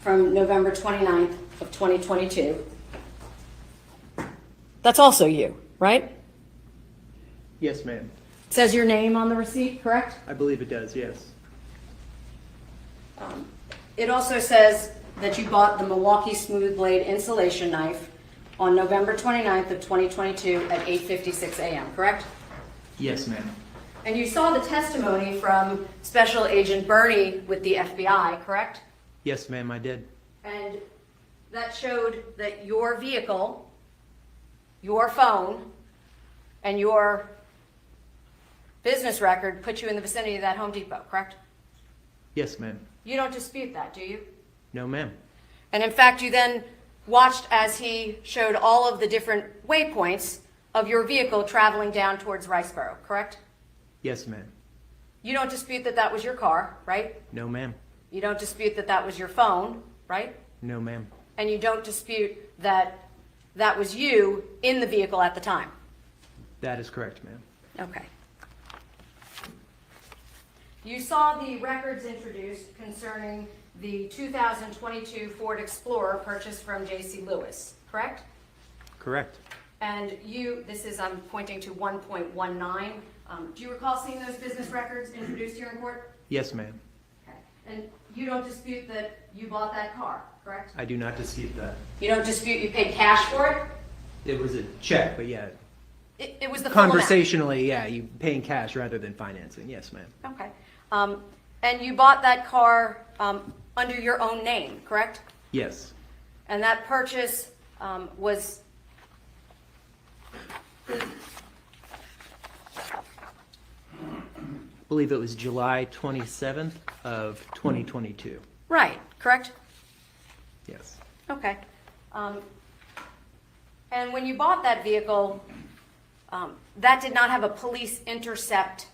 from November 29th of 2022, that's also you, right? Yes, ma'am. It says your name on the receipt, correct? I believe it does, yes. It also says that you bought the Milwaukee Smooth Blade insulation knife on November 29th of 2022 at 8:56 a.m., correct? Yes, ma'am. And you saw the testimony from Special Agent Bernie with the FBI, correct? Yes, ma'am, I did. And that showed that your vehicle, your phone, and your business record put you in the vicinity of that Home Depot, correct? Yes, ma'am. You don't dispute that, do you? No, ma'am. And in fact, you then watched as he showed all of the different waypoints of your vehicle traveling down towards Riceboro, correct? Yes, ma'am. You don't dispute that that was your car, right? No, ma'am. You don't dispute that that was your phone, right? No, ma'am. And you don't dispute that that was you in the vehicle at the time. That is correct, ma'am. Okay. You saw the records introduced concerning the 2022 Ford Explorer purchased from J.C. Lewis, correct? Correct. And I'm pointing to 1.19. Do you recall seeing those business records introduced here in court? Yes, ma'am. Okay. And you don't dispute that you bought that car, correct? I do not dispute that. You don't dispute you paid cash for it? It was a check, but yeah. It was the full amount. Conversationally, yeah, you paying cash rather than financing. Yes, ma'am. Okay. And you bought that car under your own name, correct? Yes. And that purchase was I believe it was July 27th of 2022. right, correct? Yes. Okay. And when you bought that vehicle, that did not have a police intercept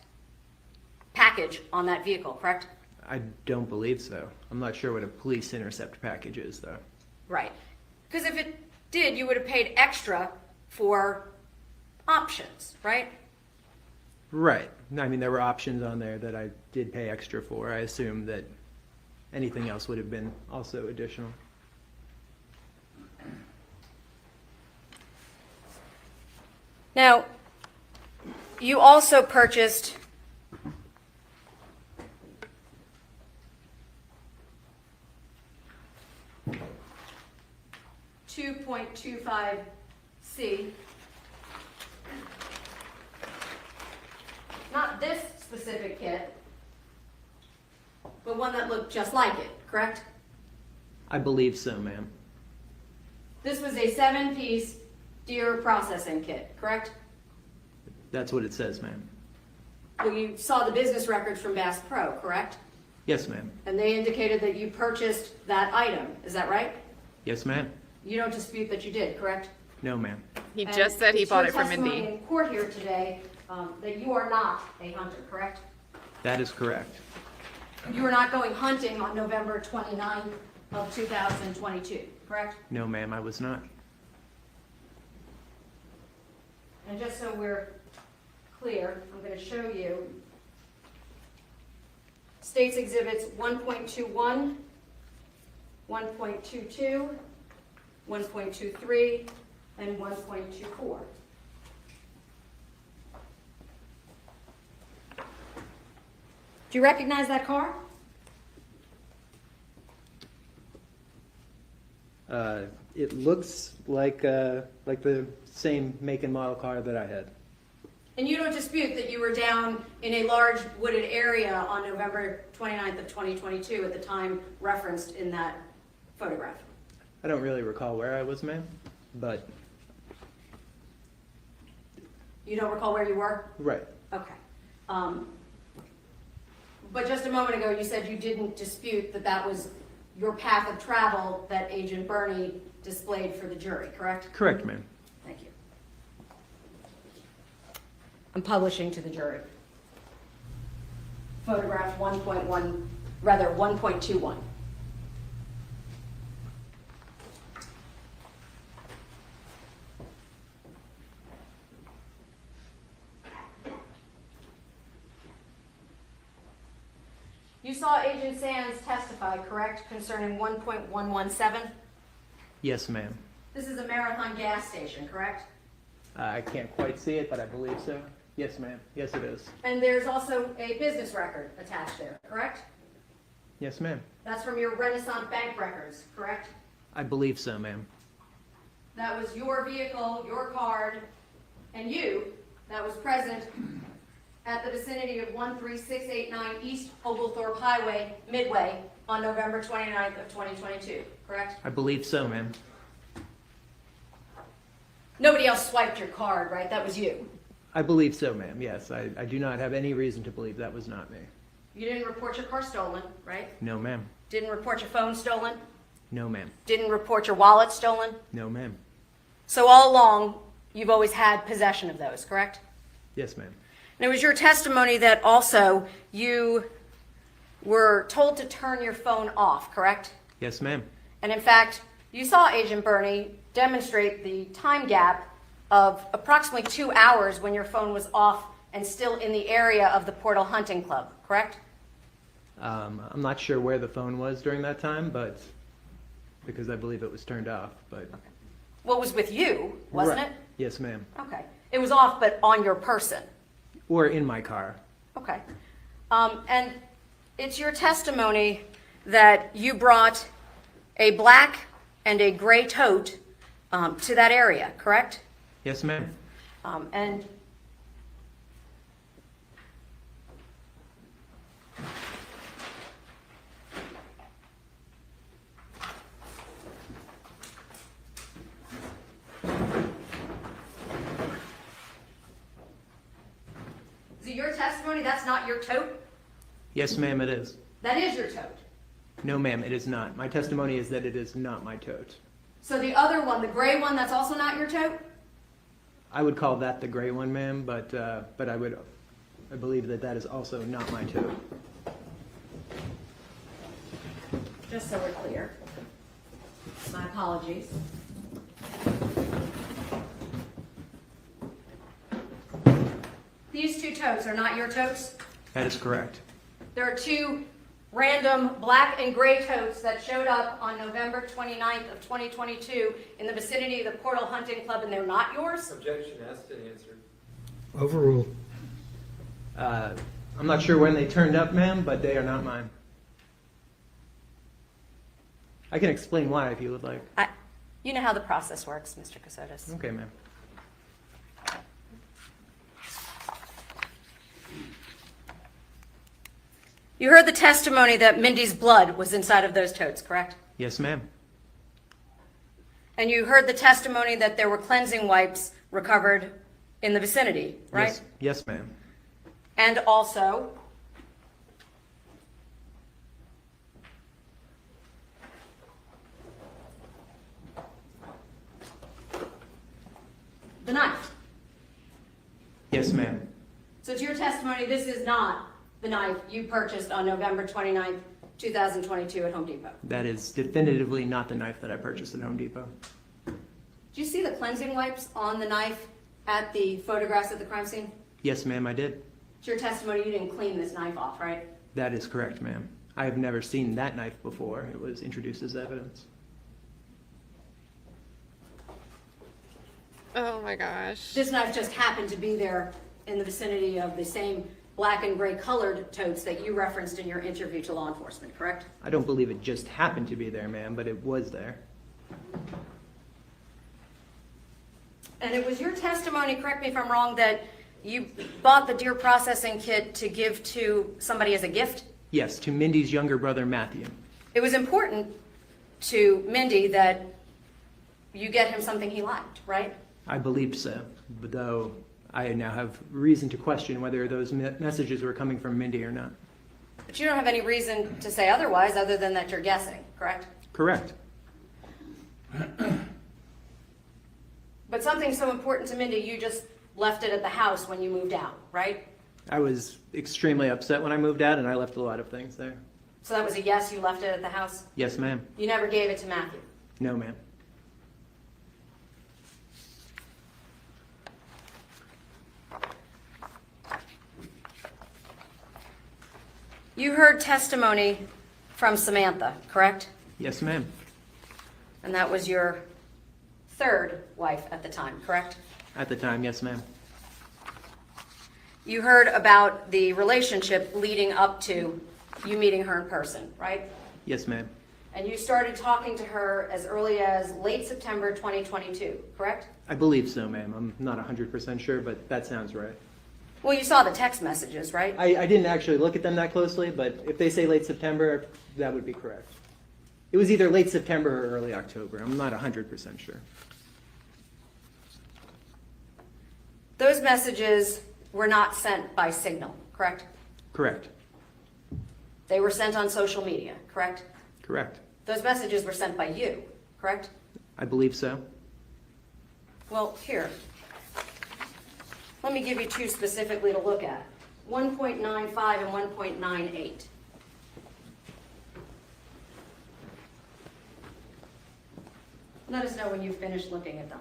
package on that vehicle, correct? I don't believe so. I'm not sure what a police intercept package is, though. Right. Because if it did, you would have paid extra for options, right? Right. I mean, there were options on there that I did pay extra for. I assume that anything else would have been also additional. Now, you also purchased 35C. Not this specific kit, but one that looked just like it, correct? I believe so, ma'am. This was a 7-piece deer processing kit, correct? That's what it says, ma'am. Well, you saw the business records from Bass Pro, correct? Yes, ma'am. And they indicated that you purchased that item, is that right? Yes, ma'am. You don't dispute that you did, correct? No, ma'am. He And just said he it's bought your it from testimony Mindy. in court here today that you are not a hunter, correct? That is correct. You were not going hunting on November 29th of 2022, correct? No, ma'am, I was not. And just so we're clear, I'm going to show you States Exhibits 1.21, 1.22, 1.23, and 1.24. Do you recognize that car? It looks like the same make and model car that I had. And you don't dispute that you were down in a large wooded area on November 29th of 2022 at the time referenced in that photograph? I don't really recall where I was, ma'am, but You don't recall where you were? right. Okay. But just a moment ago, you said you didn't dispute that that was your path of travel that Agent Bernie displayed for the jury, correct? Correct, ma'am. Thank you. I'm publishing to the jury. Photograph 1.1, rather 1.21. You saw Agent Sands testify, correct, concerning 1.117? Yes, ma'am. This is a Marathon gas station, correct? I can't quite see it, but I believe so. Yes, ma'am. Yes, it is. And there's also a business record attached there, correct? Yes, ma'am. That's from your Renaissance Bank records, correct? I believe so, ma'am. That was your vehicle, your card, and you that was present at the vicinity of 13689 East Oglethorpe Highway, Midway, on November 29th of 2022, correct? I believe so, ma'am. Nobody else swiped your card, right? That was you. I believe so, ma'am. Yes, I do not have any reason to believe that was not me. You didn't report your car stolen, right? No, ma'am. Didn't report your phone stolen? No, ma'am. Didn't report your wallet stolen? No, ma'am. So all along, you've always had possession of those, correct? Yes, ma'am. And it was your testimony that also you were told to turn your phone off, correct? Yes, ma'am. And in fact, you saw Agent Bernie demonstrate the time gap of approximately 2 hours when your phone was off and still in the area of the Portal Hunting Club, correct? I'm not sure where the phone was during that time, but because I believe it was turned off, but. What was with you, wasn't Right. it? Yes, ma'am. Okay. It was off, but on your person. Or in my car. Okay. And it's your testimony that you brought a black and a gray tote to that area, correct? Yes, ma'am. And is it your testimony that's not your tote? Yes, ma'am, it is. That is your tote. No, ma'am, it is not. My testimony is that it is not my tote. So the other one, the gray one, that's also not your tote? I would call that the gray one, ma'am, but I believe that that is also not my tote. Just so we're clear. My apologies. These two totes are not your totes? That is correct. There are two random black and gray totes that showed up on November 29th of 2022 in the vicinity of the Portal Hunting Club, and they're not yours? Objection, asked and answered. Overruled. I'm not sure when they turned up, ma'am, but they are not mine. I can explain why if you would like. You know how the process works, Mr. Kassotis. Okay, ma'am. You heard the testimony that Mindy's blood was inside of those totes, correct? Yes, ma'am. And you heard the testimony that there were cleansing wipes recovered in the vicinity, right? Yes, yes, ma'am. And also, the knife. Yes, ma'am. So to your testimony, this is not the knife you purchased on November 29th, 2022 at Home Depot. That is definitively not the knife that I purchased at Home Depot. Did you see the cleansing wipes on the knife at the photographs at the crime scene? Yes, ma'am, I did. To your testimony, you didn't clean this knife off, right? That is correct, ma'am. I have never seen that knife before. It was introduced as evidence. Oh my gosh. This knife just happened to be there in the vicinity of the same black and gray colored totes that you referenced in your interview to law enforcement, correct? I don't believe it just happened to be there, ma'am, but it was there. And it was your testimony, correct me if I'm wrong, that you bought the deer processing kit to give to somebody as a gift? Yes, to Mindy's younger brother, Matthew. It was important to Mindy that you get him something he liked, right? I believed so, but though I now have reason to question whether those messages were coming from Mindy or not. But you don't have any reason to say otherwise other than that you're guessing, correct? Correct. But something so important to Mindy, you just left it at the house when you moved out, right? I was extremely upset when I moved out, and I left a lot of things there. So that was a yes, you left it at the house? Yes, ma'am. You never gave it to Matthew? No, ma'am. You heard testimony from Samantha, correct? Yes, ma'am. And that was your third wife at the time, correct? At the time, yes, ma'am. You heard about the relationship leading up to you meeting her in person, right? Yes, ma'am. And you started talking to her as early as late September 2022, correct? I believe so, ma'am. I'm not 100% sure, but that sounds right. Well, you saw the text messages, right? I didn't actually look at them that closely, but if they say late September, that would be correct. It was either late September or early October. I'm not 100% sure. Those messages were not sent by Signal, correct? Correct. They were sent on social media, correct? Correct. Those messages were sent by you, correct? I believe so. Well, here. Let me give you two specifically to look at. 1.95 and 1.98. Let us know when you've finished looking at them.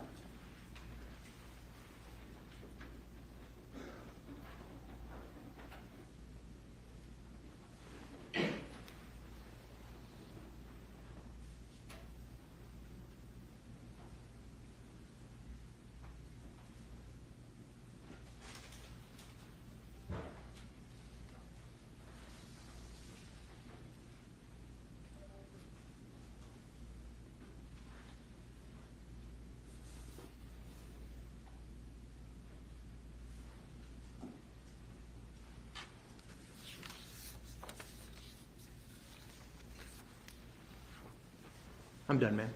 I'm done, ma'am.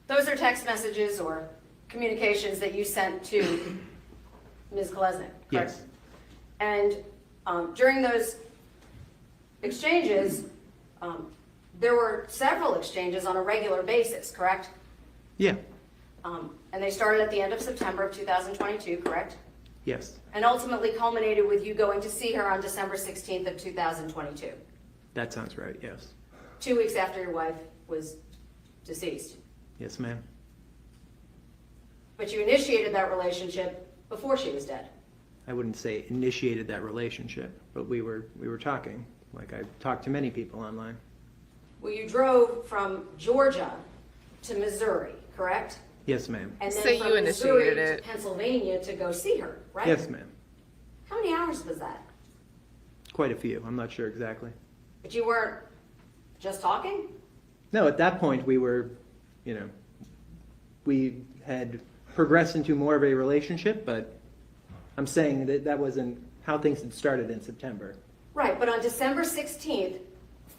Those are text messages or communications that you sent to Ms. Kolesnik, correct? Yes. And during those exchanges, there were several exchanges on a regular basis, correct? Yeah. And they started at the end of September of 2022, correct? Yes. And ultimately culminated with you going to see her on December 16th of 2022, That sounds right, yes. 2 weeks after your wife was deceased. Yes, ma'am. But you initiated that relationship before she was dead. I wouldn't say initiated that relationship, but we were talking, like I talked to many people online. Well, you drove from Georgia to Missouri, correct? Yes, ma'am. And then So from you Missouri initiated to it. Pennsylvania to go see her, right? Yes, ma'am. How many hours was that? Quite a few. I'm not sure exactly. But you weren't just talking? No, at that point we were, we had progressed into more of a relationship, but I'm saying that that wasn't how things had started in September. Right, but on December 16th,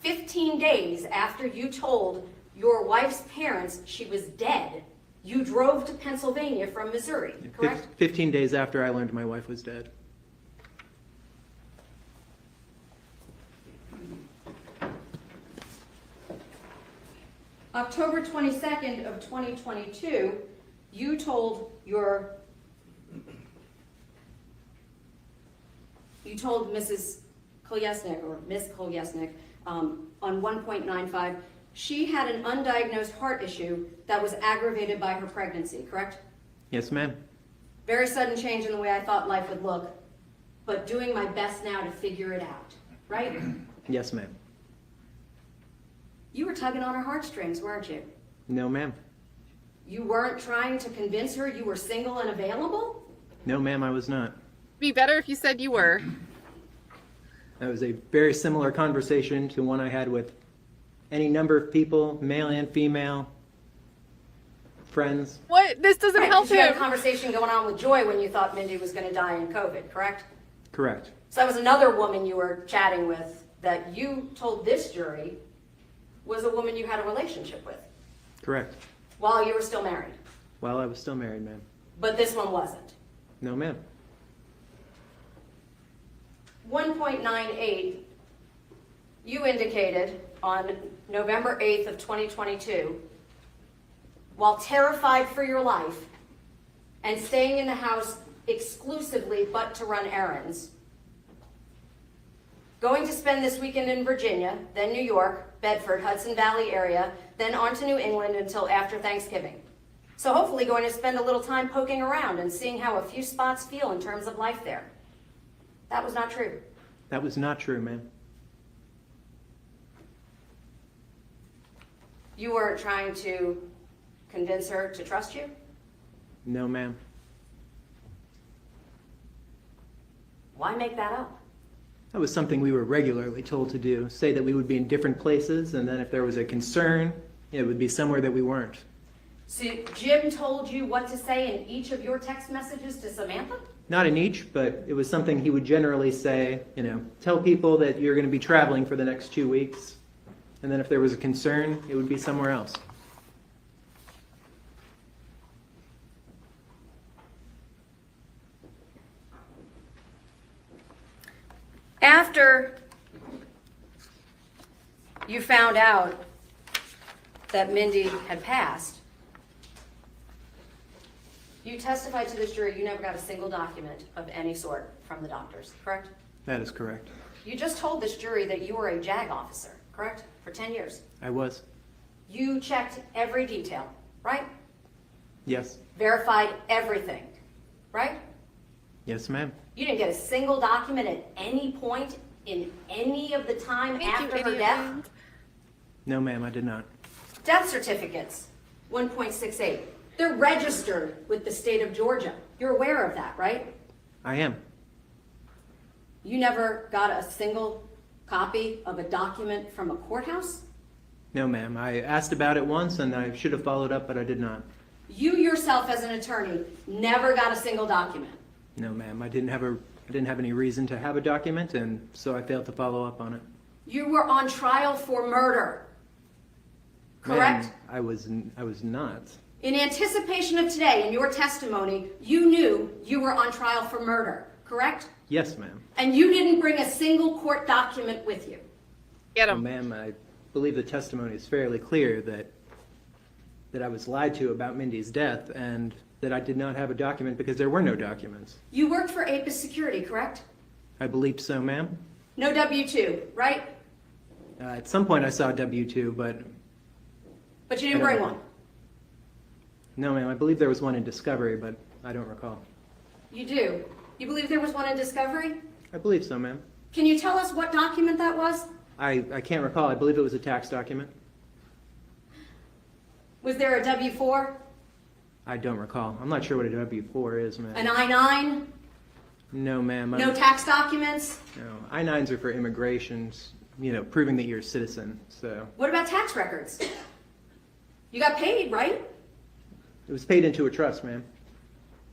15 days after you told your wife's parents she was dead, you drove to Pennsylvania from Missouri, correct? 15 days after I learned my wife was dead. October 22nd of 2022, you told Mrs. Kolyesnik, or Miss Kolyesnik, on 1.95, she had an undiagnosed heart issue that was aggravated by her pregnancy, correct? Yes, ma'am. Very sudden change in the way I thought life would look, but doing my best now to figure it out, right? Yes, ma'am. You were tugging on her heartstrings, weren't you? No, ma'am. You weren't trying to convince her you were single and available? No, ma'am, I was not. Be better if you said you were. That was a very similar conversation to one I had with any number of people, male and female, friends. What? This doesn't Right, help you had a him. conversation going on with Joy when you thought Mindy was going to die in COVID, correct? Correct. So that was another woman you were chatting with that you told this jury was a woman you had a relationship with Correct. while you were still married. While I was still married, ma'am. But this one wasn't. No, ma'am. 1.98, you indicated on November 8th of 2022, while terrified for your life and staying in the house exclusively but to run errands, going to spend this weekend in Virginia, then New York, Bedford, Hudson Valley area, then on to New England until after Thanksgiving. So hopefully going to spend a little time poking around and seeing how a few spots feel in terms of life there. That was not true. That was not true, ma'am. You weren't trying to convince her to trust you? No, ma'am. Why make that up? That was something we were regularly told to do. Say that we would be in different places, and then if there was a concern, it would be somewhere that we weren't. So Jim told you what to say in each of your text messages to Samantha? Not in each, but it was something he would generally say, tell people that you're going to be traveling for the next 2 weeks. And then if there was a concern, it would be somewhere else. After you found out that Mindy had passed, you testified to this jury you never got a single document of any sort from the doctors, correct? That is correct. You just told this jury that you were a JAG officer, correct? For 10 years. I was. You checked every detail, right? Yes. Verified everything, right? Yes, ma'am. You didn't get a single document at any point in any of the time Thank you, after her idiot. death? No, ma'am, I did not. Death certificates, 1.68. They're registered with the state of Georgia. You're aware of that, right? I am. You never got a single copy of a document from a courthouse? No, ma'am. I asked about it once, and I should have followed up, but I did not. You yourself as an attorney never got a single document. No, ma'am. I didn't have any reason to have a document, and so I failed to follow up on it. You were on trial for murder, correct? Ma'am, I was not. In anticipation of today, in your testimony, you knew you were on trial for murder, correct? Yes, ma'am. And you didn't bring a single court document with you. Get Well, him. ma'am, I believe the testimony is fairly clear that I was lied to about Mindy's death, and that I did not have a document because there were no documents. You worked for APIS Security, correct? I believe so, ma'am. No W-2, right? At some point I saw a W-2, but But you didn't bring one. no, ma'am. I believe there was one in Discovery, but I don't recall. You do. You believe there was one in Discovery? I believe so, ma'am. Can you tell us what document that was? I can't recall. I believe it was a tax document. Was there a W-4? I don't recall. I'm not sure what a W-4 is, ma'am. An I-9? No, ma'am. No tax documents? No. I-9s are for immigrations, proving that you're a citizen, so. What about tax records? You got paid, right? It was paid into a trust, ma'am.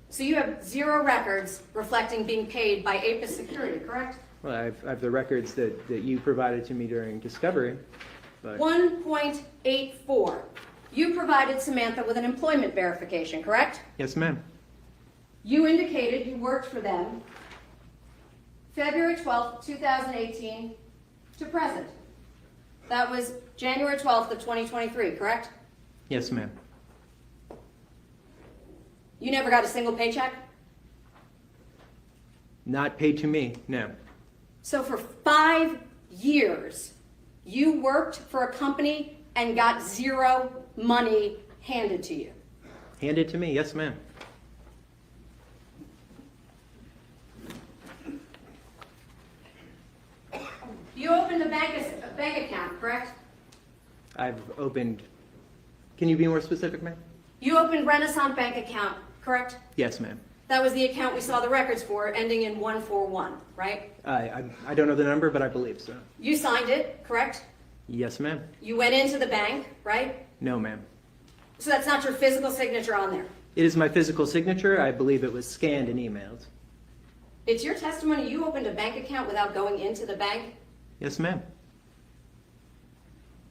So you have 0 records reflecting being paid by APIS Security, correct? Well, I have the records that you provided to me during discovery, but 1.84. You provided Samantha with an employment verification, correct? yes, ma'am. You indicated you worked for them February 12th, 2018 to present. That was January 12th of 2023, correct? Yes, ma'am. You never got a single paycheck? Not paid to me, no. So for 5 years, you worked for a company and got 0 money handed to you. Handed to me, yes, ma'am. You opened a bank account, correct? I've opened, can you be more specific, ma'am? You opened Renaissance bank account, correct? Yes, ma'am. That was the account we saw the records for, ending in 141, right? I don't know the number, but I believe so. You signed it, correct? Yes, ma'am. You went into the bank, right? No, ma'am. So that's not your physical signature on there. It is my physical signature. I believe it was scanned and emailed. It's your testimony you opened a bank account without going into the bank? Yes, ma'am.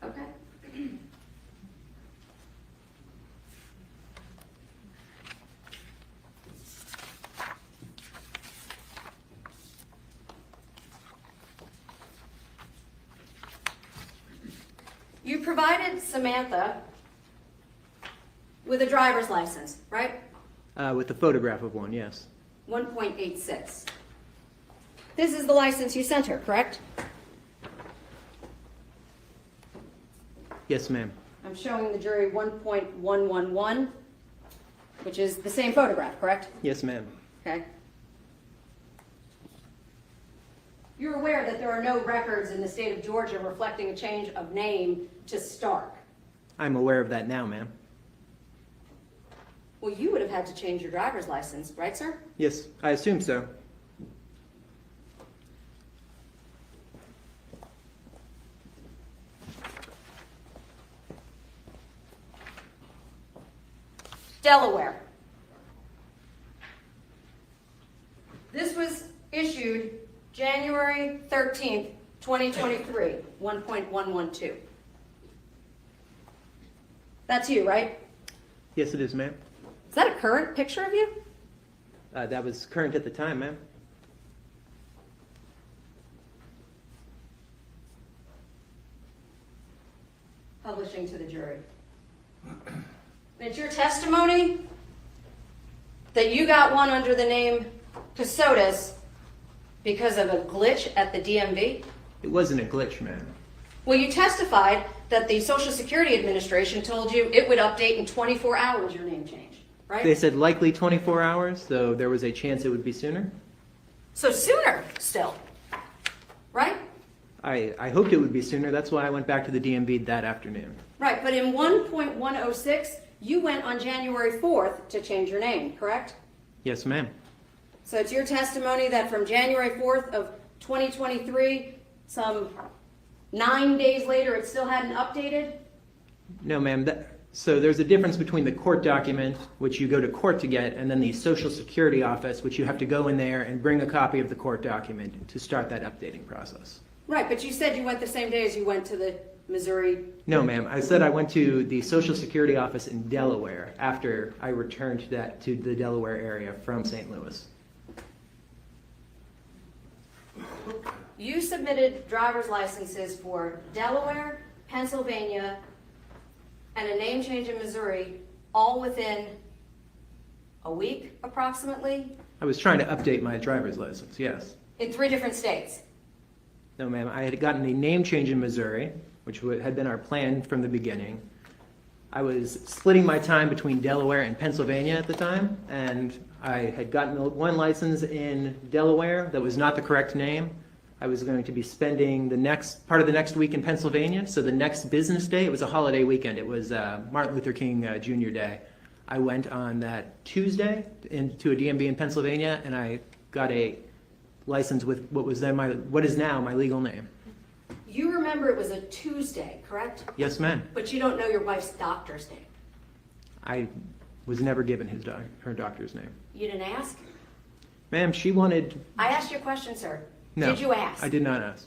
Okay. You provided Samantha with a driver's license, right? With a photograph of one, yes. 1.86. This is the license you sent her, correct? Yes, ma'am. I'm showing the jury 1.111, which is the same photograph, correct? Yes, ma'am. Okay. You're aware that there are no records in the state of Georgia reflecting a change of name to Stark. I'm aware of that now, ma'am. Well, you would have had to change your driver's license, right, sir? Yes, I assume so. Delaware. This was issued January 13th, 2023, 1.112. That's you, right? Yes, it is, ma'am. Is that a current picture of you? That was current at the time, ma'am. Publishing to the jury. It's your testimony that you got one under the name Kassotis because of a glitch at the DMV? It wasn't a glitch, ma'am. Well, you testified that the Social Security Administration told you it would update in 24 hours your name change, right? They said likely 24 hours, though there was a chance it would be sooner. So sooner still, right? I hoped it would be sooner. That's why I went back to the DMV that afternoon. Right, but in 1.106, you went on January 4th to change your name, correct? Yes, ma'am. So it's your testimony that from January 4th of 2023, some 9 days later, it still hadn't updated? No, ma'am. So there's a difference between the court document, which you go to court to get, and then the Social Security office, which you have to go in there and bring a copy of the court document to start that updating process. Right, but you said you went the same day as you went to the Missouri. No, ma'am. I said I went to the Social Security office in Delaware after I returned to the Delaware area from St. Louis. You submitted driver's licenses for Delaware, Pennsylvania, and a name change in Missouri, all within a week approximately, I was trying to update my driver's license, yes. in 3 different states. No, ma'am. I had gotten a name change in Missouri, which had been our plan from the beginning. I was splitting my time between Delaware and Pennsylvania at the time, and I had gotten one license in Delaware that was not the correct name. I was going to be spending the next part of the next week in Pennsylvania, so the next business day, it was a holiday weekend. It was Martin Luther King Jr. Day. I went on that Tuesday into a DMV in Pennsylvania, and I got a license with what is now my legal name. You remember it was a Tuesday, correct? Yes, ma'am. But you don't know your wife's doctor's name. I Was never given her doctor's name. You didn't ask? Ma'am, she wanted... I asked you a question, sir. No. Did you ask? I did not ask.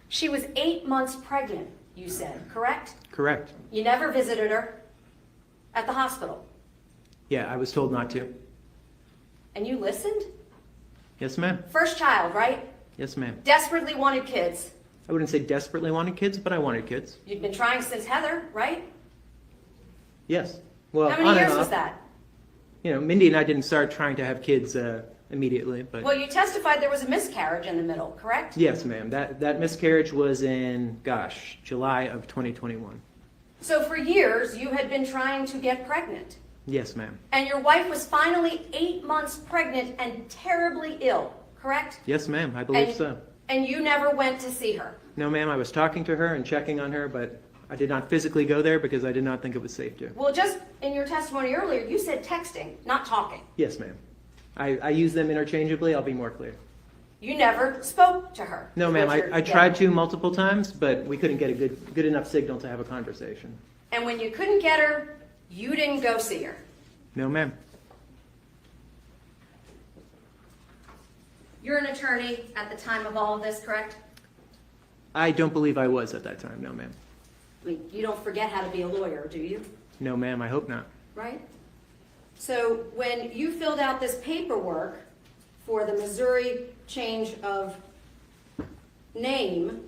She was 8 months pregnant, you said, correct? Correct. You never visited her at the hospital, Yeah, I was told not to. and you listened? Yes, ma'am. First child, right? Yes, ma'am. Desperately wanted kids. I wouldn't say desperately wanted kids, but I wanted kids. You'd been trying since Heather, right? Yes. Well, How on many and years was off. that? You know, Mindy and I didn't start trying to have kids immediately, but... Well, you testified there was a miscarriage in the middle, correct? Yes, ma'am. That miscarriage was in, gosh, July of 2021. So for years, you had been trying to get pregnant. Yes, ma'am. And your wife was finally 8 months pregnant and terribly ill, correct? Yes, ma'am. I believe And- so. And you never went to see her. No, ma'am. I was talking to her and checking on her, but I did not physically go there because I did not think it was safe to. Well, just in your testimony earlier, you said texting, not talking. Yes, ma'am. I use them interchangeably. I'll be more clear. You never spoke to her. No, is ma'am. what you're I tried getting. to multiple times, but we couldn't get a good enough signal to have a conversation. And when you couldn't get her, you didn't go see her. No, ma'am. You're an attorney at the time of all of this, correct? I don't believe I was at that time. No, ma'am. I mean, you don't forget how to be a lawyer, do you? No, ma'am. I hope not. Right? So when you filled out this paperwork for the Missouri change of name,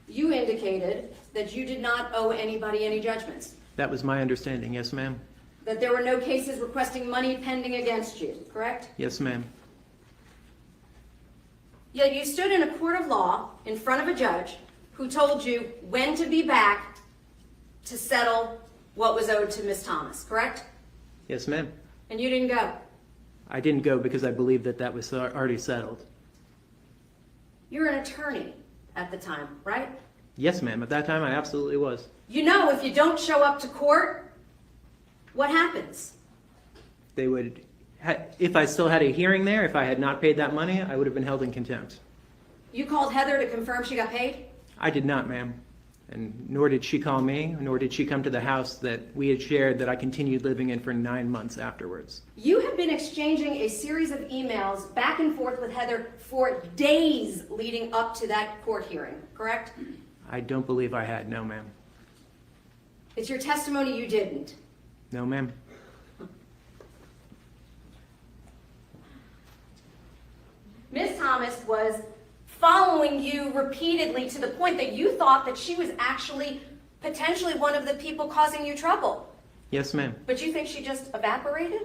you indicated that you did not owe anybody any judgments, That was my understanding. Yes, ma'am. that there were no cases requesting money pending against you, correct? Yes, ma'am. Yet you stood in a court of law in front of a judge who told you when to be back to settle what was owed to Miss Thomas, correct? Yes, ma'am. And you didn't go. I didn't go because I believed that was already settled. You're an attorney at the time, right? Yes, ma'am. At that time, I absolutely was. You know if you don't show up to court, what happens? They would, if I still had a hearing there, if I had not paid that money, I would have been held in contempt. You called Heather to confirm she got paid? I did not, ma'am. And nor did she call me, nor did she come to the house that we had shared that I continued living in for 9 months afterwards. You have been exchanging a series of emails back and forth with Heather for days leading up to that court hearing, correct? I don't believe I had. No, ma'am. It's your testimony you didn't. No, ma'am. Miss Thomas was following you repeatedly to the point that you thought that she was actually potentially one of the people causing you trouble. Yes, ma'am. But you think she just evaporated?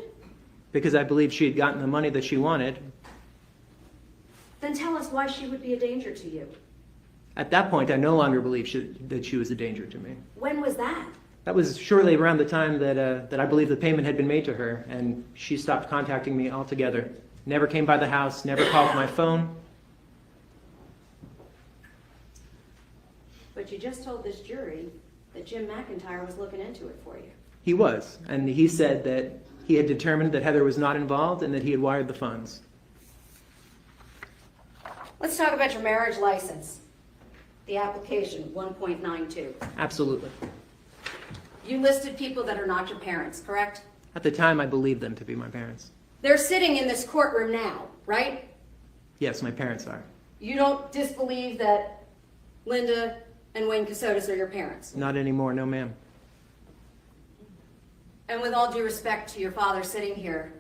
Because I believed she had gotten the money that she wanted. Then tell us why she would be a danger to you. At that point, I no longer believed that she was a danger to me. When was that? That was shortly around the time that I believe the payment had been made to her, and she stopped contacting me altogether. Never came by the house, never called my phone. But you just told this jury that Jim McIntyre was looking into it for you. He was, and he said that he had determined that Heather was not involved and that he had wired the funds. Let's talk about your marriage license. The application, 1.92. Absolutely. You listed people that are not your parents, correct? At the time, I believed them to be my parents. They're sitting in this courtroom now, right? Yes, my parents are. You don't disbelieve that Linda and Wayne Kassotis are your parents? Not anymore, no ma'am. And with all due respect to your father sitting here,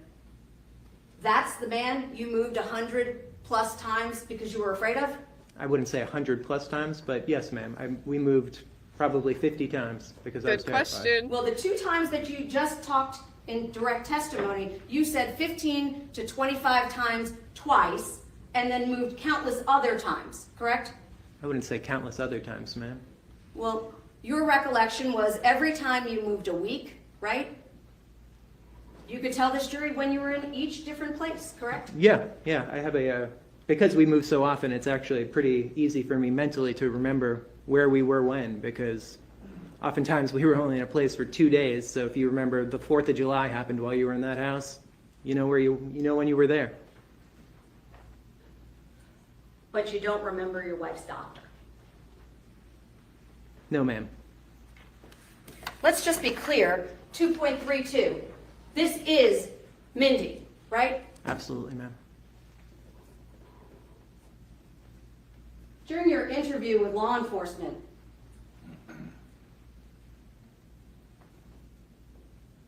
that's the man you moved 100+ times because you were afraid of? I wouldn't say 100+ times, but yes, ma'am. We moved probably 50 times because I was Good terrified. question. Well, the 2 times that you just talked in direct testimony, you said 15 to 25 times twice, and then moved countless other times, correct? I wouldn't say countless other times, ma'am. Well, your recollection was every time you moved a week, right? You could tell this jury when you were in each different place, correct? Yeah. I have because we move so often, it's actually pretty easy for me mentally to remember where we were when, because oftentimes we were only in a place for 2 days. So if you remember the 4th of July happened while you were in that house, you know when you were there. But you don't remember your wife's doctor. No, ma'am. Let's just be clear, 2.32. This is Mindy, right? Absolutely, ma'am. During your interview with law enforcement,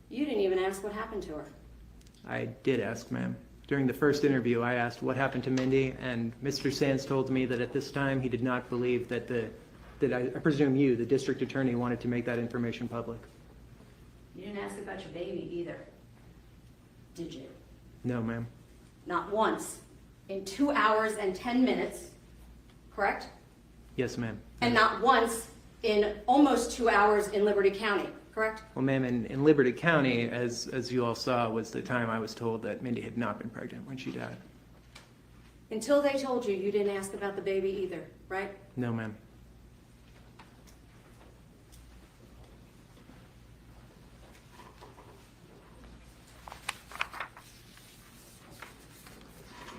you didn't even ask what happened to her. I did ask, ma'am. During the first interview, I asked what happened to Mindy, and Mr. Sands told me that at this time he did not believe that I presume you, the district attorney, wanted to make that information public. You didn't ask about your baby either, did you? No, ma'am. Not once in 2 hours and 10 minutes, correct? Yes, ma'am. And not once in almost 2 hours in Liberty County, correct? Well, ma'am, in Liberty County, as you all saw, was the time I was told that Mindy had not been pregnant when she died. Until they told you, you didn't ask about the baby either, right? No, ma'am.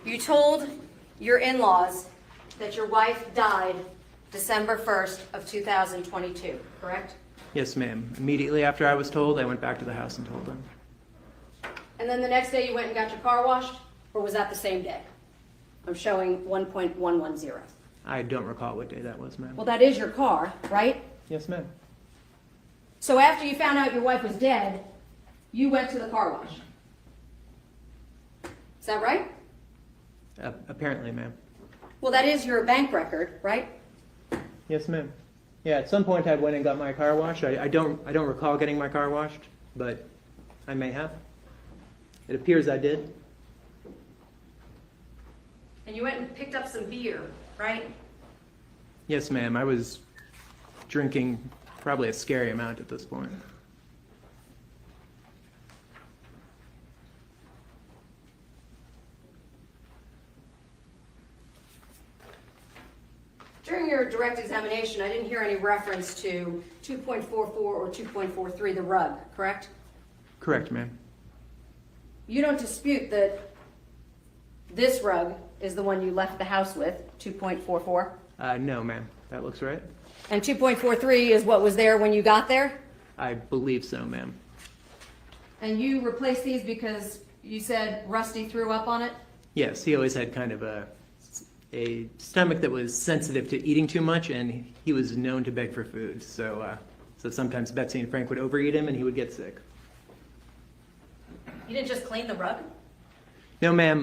You told your in-laws that your wife died December 1st of 2022, correct? Yes, ma'am. Immediately after I was told, I went back to the house and told them. And then the next day you went and got your car washed, or was that the same day? I'm showing 1.110. I don't recall what day that was, ma'am. Well, that is your car, right? Yes, ma'am. So after you found out your wife was dead, you went to the car wash. Is that right? Apparently, ma'am. Well, that is your bank record, right? Yes, ma'am. Yeah, at some point I went and got my car washed. I don't recall getting my car washed, but I may have. It appears I did. And you went and picked up some beer, right? Yes, ma'am. I was drinking probably a scary amount at this point. During your direct examination, I didn't hear any reference to 2.44 or 2.43, the rug, correct? Correct, ma'am. You don't dispute that this rug is the one you left the house with, 2.44? No, ma'am. That looks right. And 2.43 is what was there when you got there? I believe so, ma'am. And you replaced these because you said Rusty threw up on it? Yes, he always had kind of a stomach that was sensitive to eating too much, and he was known to beg for food. So sometimes Betsy and Frank would overeat him, and he would get sick. You didn't just clean the rug? No, ma'am.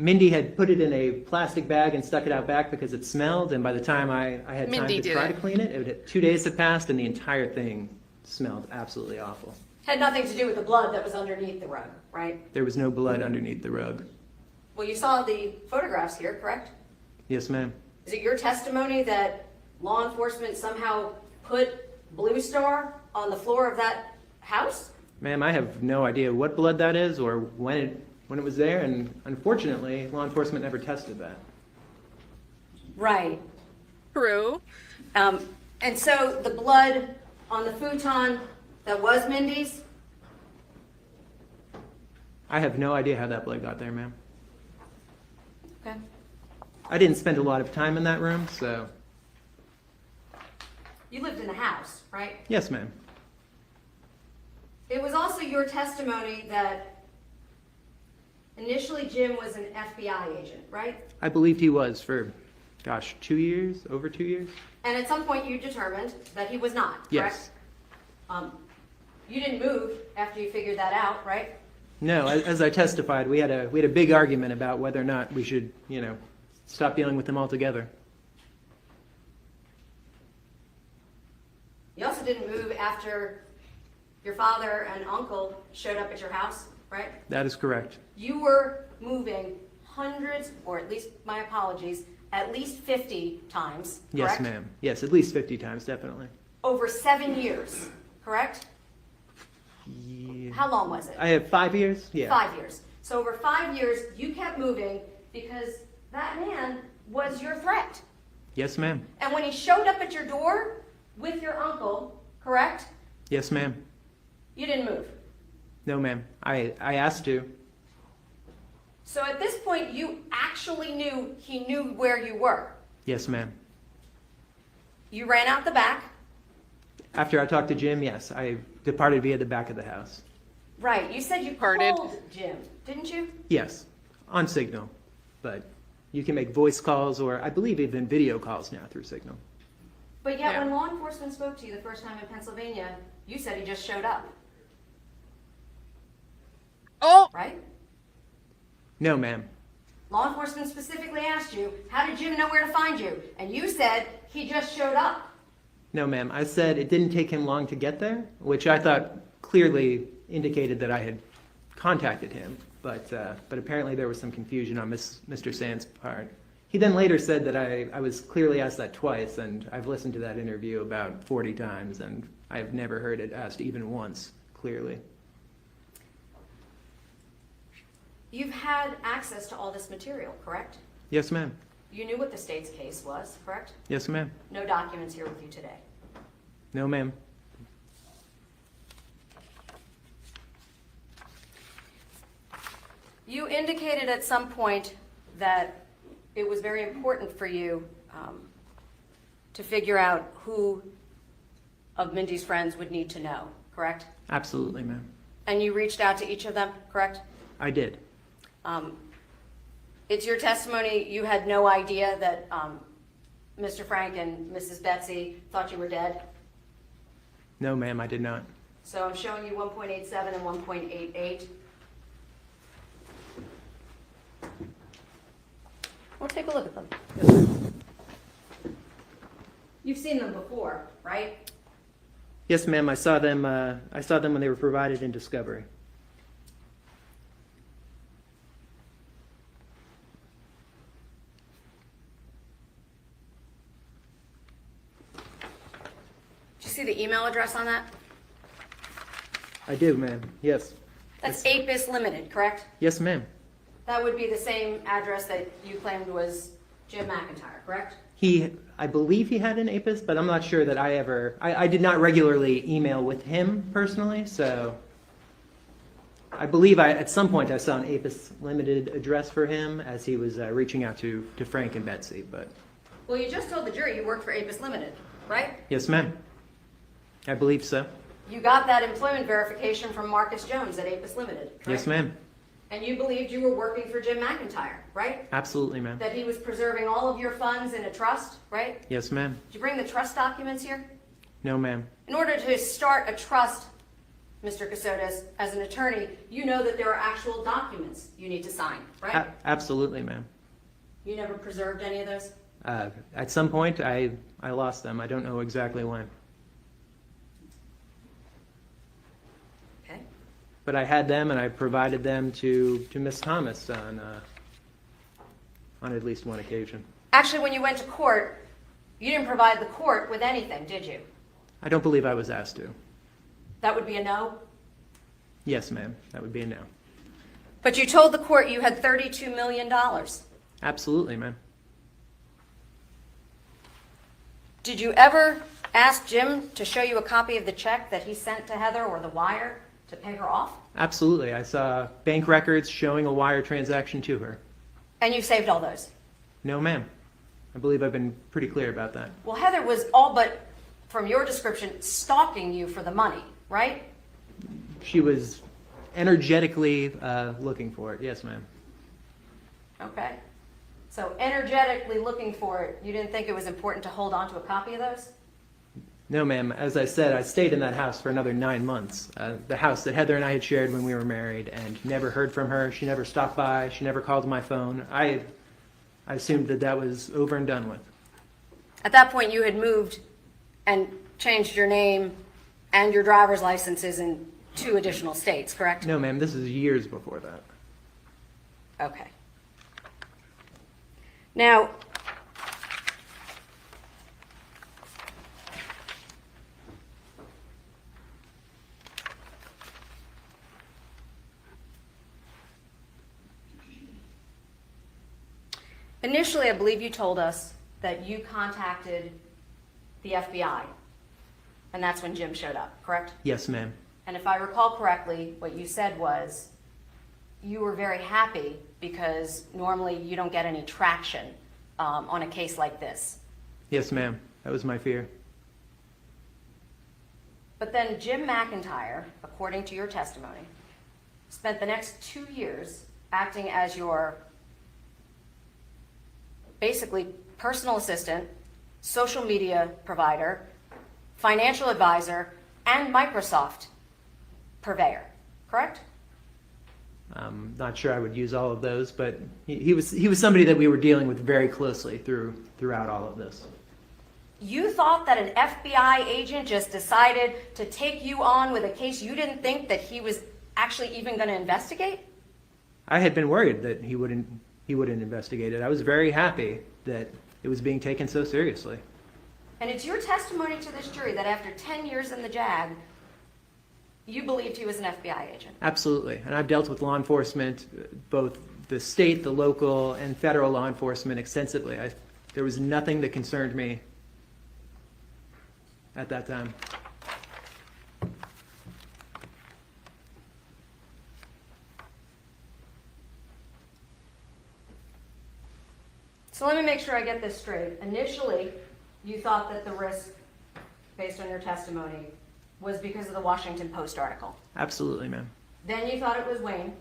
Mindy had put it in a plastic bag and stuck it out back because it smelled, and by the time I had time Mindy to did try it. to clean it, 2 days had passed, and the entire thing smelled absolutely awful. Had nothing to do with the blood that was underneath the rug, right? There was no blood underneath the rug. Well, you saw the photographs here, correct? Yes, ma'am. Is it your testimony that law enforcement somehow put Blue Star on the floor of that house? Ma'am, I have no idea what blood that is or when it was there, and unfortunately, law enforcement never tested that. Right. True. And so the blood on the futon that was Mindy's? I have no idea how that blood got there, ma'am. Okay. I didn't spend a lot of time in that room, so You lived in the house, right? yes, ma'am. It was also your testimony that initially Jim was an FBI agent, right? I believed he was for, 2 years, over 2 years. And at some point you determined that he was not, correct? Yes. You didn't move after you figured that out, right? No, as I testified, we had a big argument about whether or not we should, stop dealing with him altogether. You also didn't move after your father and uncle showed up at your house, right? That is correct. You were moving hundreds, or at least, my apologies, at least 50 times, Yes, correct? ma'am. Yes, at least 50 times, definitely. Over 7 years, correct? Yeah. How long was it? I have 5 years? Yeah. 5 years. So over 5 years, you kept moving because that man was your threat. Yes, ma'am. And when he showed up at your door with your uncle, correct? Yes, ma'am. You didn't move. No, ma'am. I asked to. So at this point, you actually knew he knew where you were. Yes, ma'am. You ran out the back. After I talked to Jim, yes, I departed via the back of the house. Right, you said you Parted. called Jim, didn't you? Yes, on Signal, but you can make voice calls or I believe even video calls now through Signal. But yet Yeah. when law enforcement spoke to you the first time in Pennsylvania, you said he just showed up, Oh, right? No, ma'am. Law enforcement specifically asked you, how did Jim know where to find you? And you said he just showed up. No, ma'am. I said it didn't take him long to get there, which I thought clearly indicated that I had contacted him. But apparently there was some confusion on Mr. Sand's part. He then later said that I was clearly asked that twice, and I've listened to that interview about 40 times, and I've never heard it asked even once, clearly. You've had access to all this material, correct? Yes, ma'am. You knew what the state's case was, correct? Yes, ma'am. No documents here with you today. No, ma'am. You indicated at some point that it was very important for you to figure out who of Mindy's friends would need to know, correct? Absolutely, ma'am. And you reached out to each of them, correct? I did. It's your testimony you had no idea that Mr. Frank and Mrs. Betsy thought you were dead? No, ma'am, I did not. So I'm showing you 1.87 and 1.88. Well, take a look at them. You've seen them before, right? Yes, ma'am. I saw them when they were provided in discovery. Did you see the email address on that? I do, ma'am. Yes. That's Apis Limited, correct? Yes, ma'am. That would be the same address that you claimed was Jim McIntyre, correct? I believe he had an APIS, but I'm not sure that I did not regularly email with him personally, so I believe at some point I saw an APIS limited address for him as he was reaching out to Frank and Betsy, but Well, you just told the jury you worked for Apis Limited, right? yes, ma'am. I believe so. You got that employment verification from Marcus Jones at Apis Limited, correct? Yes, ma'am. And you believed you were working for Jim McIntyre, right? Absolutely, ma'am. That he was preserving all of your funds in a trust, right? Yes, ma'am. Did you bring the trust documents here? No, ma'am. In order to start a trust, Mr. Kassotis, as an attorney, you know that there are actual documents you need to sign, right? Absolutely, ma'am. You never preserved any of those? At some point, I lost them. I don't know exactly when. Okay. But I had them, and I provided them to Miss Thomas on at least one occasion. Actually, when you went to court, you didn't provide the court with anything, did you? I don't believe I was asked to. That would be a no? Yes, ma'am. That would be a no. But you told the court you had $32 million. Absolutely, ma'am. Did you ever ask Jim to show you a copy of the check that he sent to Heather or the wire to pay her off? Absolutely. I saw bank records showing a wire transaction to her. And you saved all those? No, ma'am. I believe I've been pretty clear about that. Well, Heather was all but, from your description, stalking you for the money, right? She was energetically looking for it. Yes, ma'am. Okay. So energetically looking for it, you didn't think it was important to hold on to a copy of those? No, ma'am. As I said, I stayed in that house for another 9 months. The house that Heather and I had shared when we were married, and never heard from her. She never stopped by. She never called my phone. I assumed that was over and done with. At that point, you had moved and changed your name and your driver's licenses in 2 additional states, correct? No, ma'am. This is years before that. Okay. Now, initially, I believe you told us that you contacted the FBI, and that's when Jim showed up, correct? Yes, ma'am. And if I recall correctly, what you said was you were very happy because normally you don't get any traction on a case like this. Yes, ma'am. That was my fear. But then Jim McIntyre, according to your testimony, spent the next 2 years acting as your basically personal assistant, social media provider, financial advisor, and Microsoft purveyor, correct? I'm not sure I would use all of those, but he was somebody that we were dealing with very closely throughout all of this. You thought that an FBI agent just decided to take you on with a case you didn't think that he was actually even going to investigate? I had been worried that he wouldn't investigate it. I was very happy that it was being taken so seriously. And it's your testimony to this jury that after 10 years in the JAG, you believed he was an FBI agent. Absolutely. And I've dealt with law enforcement, both the state, the local, and federal law enforcement extensively. There was nothing that concerned me at that time. So let me make sure I get this straight. Initially, you thought that the risk, based on your testimony, was because of the Washington Post article. Absolutely, ma'am. Then you thought it was Wayne,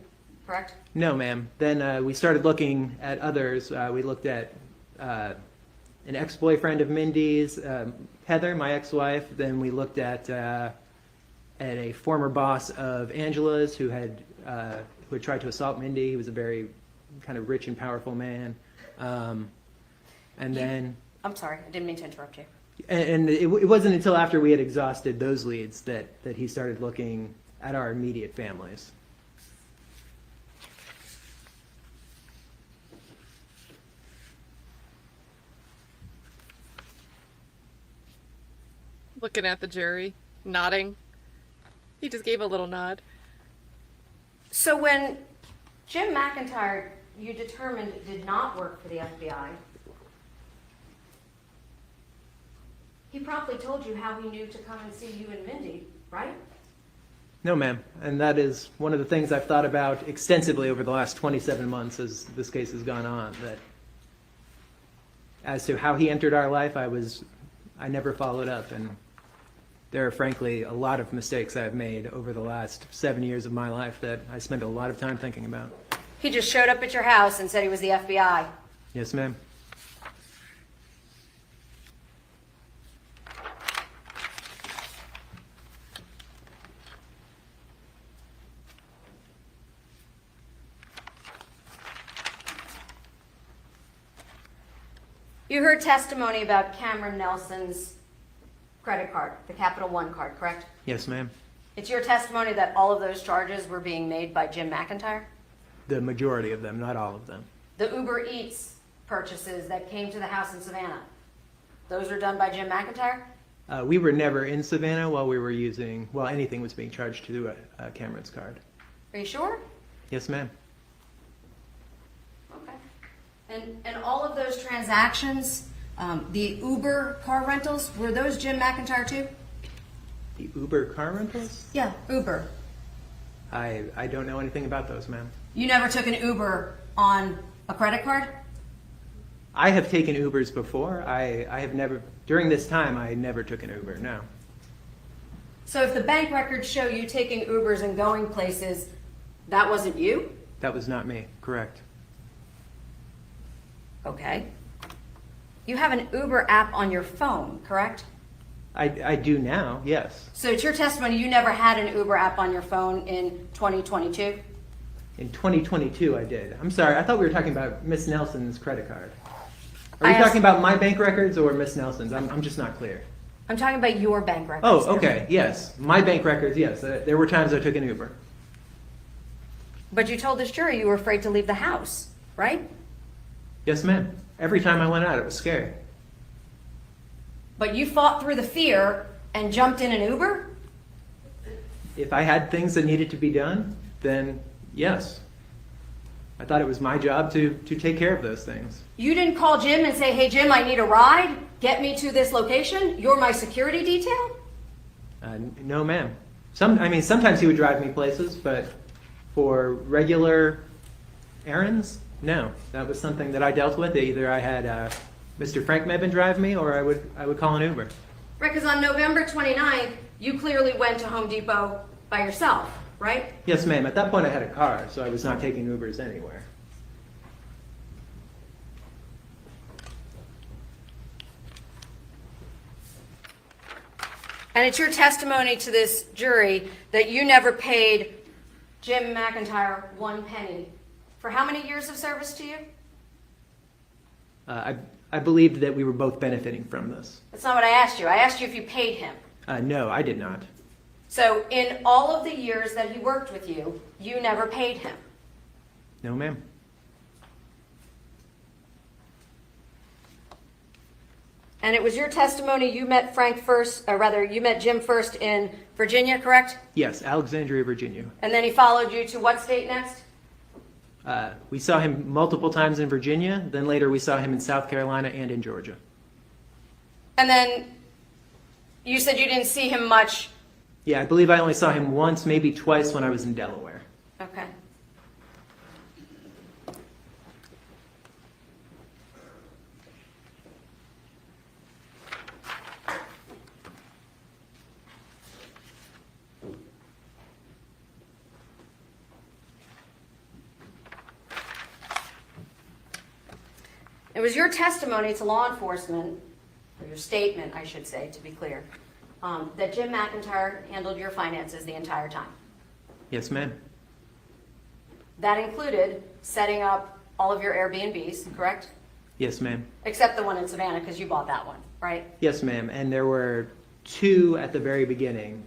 correct? No, ma'am. Then we started looking at others. We looked at an ex-boyfriend of Mindy's, Heather, my ex-wife. Then we looked at a former boss of Angela's who had tried to assault Mindy. He was a very kind of rich and powerful man. And then... I'm sorry, I didn't mean to interrupt you. And it wasn't until after we had exhausted those leads that he started looking at our immediate families. Looking at the jury, nodding. He just gave a little nod. So when Jim McIntyre, you determined, did not work for the FBI, he promptly told you how he knew to come and see you and Mindy, right? No, ma'am. And that is one of the things I've thought about extensively over the last 27 months as this case has gone on, that as to how he entered our life, I never followed up. And there are frankly a lot of mistakes I've made over the last 7 years of my life that I spent a lot of time thinking about. He just showed up at your house and said he was the FBI. Yes, ma'am. You heard testimony about Cameron Nelson's credit card, the Capital One card, correct? Yes, ma'am. It's your testimony that all of those charges were being made by Jim McIntyre? The majority of them, not all of them. The Uber Eats purchases that came to the house in Savannah, those are done by Jim McIntyre? We were never in Savannah while anything was being charged to Cameron's card. Are you sure? Yes, ma'am. Okay. And all of those transactions, the Uber car rentals, were those Jim McIntyre too? The Uber car rentals? Yeah, Uber. I don't know anything about those, ma'am. You never took an Uber on a credit card? I have taken Ubers before. I have never, during this time, I never took an Uber, no. So if the bank records show you taking Ubers and going places, that wasn't you? That was not me, correct. Okay. You have an Uber app on your phone, correct? I do now, yes. So it's your testimony you never had an Uber app on your phone in 2022? In 2022, I did. I'm sorry, I thought we were talking about Miss Nelson's credit card. Are I we asked- talking about my bank records or Miss Nelson's? I'm just not clear. I'm talking about your bank records. Oh, okay, yes. My bank records, yes. There were times I took an Uber. But you told this jury you were afraid to leave the house, right? Yes, ma'am. Every time I went out, it was scary. But you fought through the fear and jumped in an Uber? If I had things that needed to be done, then yes. I thought it was my job to take care of those things. You didn't call Jim and say, hey, Jim, I need a ride. Get me to this location. You're my security detail? No, ma'am. Sometimes he would drive me places, but for regular errands, no. That was something that I dealt with. Either I had Mr. Frank Mebane drive me, or I would call an Uber. Right, because on November 29th, you clearly went to Home Depot by yourself. right? Yes, ma'am. At that point, I had a car, so I was not taking Ubers anywhere. And it's your testimony to this jury that you never paid Jim McIntyre 1 penny. For how many years of service to you? I believed that we were both benefiting from this. That's not what I asked you. I asked you if you paid him. No, I did not. So in all of the years that he worked with you, you never paid him. No, ma'am. And it was your testimony you met Frank first, or rather, you met Jim first in Virginia, correct? Yes, Alexandria, Virginia. And then he followed you to what state next? We saw him multiple times in Virginia. Then later we saw him in South Carolina and in Georgia. And then you said you didn't see him much. Yeah, I believe I only saw him once, maybe twice when I was in Delaware. Okay. It was your testimony to law enforcement, or your statement, I should say, to be clear, that Jim McIntyre handled your finances the entire time. Yes, ma'am. That included setting up all of your Airbnbs, correct? Yes, ma'am. Except the one in Savannah, because you bought that one, right? Yes, ma'am. And there were two at the very beginning,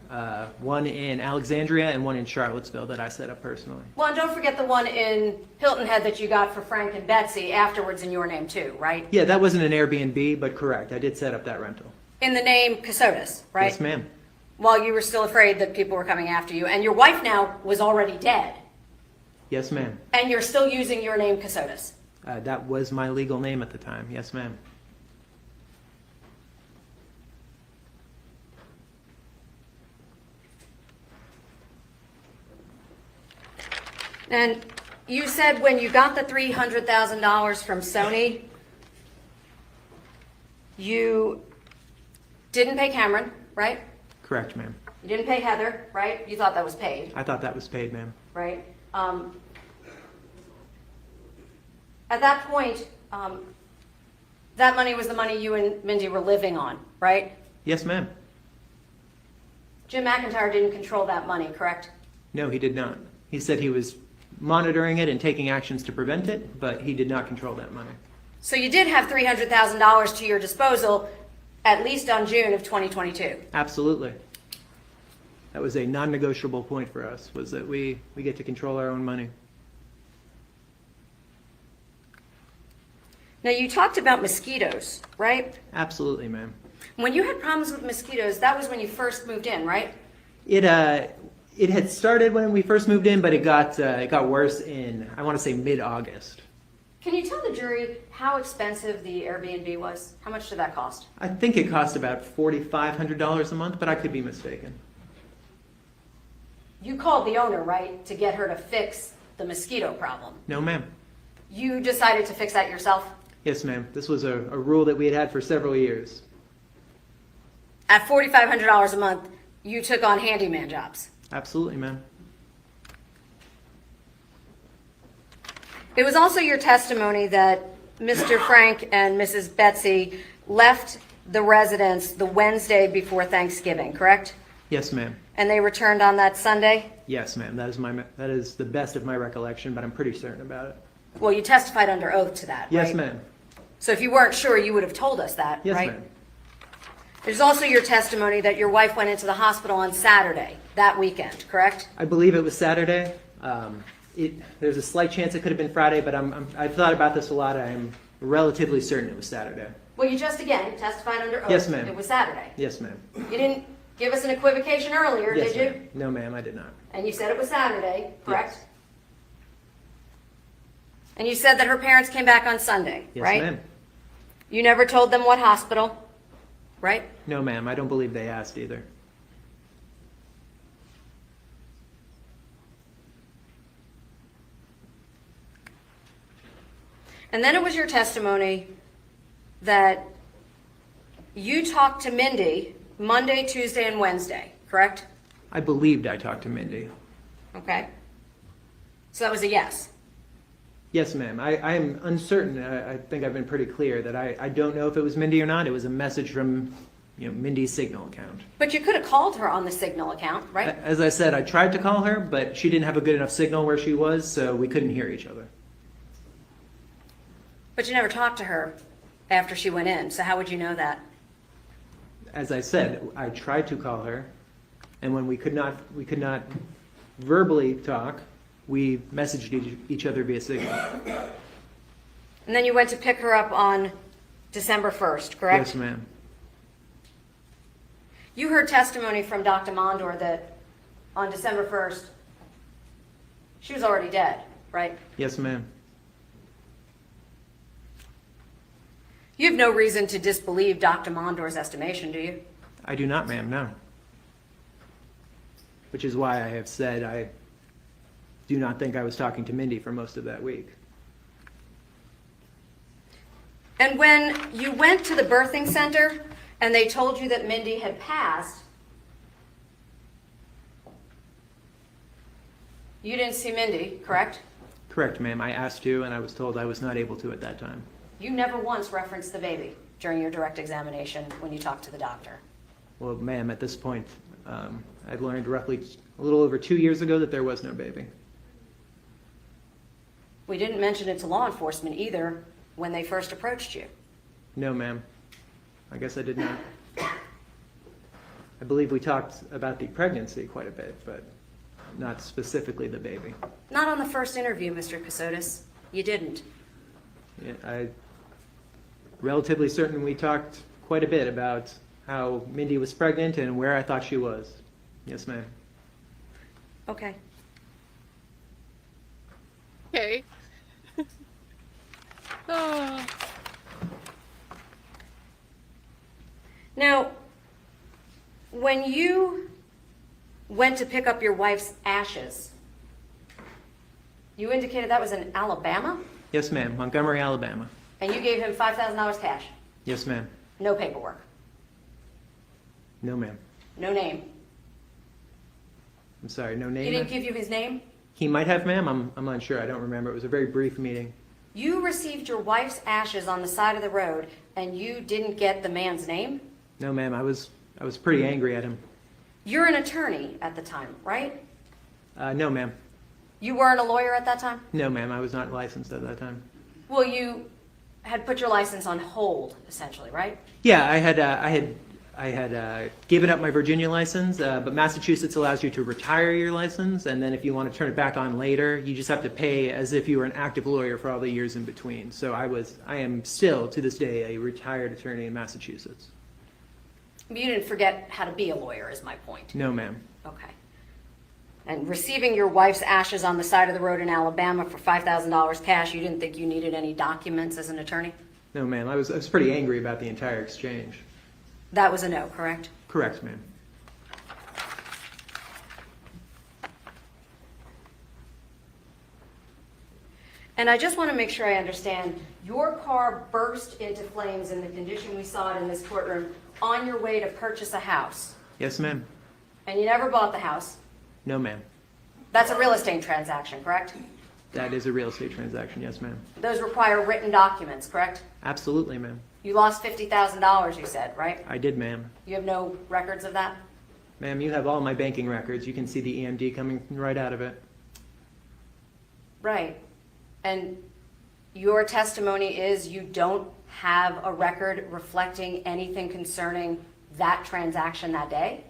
one in Alexandria and one in Charlottesville that I set up personally. Well, and don't forget the one in Hilton Head that you got for Frank and Betsy afterwards in your name too, right? Yeah, that wasn't an Airbnb, but correct. I did set up that rental. In the name Kassotis, right? Yes, ma'am. While you were still afraid that people were coming after you, and your wife now was already dead, Yes, ma'am. and you're still using your name Kassotis. That was my legal name at the time. Yes, ma'am. And you said when you got the $300,000 from Sony, you didn't pay Cameron, right? Correct, ma'am. You didn't pay Heather, right? You thought that was paid, I thought that was paid, ma'am. right? At that point, that money was the money you and Mindy were living on, right? Yes, ma'am. Jim McIntyre didn't control that money, correct? No, he did not. He said he was monitoring it and taking actions to prevent it, but he did not control that money. So you did have $300,000 to your disposal, at least on June of 2022. Absolutely. That was a non-negotiable point for us, was that we get to control our own money. Now, you talked about mosquitoes, right? Absolutely, ma'am. When you had problems with mosquitoes, that was when you first moved in, right? It had started when we first moved in, but it got worse in, I want to say, mid-August. Can you tell the jury how expensive the Airbnb was? How much did that cost? I think it cost about $4,500 a month, but I could be mistaken. You called the owner, right, to get her to fix the mosquito problem. No, ma'am. You decided to fix that yourself? Yes, ma'am. This was a rule that we had for several years. At $4,500 a month, you took on handyman jobs. Absolutely, ma'am. It was also your testimony that Mr. Frank and Mrs. Betsy left the residence the Wednesday before Thanksgiving, correct? Yes, ma'am. And they returned on that Sunday? Yes, ma'am. That is the best of my recollection, but I'm pretty certain about it. Well, you testified under oath to that, Yes, right? ma'am. So if you weren't sure, you would have told us that, Yes, right? ma'am. There's also your testimony that your wife went into the hospital on Saturday, that weekend, correct? I believe it was Saturday. There's a slight chance it could have been Friday, but I've thought about this a lot. I'm relatively certain it was Saturday. Well, you just, again, testified under oath. Yes, ma'am. It was Saturday. Yes, ma'am. You didn't give us an equivocation earlier, Yes, did you? ma'am. No, ma'am, I did not. And you said it was Saturday, correct? Yes. And you said that her parents came back on Sunday, Yes, right? ma'am. You never told them what hospital, right? No, ma'am. I don't believe they asked either. And then it was your testimony that you talked to Mindy Monday, Tuesday, and Wednesday, correct? I believed I talked to Mindy. Okay. So that was a yes. Yes, ma'am. I am uncertain. I think I've been pretty clear that I don't know if it was Mindy or not. It was a message from, Mindy's Signal account. But you could have called her on the Signal account, right? As I said, I tried to call her, but she didn't have a good enough signal where she was, so we couldn't hear each other. But you never talked to her after she went in, so how would you know that? As I said, I tried to call her, and when we could not verbally talk, we messaged each other via Signal. And then you went to pick her up on December 1st, correct? Yes, ma'am. You heard testimony from Dr. Mondor that on December 1st, she was already dead, right? Yes, ma'am. You have no reason to disbelieve Dr. Mondor's estimation, do you? I do not, ma'am, no. Which is why I have said I do not think I was talking to Mindy for most of that week. And when you went to the birthing center and they told you that Mindy had passed, you didn't see Mindy, correct? Correct, ma'am. I asked to, and I was told I was not able to at that time. You never once referenced the baby during your direct examination when you talked to the doctor. Well, ma'am, at this point, I've learned roughly a little over 2 years ago that there was no baby. We didn't mention it to law enforcement either when they first approached you. No, ma'am. I guess I did not. I believe we talked about the pregnancy quite a bit, but not specifically the baby. Not on the first interview, Mr. Kassotis. You didn't. Yeah, I'm relatively certain we talked quite a bit about how Mindy was pregnant and where I thought she was. Yes, ma'am. Okay. Okay. Oh. Now, when you went to pick up your wife's ashes, you indicated that was in Alabama, Yes, ma'am. Montgomery, Alabama. and you gave him $5,000 cash. Yes, ma'am. No paperwork, No, ma'am. no name. I'm sorry, no He name? didn't give you his name? He might have, ma'am. I'm unsure. I don't remember. It was a very brief meeting. You received your wife's ashes on the side of the road, and you didn't get the man's name? No, ma'am. I was pretty angry at him. You're an attorney at the time, right? No, ma'am. You weren't a lawyer at that time? No, ma'am. I was not licensed at that time. Well, you had put your license on hold, essentially, right? Yeah, I had given up my Virginia license, but Massachusetts allows you to retire your license, and then if you want to turn it back on later, you just have to pay as if you were an active lawyer for all the years in between. So I am still, to this day, a retired attorney in Massachusetts. You didn't forget how to be a lawyer, is my point. No, ma'am. Okay. And receiving your wife's ashes on the side of the road in Alabama for $5,000 cash, you didn't think you needed any documents as an attorney? No, ma'am. I was pretty angry about the entire exchange. That was a no, correct? Correct, ma'am. And I just want to make sure I understand, your car burst into flames in the condition we saw it in this courtroom on your way to purchase a house, Yes, ma'am. and you never bought the house. No, ma'am. That's a real estate transaction, correct? That is a real estate transaction. Yes, ma'am. Those require written documents, correct? Absolutely, ma'am. You lost $50,000, you said, right? I did, ma'am. You have no records of that? Ma'am, you have all my banking records. You can see the EMD coming right out of it. Right. And your testimony is you don't have a record reflecting anything concerning that transaction that day?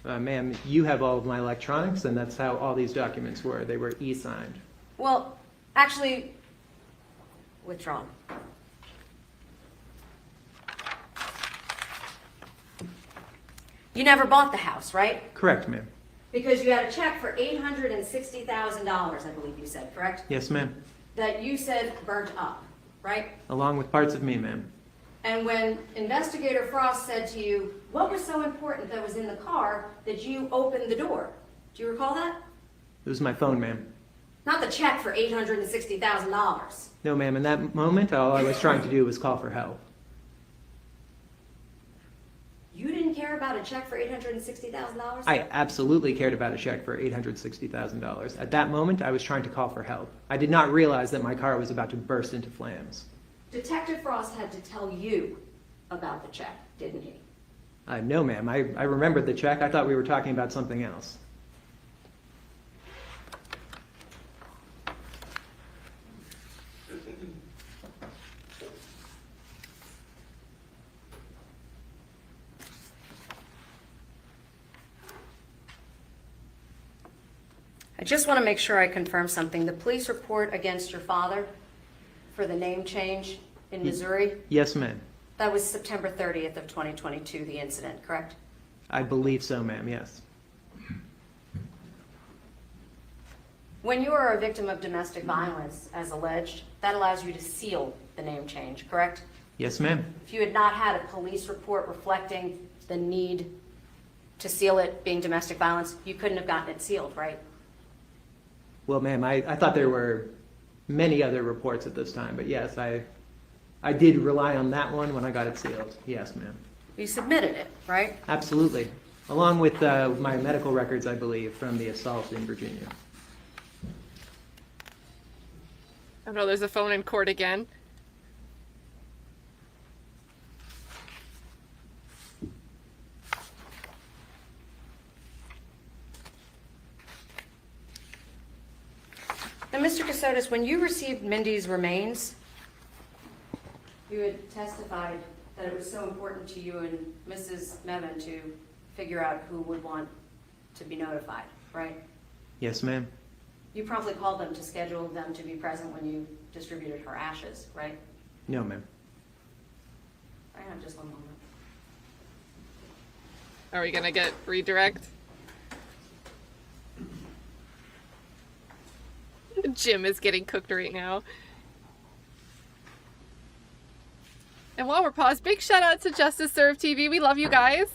Ma'am, you have all of my electronics, and that's how all these documents were. They were e-signed. Well, actually, withdrawn. You never bought the house, right? Correct, ma'am. Because you had a check for $860,000, I believe you said, correct? Yes, ma'am. That you said burnt up, right? Along with parts of me, ma'am. And when Investigator Frost said to you, what was so important that was in the car that you opened the door? Do you recall that? It was my phone, ma'am. Not the check for $860,000. No, ma'am. In that moment, all I was trying to do was call for help. You didn't care care about a check for $860,000? I absolutely cared about a check for $860,000. At that moment, I was trying to call for help. I did not realize that my car was about to burst into flames. Detective Frost had to tell you about the check, didn't he? No, ma'am. I remembered the check. I thought we were talking about something else. I just want to make sure I confirm something. The police report against your father for the name change in Missouri, Yes, ma'am. that was September 30th of 2022, the incident, correct? I believe so, ma'am. Yes. When you are a victim of domestic violence, as alleged, that allows you to seal the name change, correct? Yes, ma'am. If you had not had a police report reflecting the need to seal it being domestic violence, you couldn't have gotten it sealed, right? Well, ma'am, I thought there were many other reports at this time, but yes, I did rely on that one when I got it sealed. Yes, ma'am. You submitted it, right? Absolutely. Along with my medical records, I believe, from the assault in Virginia. Oh no, there's a phone in court again. And Mr. Kassotis, when you received Mindy's remains, you had testified that it was so important to you and Mrs. Mevin to figure out who would want to be notified, right? Yes, ma'am. You promptly called them to schedule them to be present when you distributed her ashes, right? No, ma'am. I have just one moment. Are we gonna get redirect? Jim is getting cooked right now. And while we're paused, big shout out to Justice Serve TV. We love you guys.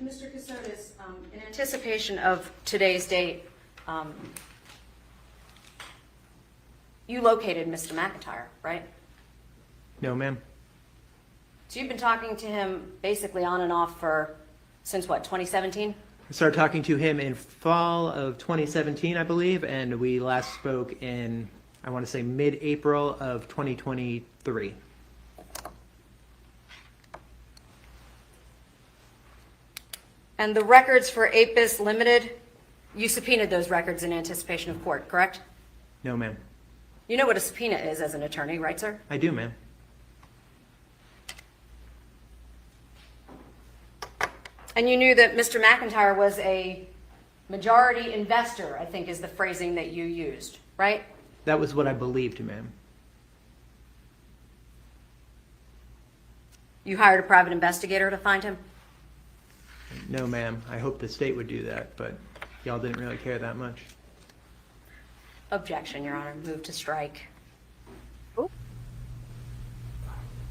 Mr. Kassotis, in anticipation of today's date, you located Mr. McIntyre, right? No, ma'am. So you've been talking to him basically on and off since what, 2017? I started talking to him in fall of 2017, I believe, and we last spoke in, I want to say, mid-April of 2023. And the records for Apis Limited, you subpoenaed those records in anticipation of court, correct? No, ma'am. You know what a subpoena is as an attorney, right, sir? I do, ma'am. And you knew that Mr. McIntyre was a majority investor, I think is the phrasing that you used, right? That was what I believed, ma'am. You hired a private investigator to find him? No, ma'am. I hope the state would do that, but y'all didn't really care that much. Objection, Your Honor. Move to strike. Oh.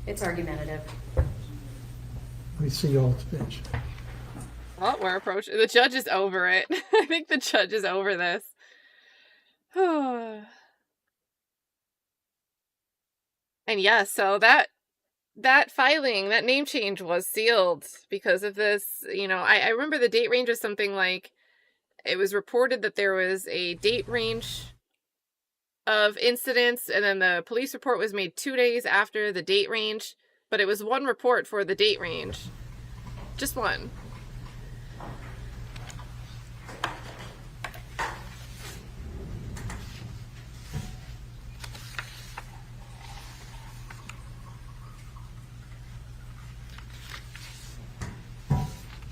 It's argumentative. We see you all at the bench. Well, we're approaching. The judge is over it. I think the judge is over this. And yeah, so that filing, that name change was sealed because of this. You know, I remember the date range was something like, it was reported that there was a date range of incidents, and then the police report was made 2 days after the date range, but it was one report for the date range. Just one.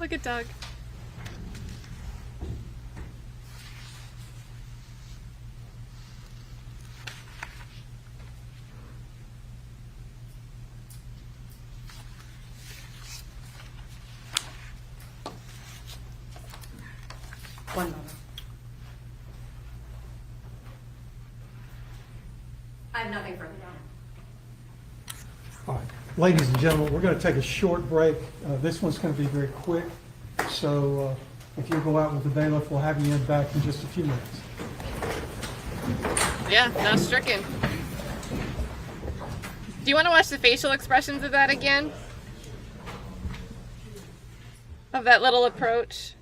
Look at Doug. One moment. I have nothing further, Your Honor. All right. Ladies and gentlemen, we're going to take a short break. This one's going to be very quick. So if you go out with the bailiff, we'll have you in back in just a few minutes. Yeah, not stricken. Do you want to watch the facial expressions of that again? Of that little approach?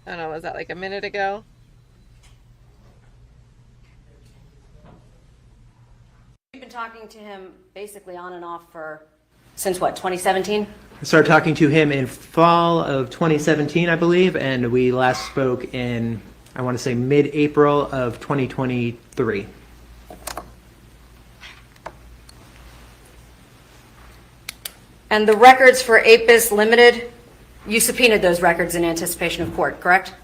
I don't know, was that like a minute ago? You've been talking to him basically on and off for, since what, 2017? I started talking to him in fall of 2017, I believe, and we last spoke in, I want to say, mid-April of 2023. And the records for Apis Limited, you subpoenaed those records in anticipation of court, correct?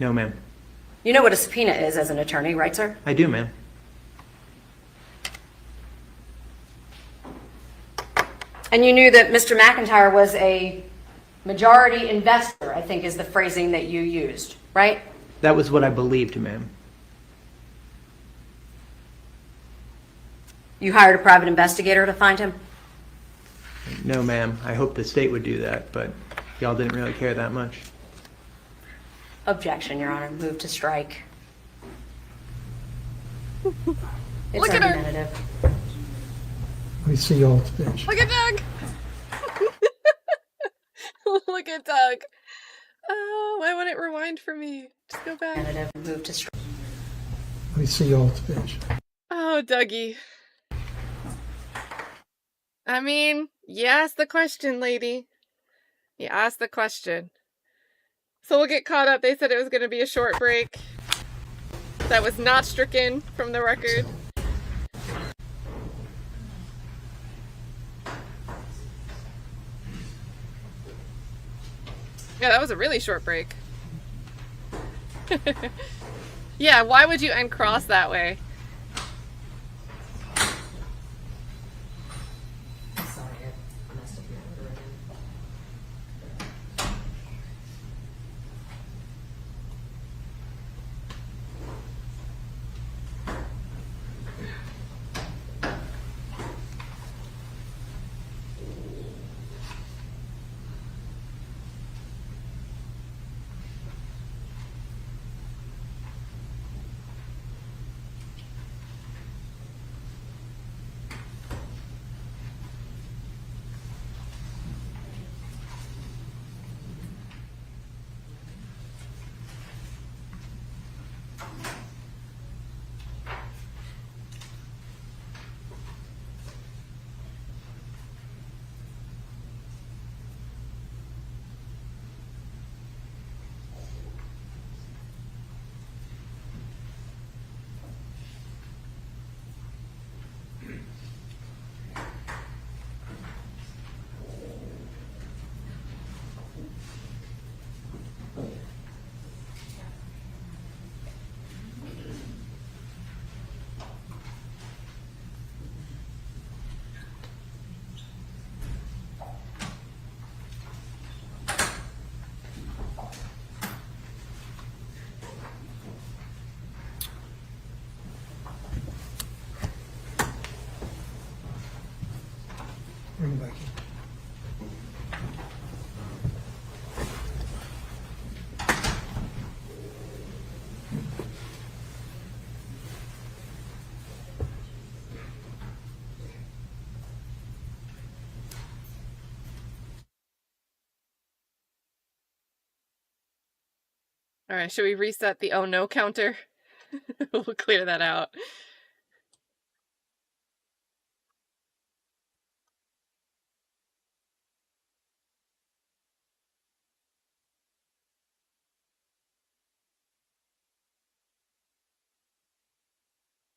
No, ma'am. You know what a subpoena is as an attorney, right, sir? I do, ma'am. And you knew that Mr. McIntyre was a majority investor, I think is the phrasing that you used, right? That was what I believed, ma'am. You hired a private investigator to find him? No, ma'am. I hope the state would do that, but y'all didn't really care that much. Objection, Your Honor. Move to strike. It's Look at her. argumentative. Let me see y'all at the bench. Look at Doug! Look at Doug. Oh, why won't it rewind for me? Just go back. Argumentative. Move to strike. Let me see y'all at the bench. Oh, Dougie. I mean, you asked the question, lady. You asked the question. So we'll get caught up. They said it was going to be a short break. That was not stricken from the record. Yeah, that was a really short break. Yeah, why would you uncross that way? Bring it back in. All right, should we reset the oh no counter? We'll clear that out.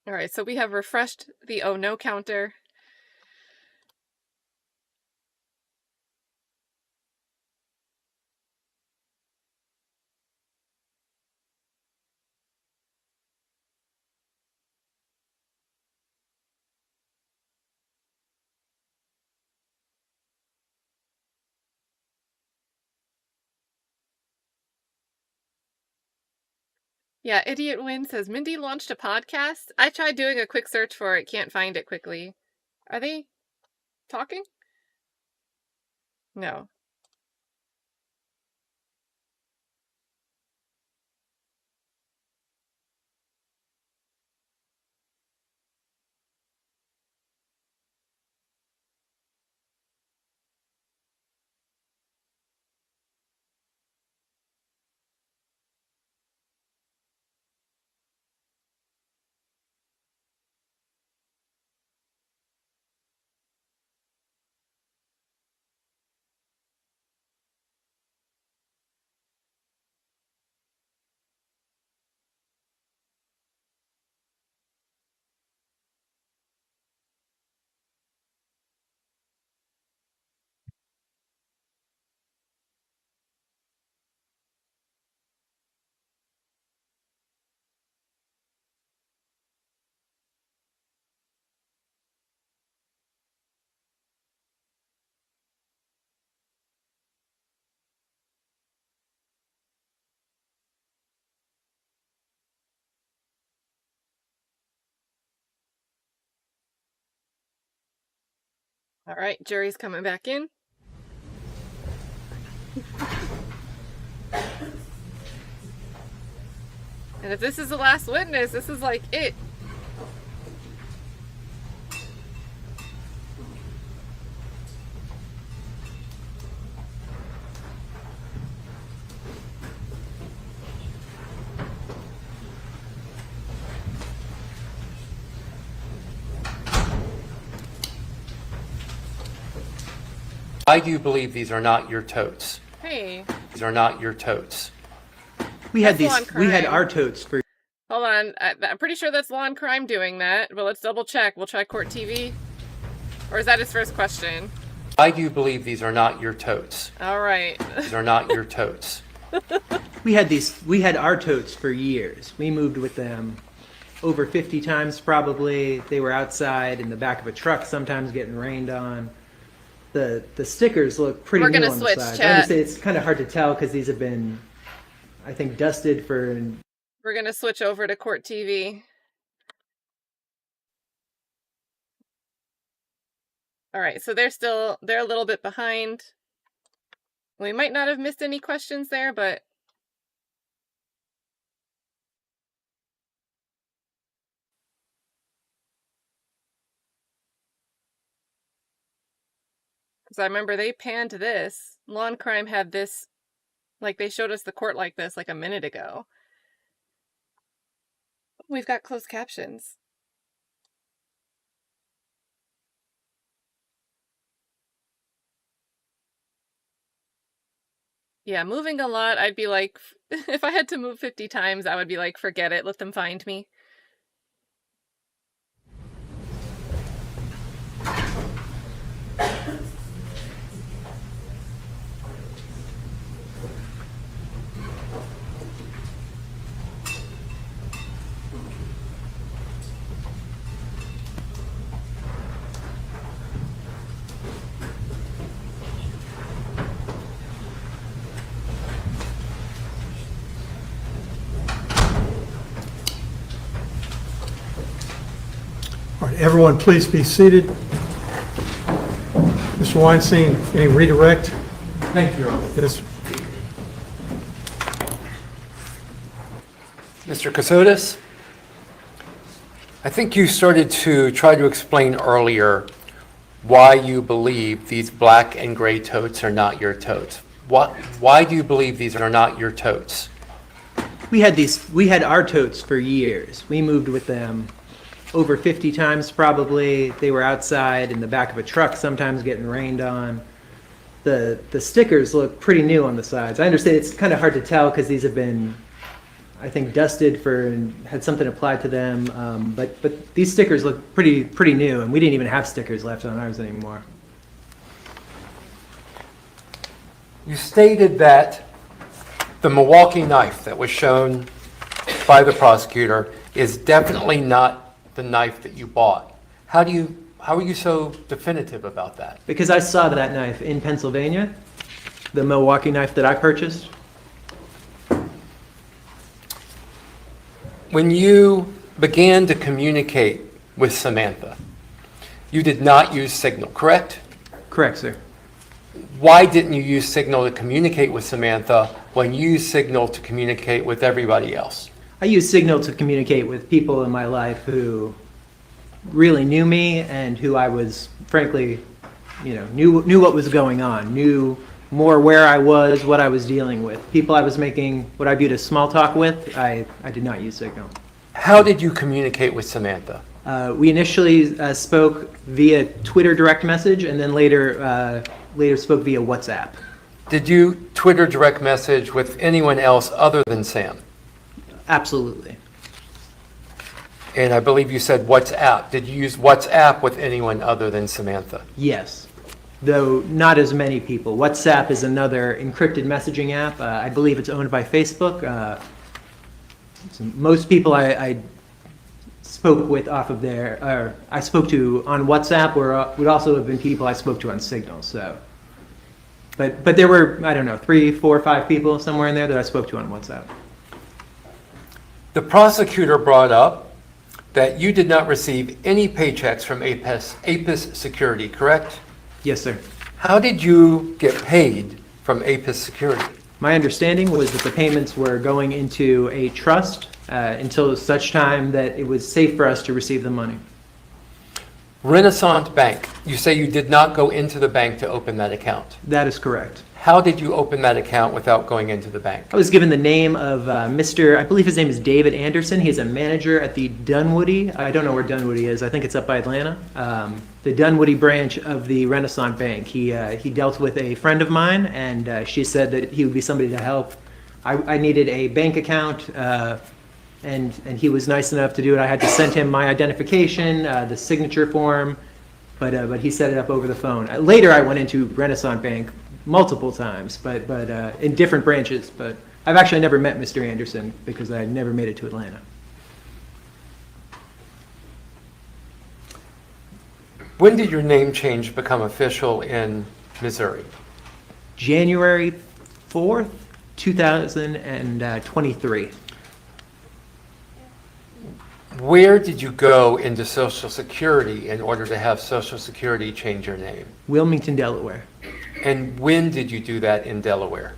All right, so we have refreshed the oh no counter. Yeah, Idiot Win says, Mindy launched a podcast? I tried doing a quick search for it, can't find it quickly. Are they talking? No. All right, jury's coming back in. And if this is the last witness, this is like it. Why do you believe these are not your totes? Hey, These are not your totes. We had That's these. law We had crime. our totes for. hold on. I'm pretty sure that's law and crime doing that, but let's double check. We'll try court TV. Or is that his first question? Why do you believe these are not your totes? All right. These are not your totes. We had these. We had our totes for years. We moved with them over 50 times probably. They were outside in the back of a truck, sometimes getting rained on. The stickers look pretty We're new gonna on switch, the sides. chat. I understand it's kind of hard to tell because these have been, I think, dusted for. We're going to switch over to court TV. All right, so they're a little bit behind. We might not have missed any questions there, but because I remember they panned this. Law and Crime had this, like they showed us the court like this like a minute ago. We've got closed captions. Yeah, moving a lot, I'd be like, if I had to move 50 times, I would be like, forget it, let them find me. All right, everyone, please be seated. Mr. Weinstein, any redirect? Thank you, Your Honor. Yes. Mr. Kassotis, I think you started to try to explain earlier why you believe these black and gray totes are not your totes. Why do you believe these are not your totes? We had these. We had our totes for years. We moved with them over 50 times probably. They were outside in the back of a truck, sometimes getting rained on. The stickers look pretty new on the sides. I understand it's kind of hard to tell because these have been, I think, dusted for and had something applied to them. But these stickers look pretty new, and we didn't even have stickers left on ours anymore. You stated that the Milwaukee knife that was shown by the prosecutor is definitely not the knife that you bought. How are you so definitive about that? Because I saw that knife in Pennsylvania, the Milwaukee knife that I purchased. When you began to communicate with Samantha, you did not use Signal, correct? Correct, sir. Why didn't you use Signal to communicate with Samantha when you used Signal to communicate with everybody else? I use Signal to communicate with people in my life who really knew me and who I was, frankly, knew what was going on, knew more where I was, what I was dealing with. People I was making what I viewed as small talk with, I did not use Signal. How did you communicate with Samantha? We initially spoke via Twitter direct message, and then later spoke via WhatsApp. Did you Twitter direct message with anyone else other than Sam? Absolutely. And I believe you said WhatsApp. Did you use WhatsApp with anyone other than Samantha? Yes, though not as many people. WhatsApp is another encrypted messaging app. I believe it's owned by Facebook. Most people I spoke with off of there, or I spoke to on WhatsApp, would also have been people I spoke to on Signal. So, but there were, I don't know, 3, 4, 5 people somewhere in there that I spoke to on WhatsApp. The prosecutor brought up that you did not receive any paychecks from Apis Security, correct? Yes, sir. How did you get paid from APIS Security? My understanding was that the payments were going into a trust until such time that it was safe for us to receive the money. Renaissance Bank, you say you did not go into the bank to open that account. That is correct. How did you open that account without going into the bank? I was given the name of Mr., I believe his name is David Anderson. He's a manager at the Dunwoody. I don't know where Dunwoody is. I think it's up by Atlanta. The Dunwoody branch of the Renaissance Bank. He dealt with a friend of mine, and she said that he would be somebody to help. I needed a bank account, and he was nice enough to do it. I had to send him my identification, the signature form, but he set it up over the phone. Later, I went into Renaissance Bank multiple times, but in different branches. But I've actually never met Mr. Anderson because I never made it to Atlanta. When did your name change become official in Missouri? January 4th, 2023. Where did you go into Social Security in order to have Social Security change your name? Wilmington, Delaware. And when did you do that in Delaware?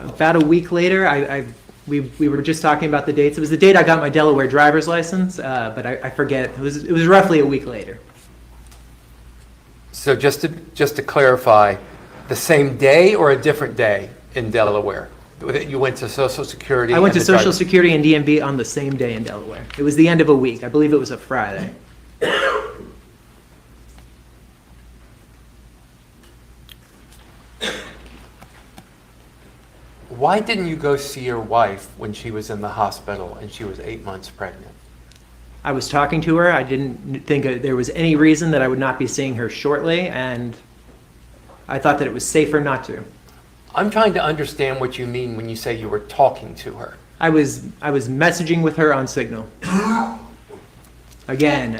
About a week later, we were just talking about the dates. It was the date I got my Delaware driver's license, but I forget. It was roughly a week later. So just to clarify, the same day or a different day in Delaware? You went to Social Security? I went to and the Social Security and DMV on the same day in Delaware. It was the end of a week. I believe it was a Friday. Why didn't you go see your wife when she was in the hospital and she was 8 months pregnant? I was talking to her. I didn't think there was any reason that I would not be seeing her shortly, and I thought that it was safer not to. I'm trying to understand what you mean when you say you were talking to her. I was messaging with her on Signal. Again,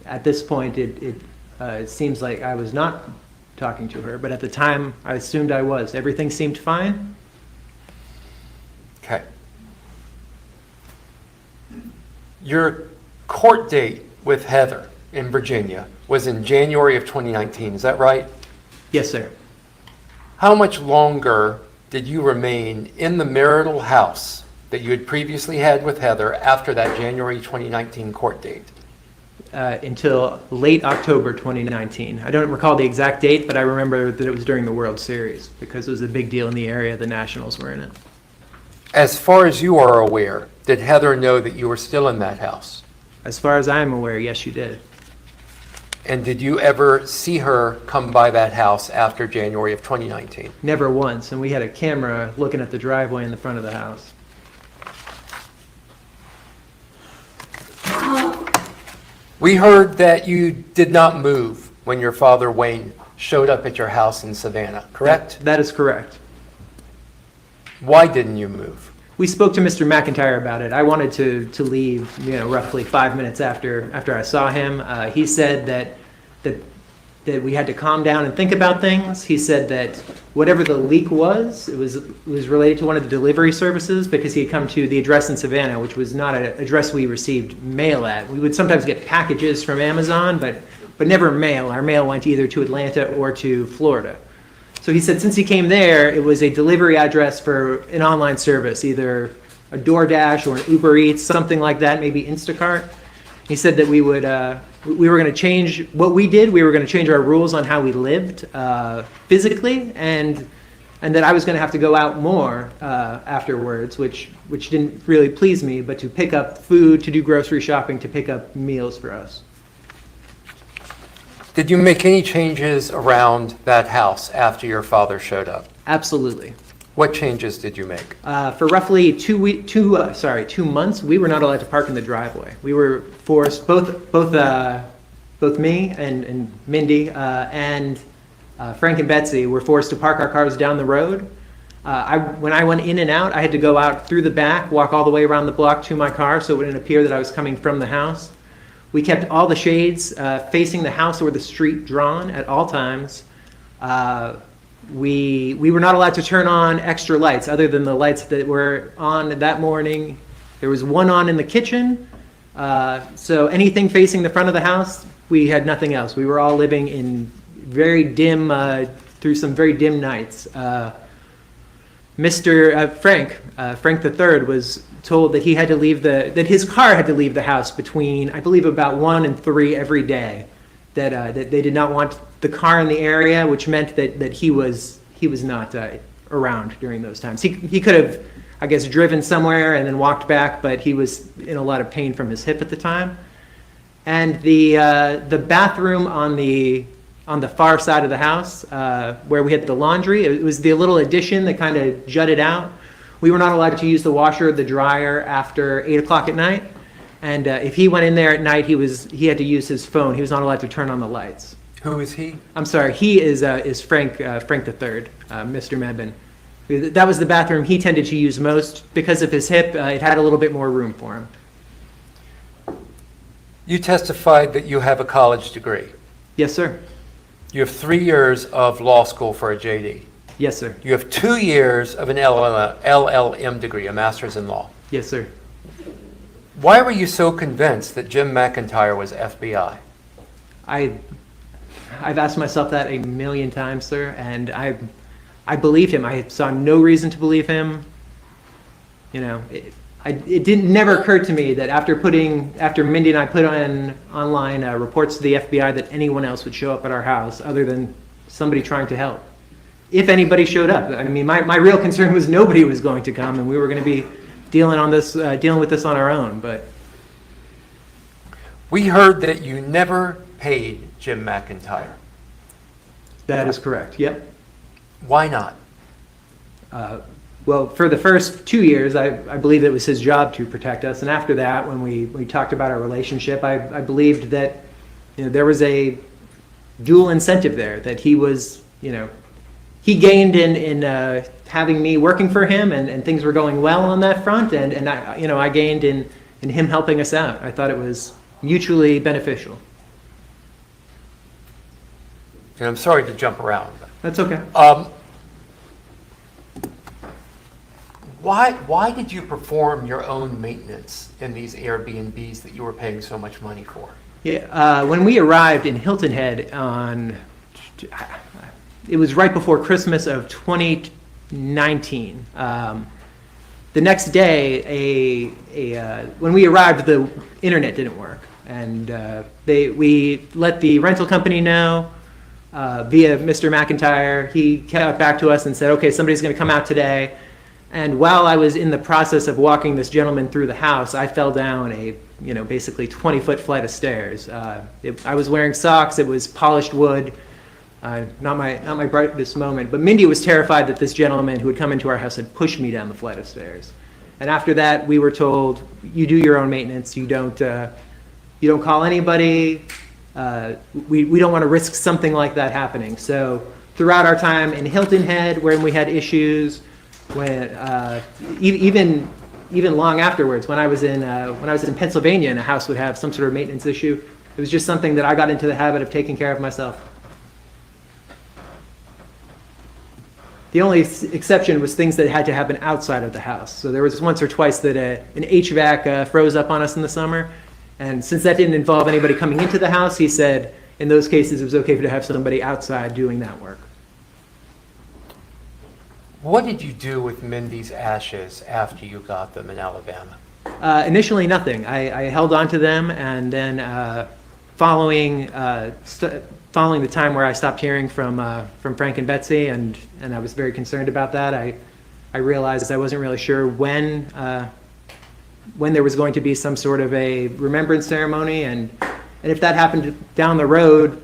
at this point, it seems like I was not talking to her, but at the time, I assumed I was. Everything seemed fine. Okay. Your court date with Heather in Virginia was in January of 2019, is that right? Yes, sir. How much longer did you remain in the marital house that you had previously had with Heather after that January 2019 court date? Until late October 2019. I don't recall the exact date, but I remember that it was during the World Series because it was a big deal in the area. The Nationals were in it. As far as you are aware, did Heather know that you were still in that house? As far as I'm aware, yes, you did. And did you ever see her come by that house after January of 2019? Never once, and we had a camera looking at the driveway in the front of the house. We heard that you did not move when your father, Wayne, showed up at your house in Savannah, correct? That is correct. Why didn't you move? We spoke to Mr. McIntyre about it. I wanted to leave, roughly 5 minutes after I saw him. He said that we had to calm down and think about things. He said that whatever the leak was, it was related to one of the delivery services because he had come to the address in Savannah, which was not an address we received mail at. We would sometimes get packages from Amazon, but never mail. Our mail went either to Atlanta or to Florida. So he said since he came there, it was a delivery address for an online service, either a DoorDash or an Uber Eats, something like that, maybe Instacart. He said that we were going to change what we did. We were going to change our rules on how we lived physically, and that I was going to have to go out more afterwards, which didn't really please me, but to pick up food, to do grocery shopping, to pick up meals for us. Did you make any changes around that house after your father showed up? Absolutely. What changes did you make? For roughly 2 months, we were not allowed to park in the driveway. We were forced, both me and Mindy and Frank and Betsy were forced to park our cars down the road. When I went in and out, I had to go out through the back, walk all the way around the block to my car so it wouldn't appear that I was coming from the house. We kept all the shades facing the house or the street drawn at all times. We were not allowed to turn on extra lights other than the lights that were on that morning. There was one on in the kitchen. So anything facing the front of the house we had nothing else. We were all living in very dim, through some very dim nights. Mr. Frank III was told that he had to leave that his car had to leave the house between, I believe, about 1 and 3 every day. That they did not want the car in the area, which meant that he was not around during those times. He could have, I guess, driven somewhere and then walked back, but he was in a lot of pain from his hip at the time. And the bathroom on the far side of the house, where we had the laundry, it was the little addition that kind of jutted out. We were not allowed to use the washer or the dryer after 8 o'clock at night. And if he went in there at night, he had to use his phone. He was not allowed to turn on the lights. Who is he? I'm sorry, he is Frank III, Mr. Medvin. That was the bathroom he tended to use most. Because of his hip, it had a little bit more room for him. You testified that you have a college degree. Yes, sir. You have 3 years of law school for a JD. Yes, sir. You have 2 years of an LLM degree, a master's in law. Yes, sir. Why were you so convinced that Jim McIntyre was FBI? I've asked myself that a million times, sir, and I believed him. I saw no reason to believe him. You know, it never occurred to me that after Mindy and I put online reports to the FBI that anyone else would show up at our house other than somebody trying to help. If anybody showed up. I mean, my real concern was nobody was going to come, and we were going to be dealing with this on our own. But We heard that you never paid Jim McIntyre. that is correct. Yep. Why not? Well, for the first 2 years, I believed it was his job to protect us. And after that, when we talked about our relationship, I believed that there was a dual incentive there, that he was, he gained in having me working for him, and things were going well on that front. And I gained in him helping us out. I thought it was mutually beneficial. And I'm sorry to jump around. That's okay. Why did you perform your own maintenance in these Airbnbs that you were paying so much money for? Yeah, when we arrived in Hilton Head it was right before Christmas of 2019. The next day, when we arrived, the internet didn't work, and we let the rental company know via Mr. McIntyre. He came back to us and said, "Okay, somebody's going to come out today." And while I was in the process of walking this gentleman through the house, I fell down a basically 20-foot flight of stairs. I was wearing socks. It was polished wood. Not my brightest moment. But Mindy was terrified that this gentleman who had come into our house had pushed me down the flight of stairs. And after that, we were told, "You do your own maintenance. You don't call anybody. We don't want to risk something like that happening." So throughout our time in Hilton Head, when we had issues, when even long afterwards, when I was in Pennsylvania and a house would have some sort of maintenance issue, it was just something that I got into the habit of taking care of myself. The only exception was things that had to happen outside of the house. So there was once or twice that an HVAC froze up on us in the summer, and since that didn't involve anybody coming into the house, he said in those cases it was okay to have somebody outside doing that work. What did you do with Mindy's ashes after you got them in Alabama? Initially, nothing. I held on to them, and then following the time where I stopped hearing from Frank and Betsy, and I was very concerned about that, I realized I wasn't really sure when there was going to be some sort of a remembrance ceremony, and if that happened down the road,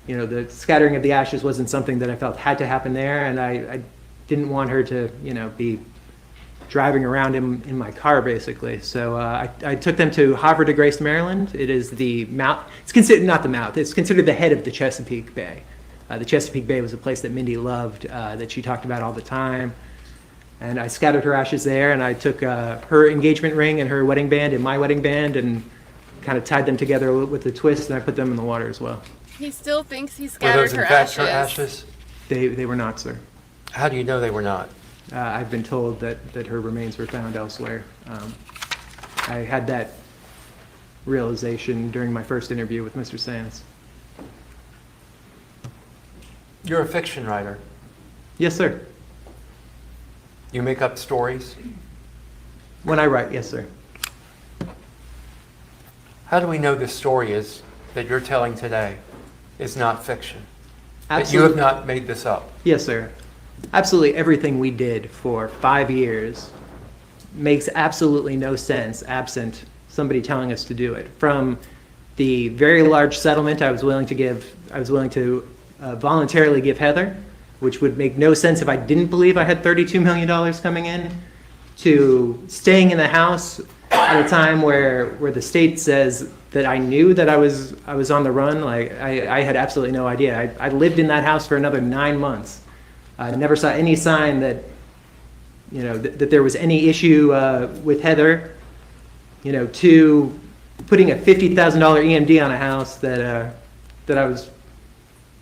the scattering of the ashes wasn't something that I felt had to happen there, and I didn't want her to, be driving around in my car, basically. So I took them to Havre de Grace, Maryland. It is the mouth. It's considered not the mouth. It's considered the head of the Chesapeake Bay. The Chesapeake Bay was a place that Mindy loved, that she talked about all the time. And I scattered her ashes there, and I took her engagement ring and her wedding band and my wedding band and kind of tied them together with a twist, and I put them in the water as well. He still thinks he Were scattered those in her fact her ashes. ashes? They were not, sir. How do you know they were not? I've been told that her remains were found elsewhere. I had that realization during my first interview with Mr. Sands. You're a fiction writer. Yes, sir. You make up stories. When I write, yes, sir. How do we know this story is that you're telling today is not fiction? That you have not made this up? Yes, sir. Absolutely everything we did for 5 years makes absolutely no sense absent somebody telling us to do it. From the very large settlement I was willing to voluntarily give Heather, which would make no sense if I didn't believe I had $32 million coming in, to staying in the house at a time where the state says that I knew that I was on the run. Like, I had absolutely no idea. I lived in that house for another 9 months. I never saw any sign that, that there was any issue with Heather, to putting a $50,000 EMD on a house that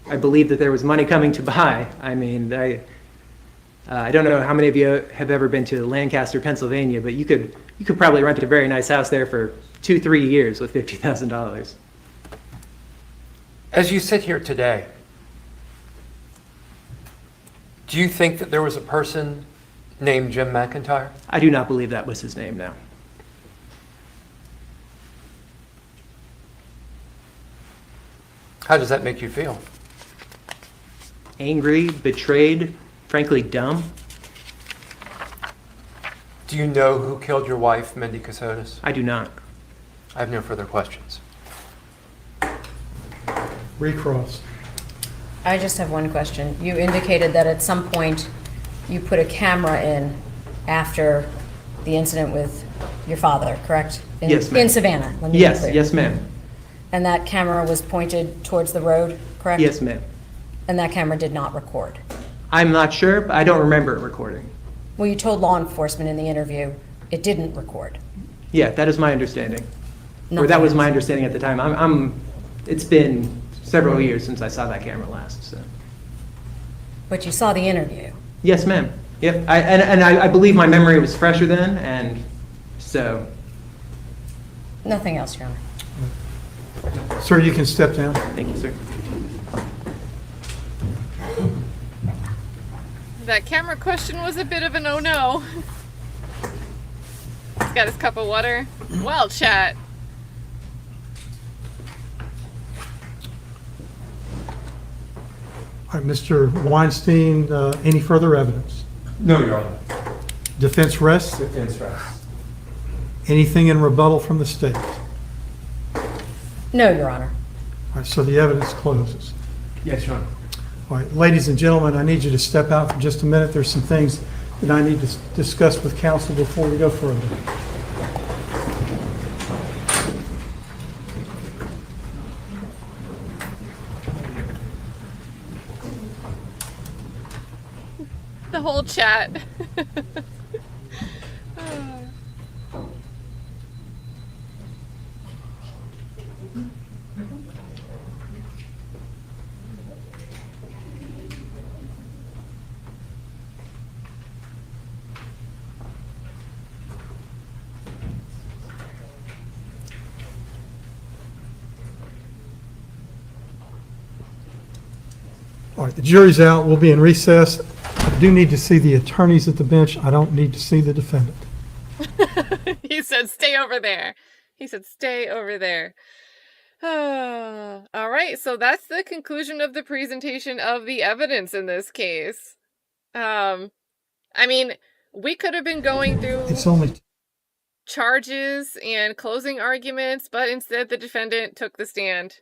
I believed that there was money coming to buy. I mean, I don't know how many of you have ever been to Lancaster, Pennsylvania, but you could probably rent a very nice house there for 2-3 years with $50,000. As you sit here today, do you think that there was a person named Jim McIntyre? I do not believe that was his name now. How does that make you feel? Angry, betrayed, frankly dumb. Do you know who killed your wife, Mindy Kassotis? I do not. I have no further questions. Recross. I just have one question. You indicated that at some point you put a camera in after the incident with your father, correct? Yes, ma'am. In Savannah, let me be Yes, clear. yes, ma'am. And that camera was pointed towards the road, correct? Yes, ma'am. And that camera did not record? I'm not sure, but I don't remember it recording. Well, you told law enforcement in the interview it didn't record. Yeah, that is my understanding. Or Nothing that was else. my understanding at the time. It's been several years since I saw that camera last, so. But you saw the interview. Yes, ma'am. Yep, I believe my memory was fresher then, and so. Nothing else, Your Honor. Sir, you can step down. Thank you, sir. That camera question was a bit of an oh no. He's got his cup of water. Well, chat. All right, Mr. Weinstein, any further evidence? No, Your Honor. Defense rests? Defense rests. Anything in rebuttal from the state? No, Your Honor. All right, so the evidence closes. Yes, Your Honor. All right, ladies and gentlemen, I need you to step out for just a minute. There's some things that I need to discuss with counsel before we go further. The whole chat. All right, the jury's out. We'll be in recess. I do need to see the attorneys at the bench. I don't need to see the defendant. He said, stay over there. He said, stay over there. All right, so that's the conclusion of the presentation of the evidence in this case. I mean, we could have been going through It's only charges and closing arguments, but instead the defendant took the stand.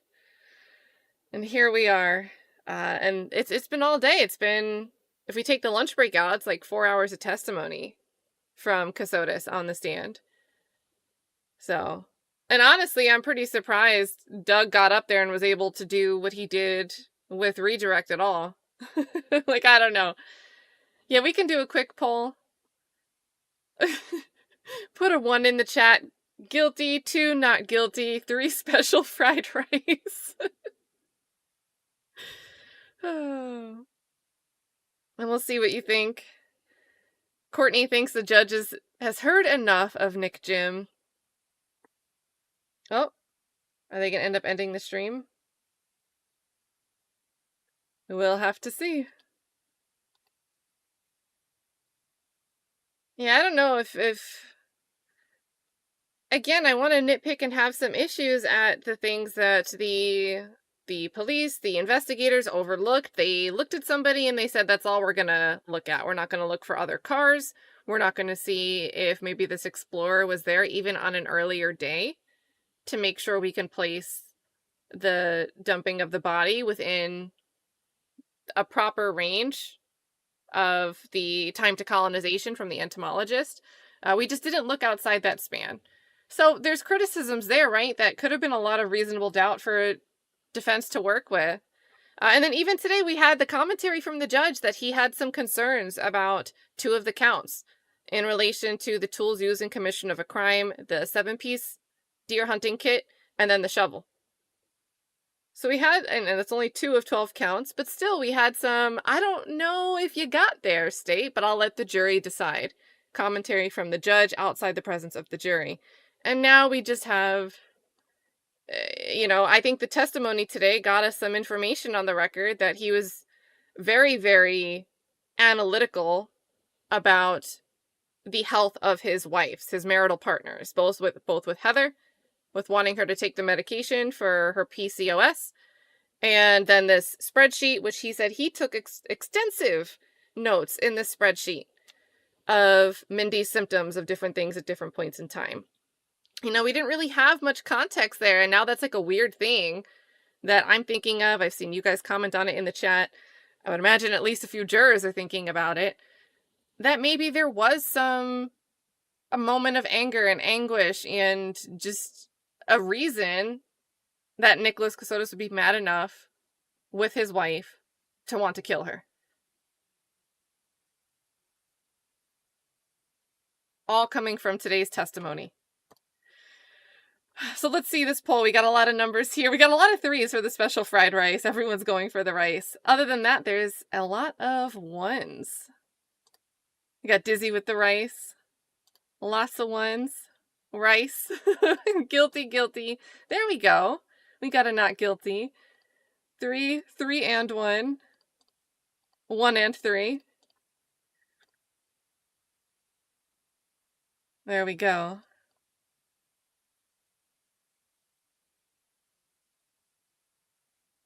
And here we are. And it's been all day. It's been, if we take the lunch break out, it's like 4 hours of testimony from Kassotis on the stand. So, and honestly, I'm pretty surprised Doug got up there and was able to do what he did with redirect at all. Like, I don't know. Yeah, we can do a quick poll. Put a 1 in the chat. Guilty, 2 not guilty, 3 special fried rice. Oh. And we'll see what you think. Courtney thinks the judge has heard enough of Nick Jim. Oh, are they going to end up ending the stream? We'll have to see. Yeah, I don't know if again, I want to nitpick and have some issues at the things that the police, the investigators overlooked. They looked at somebody and they said, that's all we're going to look at. We're not going to look for other cars. We're not going to see if maybe this Explorer was there even on an earlier day to make sure we can place the dumping of the body within a proper range of the time to colonization from the entomologist. We just didn't look outside that span. So there's criticisms there, right? That could have been a lot of reasonable doubt for defense to work with. And then even today we had the commentary from the judge that he had some concerns about 2 of the counts in relation to the tools used in commission of a crime, the 7-piece deer hunting kit, and then the shovel. So we had, and it's only 2 of 12 counts, but still we had some, I don't know if you got there, state, but I'll let the jury decide. Commentary from the judge outside the presence of the jury. And now we just have, I think the testimony today got us some information on the record that he was very, very analytical about the health of his wives, his marital partners, both with Heather, with wanting her to take the medication for her PCOS, and then this spreadsheet, which he said he took extensive notes in this spreadsheet of Mindy's symptoms of different things at different points in time. We didn't really have much context there, and now that's like a weird thing that I'm thinking of. I've seen you guys comment on it in the chat. I would imagine at least a few jurors are thinking about it, that maybe there was a moment of anger and anguish and just a reason that Nicholas Kassotis would be mad enough with his wife to want to kill her. All coming from today's testimony. So let's see this poll. We got a lot of numbers here. We got a lot of 3s for the special fried rice. Everyone's going for the rice. Other than that, there's a lot of 1s. We got dizzy with the rice. Lots of 1s. Rice. Guilty, guilty. There we go. We got a not guilty. 3 and 1. 1 and 3. There we go.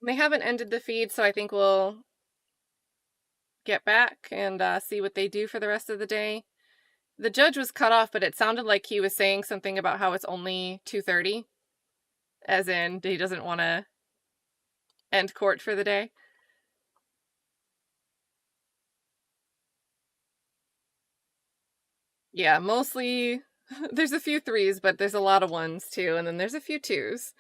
They haven't ended the feed, so I think we'll get back and see what they do for the rest of the day. The judge was cut off, but it sounded like he was saying something about how it's only 2:30, as in he doesn't want to end court for the day. Yeah, mostly there's a few 3s, but there's a lot of 1s too, and then there's a few 2s.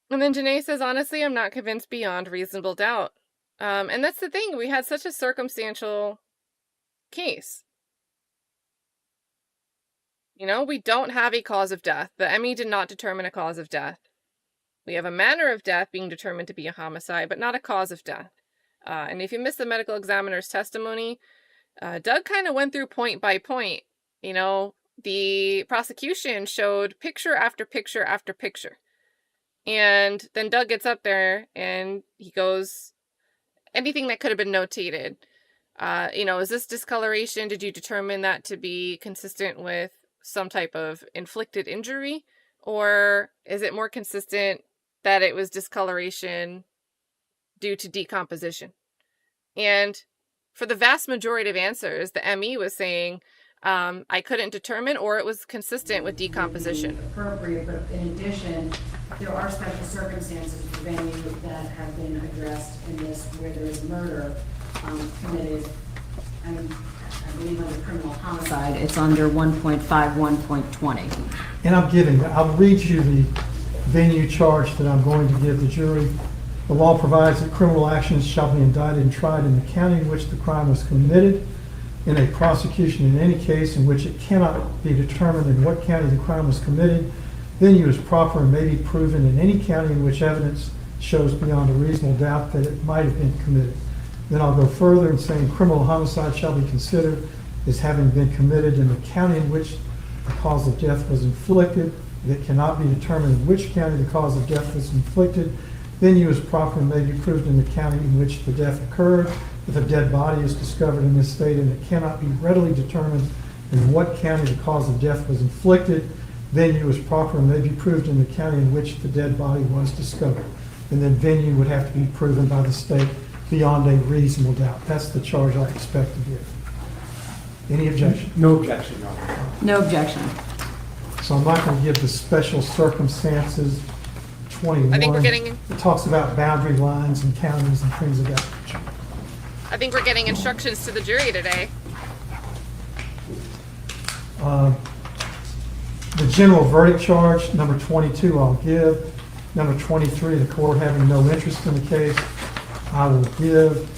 And then Janae says, honestly, I'm not convinced beyond reasonable doubt. And that's the thing. We had such a circumstantial case. We don't have a cause of death. The ME did not determine a cause of death. We have a manner of death being determined to be a homicide, but not a cause of death. And if you missed the medical examiner's testimony, Doug kind of went through point by point. The prosecution showed picture after picture after picture. And then Doug gets up there and he goes, anything that could have been notated. Is this discoloration? Did you determine that to be consistent with some type of inflicted injury? Or is it more consistent that it was discoloration due to decomposition? And for the vast majority of answers, the ME was saying, I couldn't determine, or it was consistent with decomposition. Appropriate, but in addition, there are special circumstances for venue that have been addressed in this, where there is murder committed, I believe under criminal homicide, it's under 1.51.20. And I'll read you the venue charge that I'm going to give the jury. The law provides that criminal actions shall be indicted and tried in the county in which the crime was committed. In a prosecution in any case in which it cannot be determined in what county the crime was committed, venue is proper and may be proven in any county in which evidence shows beyond a reasonable doubt that it might have been committed. Then I'll go further in saying criminal homicide shall be considered as having been committed in the county in which the cause of death was inflicted. If it cannot be determined in which county the cause of death was inflicted, venue is proper and may be proved in the county in which the death occurred. If a dead body is discovered in this state and it cannot be readily determined in what county the cause of death was inflicted, venue is proper and may be proved in the county in which the dead body was discovered. And then venue would have to be proven by the state beyond a reasonable doubt. That's the charge I expect to give. Any objection? No objection, Your Honor. No objection. So I'm not going to give the special circumstances 21. I think we're getting- It talks about boundary lines and counties and things of that nature. I think we're getting instructions to the jury today. The general verdict charge, number 22, I'll give. Number 23, the court having no interest in the case, I will give.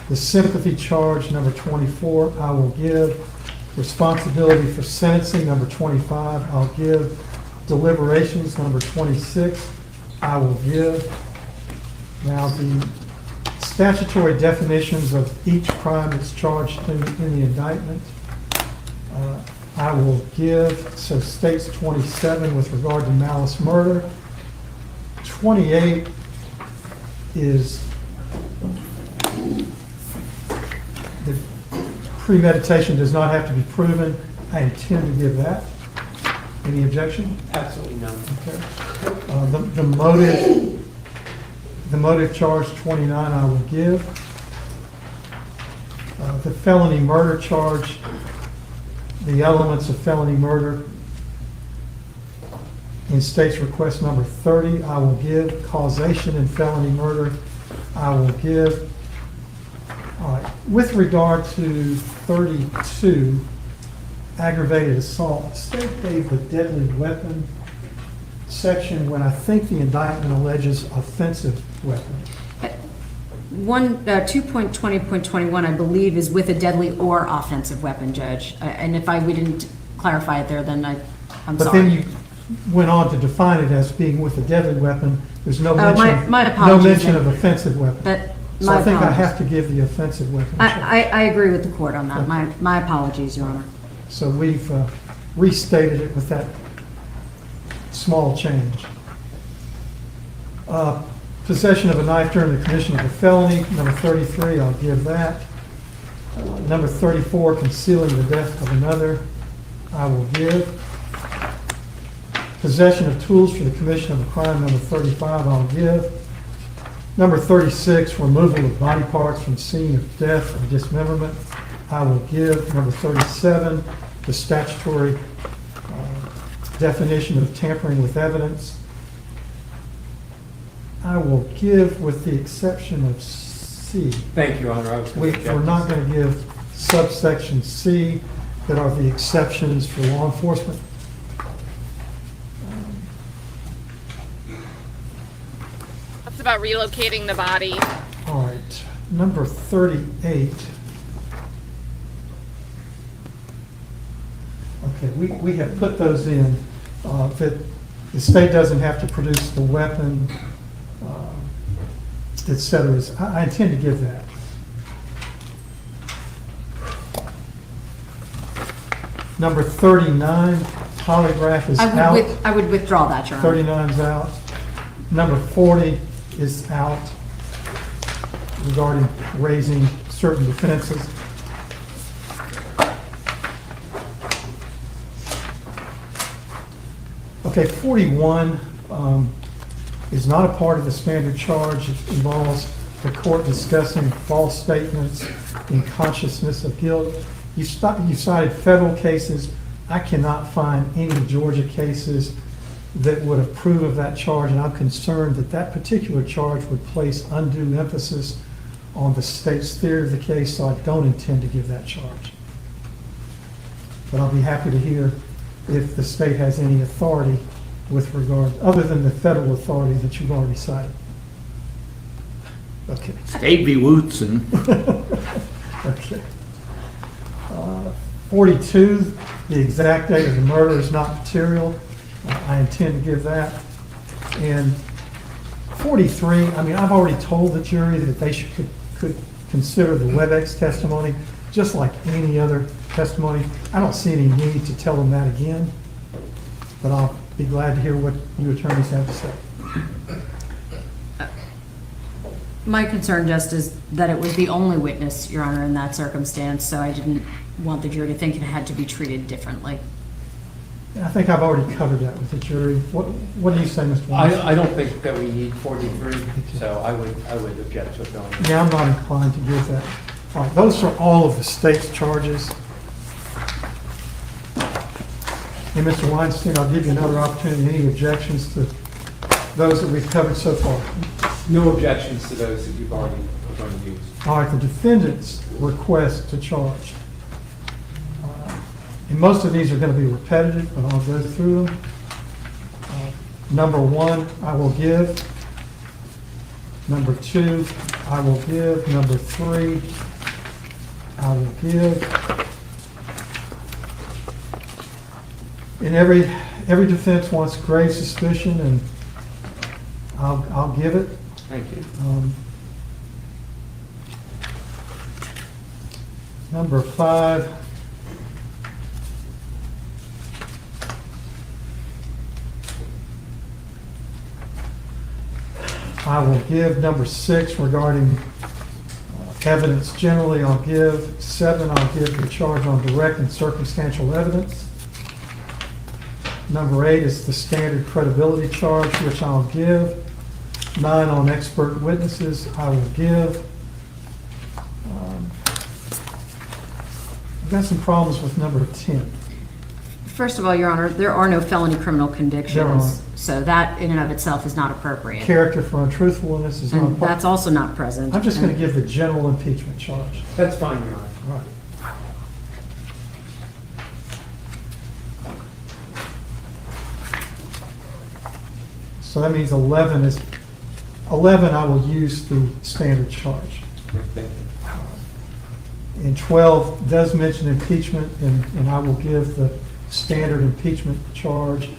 The sympathy charge, number 24, I will give. Responsibility for sentencing, number 25, I'll give. Deliberations, number 26, I will give. Now, the statutory definitions of each crime that's charged in the indictment, I will give. So states 27 with regard to malice murder. 28 is the premeditation does not have to be proven. I intend to give that. Any objection? Absolutely none. Okay. The motive charge 29 I will give. The felony murder charge, the elements of felony murder in state's request number 30, I will give. Causation in felony murder, I will give. All right. With regard to 32, aggravated assault, the state gave the deadly weapon section when I think the indictment alleges offensive weapon. 2.20.21, I believe, is with a deadly or offensive weapon, Judge. And if we didn't clarify it there, then I'm But sorry. then you went on to define it as being with a deadly weapon. There's no mention, my no apologies mention then. of offensive weapon. But So my I think I apologies. have to give the offensive weapon. charge. I agree with the court on that. My apologies, Your Honor. So we've restated it with that small change. Possession of a knife during the commission of a felony, number 33, I'll give that. Number 34, concealing the death of another, I will give. Possession of tools for the commission of a crime, number 35, I'll give. Number 36, removal of body parts from scene of death or dismemberment, I will give. Number 37, the statutory definition of tampering with evidence, I will give with the exception of C. Thank you, Your Honor. I was going to We're not going to give subsection C that are the exceptions for law enforcement. That's about relocating the body. All right, number 38. Okay, we have put those in, that the state doesn't have to produce the weapon, et cetera. I intend to give that. Number 39, polygraph is out. I would withdraw that, Your Honor. 39's out. Number 40 is out regarding raising certain defenses. Okay, 41 is not a part of the standard charge. It involves the court discussing false statements in consciousness of guilt. You cited federal cases. I cannot find any Georgia cases that would approve of that charge, and I'm concerned that that particular charge would place undue emphasis on the state's theory of the case, so I don't intend to give that charge. But I'll be happy to hear if the state has any authority with regard, other than the federal authority that you've already cited. Okay. State v. Wootson. Okay. 42, the exact date of the murder is not material. I intend to give that. And 43, I mean, I've already told the jury that they could consider the WebEx testimony just like any other testimony. I don't see any need to tell them that again. but I'll be glad to hear what you attorneys have to say. My concern just is that it was the only witness, Your Honor, in that circumstance, so I didn't want the jury to think it had to be treated differently. I think I've already covered that with the jury. What do you say, Mr. Weinstein? I don't think that we need 43, so I would object to it going. Yeah, I'm not inclined to give that. All right, those are all of the state's charges. And Mr. Weinstein, I'll give you another opportunity. Any objections to those that we've covered so far? No objections to those that you've already used. All right, the defendant's request to charge. And most of these are going to be repetitive, but I'll go through them. Number 1, I will give. Number 2, I will give. Number 3, I will give. And every defense wants grave suspicion, and I'll give it. Thank you. Number 5, I will give. Number 6, regarding evidence generally, I'll give. 7, I'll give the charge on direct and circumstantial evidence. Number 8 is the standard credibility charge, which I'll give. 9 on expert witnesses, I will give. I've got some problems with number 10. First of all, Your Honor, there are no felony criminal There convictions, aren't. so that in and of itself is not appropriate. Character for untruthfulness is not And that's part. also not present. I'm just going to give the general impeachment charge. That's fine, Your Honor. All right. So that means 11 I will use the standard charge. Thank you. And 12 does mention impeachment, and I will give the standard impeachment charge.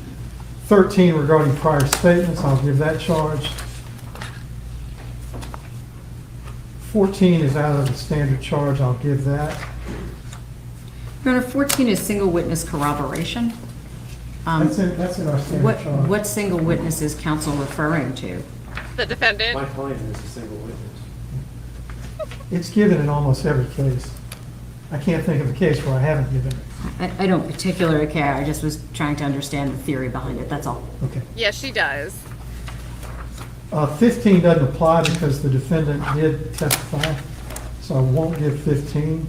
13 regarding prior statements, I'll give that charge. 14 is out of the standard charge, I'll give that. Your Honor, 14 is single witness corroboration. That's in our standard charge. What single witness is counsel referring to? The defendant. My client is a single witness. It's given in almost every case. I can't think of a case where I haven't given it. I don't particularly care, I just was trying to understand the theory behind it, that's all. Okay. Yes, she does. 15 doesn't apply because the defendant did testify, so I won't give 15.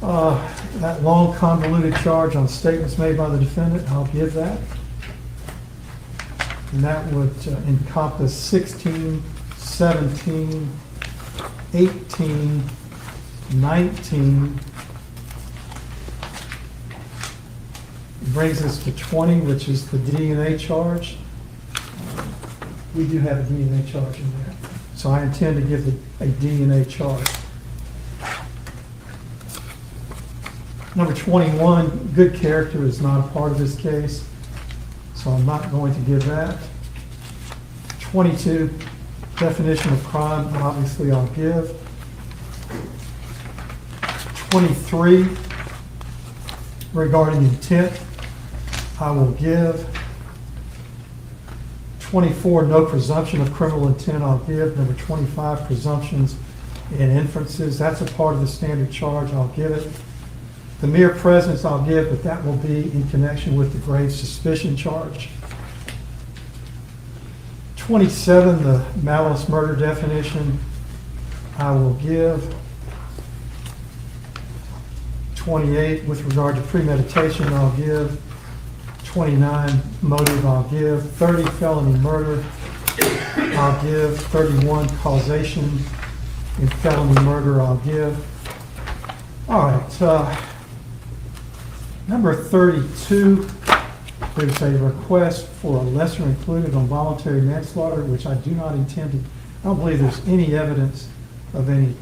That long convoluted charge on statements made by the defendant, I'll give that. And that would encompass 16, 17, 18, 19. Brings us to 20, which is the DNA charge. We do have a DNA charge in there. So I intend to give a DNA charge. Number 21, good character is not a part of this case, so I'm not going to give that. 22, definition of crime, obviously I'll give. 23, regarding intent, I will give. 24, no presumption of criminal intent, I'll give. Number 25, presumptions and inferences, that's a part of the standard charge, I'll give it. The mere presence I'll give, but that will be in connection with the grave suspicion charge. 27, the malice murder definition, I will give. 28, with regard to premeditation, I'll give. 29, motive, I'll give. 30, felony murder, I'll give. 31, causation in felony murder, I'll give. All right, number 32, there's a request for a lesser included on voluntary manslaughter, which I do not intend to, I don't believe there's any evidence of any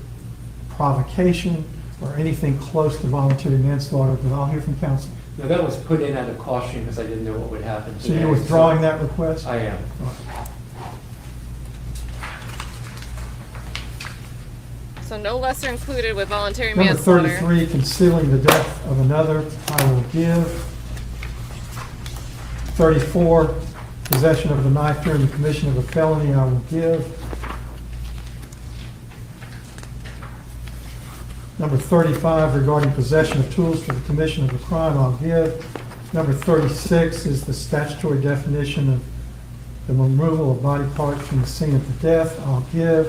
provocation or anything close to voluntary manslaughter, but I'll hear from counsel. Now, that was put in out of caution because I didn't know what would happen So today. you're withdrawing that request? I am. So no lesser included with voluntary Number manslaughter. 33, concealing the death of another, I will give. 34, possession of the knife during the commission of a felony, I will give. Number 35, regarding possession of tools for the commission of a crime, I'll give. Number 36 is the statutory definition of the removal of body parts from the scene of the death, I'll give.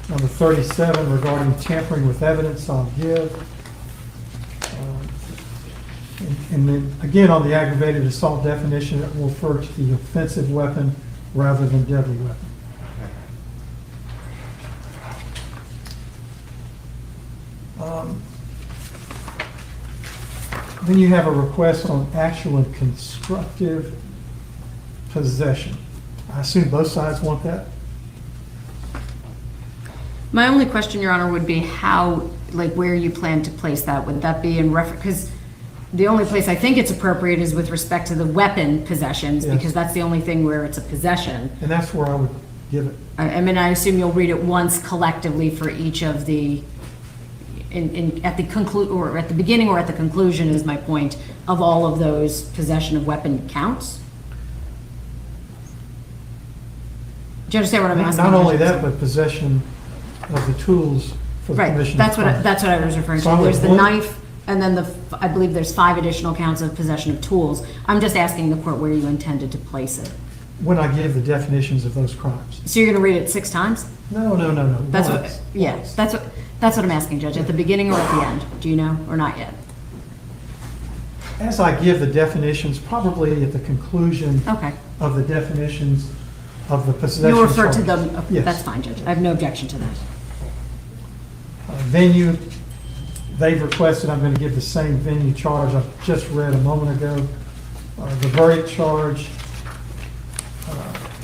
Number 37, regarding tampering with evidence, I'll give. And then, again, on the aggravated assault definition, it will refer to the offensive weapon rather than deadly weapon. Then you have a request on actual and constructive possession. I assume both sides want that? My only question, Your Honor, would be how, like, where you plan to place that. Would that be in reference, because the only place I think it's appropriate is with respect to the weapon possessions, Yes. because that's the only thing where it's a possession. And that's where I would give it. I mean, I assume you'll read it once collectively for each of the, at the beginning or at the conclusion is my point, of all of those possession of weapon counts? Do you understand what I'm asking? Not only that, but possession of the tools for the Right, commission of that's what, crime. that's what I was referring So I to. would There's the look- knife, and then I believe there's 5 additional counts of possession of tools. I'm just asking the court where you intended to place it. When I give the definitions of those crimes. So you're gonna read it 6 times? No. That's Once. what, yeah, Once. that's what I'm asking, Judge, at the beginning or at the end? Do you know, or not yet? As I give the definitions, probably at the conclusion Okay. of the definitions of the possession. You'll refer to charge. them, okay, Yes. that's fine, Judge. I have no objection to that. Venue, they've requested I'm going to give the same venue charge I just read a moment ago. The verdict charge,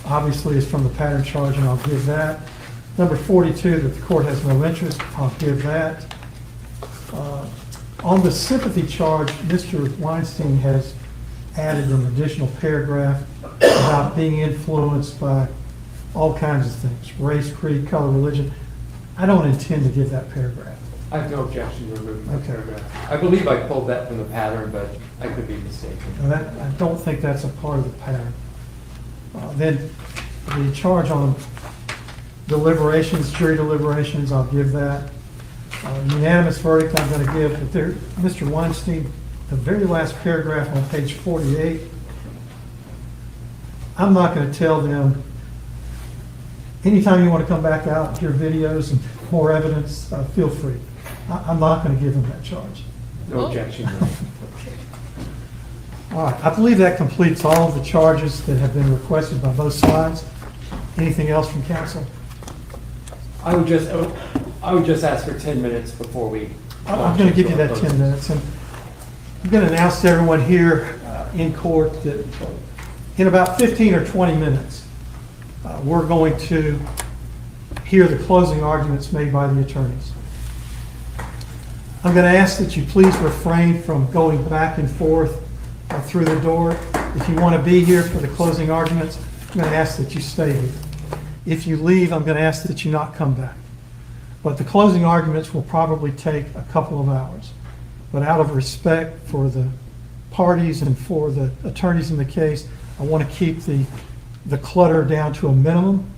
obviously, is from the pattern charge, and I'll give that. Number 42, that the court has no interest, I'll give that. On the sympathy charge, Mr. Weinstein has added an additional paragraph about being influenced by all kinds of things, race, creed, color, religion. I don't intend to give that paragraph. I have no objection to removing that Okay. paragraph. I believe I pulled that from the pattern, but I could be mistaken. Now I don't think that's a part of the pattern. Then the charge on deliberations, jury deliberations, I'll give that. Unanimous verdict I'm going to give, but there, Mr. Weinstein, the very last paragraph on page 48, I'm not going to tell them, anytime you want to come back out and hear videos and more evidence, feel free. I'm not going to give them that charge. No objection. All right, I believe that completes all of the charges that have been requested by both sides. Anything else from counsel? I would just ask for 10 minutes before we. I'm going to give you that 10 minutes. And I'm going to announce to everyone here in court that in about 15 or 20 minutes, we're going to hear the closing arguments made by the attorneys. I'm going to ask that you please refrain from going back and forth through the door. If you want to be here for the closing arguments, I'm going to ask that you stay here. If you leave, I'm going to ask that you not come back. But the closing arguments will probably take a couple of hours. But out of respect for the parties and for the attorneys in the case, I want to keep the clutter down to a minimum.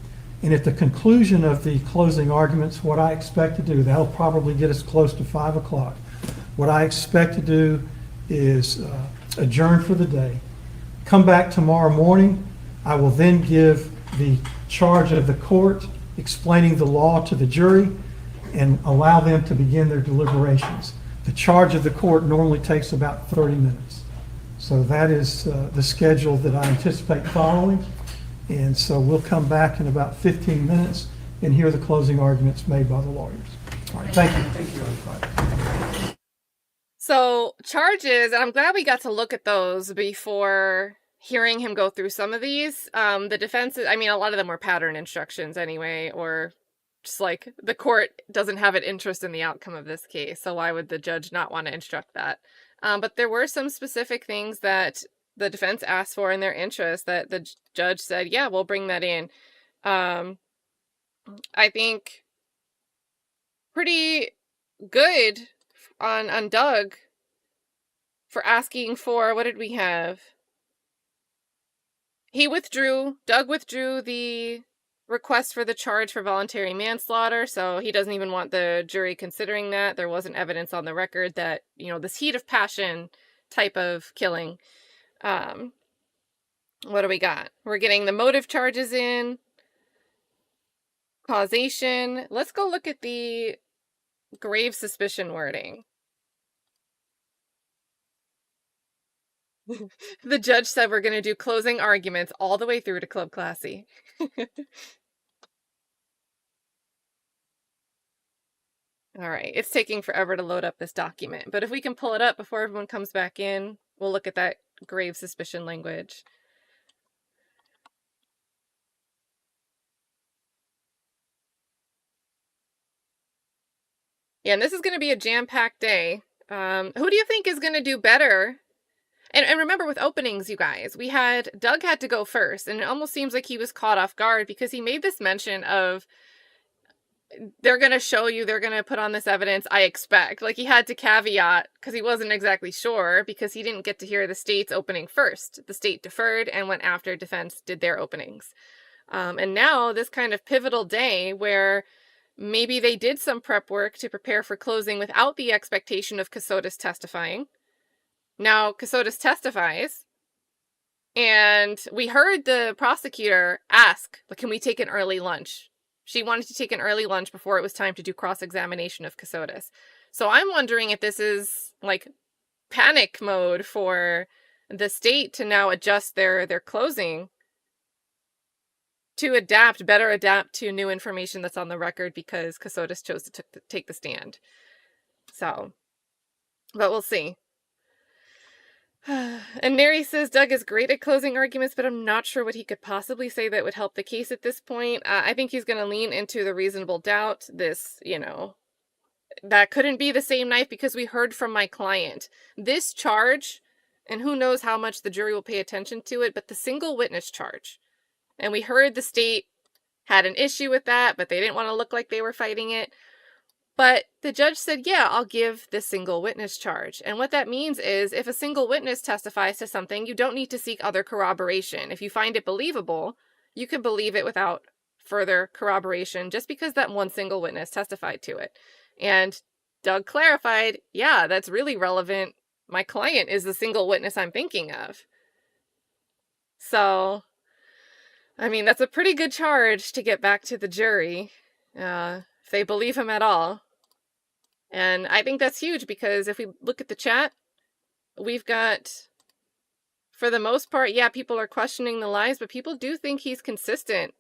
And at the conclusion of the closing arguments, what I expect to do, that'll probably get us close to 5 o'clock. What I expect to do is adjourn for the day. Come back tomorrow morning. I will then give the charge of the court explaining the law to the jury and allow them to begin their deliberations. The charge of the court normally takes about 30 minutes. So that is the schedule that I anticipate following. And so we'll come back in about 15 minutes and hear the closing arguments made by the lawyers. All right, thank you. Thank you. So charges, and I'm glad we got to look at those before hearing him go through some of these. The defense, I mean, a lot of them were pattern instructions anyway, or just like the court doesn't have an interest in the outcome of this case. So why would the judge not want to instruct that? But there were some specific things that the defense asked for in their interest that the judge said, yeah, we'll bring that in. I think pretty good on Doug for asking for, what did we have? Doug withdrew the request for the charge for voluntary manslaughter, so he doesn't even want the jury considering that. There wasn't evidence on the record that, this heat of passion type of killing. What do we got? We're getting the motive charges in. Causation. Let's go look at the grave suspicion wording. The judge said we're going to do closing arguments all the way through to Club Classy. All right, it's taking forever to load up this document, but if we can pull it up before everyone comes back in, we'll look at that grave suspicion language. Yeah, and this is going to be a jam-packed day. Who do you think is going to do better? And remember, with openings, you guys, Doug had to go first, and it almost seems like he was caught off guard because he made this mention of, they're going to show you, they're going to put on this evidence, I expect. Like, he had to caveat, because he wasn't exactly sure, because he didn't get to hear the state's opening first. The state deferred and went after defense did their openings. And now, this kind of pivotal day where maybe they did some prep work to prepare for closing without the expectation of Kassotis testifying. Now, Kassotis testifies, and we heard the prosecutor ask, can we take an early lunch? She wanted to take an early lunch before it was time to do cross-examination of Kassotis. So I'm wondering if this is, panic mode for the state to now adjust their closing to better adapt to new information that's on the record because Kassotis chose to take the stand. So, but we'll see. And Neri says Doug is great at closing arguments, but I'm not sure what he could possibly say that would help the case at this point. I think he's going to lean into the reasonable doubt. This, that couldn't be the same knife because we heard from my client. This charge, and who knows how much the jury will pay attention to it, but the single witness charge. And we heard the state had an issue with that, but they didn't want to look like they were fighting it. But the judge said, yeah, I'll give the single witness charge. And what that means is if a single witness testifies to something, you don't need to seek other corroboration. If you find it believable, you can believe it without further corroboration just because that one single witness testified to it. And Doug clarified, yeah, that's really relevant. My client is the single witness I'm thinking of. So, that's a pretty good charge to get back to the jury, if they believe him at all. And I think that's huge because if we look at the chat, we've got, for the most part, yeah, people are questioning the lies, but people do think he's consistent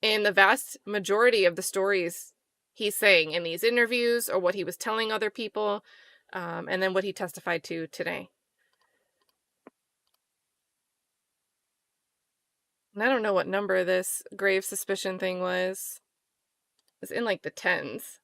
in the vast majority of the stories he's saying in these interviews or what he was telling other people, and then what he testified to today. And I don't know what number this grave suspicion thing was. It was in the tens.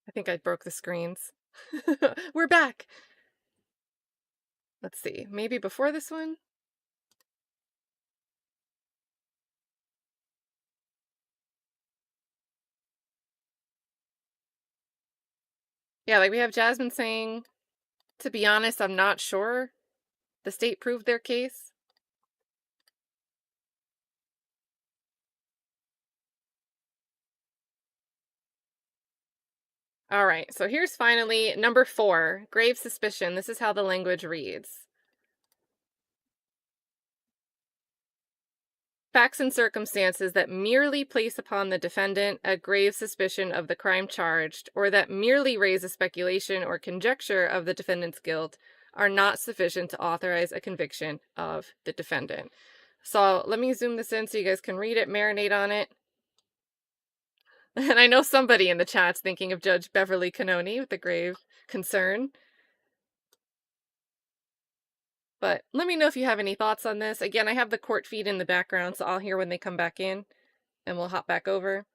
I think I broke the screens. We're back. Let's see. Maybe before this one? Yeah, we have Jasmine saying, to be honest, I'm not sure the state proved their case. All right, so here's finally number 4, grave suspicion. This is how the language reads. Facts and circumstances that merely place upon the defendant a grave suspicion of the crime charged, or that merely raise a speculation or conjecture of the defendant's guilt, are not sufficient to authorize a conviction of the defendant. So let me zoom this in so you guys can read it, marinate on it. And I know somebody in the chat's thinking of Judge Beverly Cannoni with the grave concern. But let me know if you have any thoughts on this. Again, I have the court feed in the background, so I'll hear when they come back in, and we'll hop back over.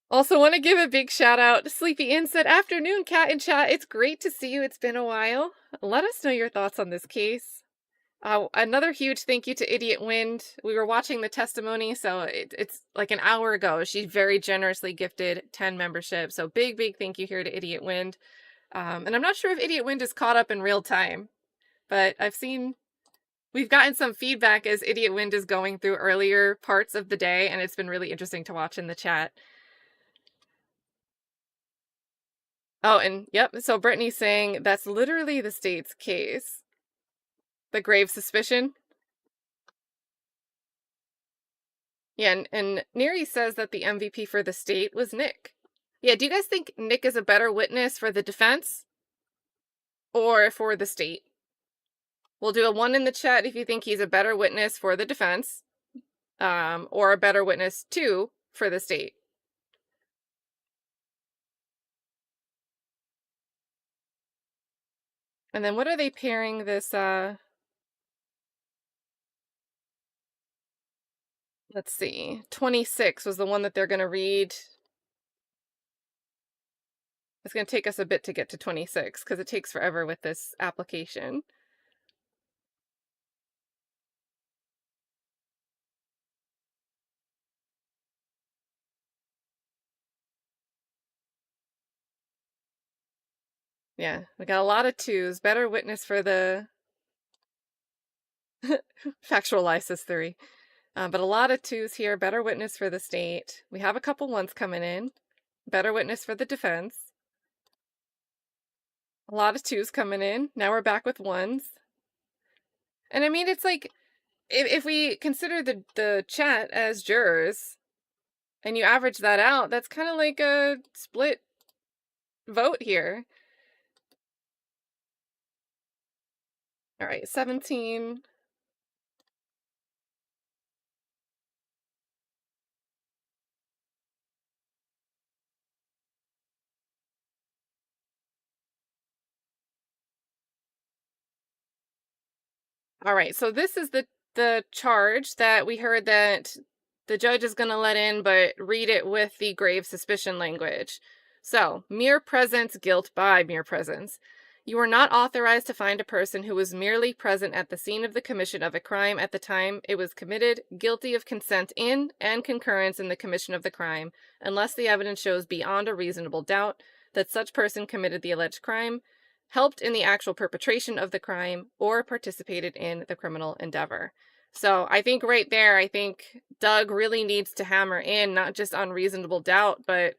Also want to give a big shout out to Sleepy Inn said, afternoon, Cat in chat. It's great to see you. It's been a while. Let us know your thoughts on this case. Another huge thank you to Idiot Wind. We were watching the testimony, so it's like an hour ago. She very generously gifted 10 memberships. So big thank you here to Idiot Wind. And I'm not sure if Idiot Wind is caught up in real time, but we've gotten some feedback as Idiot Wind is going through earlier parts of the day, and it's been really interesting to watch in the chat. Oh, and yep, so Brittany's saying that's literally the state's case. The grave suspicion. Yeah, and Neri says that the MVP for the state was Nick. Yeah, do you guys think Nick is a better witness for the defense or for the state? We'll do a 1 in the chat if you think he's a better witness for the defense, or a better witness 2 for the state. And then what are they pairing this, let's see, 26 was the one that they're going to read. It's going to take us a bit to get to 26 because it takes forever with this application. Yeah, we got a lot of 2s. Better witness for the factual license 3. But a lot of 2s here. Better witness for the state. We have a couple 1s coming in. Better witness for the defense. A lot of 2s coming in. Now we're back with 1s. And I mean, it's like, if we consider the chat as jurors, and you average that out, that's kind of like a split vote here. All right, 17. All right, so this is the charge that we heard that the judge is going to let in, but read it with the grave suspicion language. So, mere presence, guilt by mere presence. You are not authorized to find a person who was merely present at the scene of the commission of a crime at the time it was committed, guilty of consent in and concurrence in the commission of the crime, unless the evidence shows beyond a reasonable doubt that such person committed the alleged crime, helped in the actual perpetration of the crime, or participated in the criminal endeavor. So I think right there, I think Doug really needs to hammer in not just on reasonable doubt, but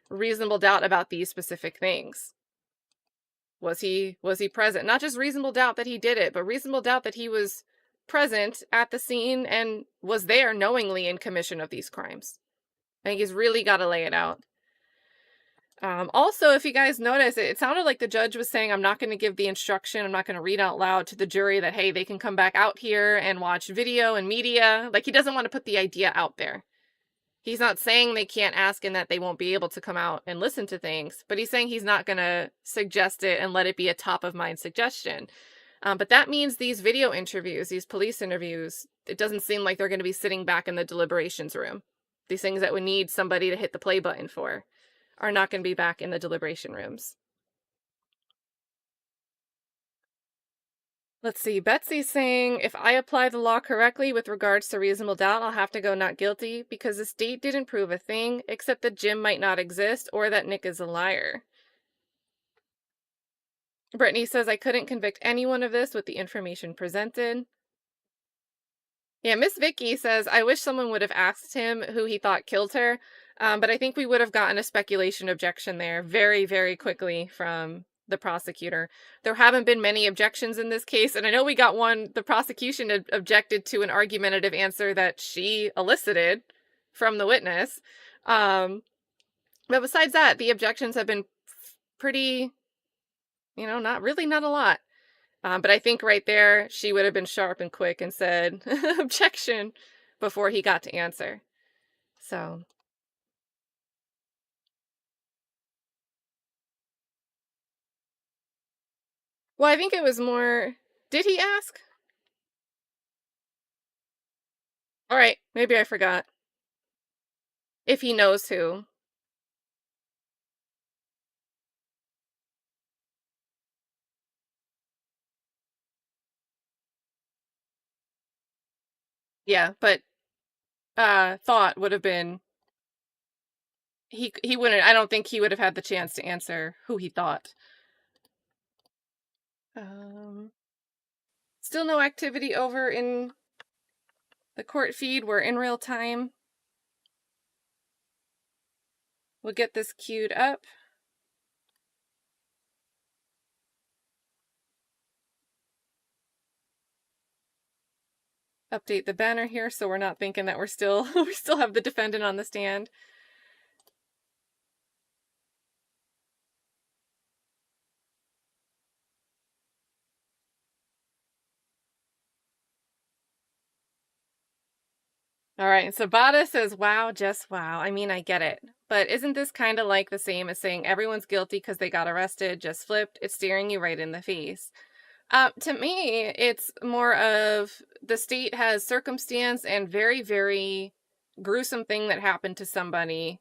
reasonable doubt about these specific things. Was he present? Not just reasonable doubt that he did it, but reasonable doubt that he was present at the scene and was there knowingly in commission of these crimes. I think he's really got to lay it out. Also, if you guys notice, it sounded like the judge was saying, I'm not going to give the instruction, I'm not going to read out loud to the jury that, hey, they can come back out here and watch video and media. Like, he doesn't want to put the idea out there. He's not saying they can't ask and that they won't be able to come out and listen to things, but he's saying he's not going to suggest it and let it be a top-of-mind suggestion. But that means these video interviews, these police interviews, it doesn't seem like they're going to be sitting back in the deliberations room. These things that would need somebody to hit the play button for are not going to be back in the deliberation rooms. Let's see, Betsy's saying, if I apply the law correctly with regards to reasonable doubt, I'll have to go not guilty because the state didn't prove a thing except that Jim might not exist or that Nick is a liar. Brittany says, I couldn't convict anyone of this with the information presented. Yeah, Miss Vicky says, I wish someone would have asked him who he thought killed her, but I think we would have gotten a speculation objection there very, very quickly from the prosecutor. There haven't been many objections in this case, and I know we got one. The prosecution objected to an argumentative answer that she elicited from the witness. But besides that, the objections have been pretty, not a lot. But I think right there, she would have been sharp and quick and said, objection, before he got to answer. So. Well, I think it was more, did he ask? All right, maybe I forgot. If he knows who. Yeah, but thought would have been he wouldn't. I don't think he would have had the chance to answer who he thought. Still no activity over in the court feed. We're in real time. We'll get this queued up. Update the banner here so we're not thinking that we still have the defendant on the stand. All right, Savannah says, wow, just wow. I mean, I get it. But isn't this kind of like the same as saying everyone's guilty because they got arrested, just flipped? It's staring you right in the face. To me, it's more of the state has circumstance and very, very gruesome thing that happened to somebody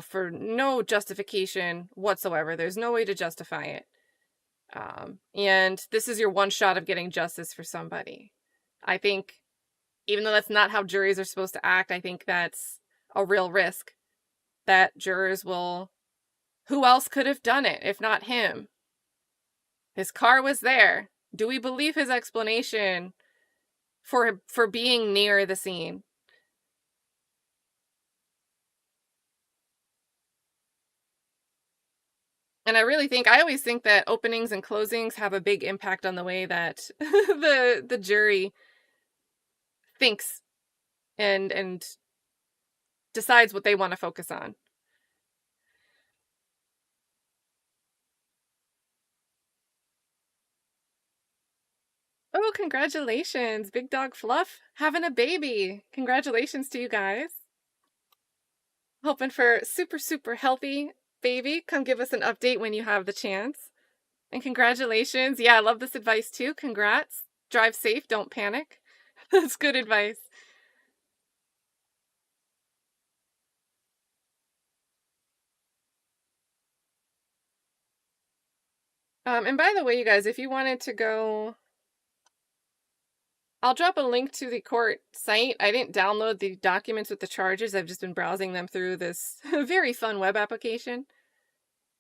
for no justification whatsoever. There's no way to justify it. And this is your one shot of getting justice for somebody. I think, even though that's not how juries are supposed to act, I think that's a real risk that jurors will... Who else could have done it if not him? His car was there. Do we believe his explanation for being near the scene? And I always think that openings and closings have a big impact on the way that the jury thinks and decides what they want to focus on. Oh, congratulations, Big Dog Fluff, having a baby. Congratulations to you guys. Hoping for super, super healthy baby. Come give us an update when you have the chance. And congratulations. Yeah, I love this advice too. Congrats. Drive safe, don't panic. That's good advice. And by the way, you guys, if you wanted to go... I'll drop a link to the court site. I didn't download the documents with the charges. I've just been browsing them through this very fun web application.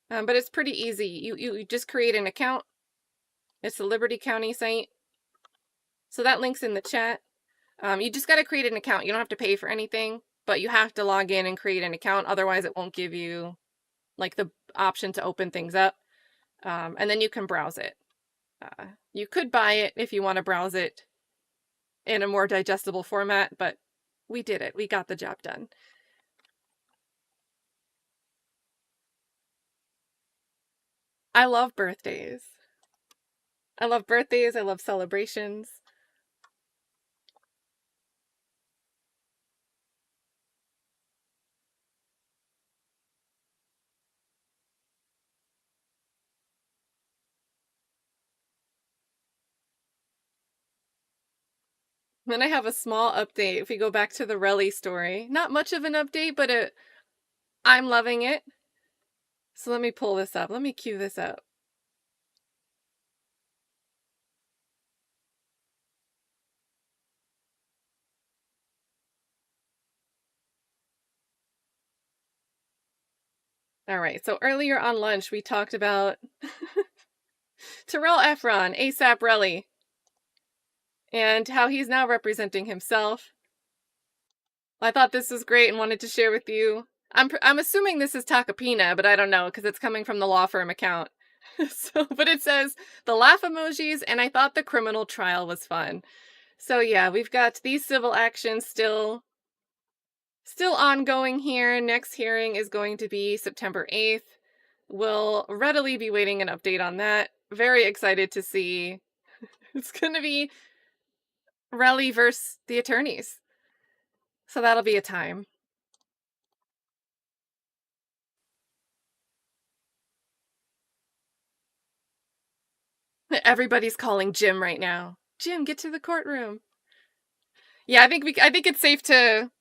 But it's pretty easy. You just create an account. It's the Liberty County site. So that link's in the chat. You just got to create an account. You don't have to pay for anything, but you have to log in and create an account. Otherwise, it won't give you like the option to open things up. And then you can browse it. You could buy it if you want to browse it in a more digestible format, but we did it. We got the job done. I love birthdays. I love birthdays. I love celebrations. Then I have a small update. If we go back to the Relly story, not much of an update, but I'm loving it. So let me pull this up. Let me cue this up. All right, so earlier on lunch, we talked about Terrell Efron, ASAP Relly, and how he's now representing himself. I thought this was great and wanted to share with you. I'm assuming this is Takapina, but I don't know because it's coming from the law firm account. But it says the laugh emojis, and I thought the criminal trial was fun. So yeah, we've got these civil actions still ongoing here. Next hearing is going to be September 8th. We'll readily be waiting an update on that. Very excited to see. It's going to be Relly versus the attorneys. So that'll be a time. Everybody's calling Jim right now. Jim, get to the courtroom. Yeah, I think it's safe to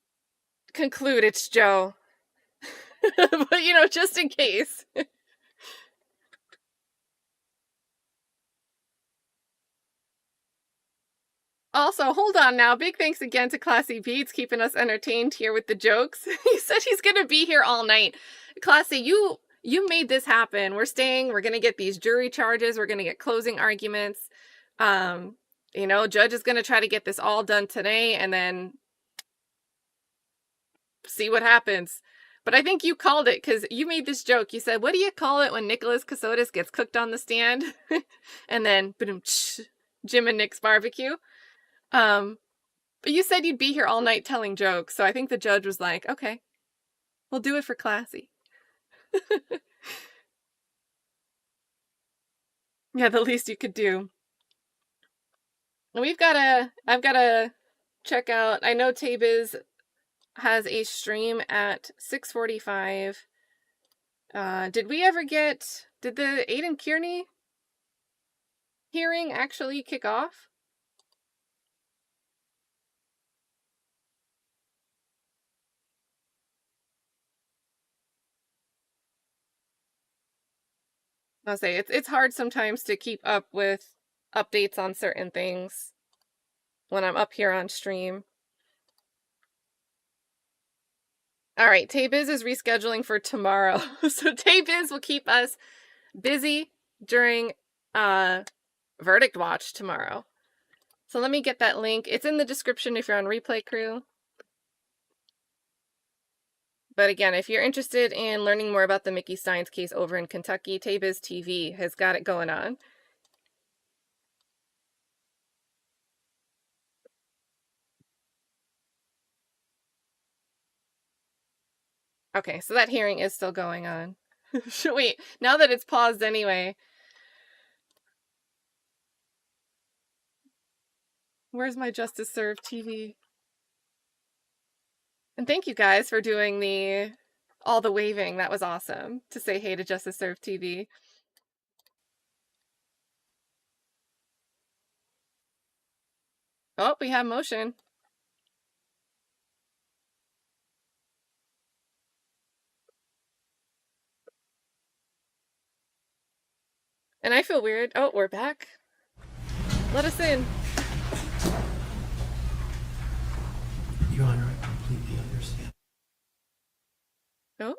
conclude it's Joe. But just in case. Also, hold on now. Big thanks again to Classy Beats keeping us entertained here with the jokes. He said he's going to be here all night. Classy, you made this happen. We're staying. We're going to get these jury charges. We're going to get closing arguments. You know, judge is going to try to get this all done today and then see what happens. But I think you called it because you made this joke. You said, what do you call it when Nicholas Kassotis gets cooked on the stand? And then, Jim and Nick's barbecue. But you said you'd be here all night telling jokes. So I think the judge was like, okay, we'll do it for Classy. Yeah, the least you could do. I've got to check out, I know Tabiz has a stream at 6:45. Did the Aidan Kearney hearing actually kick off? I'll say it's hard sometimes to keep up with updates on certain things when I'm up here on stream. All right, Tabiz is rescheduling for tomorrow. So Tabiz will keep us busy during Verdict Watch tomorrow. So let me get that link. It's in the description if you're on Replay Crew. But again, if you're interested in learning more about the Mickey Steins case over in Kentucky, Tabiz TV has got it going on. Okay, so that hearing is still going on. Wait, now that it's paused anyway. Where's my Justice Served TV? And thank you guys for doing all the waving. That was awesome to say hey to Justice Served TV. Oh, we have motion. And I feel weird. Oh, we're back. Let us in. Your Honor, I completely understand. Oh?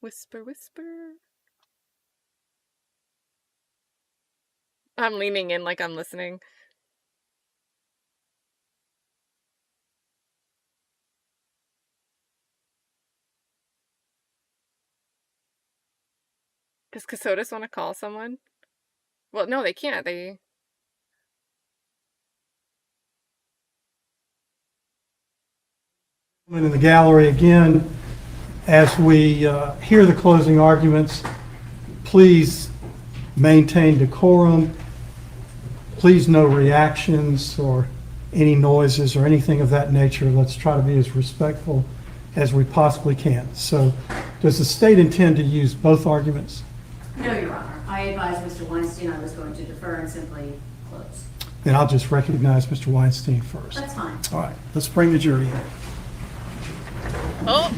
Whisper, whisper. I'm leaning in like I'm listening. Does Kassotis want to call someone? Well, no, they can't. They... In the gallery again, as we hear the closing arguments, please maintain decorum. Please no reactions or any noises or anything of that nature. Let's try to be as respectful as we possibly can. So does the state intend to use both arguments? No, Your Honor. I advised Mr. Weinstein I was going to defer and simply close. Then I'll just recognize Mr. Weinstein first. That's fine. All right, let's bring the jury in. Oh!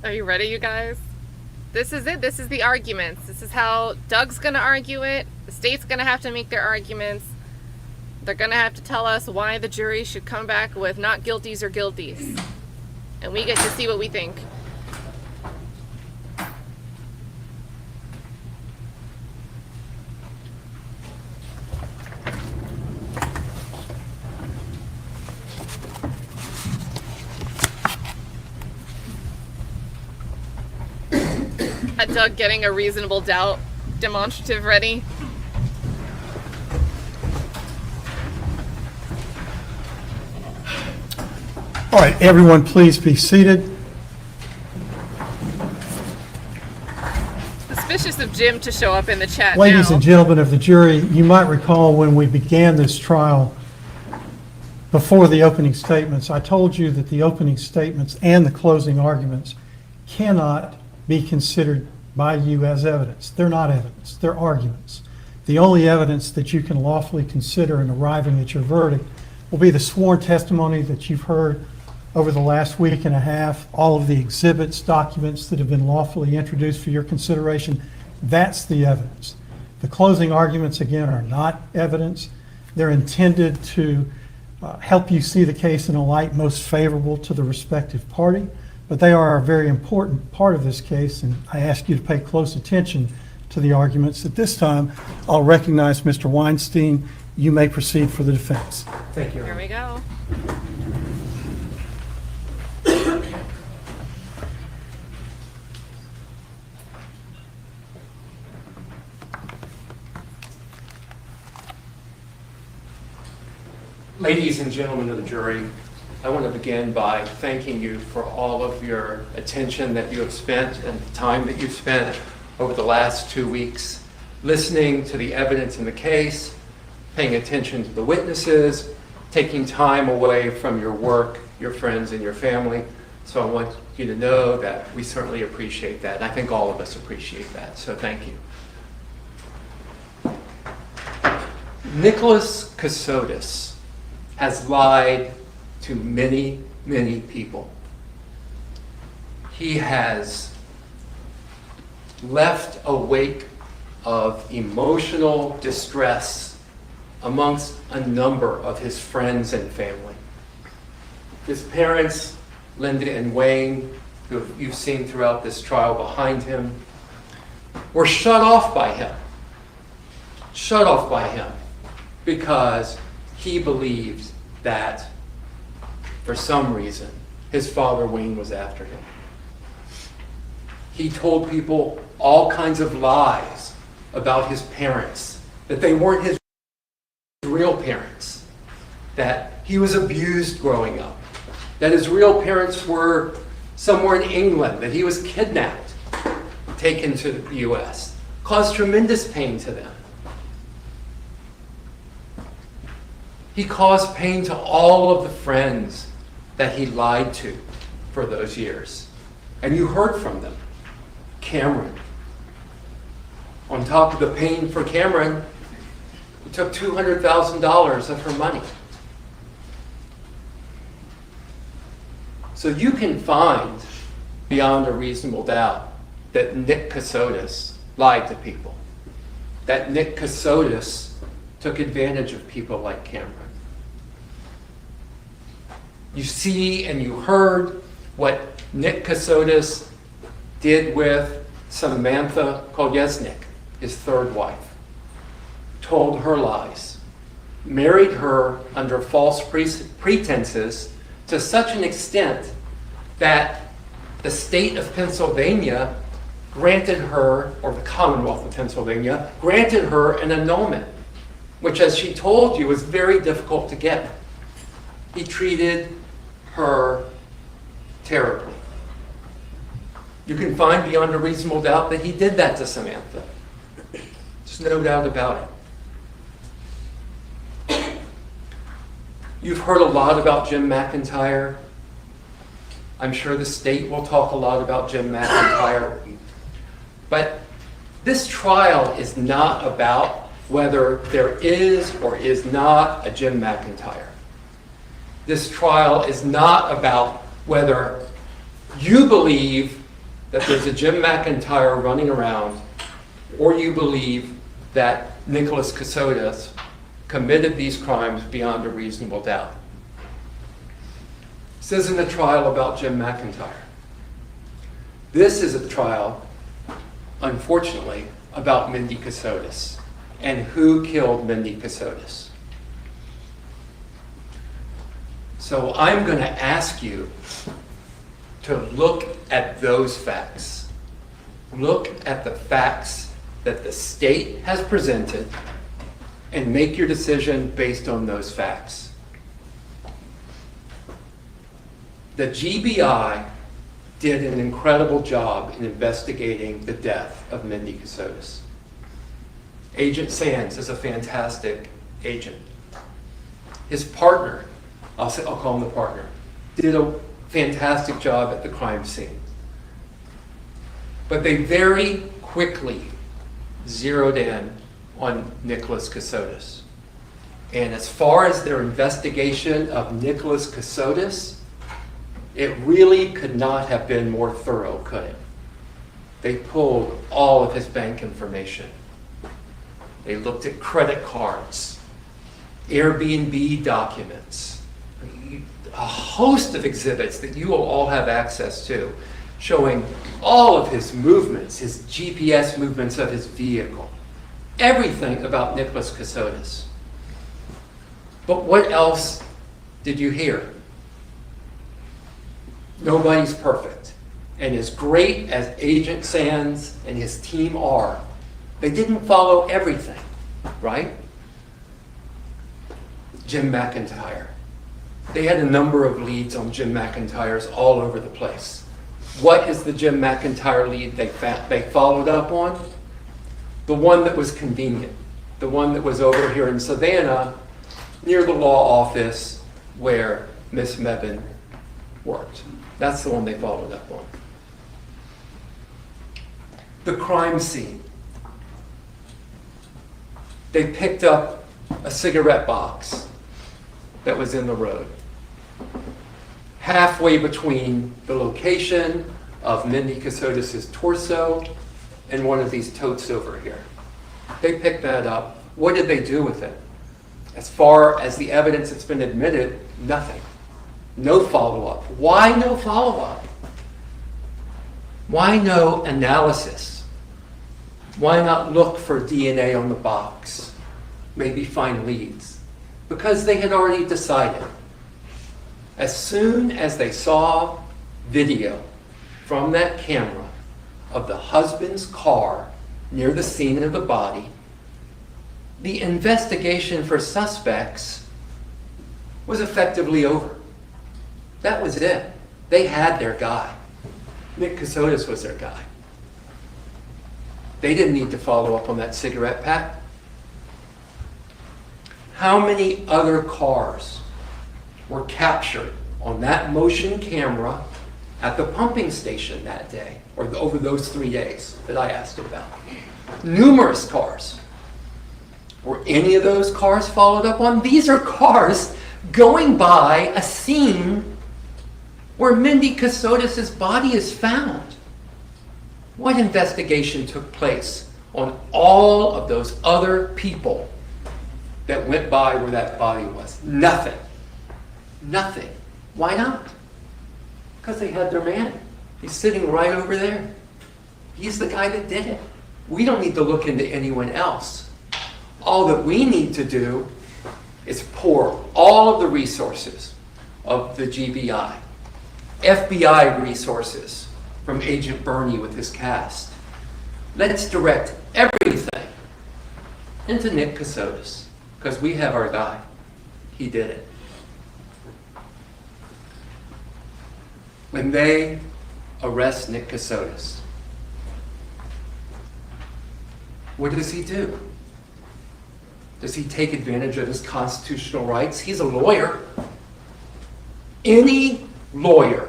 Are you ready, you guys? This is it. This is the arguments. This is how Doug's gonna argue it. The state's gonna have to make their arguments. They're gonna have to tell us why the jury should come back with not guilties or guilties. And we get to see what we think. Doug getting a reasonable doubt demonstrative ready. All right, everyone, please be seated. Jim to show up in the chat Ladies now. and gentlemen of the jury, you might recall when we began this trial, before the opening statements, I told you that the opening statements and the closing arguments cannot be considered by you as evidence. They're not evidence, they're arguments. The only evidence that you can lawfully consider in arriving at your verdict will be the sworn testimony that you've heard over the last week and a half, all of the exhibits, documents that have been lawfully introduced for your consideration. That's the evidence. The closing arguments, again, are not evidence. They're intended to help you see the case in a light most favorable to the respective party, but they are a very important part of this case, and I ask you to pay close attention to the arguments. At this time, I'll recognize Mr. Weinstein. You may proceed for the defense. Thank you. Here we go. Ladies and gentlemen of the jury, I want to begin by thanking you for all of your attention that you have spent and the time that you've spent over the last 2 weeks listening to the evidence in the case, paying attention to the witnesses, taking time away from your work, your friends, and your family. So I want you to know that we certainly appreciate that. And I think all of us appreciate that. So thank you. Nicholas Kassotis has lied to many, many people. He has left a wake of emotional distress amongst a number of his friends and family. His parents, Linda and Wayne, who you've seen throughout this trial behind him, were shut off by him because he believed that, for some reason, his father Wayne was after him. He told people all kinds of lies about his parents, that they weren't his real parents, that he was abused growing up, that his real parents were somewhere in England, that he was kidnapped, taken to the U.S., caused tremendous pain to them. He caused pain to all of the friends that he lied to for those years. And you heard from them. Cameron. On top of the pain for Cameron, he took $200,000 of her money. So you can find, beyond a reasonable doubt, that Nick Kassotis lied to people. That Nick Kassotis took advantage of people like Cameron. You see and you heard what Nick Kassotis did with Samantha Kolyesnik, his third wife. Told her lies. Married her under false pretenses to such an extent that the state of Pennsylvania granted her, or the Commonwealth of Pennsylvania, granted her an annulment, which, as she told you, was very difficult to get. He treated her terribly. You can find beyond a reasonable doubt that he did that to Samantha. There's no doubt about it. You've heard a lot about Jim McIntyre. I'm sure the state will talk a lot about Jim McIntyre. But this trial is not about whether there is or is not a Jim McIntyre. This trial is not about whether you believe that there's a Jim McIntyre running around or you believe that Nicholas Kassotis committed these crimes beyond a reasonable doubt. This isn't a trial about Jim McIntyre. This is a trial, unfortunately, about Mindy Kassotis and who killed Mindy Kassotis. So I'm going to ask you to look at those facts. Look at the facts that the state has presented and make your decision based on those facts. The GBI did an incredible job in investigating the death of Mindy Kassotis. Agent Sands is a fantastic agent. His partner, I'll call him the partner, did a fantastic job at the crime scene. But they very quickly zeroed in on Nicholas Kassotis. And as far as their investigation of Nicholas Kassotis, it really could not have been more thorough, could it? They pulled all of his bank information. They looked at credit cards, Airbnb documents, a host of exhibits that you will all have access to, showing all of his movements, his GPS movements of his vehicle, everything about Nicholas Kassotis. But what else did you hear? Nobody's perfect. And as great as Agent Sands and his team are, they didn't follow everything, right? Jim McIntyre. They had a number of leads on Jim McIntyre's all over the place. What is the Jim McIntyre lead they followed up on? The one that was convenient. The one that was over here in Savannah, near the law office where Miss Mebane worked. That's the one they followed up on. The crime scene. They picked up a cigarette box that was in the road, halfway between the location of Mindy Kassotis' torso and one of these totes over here. They picked that up. What did they do with it? As far as the evidence that's been admitted, nothing. No follow-up. Why no follow-up? Why no analysis? Why not look for DNA on the box? Maybe find leads? Because they had already decided. As soon as they saw video from that camera of the husband's car near the scene of the body, the investigation for suspects was effectively over. That was it. They had their guy. Nick Kassotis was their guy. They didn't need to follow up on that cigarette pack. How many other cars were captured on that motion camera at the pumping station that day, or over those 3 days that I asked about? Numerous cars. Were any of those cars followed up on? These are cars going by a scene where Mindy Kassotis' body is found. What investigation took place on all of those other people that went by where that body was? Nothing. Nothing. Why not? Because they had their man. He's sitting right over there. He's the guy that did it. We don't need to look into anyone else. All that we need to do is pour all of the resources of the GBI, FBI resources from Agent Bernie with his cast. Let's direct everything into Nick Kassotis, because we have our guy. He did it. When they arrest Nick Kassotis, what does he do? Does he take advantage of his constitutional rights? He's a lawyer. Any lawyer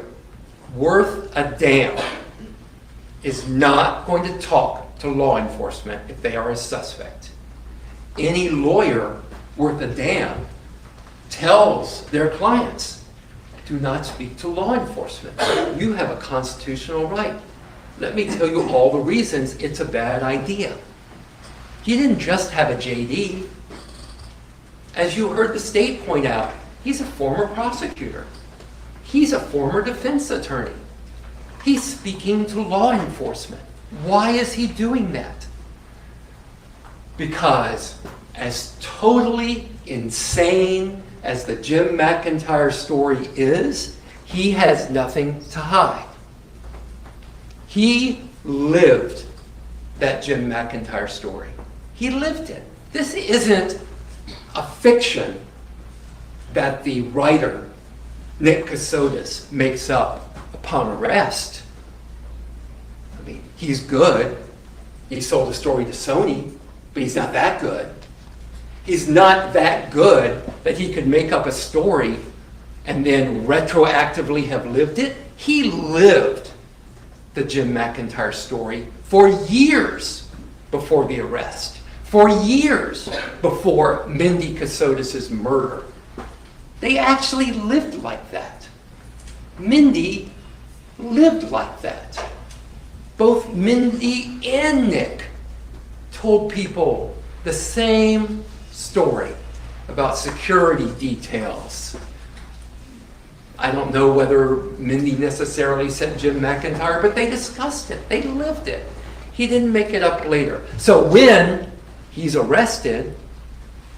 worth a damn is not going to talk to law enforcement if they are a suspect. Any lawyer worth a damn tells their clients, do not speak to law enforcement. You have a constitutional right. Let me tell you all the reasons it's a bad idea. He didn't just have a JD. As you heard the state point out, he's a former prosecutor. He's a former defense attorney. He's speaking to law enforcement. Why is he doing that? Because as totally insane as the Jim McIntyre story is, he has nothing to hide. He lived that Jim McIntyre story. He lived it. This isn't a fiction that the writer, Nick Kassotis, makes up upon arrest. He's good. He sold a story to Sony, but he's not that good. He's not that good that he could make up a story and then retroactively have lived it. He lived the Jim McIntyre story for years before the arrest, for years before Mindy Kassotis' murder. They actually lived like that. Mindy lived like that. Both Mindy and Nick told people the same story about security details. I don't know whether Mindy necessarily said Jim McIntyre, but they discussed it. They lived it. He didn't make it up later. So when he's arrested,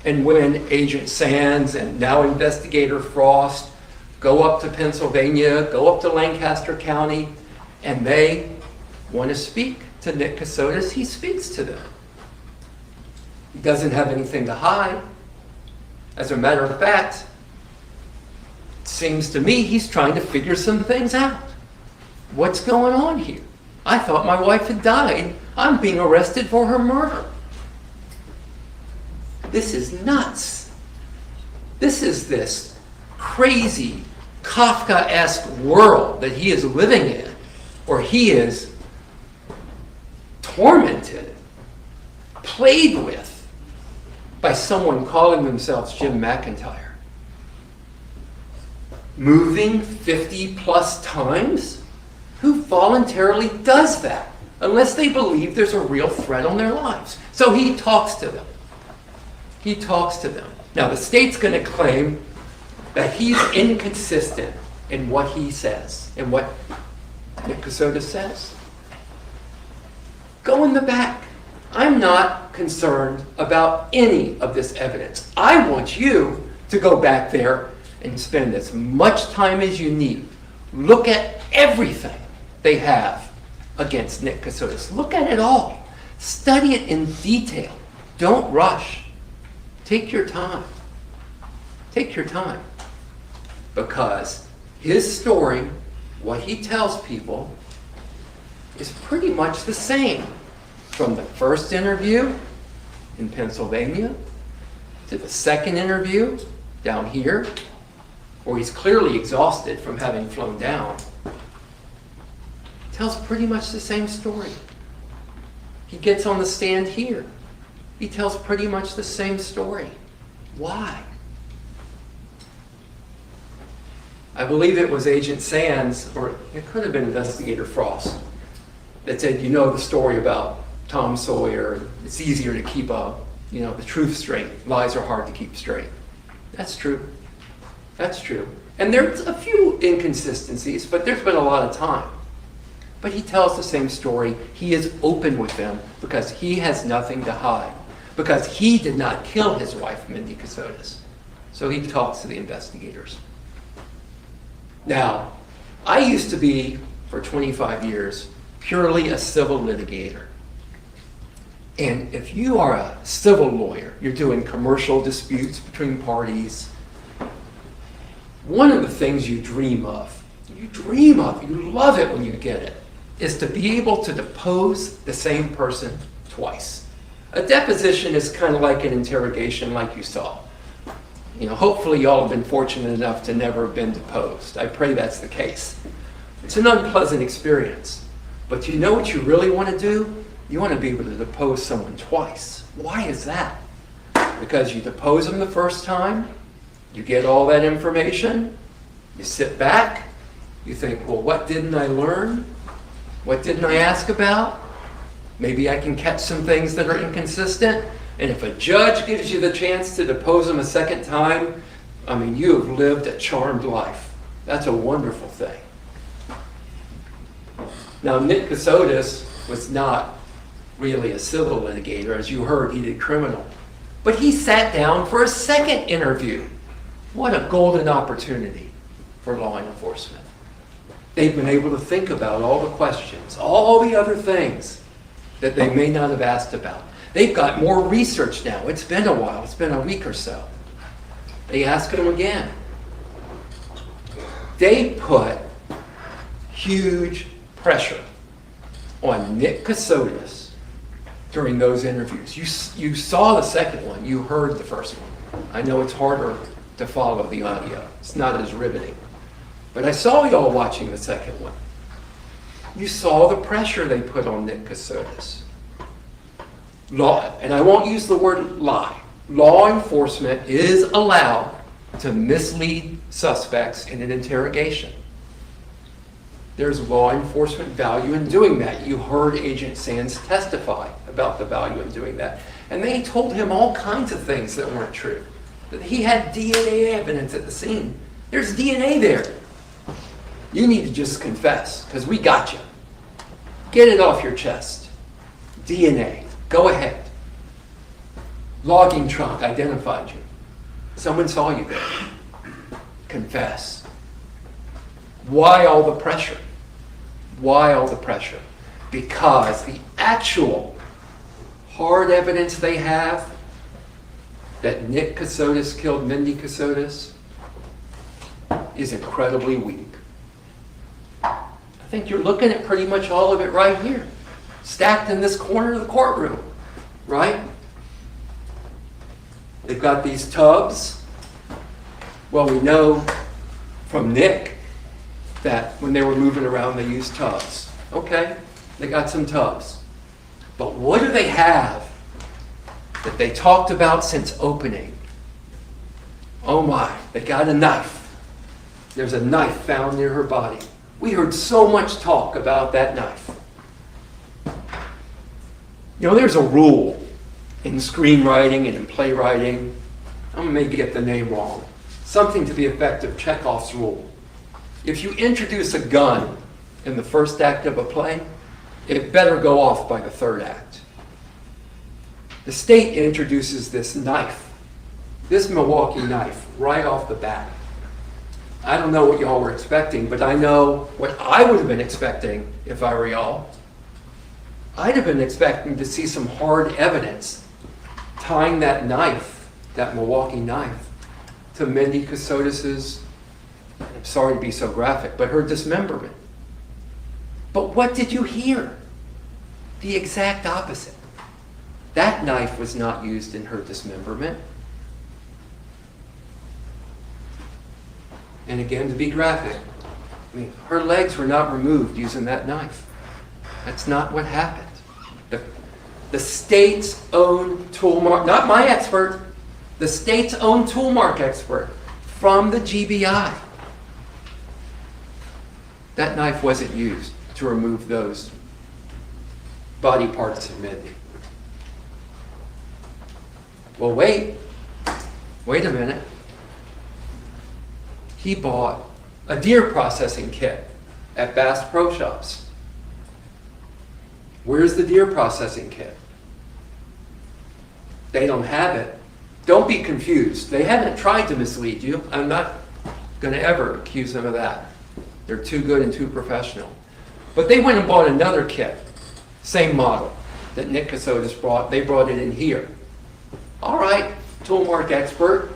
and when Agent Sands and now Investigator Frost go up to Pennsylvania, go up to Lancaster County, and they want to speak to Nick Kassotis, he speaks to them. He doesn't have anything to hide. As a matter of fact, it seems to me he's trying to figure some things out. What's going on here? I thought my wife had died. I'm being arrested for her murder. This is nuts. This is this crazy Kafka-esque world that he is living in, or he is tormented, played with by someone calling themselves Jim McIntyre. Moving 50 plus times? Who voluntarily does that unless they believe there's a real threat on their lives? So he talks to them. He talks to them. Now the state's going to claim that he's inconsistent in what he says and what Nick Kassotis says. Go in the back. I'm not concerned about any of this evidence. I want you to go back there and spend as much time as you need. Look at everything they have against Nick Kassotis. Look at it all. Study it in detail. Don't rush. Take your time. Take your time. Because his story, what he tells people, is pretty much the same from the first interview in Pennsylvania to the second interview down here, where he's clearly exhausted from having flown down. Tells pretty much the same story. He gets on the stand here. He tells pretty much the same story. Why? I believe it was Agent Sands, or it could have been Investigator Frost, that said, you know the story about Tom Sawyer, it's easier to keep the truth straight. Lies are hard to keep straight. That's true. That's true. And there's a few inconsistencies, but there's been a lot of time. But he tells the same story. He is open with them because he has nothing to hide. Because he did not kill his wife, Mindy Kassotis. So he talks to the investigators. Now, I used to be, for 25 years, purely a civil litigator. And if you are a civil lawyer, you're doing commercial disputes between parties, one of the things you dream of, you love it when you get it, is to be able to depose the same person twice. A deposition is kind of like an interrogation like you saw. Hopefully y'all have been fortunate enough to never have been deposed. I pray that's the case. It's an unpleasant experience. But you know what you really want to do? You want to be able to depose someone twice. Why is that? Because you depose them the first time, you get all that information, you sit back, you think, well, what didn't I learn? What didn't I ask about? Maybe I can catch some things that are inconsistent. And if a judge gives you the chance to depose them a second time, you have lived a charmed life. That's a wonderful thing. Now, Nick Kassotis was not really a civil litigator. As you heard, he did criminal. But he sat down for a second interview. What a golden opportunity for law enforcement. They've been able to think about all the questions, all the other things that they may not have asked about. They've got more research now. It's been a while. It's been a week or so. They ask them again. They put huge pressure on Nick Kassotis during those interviews. You saw the second one, you heard the first one. I know it's harder to follow the audio. It's not as riveting. But I saw y'all watching the second one. You saw the pressure they put on Nick Kassotis. And I won't use the word lie. Law enforcement is allowed to mislead suspects in an interrogation. There's law enforcement value in doing that. You heard Agent Sands testify about the value in doing that. And they told him all kinds of things that weren't true. That he had DNA evidence at the scene. There's DNA there. You need to just confess, because we got you. Get it off your chest. DNA. Go ahead. Logging trunk identified you. Someone saw you there. Confess. Why all the pressure? Why all the pressure? Because the actual hard evidence they have that Nick Kassotis killed Mindy Kassotis is incredibly weak. I think you're looking at pretty much all of it right here, stacked in this corner of the courtroom, right? They've got these tubs. Well, we know from Nick that when they were moving around, they used tubs. Okay, they got some tubs. But what do they have that they talked about since opening? Oh my, they got a knife. There's a knife found near her body. We heard so much talk about that knife. You know, there's a rule in screenwriting and in playwriting. I'm going to maybe get the name wrong. Something to the effect of Chekhov's rule. If you introduce a gun in the first act of a play, it better go off by the third act. The state introduces this knife, this Milwaukee knife, right off the bat. I don't know what y'all were expecting, but I know what I would have been expecting if I were y'all. I'd have been expecting to see some hard evidence tying that knife, that Milwaukee knife, to Mindy Kassotis's, I'm sorry to be so graphic, but her dismemberment. But what did you hear? The exact opposite. That knife was not used in her dismemberment. And again, to be graphic, I mean, her legs were not removed using that knife. That's not what happened. The state's own tool mark, not my expert, the state's own tool mark expert from the GBI. That knife wasn't used to remove those body parts of Mindy. Well, wait a minute. He bought a deer processing kit at Bass Pro Shops. Where's the deer processing kit? They don't have it. Don't be confused. They haven't tried to mislead you. I'm not going to ever accuse them of that. They're too good and too professional. But they went and bought another kit, same model that Nick Kassotis brought. They brought it in here. All right, tool mark expert.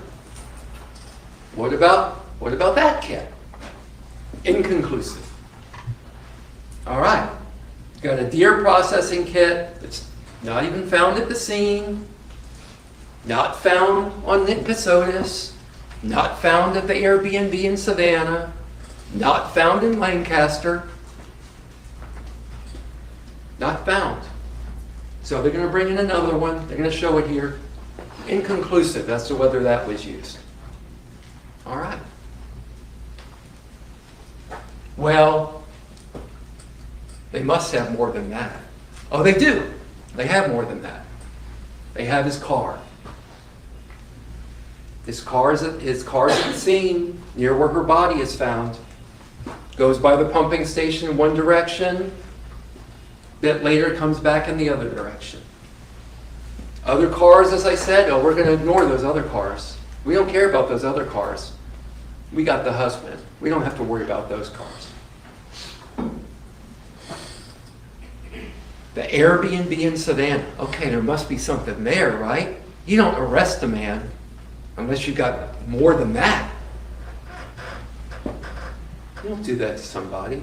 What about that kit? Inconclusive. All right, got a deer processing kit that's not even found at the scene, not found on Nick Kassotis, not found at the Airbnb in Savannah, not found in Lancaster, not found. So they're going to bring in another one. They're going to show it here. Inconclusive as to whether that was used. All right. Well, they must have more than that. Oh, they do. They have more than that. They have his car. His car's at the scene near where her body is found. Goes by the pumping station in one direction, bit later comes back in the other direction. Other cars, as I said, oh, we're going to ignore those other cars. We don't care about those other cars. We got the husband. We don't have to worry about those cars. The Airbnb in Savannah. Okay, there must be something there, right? You don't arrest a man unless you got more than that. You don't do that to somebody.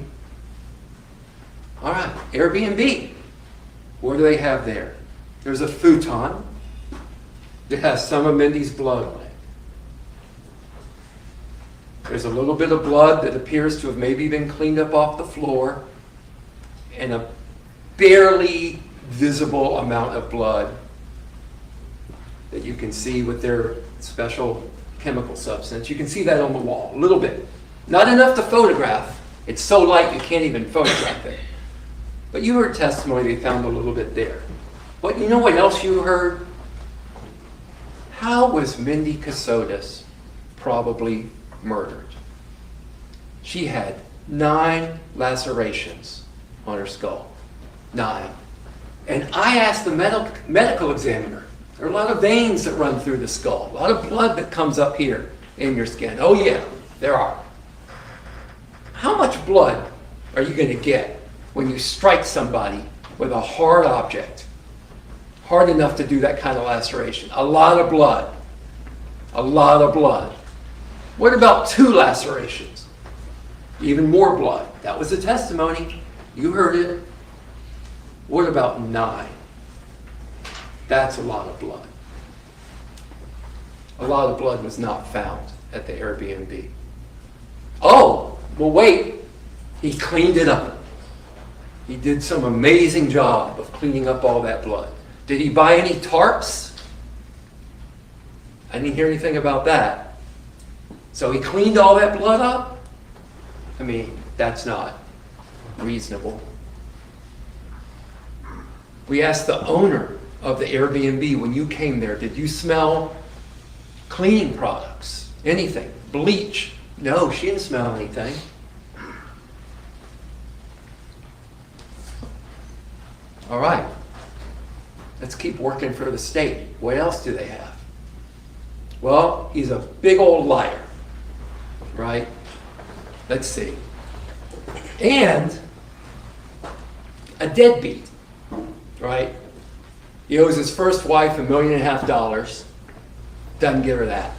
All right. Airbnb. What do they have there? There's a futon that has some of Mindy's blood on it. There's a little bit of blood that appears to have maybe been cleaned up off the floor, and a barely visible amount of blood that you can see with their special chemical substance. You can see that on the wall, a little bit. Not enough to photograph. It's so light you can't even photograph it. But you heard testimony they found a little bit there. But you know what else you heard? How was Mindy Kassotis probably murdered? She had 9 lacerations on her skull. 9. And I asked the medical examiner, there are a lot of veins that run through the skull, a lot of blood that comes up here in your skin. Oh yeah, there are. How much blood are you going to get when you strike somebody with a hard object? Hard enough to do that kind of laceration. A lot of blood. A lot of blood. What about 2 lacerations? Even more blood. That was the testimony. You heard it. What about 9? That's a lot of blood. A lot of blood was not found at the Airbnb. Oh, well wait. He cleaned it up. He did some amazing job of cleaning up all that blood. Did he buy any tarps? I didn't hear anything about that. So he cleaned all that blood up? I mean, that's not reasonable. We asked the owner of the Airbnb, when you came there, did you smell cleaning products? Anything? Bleach? No, she didn't smell anything. All right. Let's keep working for the state. What else do they have? Well, he's a big old liar, right? Let's see. And a deadbeat, right? He owes his first wife $1.5 million. Doesn't give her that.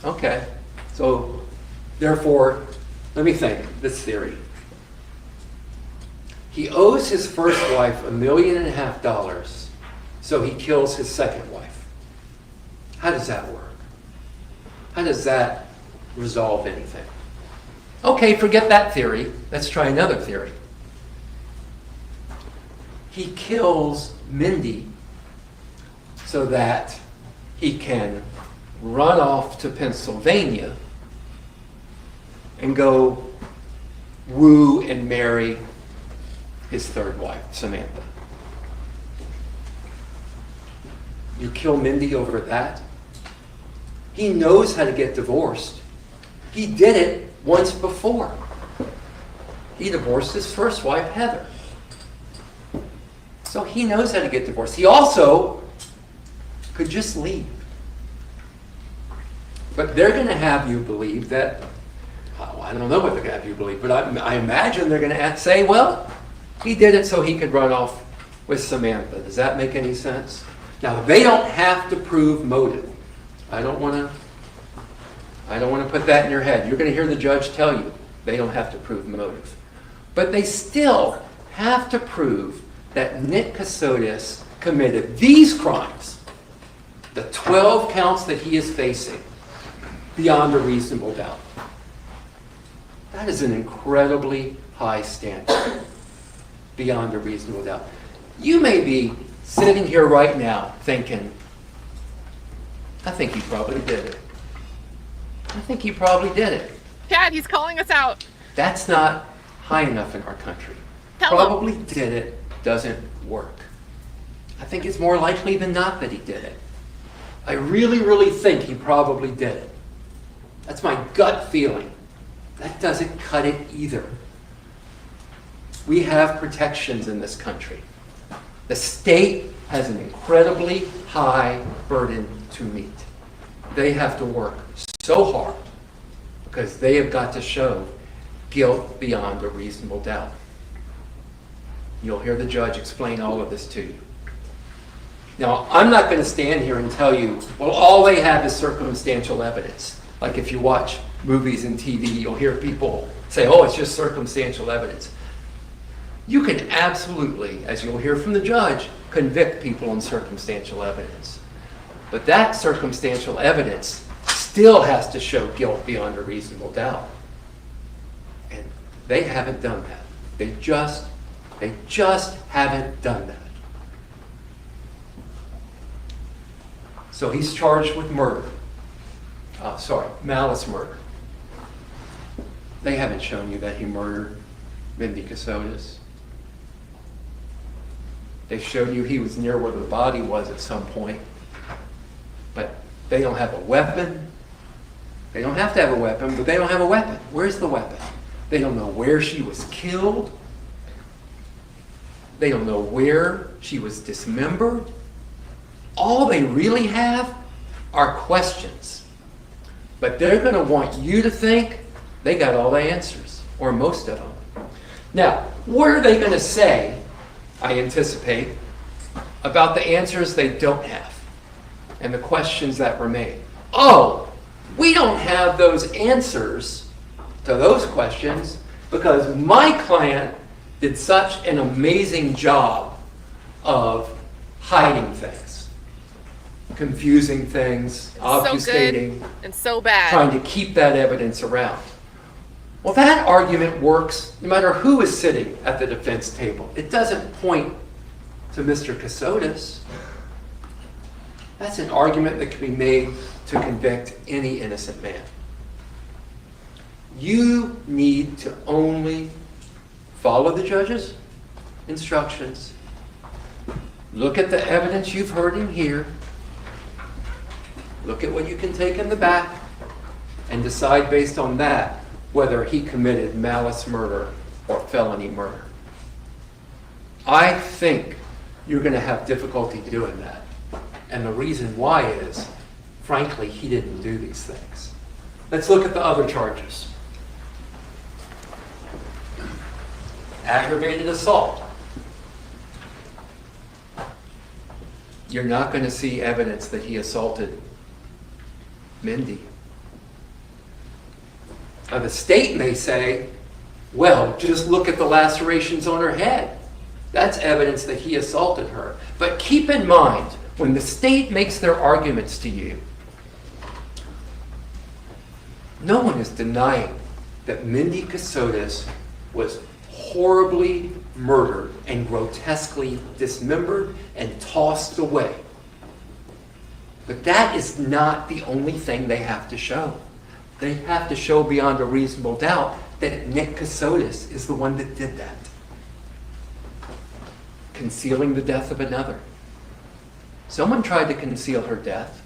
Okay. So, therefore, let me think, this theory. He owes his first wife $1.5 million, so he kills his second wife. How does that work? How does that resolve anything? Okay, forget that theory. Let's try another theory. He kills Mindy so that he can run off to Pennsylvania and go woo and marry his third wife, Samantha. You kill Mindy over that? He knows how to get divorced. He did it once before. He divorced his first wife, Heather. So he knows how to get divorced. He also could just leave. But they're going to have you believe that, oh, I don't know what they're going to have you believe, but I imagine they're going to say, well, he did it so he could run off with Samantha. Does that make any sense? Now, they don't have to prove motive. I don't want to put that in your head. You're going to hear the judge tell you they don't have to prove motive. But they still have to prove that Nick Kassotis committed these crimes, the 12 counts that he is facing, beyond a reasonable doubt. That is an incredibly high standard, beyond a reasonable doubt. You may be sitting here right now thinking, I think he probably did it. I think he probably did it. Dad, he's calling us out. That's not high enough in our country. Tell him. Probably did it doesn't work. I think it's more likely than not that he did it. I really, really think he probably did it. That's my gut feeling. That doesn't cut it either. We have protections in this country. The state has an incredibly high burden to meet. They have to work so hard because they have got to show guilt beyond a reasonable doubt. You'll hear the judge explain all of this to you. Now, I'm not going to stand here and tell you, well, all they have is circumstantial evidence. Like if you watch movies and TV, you'll hear people say, oh, it's just circumstantial evidence. You can absolutely, as you'll hear from the judge, convict people on circumstantial evidence. But that circumstantial evidence still has to show guilt beyond a reasonable doubt. And they haven't done that. They just haven't done that. So he's charged with murder. Malice murder. They haven't shown you that he murdered Mindy Kassotis. They've shown you he was near where the body was at some point. But they don't have a weapon. They don't have to have a weapon, but they don't have a weapon. Where's the weapon? They don't know where she was killed. They don't know where she was dismembered. All they really have are questions. But they're going to want you to think they got all the answers, or most of them. Now, what are they going to say, I anticipate, about the answers they don't have and the questions that remain? Oh, we don't have those answers to those questions because my client did such an amazing job of hiding things, confusing things, obfuscating, So good and so bad. trying to keep that evidence around. Well, that argument works no matter who is sitting at the defense table. It doesn't point to Mr. Kassotis. That's an argument that can be made to convict any innocent man. You need to only follow the judge's instructions. Look at the evidence you've heard in here. Look at what you can take in the back and decide based on that whether he committed malice murder or felony murder. I think you're going to have difficulty doing that. And the reason why is, frankly, he didn't do these things. Let's look at the other charges. Aggravated assault. You're not going to see evidence that he assaulted Mindy. Now, the state may say, well, just look at the lacerations on her head. That's evidence that he assaulted her. But keep in mind, when the state makes their arguments to you, no one is denying that Mindy Kassotis was horribly murdered and grotesquely dismembered and tossed away. But that is not the only thing they have to show. They have to show beyond a reasonable doubt that Nick Kassotis is the one that did that. Concealing the death of another. Someone tried to conceal her death.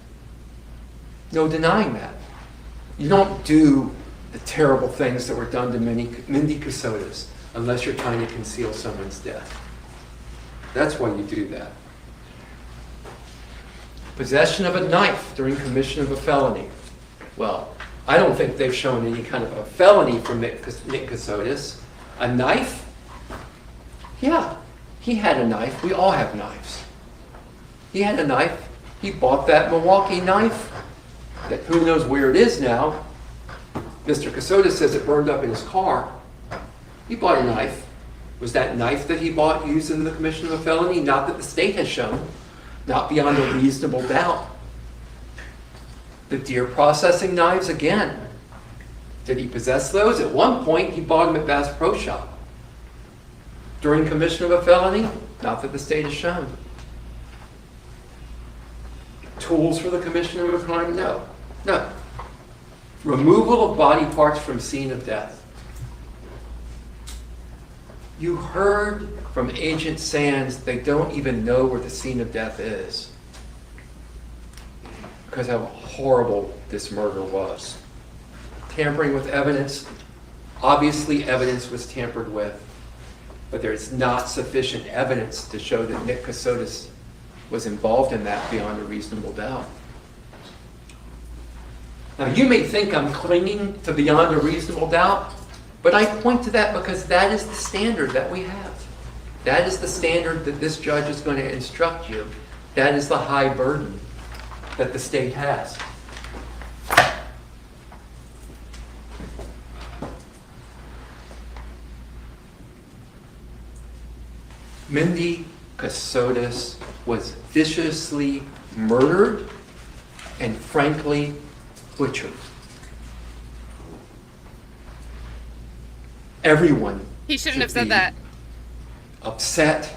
No denying that. You don't do the terrible things that were done to Mindy Kassotis unless you're trying to conceal someone's death. That's why you do that. Possession of a knife during commission of a felony. Well, I don't think they've shown any kind of a felony from Nick Kassotis. A knife? Yeah, he had a knife. We all have knives. He had a knife. He bought that Milwaukee knife. That who knows where it is now. Mr. Kassotis says it burned up in his car. He bought a knife. Was that knife that he bought used in the commission of a felony? Not that the state has shown. Not beyond a reasonable doubt. The deer processing knives, again. Did he possess those? At one point, he bought them at Bass Pro Shop. During commission of a felony? Not that the state has shown. Tools for the commission of a crime? No. No. Removal of body parts from scene of death. You heard from Agent Sands they don't even know where the scene of death is because how horrible this murder was. Tampering with evidence. Obviously, evidence was tampered with, but there's not sufficient evidence to show that Nick Kassotis was involved in that beyond a reasonable doubt. Now, you may think I'm clinging to beyond a reasonable doubt, but I point to that because that is the standard that we have. That is the standard that this judge is going to instruct you. That is the high burden that the state has. Mindy Kassotis was viciously murdered and frankly butchered. Everyone He shouldn't have should said be that. upset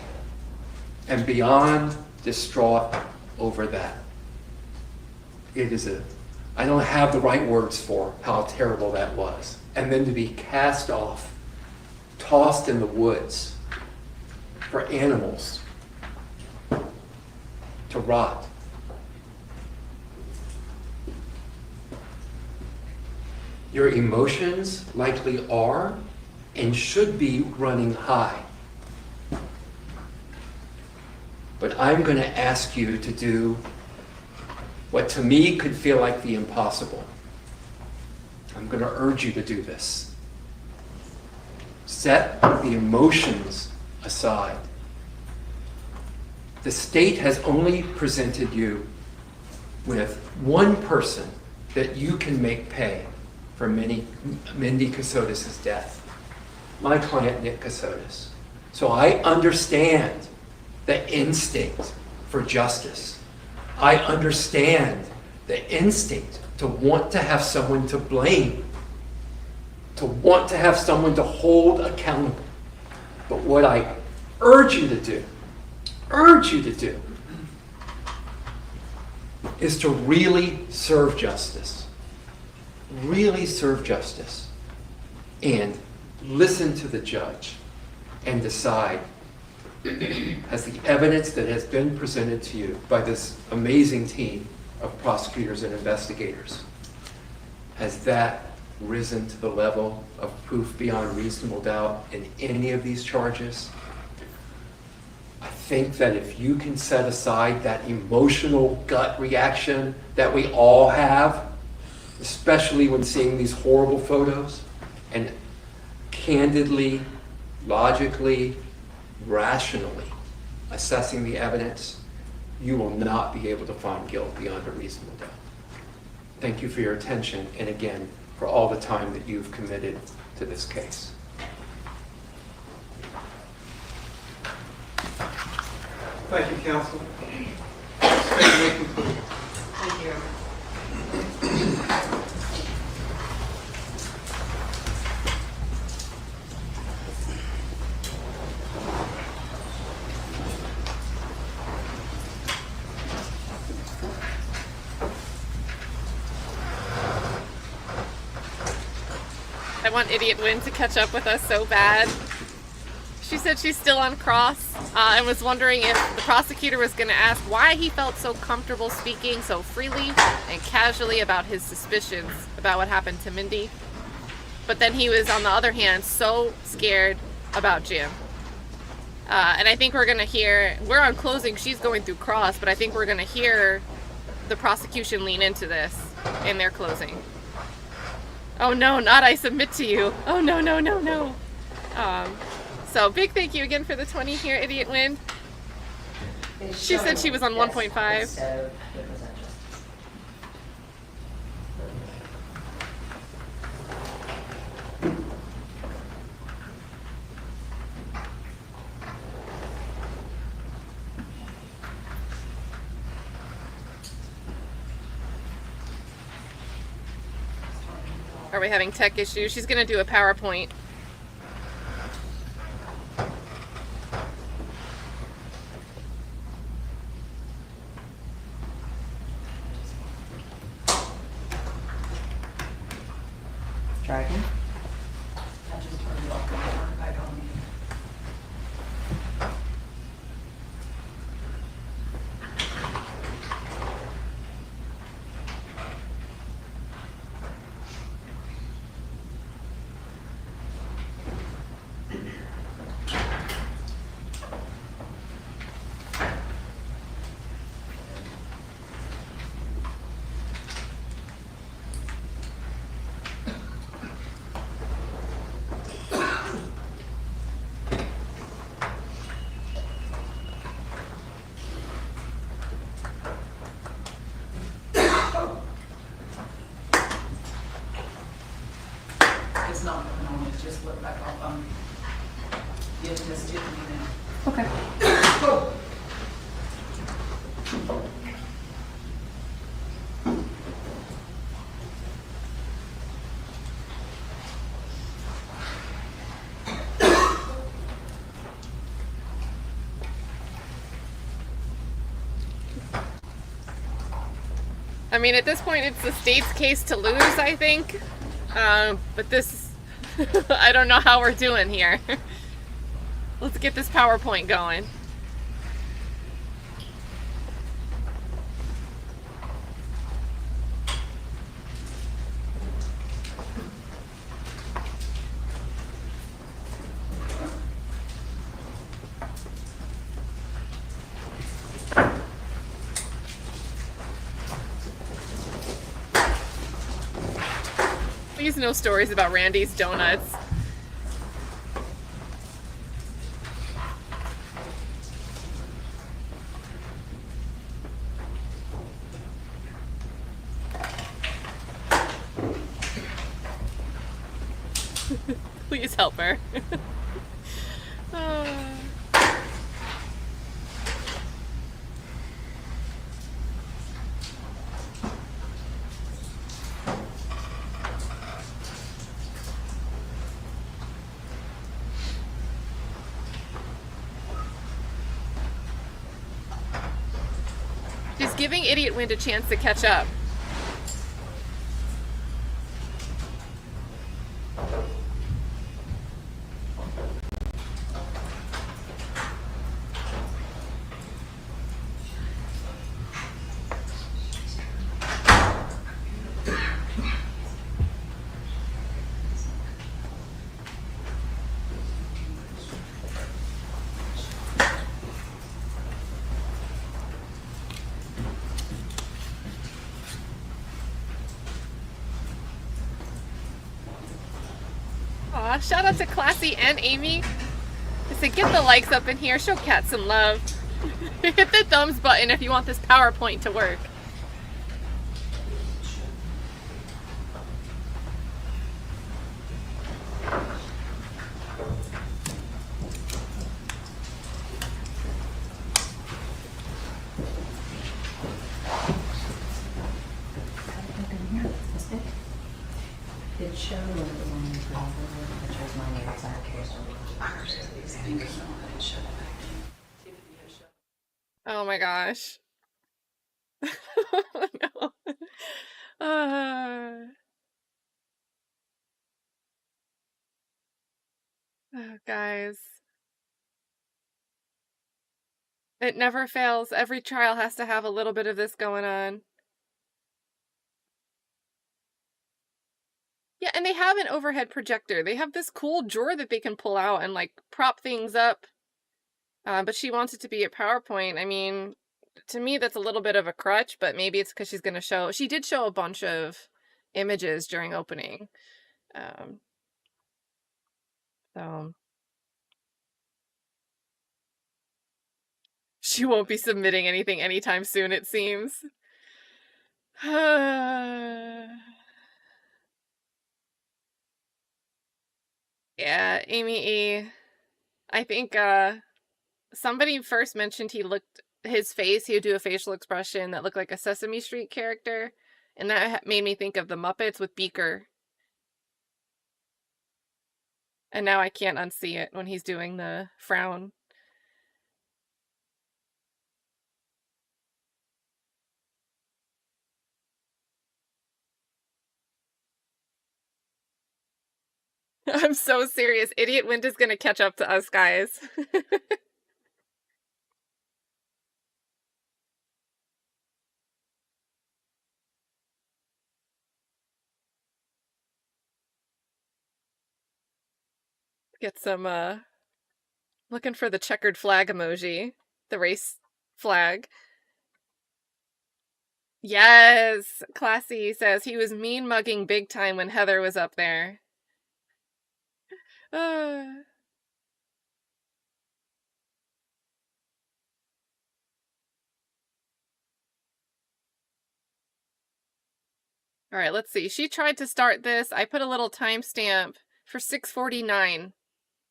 and beyond distraught over that. It is I don't have the right words for how terrible that was. And then to be cast off, tossed in the woods for animals to rot. Your emotions likely are and should be running high. But I'm going to ask you to do what to me could feel like the impossible. I'm going to urge you to do this. Set the emotions aside. The state has only presented you with one person that you can make pay for Mindy Kassotis' death. My client, Nick Kassotis. So I understand the instinct for justice. I understand the instinct to want to have someone to blame, to want to have someone to hold accountable. But what I urge you to do, is to really serve justice. Really serve justice. And listen to the judge and decide, has the evidence that has been presented to you by this amazing team of prosecutors and investigators, has that risen to the level of proof beyond reasonable doubt in any of these charges? I think that if you can set aside that emotional gut reaction that we all have, especially when seeing these horrible photos, and candidly, logically, rationally assessing the evidence, you will not be able to find guilt beyond a reasonable doubt. Thank you for your attention, and again, for all the time that you've committed to this case. Thank you, counsel. Statement concluded. Thank you. I want Idiot Wynn to catch up with us so bad. She said she's still on cross and was wondering if the prosecutor was going to ask why he felt so comfortable speaking so freely and casually about his suspicions about what happened to Mindy. But then he was, on the other hand, so scared about Jim. And I think we're going to hear, we're on closing, she's going through cross, but I think we're going to hear the prosecution lean into this in their closing. Oh no, not I submit to you. Oh no, no, no, no. So big thank you again for the 20 here, Idiot Wind. She said she was on 1.5. Are we having tech issues? She's going to do a PowerPoint. Try again. I just turned it off and turned it back on. It's not going on, it's just flipped back off. Giving this to me now. Okay. I mean, at this point, it's the state's case to lose, I think. But this, I don't know how we're doing here. Let's get this PowerPoint going. Please no stories about Randy's donuts. Please help her. Just giving Idiot Wind a chance to catch up. Aw, shout out to Classy and Amy. I said, get the likes up in here, show Kat some love. Hit the thumbs button if you want this PowerPoint to work. It showed the one it shows my name exact case. Oh my gosh. Oh, no. Oh, guys. It never fails. Every trial has to have a little bit of this going on. Yeah, and they have an overhead projector. They have this cool drawer that they can pull out and, like, prop things up. But she wants it to be a PowerPoint. I mean, to me, that's a little bit of a crutch, but maybe it's because she's going to show... She did show a bunch of images during opening. So... She won't be submitting anything anytime soon, it seems. Yeah, Amy E. I think somebody first mentioned his face, he would do a facial expression that looked like a Sesame Street character, and that made me think of the Muppets with Beaker. And now I can't unsee it when he's doing the frown. I'm so serious. Idiot Wind is gonna catch up to us, guys. Get some, looking for the checkered flag emoji. The race flag. Yes! Classy says he was mean mugging big time when Heather was up there. Alright, let's see. She tried to start this. I put a little timestamp for 6:49.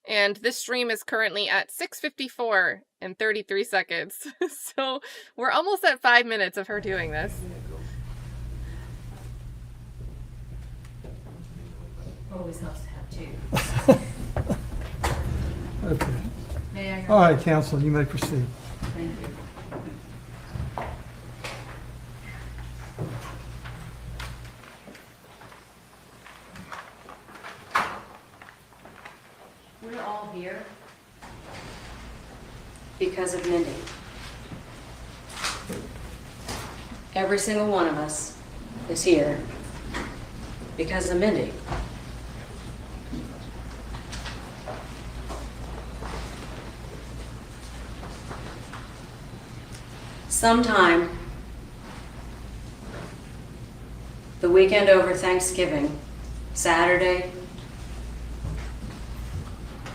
And this stream is currently at 6:54 and 33 seconds. So we're almost at 5 minutes of her doing this. Always helps to have two. Okay. May I? All right, counsel, you may proceed. Thank you. We're all here because of Mindy. Every single one of us is here because of Mindy. Sometime the weekend over Thanksgiving, Saturday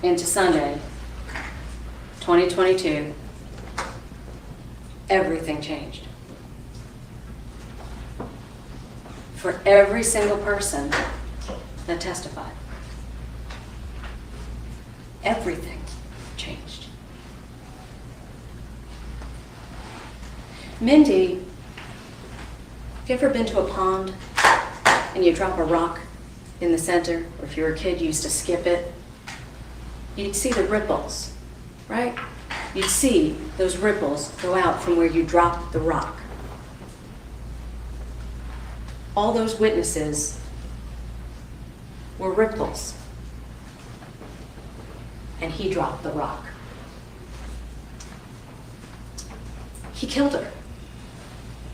into Sunday, 2022, everything changed. For every single person that testified. Everything changed. Mindy, have you ever been to a pond and you drop a rock in the center, or if you were a kid, you used to skip it? You'd see the ripples, right? You'd see those ripples go out from where you dropped the rock. All those witnesses were ripples. And he dropped the rock. He killed her.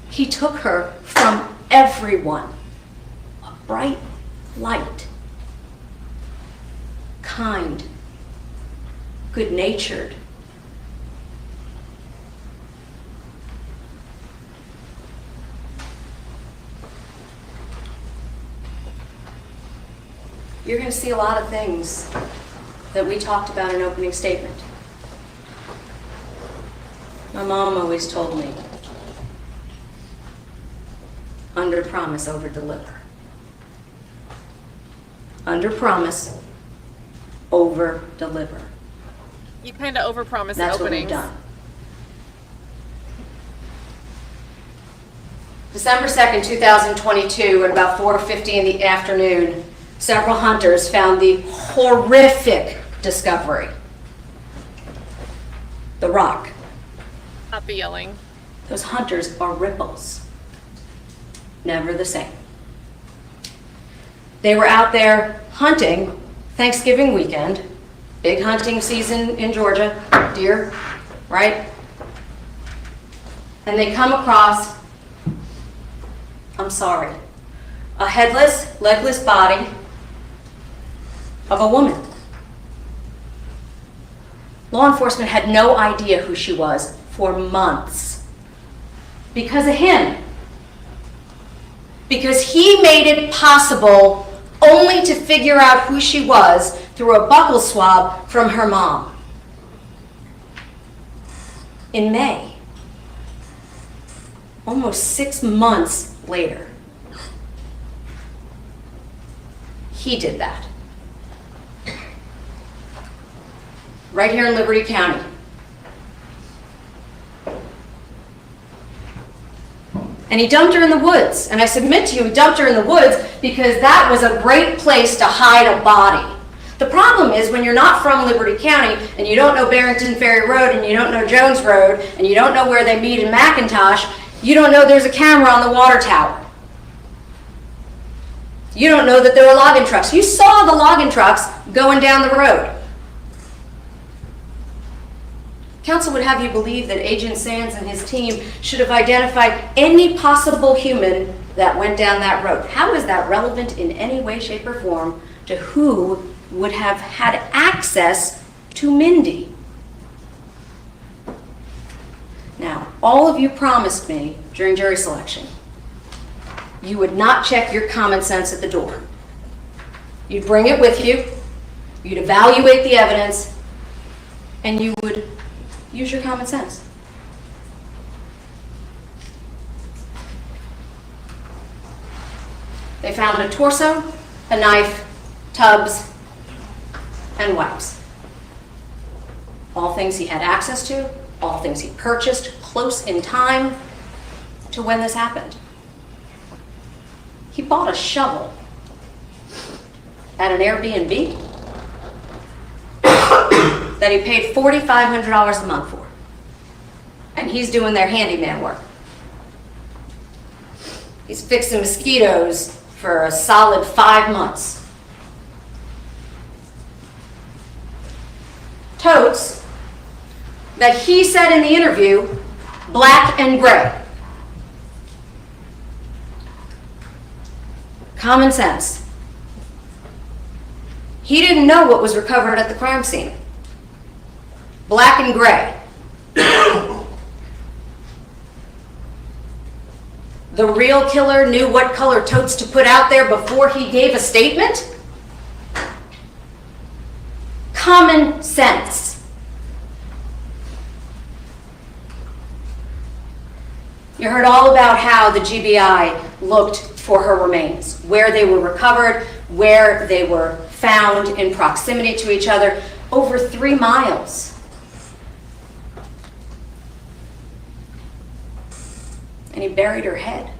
He took her from everyone. A bright light, kind, good-natured. You're going to see a lot of things that we talked about in opening statement. My mom always told me, under promise, over deliver. Under promise, over deliver. You kind of overpromise in That's what we've openings. done. December 2nd, 2022, at about 4:50 in the afternoon, several hunters found the horrific discovery. The rock. Not the yelling. Those hunters are ripples. Never the same. They were out there hunting Thanksgiving weekend, big hunting season in Georgia, deer, right? And they come across, I'm sorry, a headless, legless body of a woman. Law enforcement had no idea who she was for months because of him. Because he made it possible only to figure out who she was through a buccal swab from her mom. In May, almost 6 months later, he did that. Right here in Liberty County. And he dumped her in the woods. And I submit to you, he dumped her in the woods because that was a great place to hide a body. The problem is when you're not from Liberty County and you don't know Barrington Ferry Road and you don't know Jones Road and you don't know where they meet in McIntosh, you don't know there's a camera on the water tower. You don't know that there were logging trucks. You saw the logging trucks going down the road. Counsel would have you believe that Agent Sands and his team should have identified any possible human that went down that road. How is that relevant in any way, shape, or form to who would have had access to Mindy? Now, all of you promised me during jury selection you would not check your common sense at the door. You'd bring it with you, you'd evaluate the evidence, and you would use your common sense. They found a torso, a knife, tubs, and wipes. all things he had access to, all things he purchased close in time to when this happened. He bought a shovel at an Airbnb that he paid $4,500 a month for. And he's doing their handyman work. He's fixing mosquitoes for a solid 5 months. Totes that he said in the interview, black and gray. Common sense. He didn't know what was recovered at the crime scene. Black and gray. The real killer knew what color totes to put out there before he gave a statement? Common sense. You heard all about how the GBI looked for her remains, where they were recovered, where they were found in proximity to each other, over 3 miles. And he buried her head.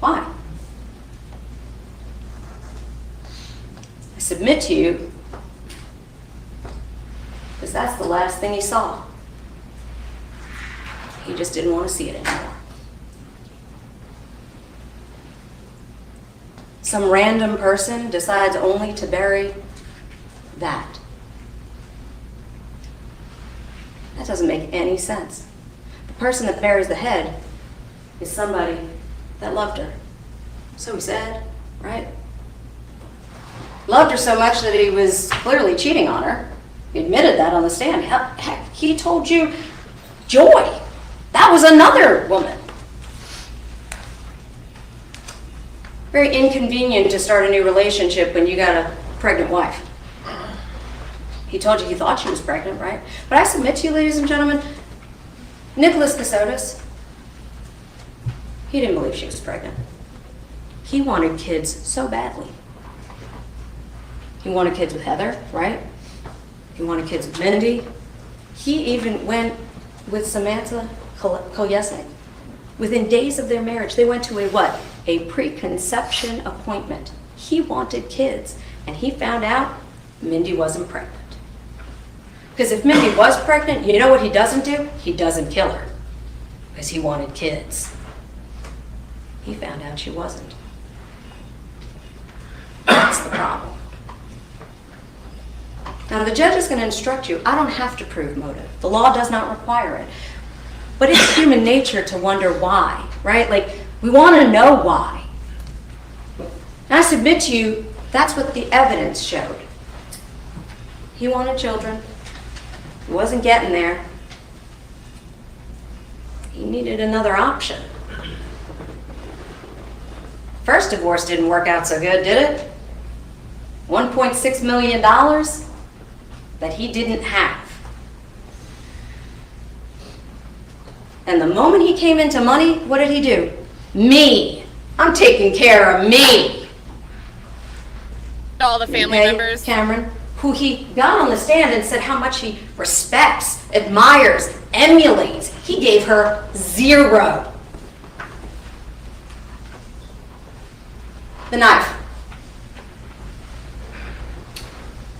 Why? I submit to you, because that's the last thing he saw. He just didn't want to see it anymore. Some random person decides only to bury that. That doesn't make any sense. The person that buries the head is somebody that loved her. So he said, right? Loved her so much that he was clearly cheating on her. He admitted that on the stand. Heck, he told you, Joy, that was another woman. Very inconvenient to start a new relationship when you got a pregnant wife. He told you he thought she was pregnant, right? But I submit to you, ladies and gentlemen, Nicholas Kassotis, he didn't believe she was pregnant. He wanted kids so badly. He wanted kids with Heather, right? He wanted kids with Mindy. He even went with Samantha Kolyesnik. Within days of their marriage, they went to a what? A preconception appointment. He wanted kids, and he found out Mindy wasn't pregnant. Because if Mindy was pregnant, you know what he doesn't do? He doesn't kill her, because he wanted kids. He found out she wasn't. That's the problem. Now, the judge is going to instruct you, I don't have to prove motive. The law does not require it. But it's human nature to wonder why, right? Like, we want to know why. And I submit to you, that's what the evidence showed. He wanted children. He wasn't getting there. He needed another option. First divorce didn't work out so good, did it? $1.6 million that he didn't have. And the moment he came into money, what did he do? Me. I'm taking care of me. All the family Okay, members. Cameron, who he got on the stand and said how much he respects, admires, emulates. He gave her 0. The knife.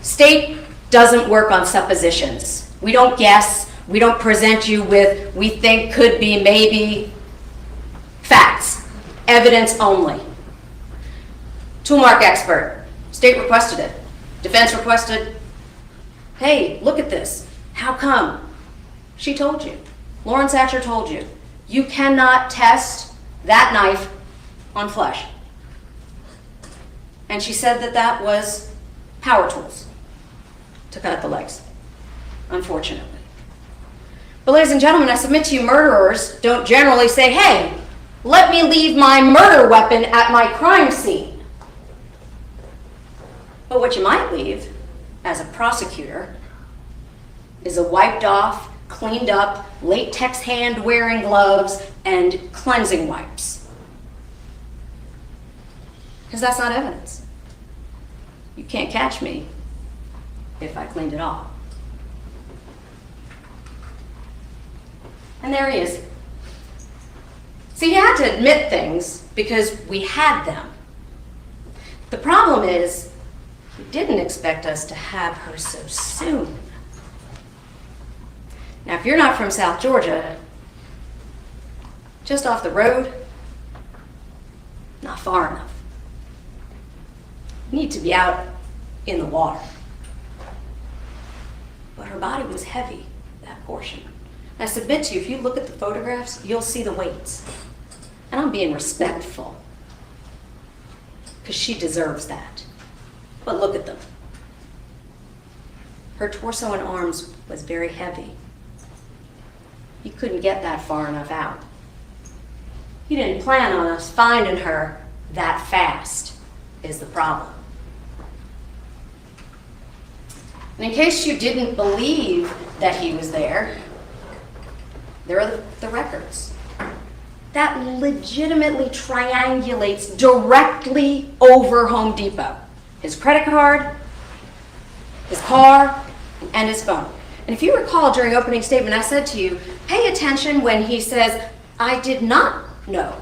State doesn't work on suppositions. We don't guess. We don't present you with, we think, could be, maybe. Facts. Evidence only. Toolmark expert. State requested it. Defense requested, hey, look at this. How come? She told you. Lauren Satcher told you. You cannot test that knife on flesh. And she said that that was power tools to cut the legs, unfortunately. But ladies and gentlemen, I submit to you, murderers don't generally say, hey, let me leave my murder weapon at my crime scene. But what you might leave, as a prosecutor, is a wiped off, cleaned up, latex hand-wearing gloves and cleansing wipes. Because that's not evidence. You can't catch me if I cleaned it off. And there he is. See, he had to admit things because we had them. The problem is, he didn't expect us to have her so soon. Now, if you're not from South Georgia, just off the road, not far enough. You need to be out in the water. But her body was heavy, that portion. I submit to you, if you look at the photographs, you'll see the weights. And I'm being respectful, because she deserves that. But look at them. Her torso and arms was very heavy. You couldn't get that far enough out. You didn't plan on us finding her that fast, is the problem. And in case you didn't believe that he was there are the records. That legitimately triangulates directly over Home Depot. His credit card, his car, and his phone. And if you recall during opening statement, I said to you, pay attention when he says, I did not know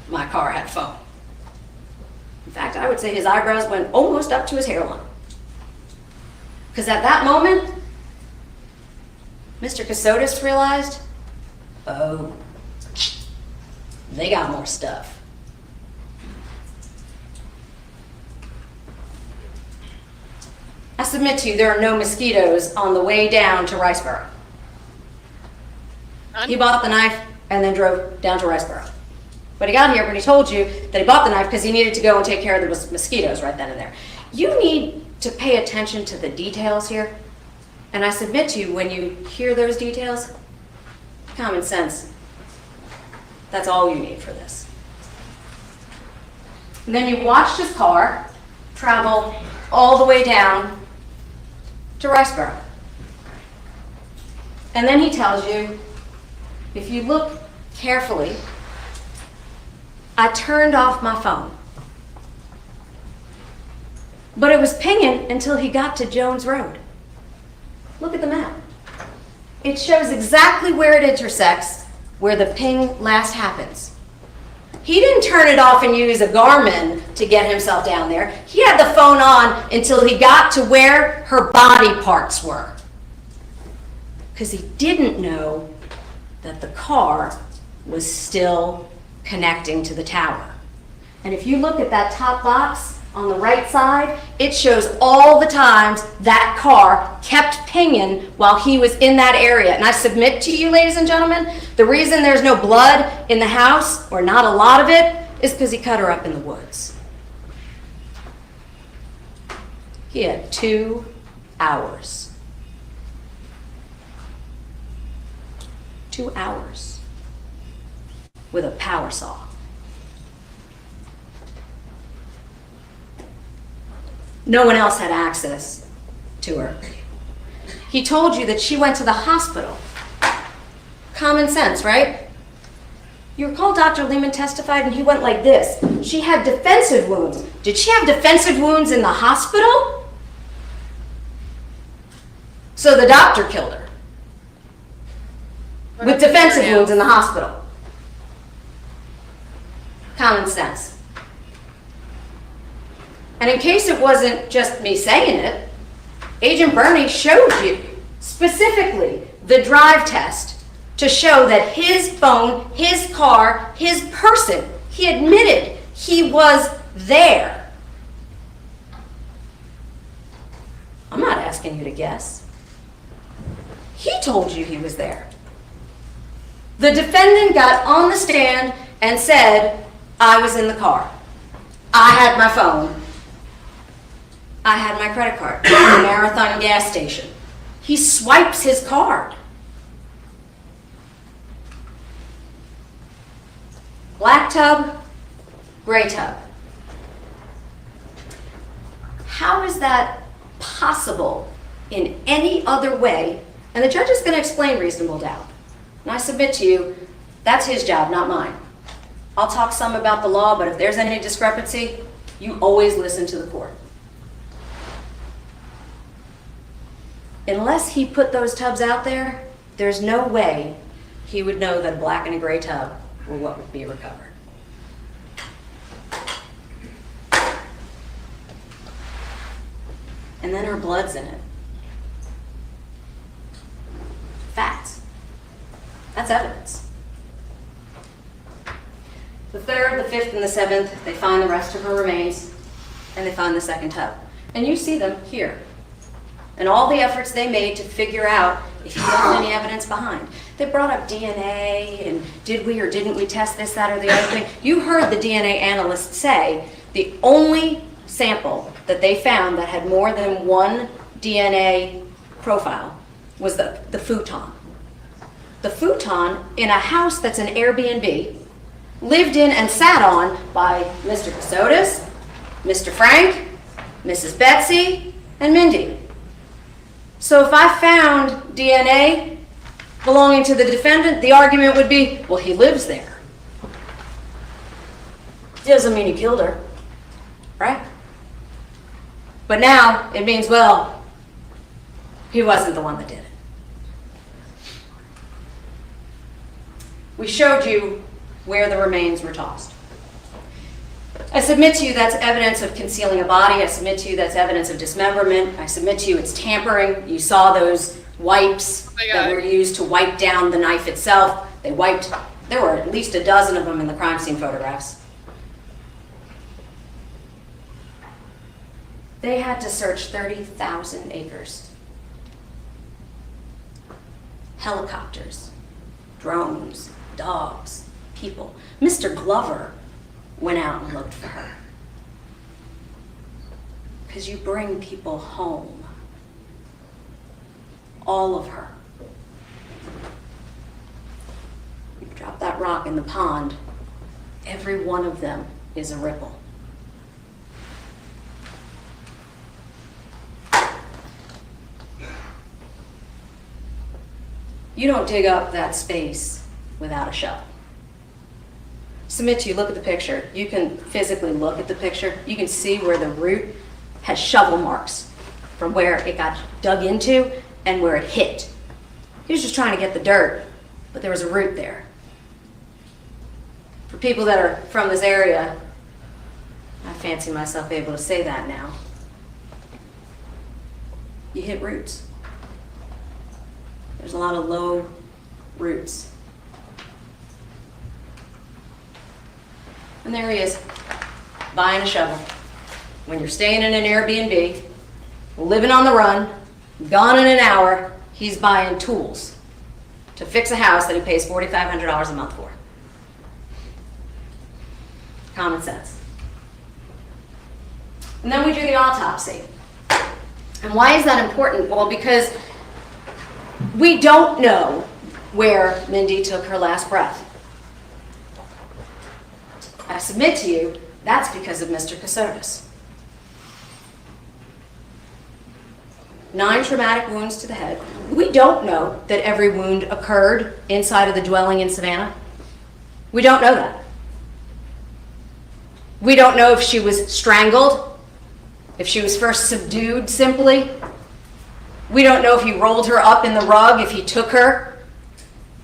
my car had phone. In fact, I would say his eyebrows went almost up to his hairline. Because at that moment, Mr. Kassotis realized, oh, they got more stuff. I submit to you, there are no mosquitoes on the way down to Riceboro. He bought the knife and then drove down to Riceboro. But he got here when he told you that he bought the knife because he needed to go and take care of the mosquitoes right then and there. You need to pay attention to the details here. And I submit to you, when you hear those details, common sense, that's all you need for this. And then you watched his car travel all the way down to Riceboro. And then he tells you, if you look carefully, I turned off my phone. But it was pinging until he got to Jones Road. Look at the map. It shows exactly where it intersects, where the ping last happens. He didn't turn it off and use a Garmin to get himself down there. He had the phone on until he got to where her body parts were. Because he didn't know that the car was still connecting to the tower. And if you look at that top box on the right side, it shows all the times that car kept pinging while he was in that area. And I submit to you, ladies and gentlemen, the reason there's no blood in the house, or not a lot of it, is because he cut her up in the woods. He had 2 hours. 2 hours with a power saw. No one else had access to her. He told you that she went to the hospital. Common sense, right? You recall Dr. Lehman testified and he went like this. She had defensive wounds. Did she have defensive wounds in the hospital? So the doctor killed her. With defensive wounds in the hospital. Common sense. And in case it wasn't just me saying it, Agent Bernie showed you specifically the drive test to show that his phone, his car, his person, he admitted he was there. I'm not asking you to guess. He told you he was there. The defendant got on the stand and said, I was in the car. I had my phone. I had my credit card at the Marathon gas station. He swipes his card. Black tub, gray tub. How is that possible in any other way? And the judge is going to explain reasonable doubt. And I submit to you, that's his job, not mine. I'll talk some about the law, but if there's any discrepancy, you always listen to the court. unless he put those tubs out there, there's no way he would know that a black and a gray tub were what would be recovered. And then her blood's in it. Facts. That's evidence. The 3rd, the 5th, and the 7th, they find the rest of her remains, and they find the second tub. And you see them here. And all the efforts they made to figure out if he left any evidence behind. They brought up DNA, and did we or didn't we test this, that, or the other thing. You heard the DNA analyst say the only sample that they found that had more than one DNA profile was the futon. The futon in a house that's an Airbnb, lived in and sat on by Mr. Kassotis, Mr. Frank, Mrs. Betsy, and Mindy. So if I found DNA belonging to the defendant, the argument would be, well, he lives there. Doesn't mean he killed her, right? But now it means, well, he wasn't the one that did it. We showed you where the remains were tossed. I submit to you that's evidence of concealing a body. I submit to you that's evidence of dismemberment. I submit to you it's tampering. You saw those wipes that were used to wipe down the knife itself. They wiped, there were at least a dozen of them in the crime scene photographs. They had to search 30,000 acres. Helicopters, drones, dogs, people. Mr. Glover went out and looked for her. Because you bring people home. All of her. You drop that rock in the pond, every one of them is a ripple. You don't dig up that space without a shovel. Submit to you, look at the picture. You can physically look at the picture. You can see where the root has shovel marks from where it got dug into and where it hit. He was just trying to get the dirt, but there was a root there. For people that are from this area, I fancy myself able to say that now. You hit roots. There's a lot of low roots. And there he is, buying a shovel. When you're staying in an Airbnb, living on the run, gone in an hour, he's buying tools to fix a house that he pays $4,500 a month for. Common sense. And then we do the autopsy. And why is that important? Well, because we don't know where Mindy took her last breath. I submit to you, that's because of Mr. Kassotis. 9 traumatic wounds to the head. We don't know that every wound occurred inside of the dwelling in Savannah. We don't know that. We don't know if she was strangled, if she was first subdued simply. We don't know if he rolled her up in the rug, if he took her.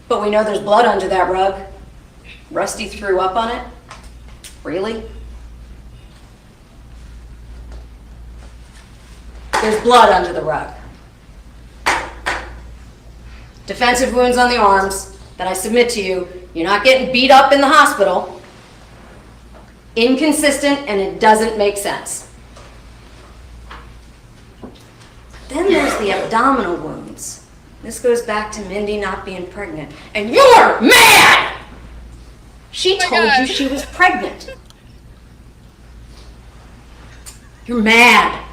But we know there's blood under that rug. Rusty threw up on it. Really? There's blood under the rug. Defensive wounds on the arms that I submit to you. You're not getting beat up in the hospital. Inconsistent, and it doesn't make sense. Then there's the abdominal wounds. This goes back to Mindy not being pregnant. And you're mad! She told you she was pregnant. You're mad.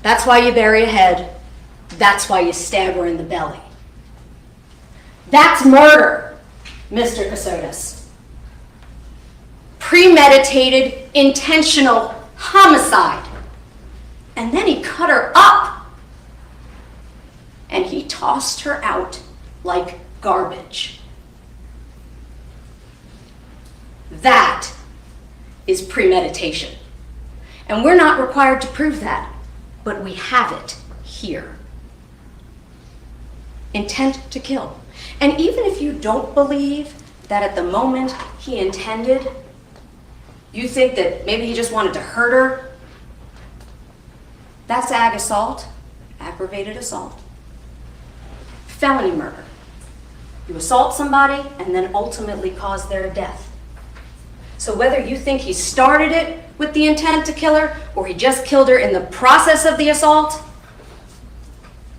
That's why you bury a head. That's why you stab her in the belly. That's murder, Mr. Kassotis. Premeditated, intentional homicide. And then he cut her up. And he tossed her out like garbage. That is premeditation. And we're not required to prove that, but we have it here. intent to kill. And even if you don't believe that at the moment he intended, you think that maybe he just wanted to hurt her, that's ag assault, aggravated assault. Felony murder. You assault somebody and then ultimately cause their death. So whether you think he started it with the intent to kill her or he just killed her in the process of the assault,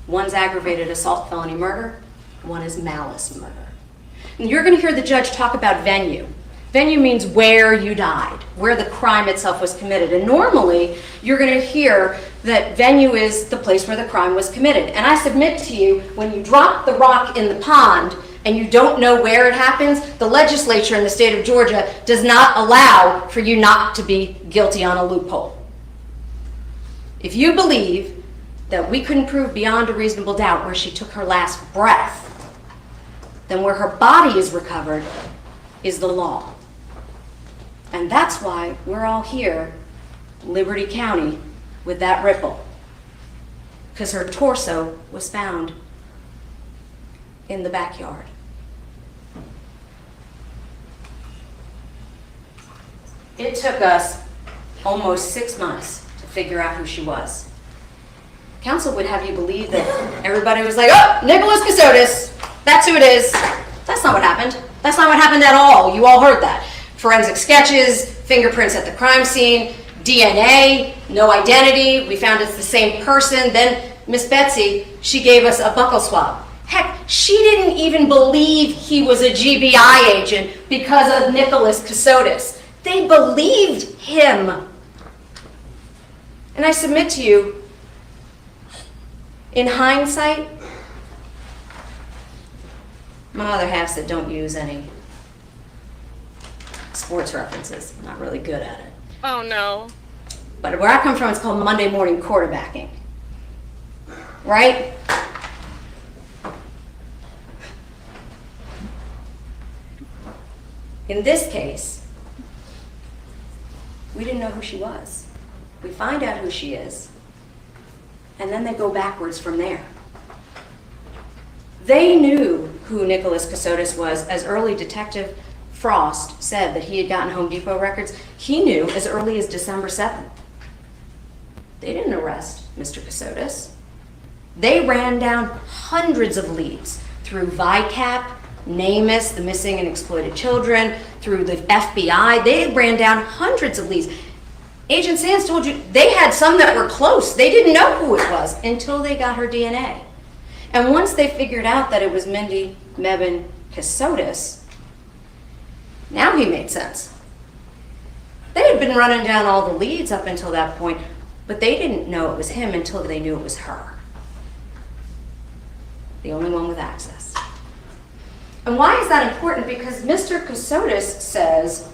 one's aggravated assault, felony murder, one is malice murder. And you're going to hear the judge talk about venue. Venue means where you died, where the crime itself was committed. And normally, you're going to hear that venue is the place where the crime was committed. And I submit to you, when you drop the rock in the pond and you don't know where it happens, the legislature in the state of Georgia does not allow for you not to be guilty on a loophole. If you believe that we couldn't prove beyond a reasonable doubt where she took her last breath, then where her body is recovered is the law. And that's why we're all here, Liberty County, with that ripple. Because her torso was found in the backyard. It took us almost 6 months to figure out who she was. Counsel would have you believe that everybody was like, oh, Nicholas Kassotis, that's who it is. That's not what happened. That's not what happened at all. You all heard that. Forensic sketches, fingerprints at the crime scene, DNA, no identity. We found it's the same person. Then Miss Betsy, she gave us a buccal swab. Heck, she didn't even believe he was a GBI agent because of Nicholas Kassotis. They believed him. And I submit to you, in hindsight, my other half said don't use any sports references. I'm not really good at it. Oh no. But where I come from, it's called Monday morning quarterbacking. Right? In this case, we didn't know who she was. We find out who she is, and then they go backwards from there. They knew who Nicholas Kassotis was as early Detective Frost said that he had gotten Home Depot records. He knew as early as December 7th. They didn't arrest Mr. Kassotis. They ran down hundreds of leads through VICAP, NamUs, the Missing and Exploited Children, through the FBI. They ran down hundreds of leads. Agent Sands told you they had some that were close. They didn't know who it was until they got her DNA. And once they figured out that it was Mindy Mebane Kassotis, now he made sense. They had been running down all the leads up until that point, but they didn't know it was him until they knew it was her. The only one with access. And why is that important? Because Mr. Kassotis says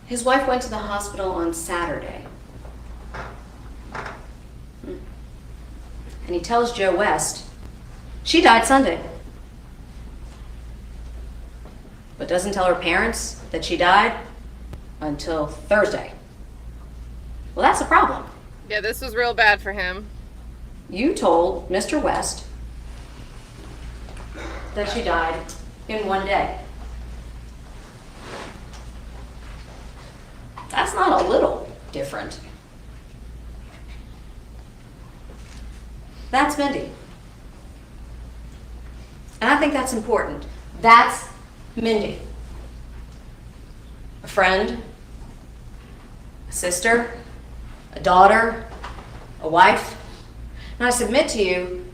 his wife went to the hospital on Saturday. And he tells Joe West, she died Sunday. But doesn't tell her parents that she died until Thursday. Well, that's a problem. Yeah, this was real bad for him. You told Mr. West that she died in one day. That's not a little different. That's Mindy. And I think that's important. That's Mindy. A friend, a sister, a daughter, a wife. And I submit to you,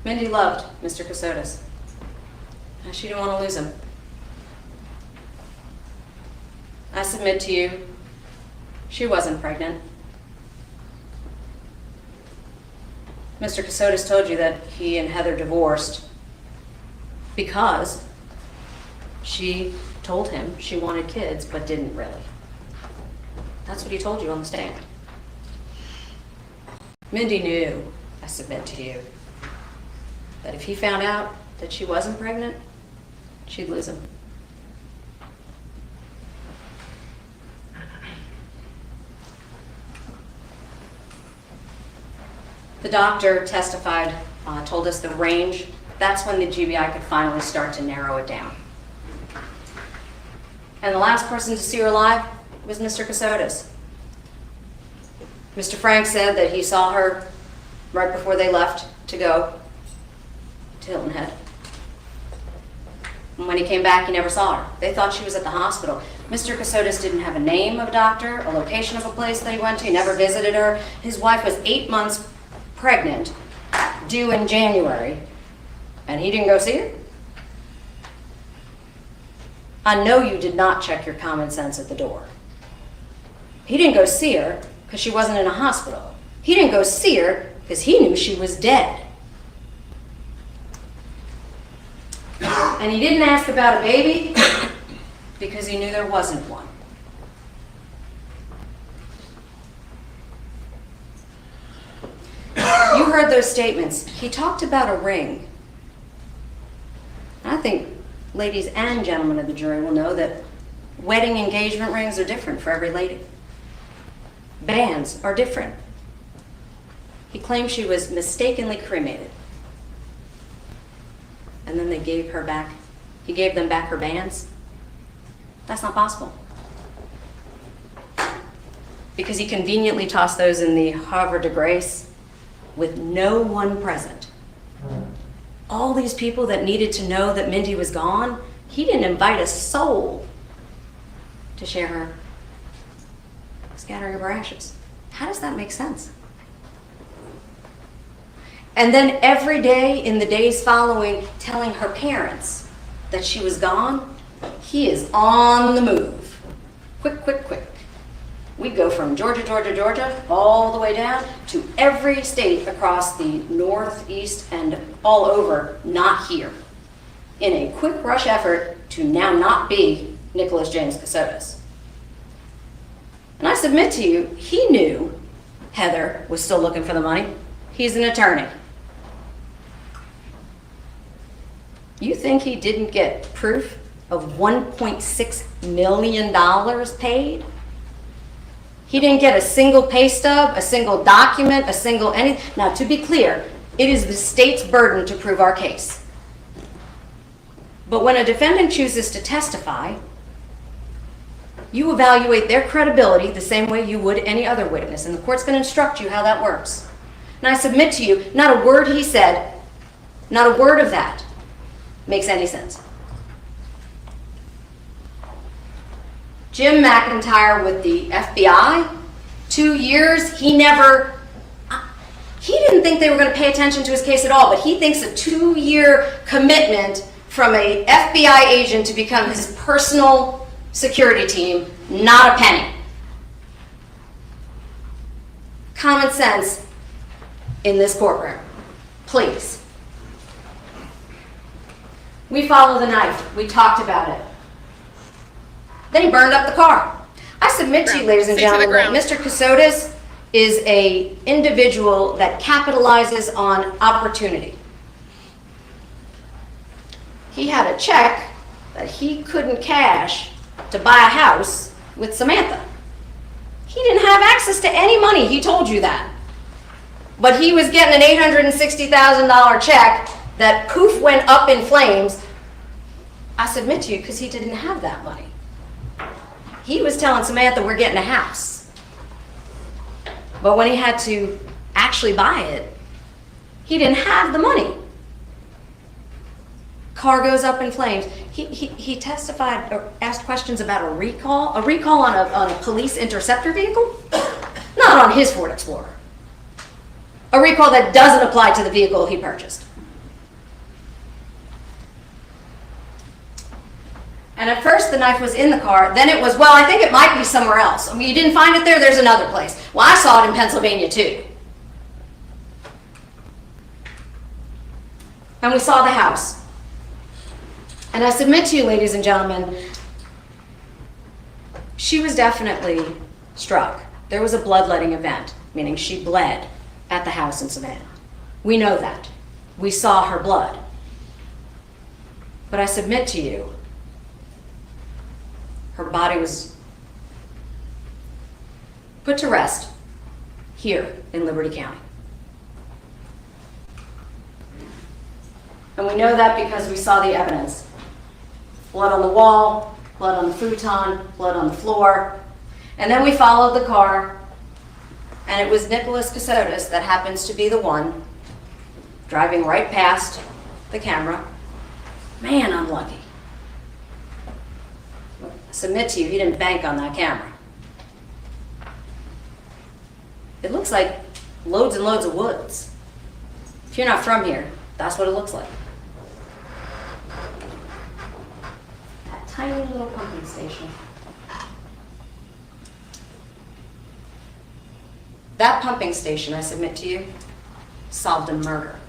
Mindy loved Mr. Kassotis. And she didn't want to lose him. I submit to you, she wasn't pregnant. Mr. Kassotis told you that he and Heather divorced because she told him she wanted kids but didn't really. That's what he told you on the stand. Mindy knew, I submit to you, that if he found out that she wasn't pregnant, she'd lose him. The doctor testified, told us the range. That's when the GBI could finally start to narrow it down. And the last person to see her alive was Mr. Kassotis. Mr. Frank said that he saw her right before they left to go to Hilton Head. And when he came back, he never saw her. They thought she was at the hospital. Mr. Kassotis didn't have a name of a doctor, a location of a place that he went to. He never visited her. His wife was 8 months pregnant, due in January, and he didn't go see her? I know you did not check your common sense at the door. He didn't go see her because she wasn't in a hospital. He didn't go see her because he knew she was dead. And he didn't ask about a baby because he knew there wasn't one. You heard those statements. He talked about a ring. I think ladies and gentlemen of the jury will know that wedding engagement rings are different for every lady. Bands are different. He claimed she was mistakenly cremated. And then he gave them back her bands. That's not possible. Because he conveniently tossed those in the Havre de Grace with no one present. All these people that needed to know that Mindy was gone, he didn't invite a soul to share her scattering of her ashes. How does that make sense? And then every day in the days following, telling her parents that she was gone, he is on the move. Quick, quick, quick. We go from Georgia, Georgia, Georgia, all the way down to every state across the Northeast and all over, not here, in a quick rush effort to now not be Nicholas James Kassotis. And I submit to you, he knew Heather was still looking for the money. He's an attorney. You think he didn't get proof of $1.6 million paid? He didn't get a single pay stub, a single document, a single anything. Now, to be clear, it is the state's burden to prove our case. But when a defendant chooses to testify, you evaluate their credibility the same way you would any other witness, and the court's going to instruct you how that works. And I submit to you, not a word he said, not a word of that makes any sense. Jim McIntyre with the FBI, 2 years, he didn't think they were going to pay attention to his case at all, but he thinks a 2-year commitment from a FBI agent to become his personal security team, not a penny. Common sense in this courtroom, please. We follow the knife. We talked about it. Then he burned up the car. I submit to you, ladies and gentlemen, that Mr. Kassotis is an individual that capitalizes on opportunity. He had a check that he couldn't cash to buy a house with Samantha. He didn't have access to any money, he told you that. But he was getting an $860,000 check that poof went up in flames. I submit to you, because he didn't have that money. He was telling Samantha, we're getting a house. But when he had to actually buy it, he didn't have the money. Car goes up in flames. He testified or asked questions about a recall on a police interceptor vehicle, not on his Ford Explorer. A recall that doesn't apply to the vehicle he purchased. And at first the knife was in the car, then it was, well, I think it might be somewhere else. I mean, you didn't find it there, there's another place. Well, I saw it in Pennsylvania too. And we saw the house. And I submit to you, ladies and gentlemen, she was definitely struck. There was a bloodletting event, meaning she bled at the house in Savannah. We know that. We saw her blood. But I submit to you, her body was put to rest here in Liberty County. And we know that because we saw the evidence. Blood on the wall, blood on the futon, blood on the floor. And then we followed the car, and it was Nicholas Kassotis that happens to be the one driving right past the camera. Man, unlucky. I submit to you, he didn't bank on that camera. It looks like loads and loads of woods. If you're not from here, that's what it looks like. That tiny little pumping station. That pumping station, I submit to you, solved a murder.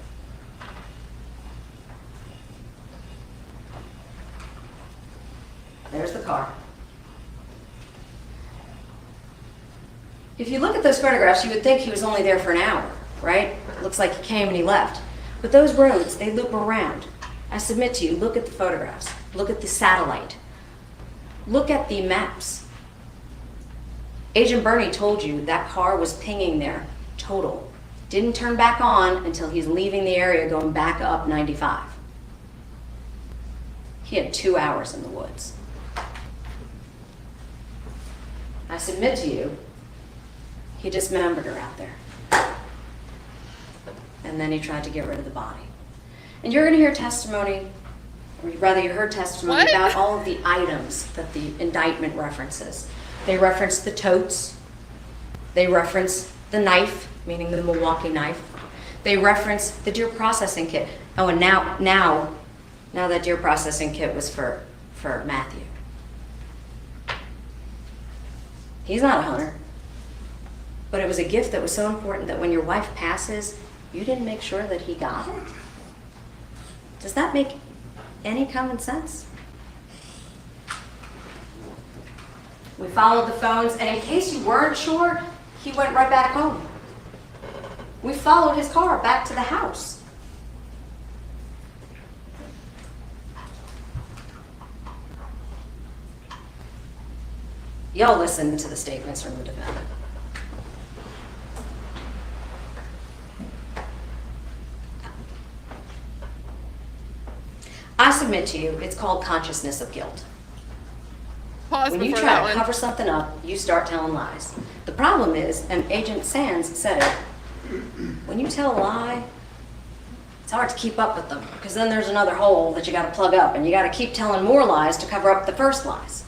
There's the car. If you look at those photographs, you would think he was only there for an hour, right? Looks like he came and he left. But those roads, they loop around. I submit to you, look at the photographs. Look at the satellite. Look at the maps. Agent Bernie told you that car was pinging there, total. Didn't turn back on until he's leaving the area going back up 95. He had 2 hours in the woods. I submit to you, he dismembered her out there. And then he tried to get rid of the body. And you're going to hear testimony, or rather you heard testimony about all of the items that the indictment references. They reference the totes. They reference the knife, meaning the Milwaukee knife. They reference the deer processing kit. Oh, and now that deer processing kit was for Matthew. He's not a hunter. But it was a gift that was so important that when your wife passes, you didn't make sure that he got it. Does that make any common sense? We followed the phones, and in case you weren't sure, he went right back home. We followed his car back to the house. Y'all listen to the statements from the defendant. I submit to you, it's called consciousness of guilt. Pause When you before try that to one. cover something up, you start telling lies. The problem is, and Agent Sands said it, when you tell a lie, it's hard to keep up with them, because then there's another hole that you got to plug up, and you got to keep telling more lies to cover up the first lies.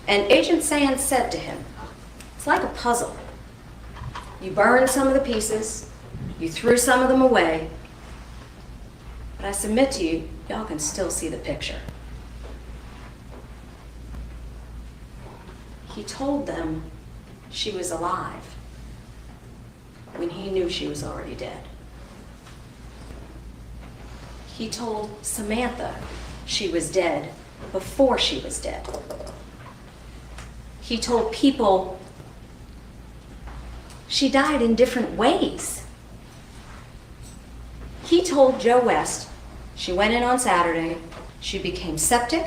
And Agent Sands said to him, it's like a puzzle. You burned some of the pieces, you threw some of them away, but I submit to you, y'all can still see the picture. He told them she was alive when he knew she was already dead. He told Samantha she was dead before she was dead. He told people she died in different ways. He told Joe West she went in on Saturday, she became septic,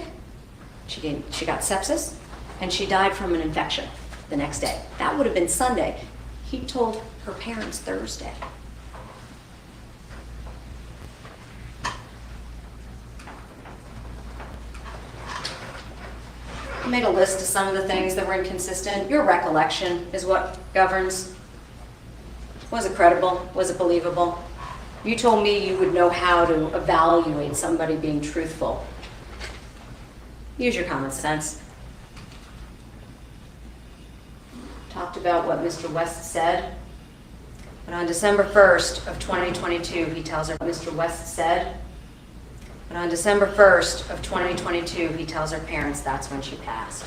she got sepsis, and she died from an infection the next day. That would have been Sunday. He told her parents Thursday. I made a list of some of the things that were inconsistent. Your recollection is what governs. Was it credible? Was it believable? You told me you would know how to evaluate somebody being truthful. Use your common sense. Talked about what Mr. West said. But on December 1st of 2022, he tells her what Mr. West said. But on December 1st of 2022, he tells her parents that's when she passed.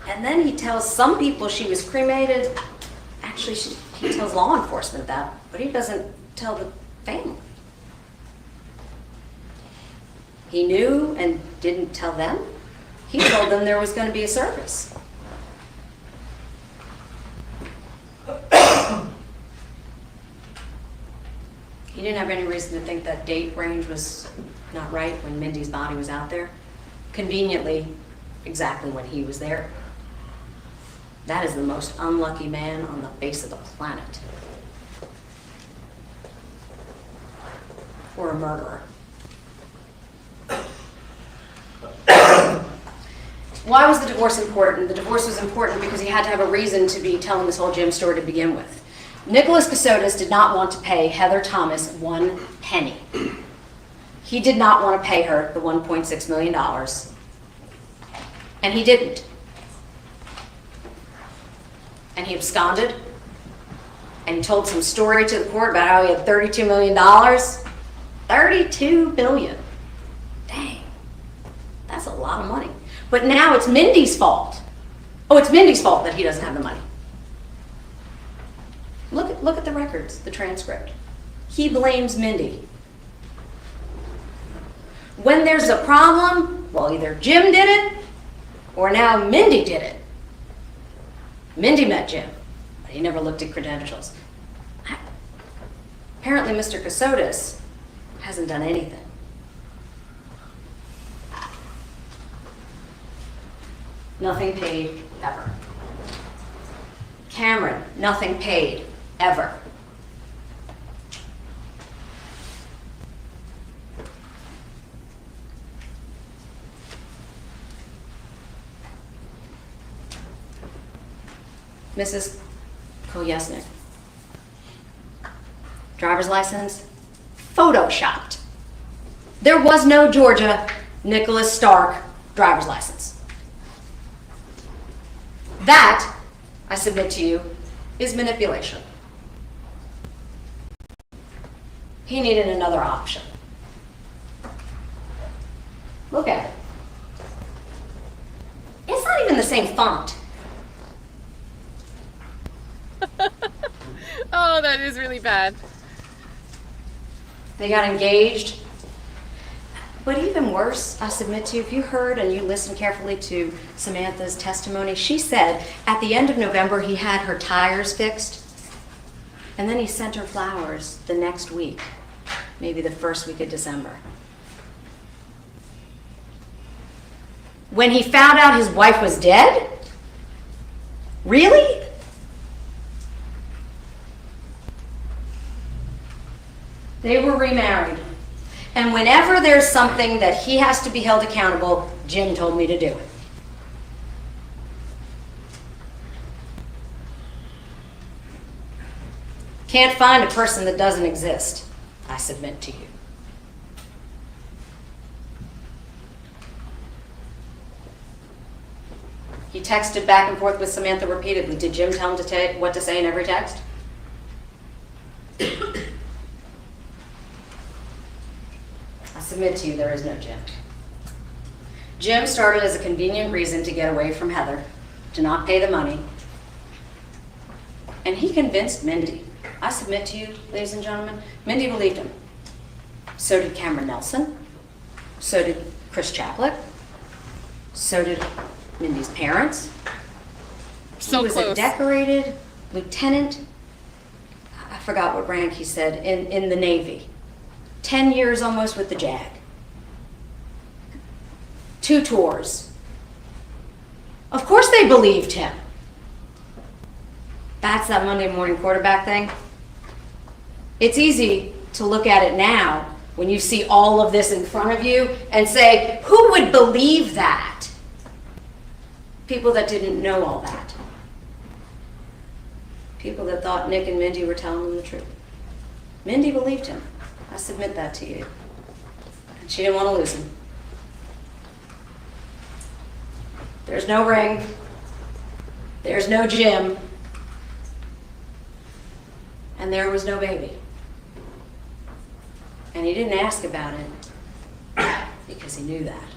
And then he tells some people she was cremated. Actually, he tells law enforcement that, but he doesn't tell the family. He knew and didn't tell them. He told them there was going to be a service. He didn't have any reason to think that date range was not right when Mindy's body was out there. Conveniently, exactly when he was there. That is the most unlucky man on the face of the planet. or a murderer. Why was the divorce important? The divorce was important because he had to have a reason to be telling this whole Jim story to begin with. Nicholas Kassotis did not want to pay Heather Thomas 1 penny. He did not want to pay her the $1.6 million. And he didn't. And he absconded. And he told some story to the court about how he had $32 million. $32 billion. Dang. That's a lot of money. But now it's Mindy's fault. Oh, it's Mindy's fault that he doesn't have the money. Look at the records, the transcript. He blames Mindy. When there's a problem, well, either Jim did it, or now Mindy did it. Mindy met Jim, but he never looked at credentials. Apparently, Mr. Kassotis hasn't done anything. Nothing paid, ever. Cameron, nothing paid, ever. Mrs. Kolyesnik. Driver's license, photoshopped. There was no Georgia Nicholas Stark driver's license. That, I submit to you, is manipulation. He needed another option. Look at it. It's not even the same font. Oh, that is really bad. They got engaged. But even worse, I submit to you, if you heard and you listened carefully to Samantha's testimony, she said at the end of November he had her tires fixed, and then he sent her flowers the next week, maybe the first week of December. When he found out his wife was dead? Really? They were remarried. And whenever there's something that he has to be held accountable, Jim told me to do it. Can't find a person that doesn't exist, I submit to you. He texted back and forth with Samantha repeatedly. Did Jim tell him to what to say in every text? I submit to you there is no Jim. Jim started as a convenient reason to get away from Heather, to not pay the money, and he convinced Mindy. I submit to you, ladies and gentlemen, Mindy believed him. So did Cameron Nelson. So did Chris Chaplet. So did Mindy's parents. So he was close. a decorated lieutenant. I forgot what rank he said, in the Navy. 10 years almost with the JAG. 2 tours. Of course they believed him. That's that Monday morning quarterback thing. It's easy to look at it now when you see all of this in front of you and say, who would believe that? People that didn't know all that. People that thought Nick and Mindy were telling them the truth. Mindy believed him. I submit that to you. And she didn't want to lose him. There's no ring. There's no Jim. And there was no baby. And he didn't ask about it because he knew that.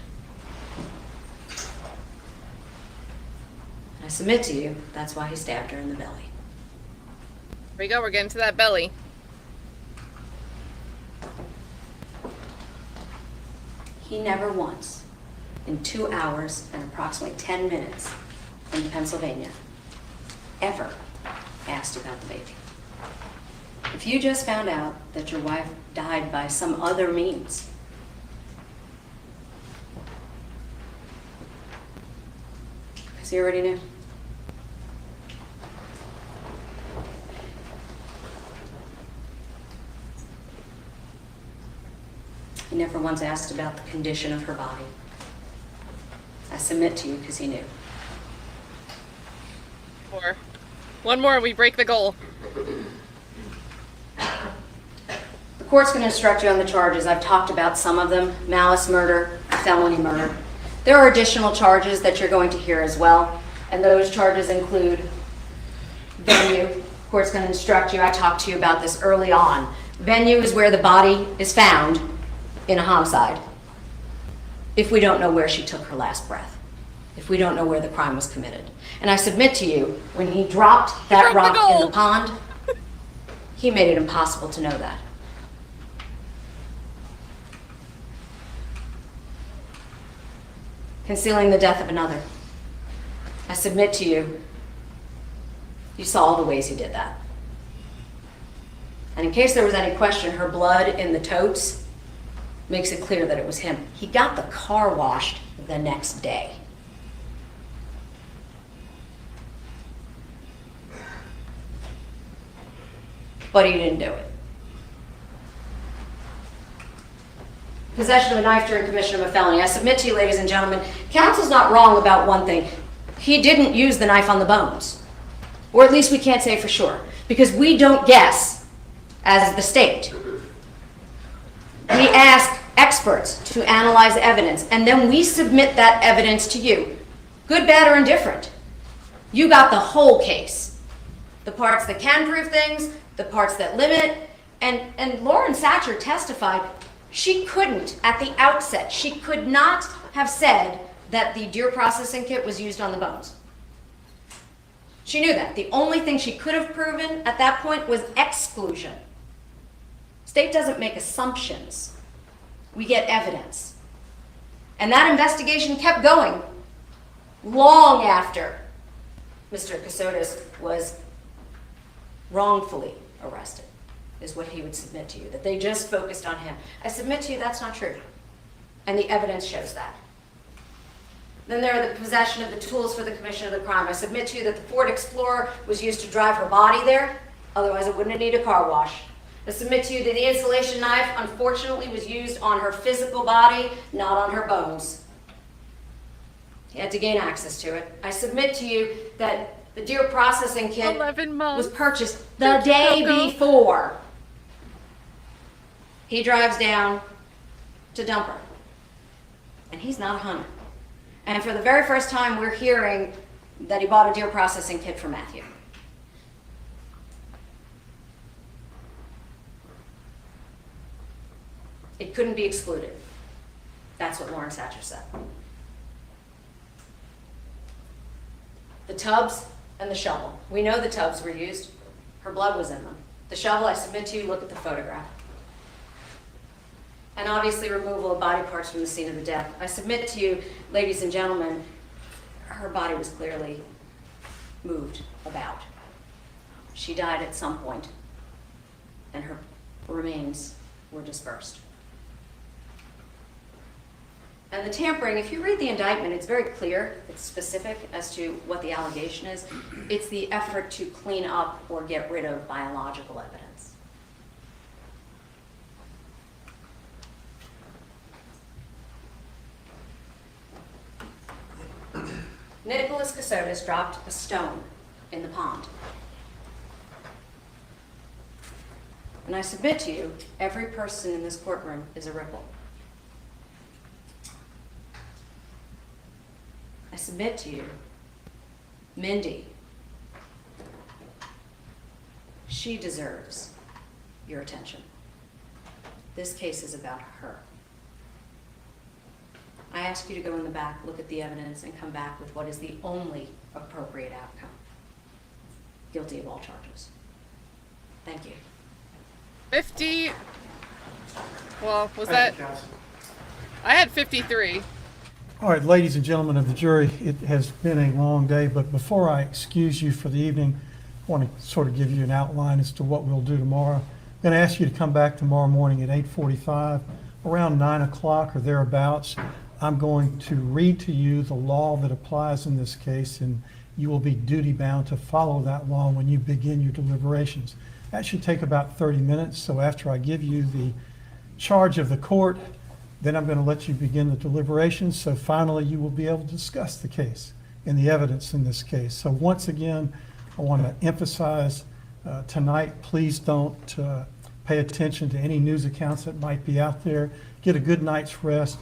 I submit to you, that's why he stabbed her in the belly. Here we go, we're getting to that belly. He never once, in 2 hours and approximately 10 minutes in Pennsylvania, ever asked about the baby. If you just found out that your wife died by some other means, because he already knew. never once asked about the condition of her body. I submit to you because he knew. One more, we break the goal. The court's going to instruct you on the charges. I've talked about some of them: malice murder, felony murder. There are additional charges that you're going to hear as well, and those charges include venue. The court's going to instruct you. I talked to you about this early on. Venue is where the body is found in a homicide if we don't know where she took her last breath, if we don't know where the crime was committed. And I submit to you, when he dropped that rock in the pond, he made it impossible to know that. Concealing the death of another. I submit to you, you saw all the ways he did that. And in case there was any question, her blood in the totes makes it clear that it was him. He got the car washed the next day. But he didn't do it. Possession of a knife during commission of a felony. I submit to you, ladies and gentlemen, counsel's not wrong about one thing. He didn't use the knife on the bones. Or at least we can't say for sure. Because we don't guess as the state. We ask experts to analyze evidence, and then we submit that evidence to you. Good, bad, or indifferent. You got the whole case. The parts that can prove things, the parts that limit, and Lauren Satcher testified she couldn't, at the outset, she could not have said that the deer processing kit was used on the bones. She knew that. The only thing she could have proven at that point was exclusion. State doesn't make assumptions. We get evidence. And that investigation kept going long after Mr. Kassotis was wrongfully arrested, is what he would submit to you, that they just focused on him. I submit to you that's not true. And the evidence shows that. Then there are the possession of the tools for the commission of the crime. I submit to you that the Ford Explorer was used to drive her body there, otherwise it wouldn't have needed a car wash. I submit to you that the insulation knife, unfortunately, was used on her physical body, not on her bones. He had to gain access to it. I submit to you that the deer processing kit 11 months. was purchased the day before. He drives down to dump her. And he's not a hunter. And for the very first time, we're hearing that he bought a deer processing kit for Matthew. It couldn't be excluded. That's what Lauren Satcher said. The tubs and the shovel. We know the tubs were used. Her blood was in them. The shovel, I submit to you, look at the photograph. And obviously removal of body parts from the scene of the death. I submit to you, ladies and gentlemen, her body was clearly moved about. She died at some point, and her remains were dispersed. And the tampering, if you read the indictment, it's very clear, it's specific as to what the allegation is. It's the effort to clean up or get rid of biological evidence. Nicholas Kassotis dropped a stone in the pond. And I submit to you, every person in this courtroom is a ripple. I submit to you, Mindy, she deserves your attention. This case is about her. I ask you to go in the back, look at the evidence, and come back with what is the only appropriate outcome. Guilty of all charges. Thank you. 50. Well, was Thank that? you, counsel. I had 53. All right, ladies and gentlemen of the jury, it has been a long day, but before I excuse you for the evening, I want to sort of give you an outline as to what we'll do tomorrow. I'm going to ask you to come back tomorrow morning at 8:45, around 9 o'clock or thereabouts. I'm going to read to you the law that applies in this case, and you will be duty-bound to follow that law when you begin your deliberations. That should take about 30 minutes, so after I give you the charge of the court, Then I'm going to let you begin the deliberations. So finally, you will be able to discuss the case and the evidence in this case. So once again, I want to emphasize tonight, please don't pay attention to any news accounts that might be out there. Get a good night's rest,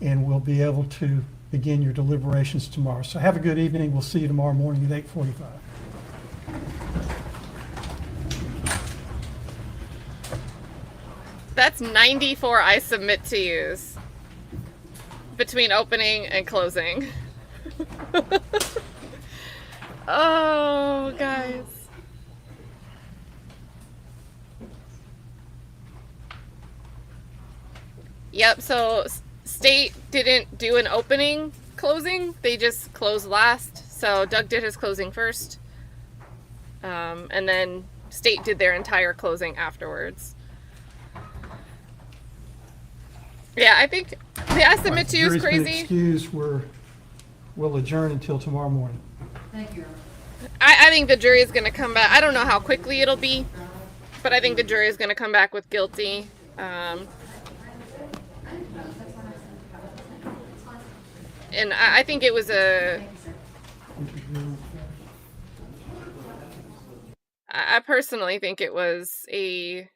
and we'll be able to begin your deliberations tomorrow. So have a good evening. We'll see you tomorrow morning at 8:45. That's 94 I submit to use between opening and closing. Oh, guys. Yep, so state didn't do an opening closing. They just closed last. So Doug did his closing first. And then state did their entire closing afterwards. Yeah, I think the I submit to you is Jury's been crazy. excused. We'll adjourn until tomorrow morning. Thank you. I think the jury is going to come back. I don't know how quickly it'll be, but I think the jury is going to come back with guilty. And I think it was I personally think it was a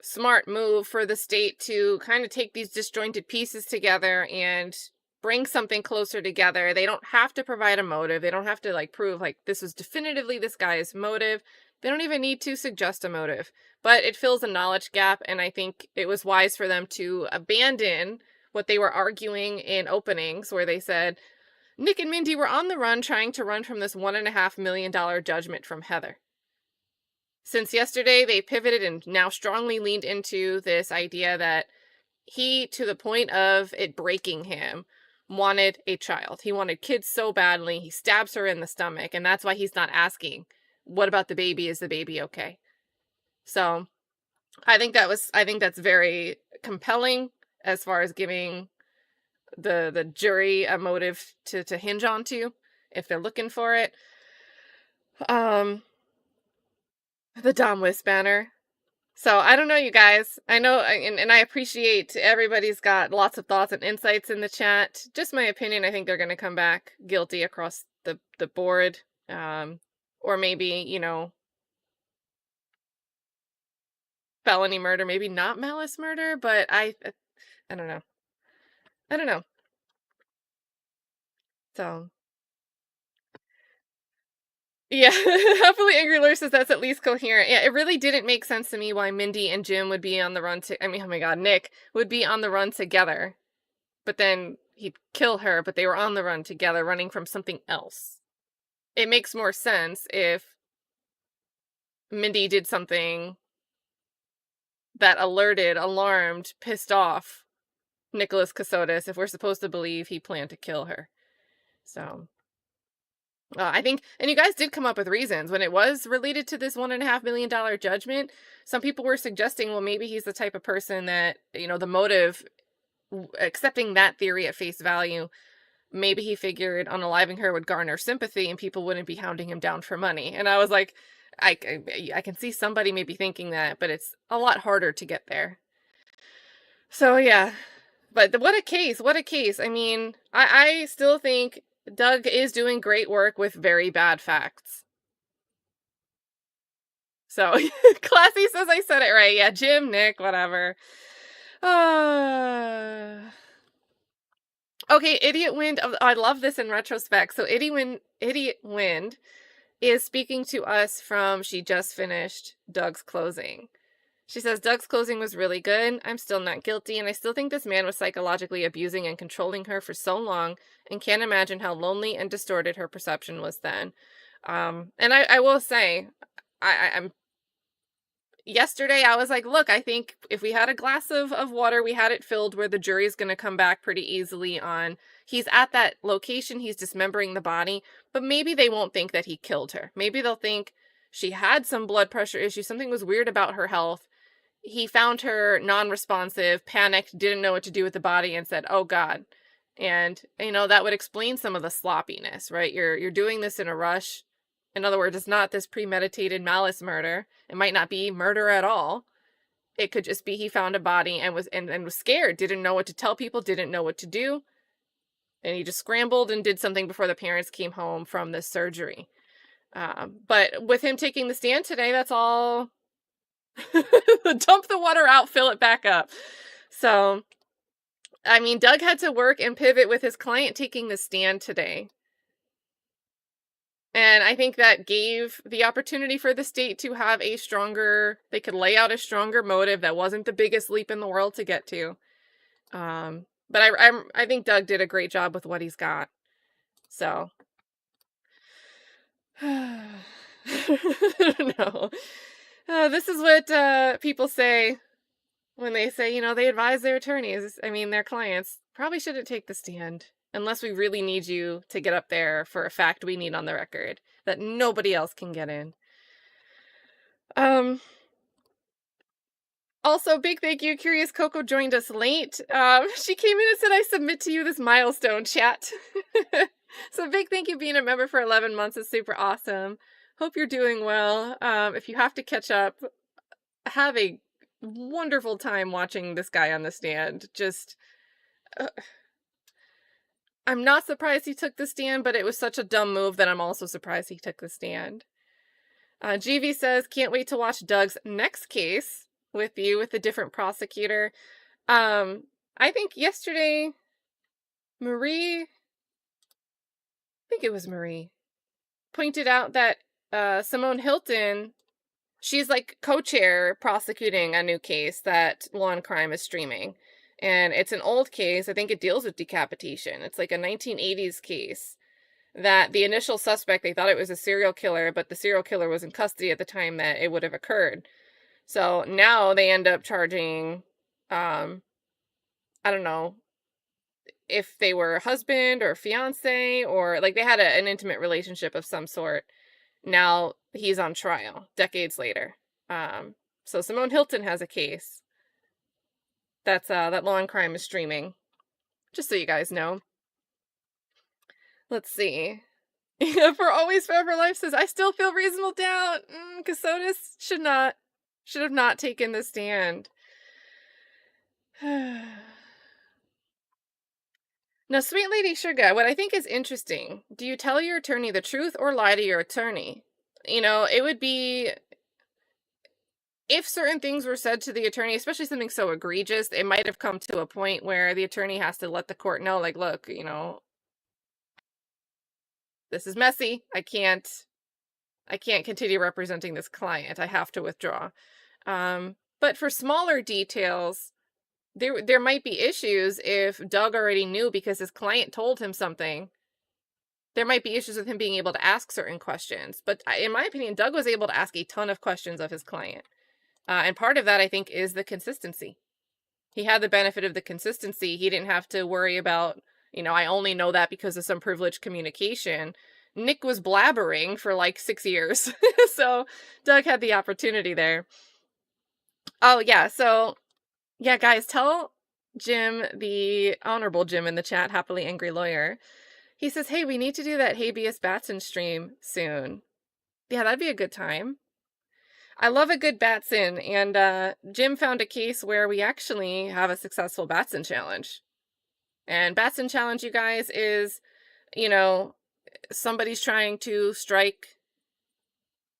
smart move for the state to kind of take these disjointed pieces together and bring something closer together. They don't have to provide a motive. They don't have to prove this was definitively this guy's motive. They don't even need to suggest a motive, but it fills a knowledge gap. And I think it was wise for them to abandon what they were arguing in openings, where they said Nick and Mindy were on the run trying to run from this $1.5 million judgment from Heather. Since yesterday, they pivoted and now strongly leaned into this idea that he, to the point of it breaking him, wanted a child. He wanted kids so badly, he stabs her in the stomach, and that's why he's not asking, what about the baby? Is the baby okay? So I think that's very compelling as far as giving the jury a motive to hinge onto if they're looking for it. The Dom Whist banner. So I don't know, you guys. I know, and I appreciate everybody's got lots of thoughts and insights in the chat. Just my opinion, I think they're going to come back guilty across the board. Or maybe, felony murder, maybe not malice murder, but I don't know. I don't know. So, yeah, happily angry lawyer says that's at least coherent. Yeah, it really didn't make sense to me why Mindy and Jim would be on the run oh my God, Nick would be on the run together, but then he'd kill her, but they were on the run together, running from something else. It makes more sense if Mindy did something that alarmed, pissed off Nicholas Kassotis, if we're supposed to believe he planned to kill her. So, I think, and you guys did come up with reasons when it was related to this $1.5 million judgment. Some people were suggesting, well, maybe he's the type of person that, the motive, accepting that theory at face value, maybe he figured unaliving her would garner sympathy and people wouldn't be hounding him down for money. And I was like, I can see somebody maybe thinking that, but it's a lot harder to get there. So yeah, but what a case, what a case. I mean, I still think Doug is doing great work with very bad facts. So, Classy says I said it right. Yeah, Jim, Nick, whatever. Okay, Idiot Wind. Oh, I love this in retrospect. So, Idiot Wind is speaking to us from she just finished Doug's closing. She says, Doug's closing was really good. I'm still not guilty, and I still think this man was psychologically abusing and controlling her for so long, and can't imagine how lonely and distorted her perception was then. And I will say, I'm yesterday I was like, look, I think if we had a glass of water, we had it filled where the jury's going to come back pretty easily on, he's at that location, he's dismembering the body, but maybe they won't think that he killed her. Maybe they'll think she had some blood pressure issues, something was weird about her health. He found her non-responsive, panicked, didn't know what to do with the body, and said, oh God. And, that would explain some of the sloppiness, right? You're doing this in a rush. In other words, it's not this premeditated malice murder. It might not be murder at all. It could just be he found a body and was scared, didn't know what to tell people, didn't know what to do. And he just scrambled and did something before the parents came home from this surgery. But with him taking the stand today, that's all. Dump the water out, fill it back up. So, I mean, Doug had to work and pivot with his client taking the stand today. And I think that gave the opportunity for the state to have they could lay out a stronger motive that wasn't the biggest leap in the world to get to. But I think Doug did a great job with what he's got. So, I don't know. This is what people say when they say, they advise their attorneys, their clients, probably shouldn't take the stand unless we really need you to get up there for a fact we need on the record that nobody else can get in. Also, big thank you. Curious Coco joined us late. She came in and said, I submit to you this milestone, chat. So big thank you being a member for 11 months is super awesome. Hope you're doing well. If you have to catch up, have a wonderful time watching this guy on the stand. Just, I'm not surprised he took the stand, but it was such a dumb move that I'm also surprised he took the stand. GV says, can't wait to watch Doug's next case with you with a different prosecutor. I think yesterday, Marie pointed out that Simone Hilton, she's like co-chair prosecuting a new case that Law and Crime is streaming. And it's an old case. I think it deals with decapitation. It's like a 1980s case that the initial suspect, they thought it was a serial killer, but the serial killer was in custody at the time that it would have occurred. So now they end up charging, I don't know if they were husband or fiance or like they had an intimate relationship of some sort. Now he's on trial decades later. So Simone Hilton has a case that's that Law and Crime is streaming, just so you guys know. Let's see. For Always Forever Life says, I still feel reasonable doubt. Kassotis should have not taken the stand. Now, Sweet Lady Sugar, what I think is interesting, do you tell your attorney the truth or lie to your attorney? It would be, if certain things were said to the attorney, especially something so egregious, it might have come to a point where the attorney has to let the court know, like, look, this is messy. I can't continue representing this client. I have to withdraw. But for smaller details, there might be issues if Doug already knew because his client told him something. There might be issues with him being able to ask certain questions. But in my opinion, Doug was able to ask a ton of questions of his client. And part of that, I think, is the consistency. He had the benefit of the consistency. He didn't have to worry about, I only know that because of some privileged communication. Nick was blabbering for like 6 years. So Doug had the opportunity there. Oh, yeah. So, yeah, guys, tell Jim, the Honorable Jim in the chat, Happily Angry Lawyer. He says, hey, we need to do that habeas Batson stream soon. Yeah, that'd be a good time. I love a good Batson, and Jim found a case where we actually have a successful Batson challenge. And Batson challenge, you guys, is, somebody's trying to strike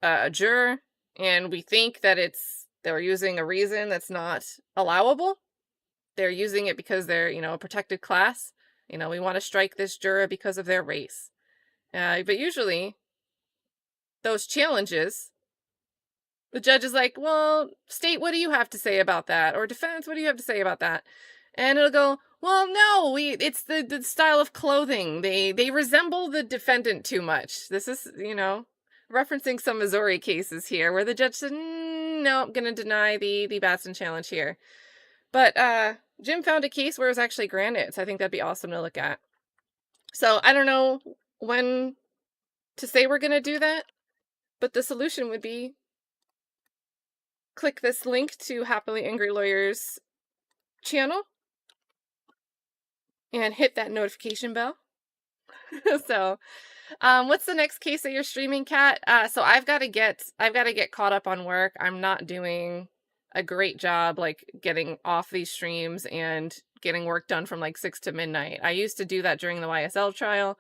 a juror, and we think that they're using a reason that's not allowable. They're using it because they're, a protected class. We want to strike this juror because of their race. But usually, those challenges, the judge is like, well, state, what do you have to say about that? Or defense, what do you have to say about that? And it'll go, well, no, it's the style of clothing. They resemble the defendant too much. This is, referencing some Missouri cases here where the judge said, no, I'm going to deny the Batson challenge here. But Jim found a case where it was actually granted, so I think that'd be awesome to look at. So I don't know when to say we're going to do that, but the solution would be click this link to Happily Angry Lawyer's channel and hit that notification bell. So, what's the next case that you're streaming, Kat? So I've got to get caught up on work. I'm not doing a great job, like, getting off these streams and getting work done from, like, 6 to midnight. I used to do that during the YSL trial.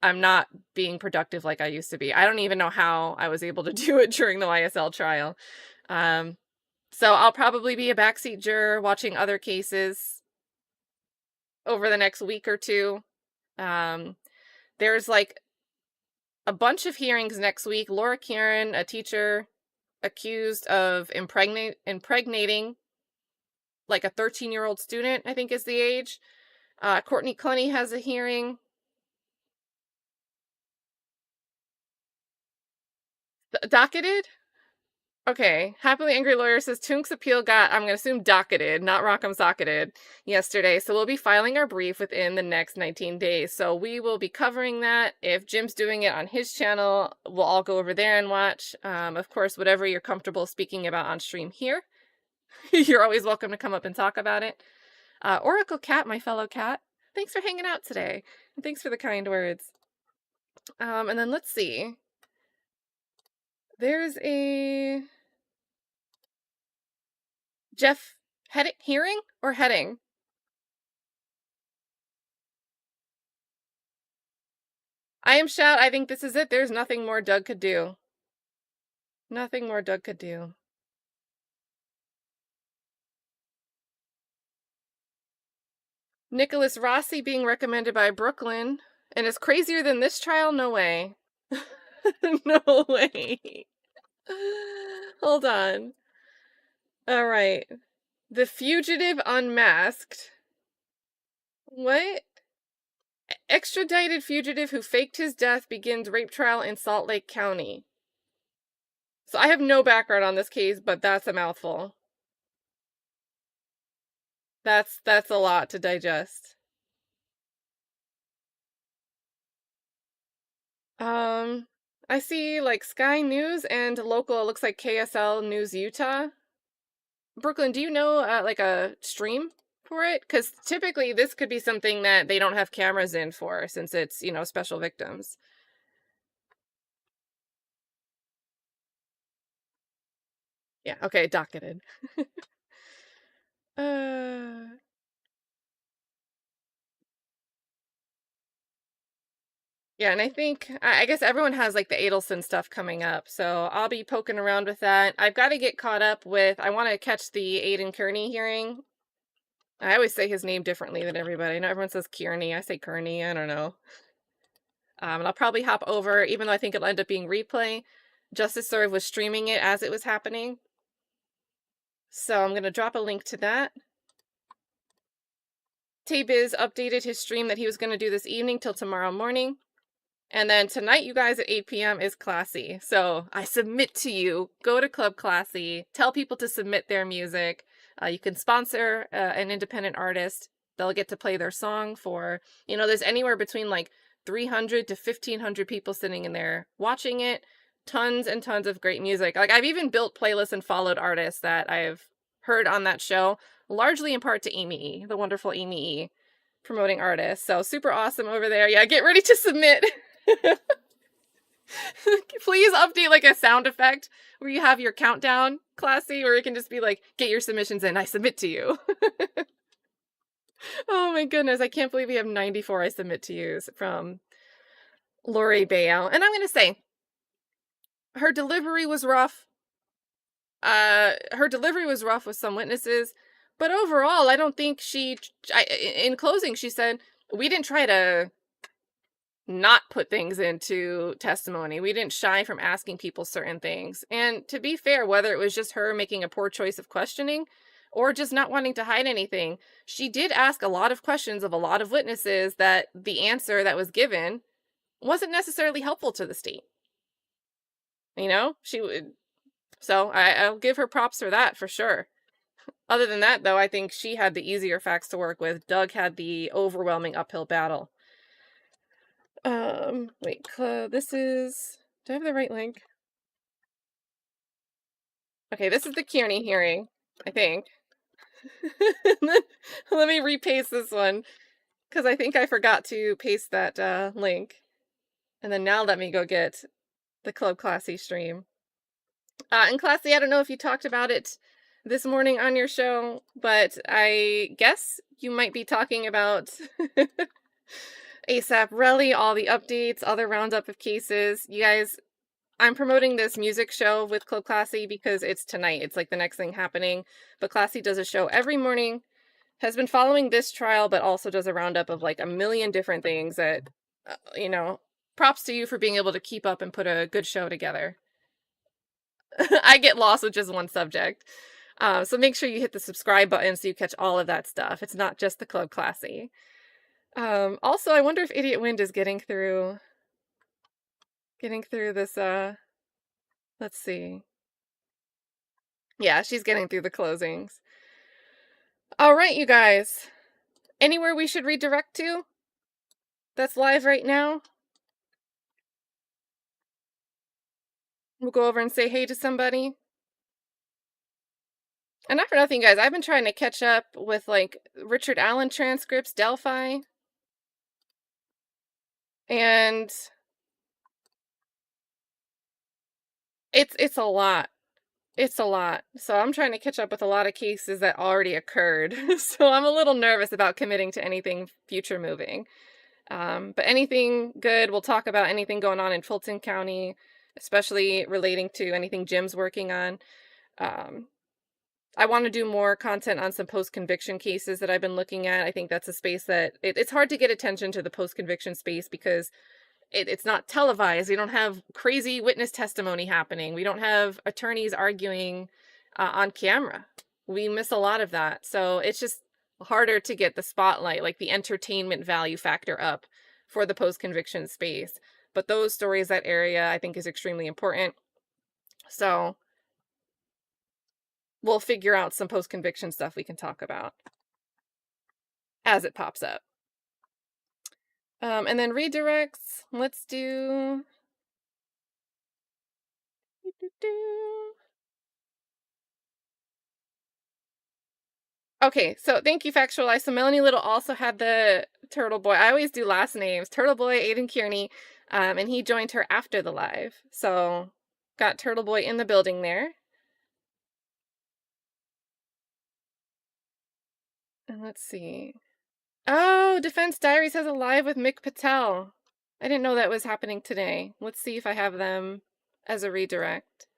I'm not being productive like I used to be. I don't even know how I was able to do it during the YSL trial. So I'll probably be a backseat juror watching other cases over the next week or two. There's, like, a bunch of hearings next week. Laura Kieran, a teacher accused of impregnating like a 13-year-old student, I think is the age. Courtney Clunny has a hearing. Docketed? Okay. Happily Angry Lawyer says Tunk's appeal got, I'm going to assume, docketed, not rock'em socketed, yesterday. So we'll be filing our brief within the next 19 days. So we will be covering that. If Jim's doing it on his channel, we'll all go over there and watch. Of course, whatever you're comfortable speaking about on stream here, you're always welcome to come up and talk about it. Oracle Cat, my fellow cat, thanks for hanging out today. And thanks for the kind words. And then let's see. There's a Jeff hearing or heading? I am Shout. I think this is it. There's nothing more Doug could do. Nothing more Doug could do. Nicholas Rossi being recommended by Brooklyn. And is crazier than this trial? No way. No way. Hold on. All right. The Fugitive Unmasked. What? Extradited fugitive who faked his death begins rape trial in Salt Lake County. So I have no background on this case, but that's a mouthful. That's a lot to digest. I see like Sky News and local, it looks like KSL News Utah. Brooklyn, do you know like a stream for it? Because typically this could be something that they don't have cameras in for, since it's, you know, special victims. Yeah, okay, docketed. Yeah, and I think, I guess everyone has like the Adelson stuff coming up, so I'll be poking around with that. I've got to get caught up with, I want to catch the Aiden Kearney hearing. I always say his name differently than everybody. I know everyone says Kearney, I say Kearney, I don't know. And I'll probably hop over, even though I think it'll end up being replay. Justice Serve was streaming it as it was happening. So I'm going to drop a link to that. Tay-Biz updated his stream that he was going to do this evening till tomorrow morning. And then tonight, you guys, at 8 p.m. is Classy. So I submit to you, go to Club Classy, tell people to submit their music. You can sponsor an independent artist. They'll get to play their song for, you know, there's anywhere between like 300 to 1,500 people sitting in there watching it. Tons and tons of great music. Like, I've even built playlists and followed artists that I've heard on that show, largely in part to Amy E., the wonderful Amy E., promoting artists. So super awesome over there. Yeah, get ready to submit. Please update like a sound effect where you have your countdown, Classy, or it can just be like, get your submissions in, I submit to you. Oh my goodness, I can't believe we have 94 I submit to yous from Lori Bayou. And I'm going to say, her delivery was rough. Her delivery was rough with some witnesses, but overall, I don't think in closing, she said, we didn't try to not put things into testimony. We didn't shy from asking people certain things. And to be fair, whether it was just her making a poor choice of questioning or just not wanting to hide anything, she did ask a lot of questions of a lot of witnesses that the answer that was given wasn't necessarily helpful to the state. You know, she would. So I'll give her props for that for sure. Other than that, though, I think she had the easier facts to work with. Doug had the overwhelming uphill battle. Wait, this is, do I have the right link? Okay, this is the Kearney hearing, I think. Let me repaste this one, because I think I forgot to paste that link. And then now let me go get the Club Classy stream. And Classy, I don't know if you talked about it this morning on your show, but I guess you might be talking about ASAP Rally, all the updates, other roundup of cases. You guys, I'm promoting this music show with Club Classy because it's tonight. It's like the next thing happening. But Classy does a show every morning, has been following this trial, but also does a roundup of like a million different things that, props to you for being able to keep up and put a good show together. I get lost with just one subject. So make sure you hit the subscribe button so you catch all of that stuff. It's not just the Club Classy. Also, I wonder if Idiot Wind is getting through this, let's see. Yeah, she's getting through the closings. All right, you guys. Anywhere we should redirect to that's live right now? We'll go over and say hey to somebody. And not for nothing, guys, I've been trying to catch up with, like, Richard Allen transcripts, Delphi. And it's a lot. It's a lot. So I'm trying to catch up with a lot of cases that already occurred. So I'm a little nervous about committing to anything future moving. But anything good, we'll talk about anything going on in Fulton County, especially relating to anything Jim's working on. I want to do more content on some post-conviction cases that I've been looking at. I think that's a space that it's hard to get attention to, the post-conviction space, because it's not televised. We don't have crazy witness testimony happening. We don't have attorneys arguing on camera. We miss a lot of that. So it's just harder to get the spotlight, like the entertainment value factor up for the post-conviction space. But those stories, that area, I think is extremely important. So we'll figure out some post-conviction stuff we can talk about as it pops up. And then redirects, let's do... Okay, so thank you, Factualize. So Melanie Little also had the Turtle Boy. I always do last names. Turtle Boy, Aiden Kearney, and he joined her after the live. So got Turtle Boy in the building there. And let's see. Oh, Defense Diaries has a live with Mick Patel. I didn't know that was happening today. Let's see if I have them as a redirect.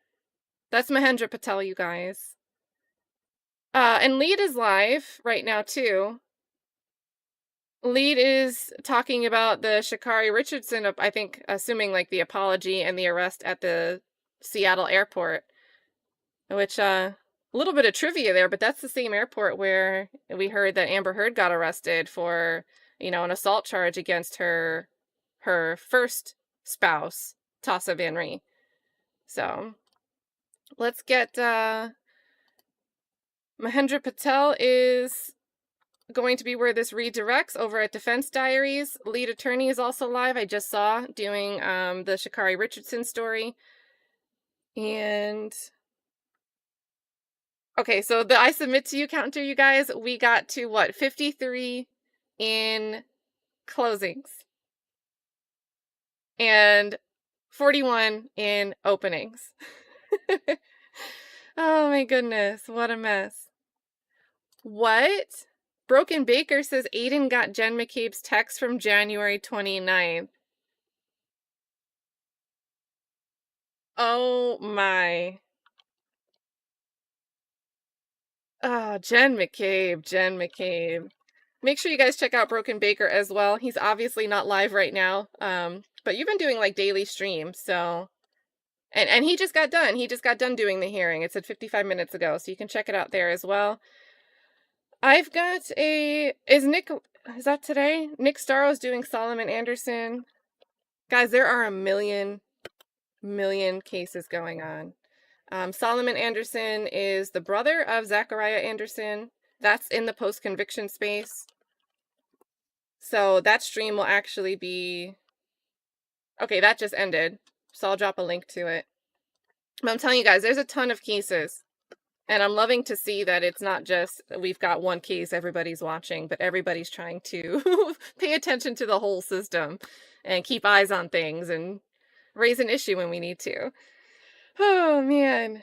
That's Mahendra Patel, you guys. And Lead is live right now, too. Lead is talking about the Sha'Carri Richardson, I think, assuming like the apology and the arrest at the Seattle airport, which, a little bit of trivia there, but that's the same airport where we heard that Amber Heard got arrested for, an assault charge against her first spouse, Tassa Van Ree. So let's get, Mahendra Patel is going to be where this redirects, over at Defense Diaries. Lead attorney is also live. I just saw doing the Sha'Carri Richardson story. And okay, so the I submit to you counter, you guys, we got to what, 53 in closings and 41 in openings. Oh my goodness, what a mess. What? Broken Baker says Aiden got Jen McCabe's text from January 29th. Oh my. Oh, Jen McCabe. Make sure you guys check out Broken Baker as well. He's obviously not live right now, but you've been doing like daily streams, so... And he just got done. He just got done doing the hearing. It said 55 minutes ago, so you can check it out there as well. I've got is that today? Nick Starrow's doing Solomon Anderson. Guys, there are a million cases going on. Solomon Anderson is the brother of Zachariah Anderson. That's in the post-conviction space. So that stream will actually be... Okay, that just ended. So I'll drop a link to it. But I'm telling you guys, there's a ton of cases. And I'm loving to see that it's not just we've got one case everybody's watching, but everybody's trying to pay attention to the whole system and keep eyes on things and raise an issue when we need to. Oh, man.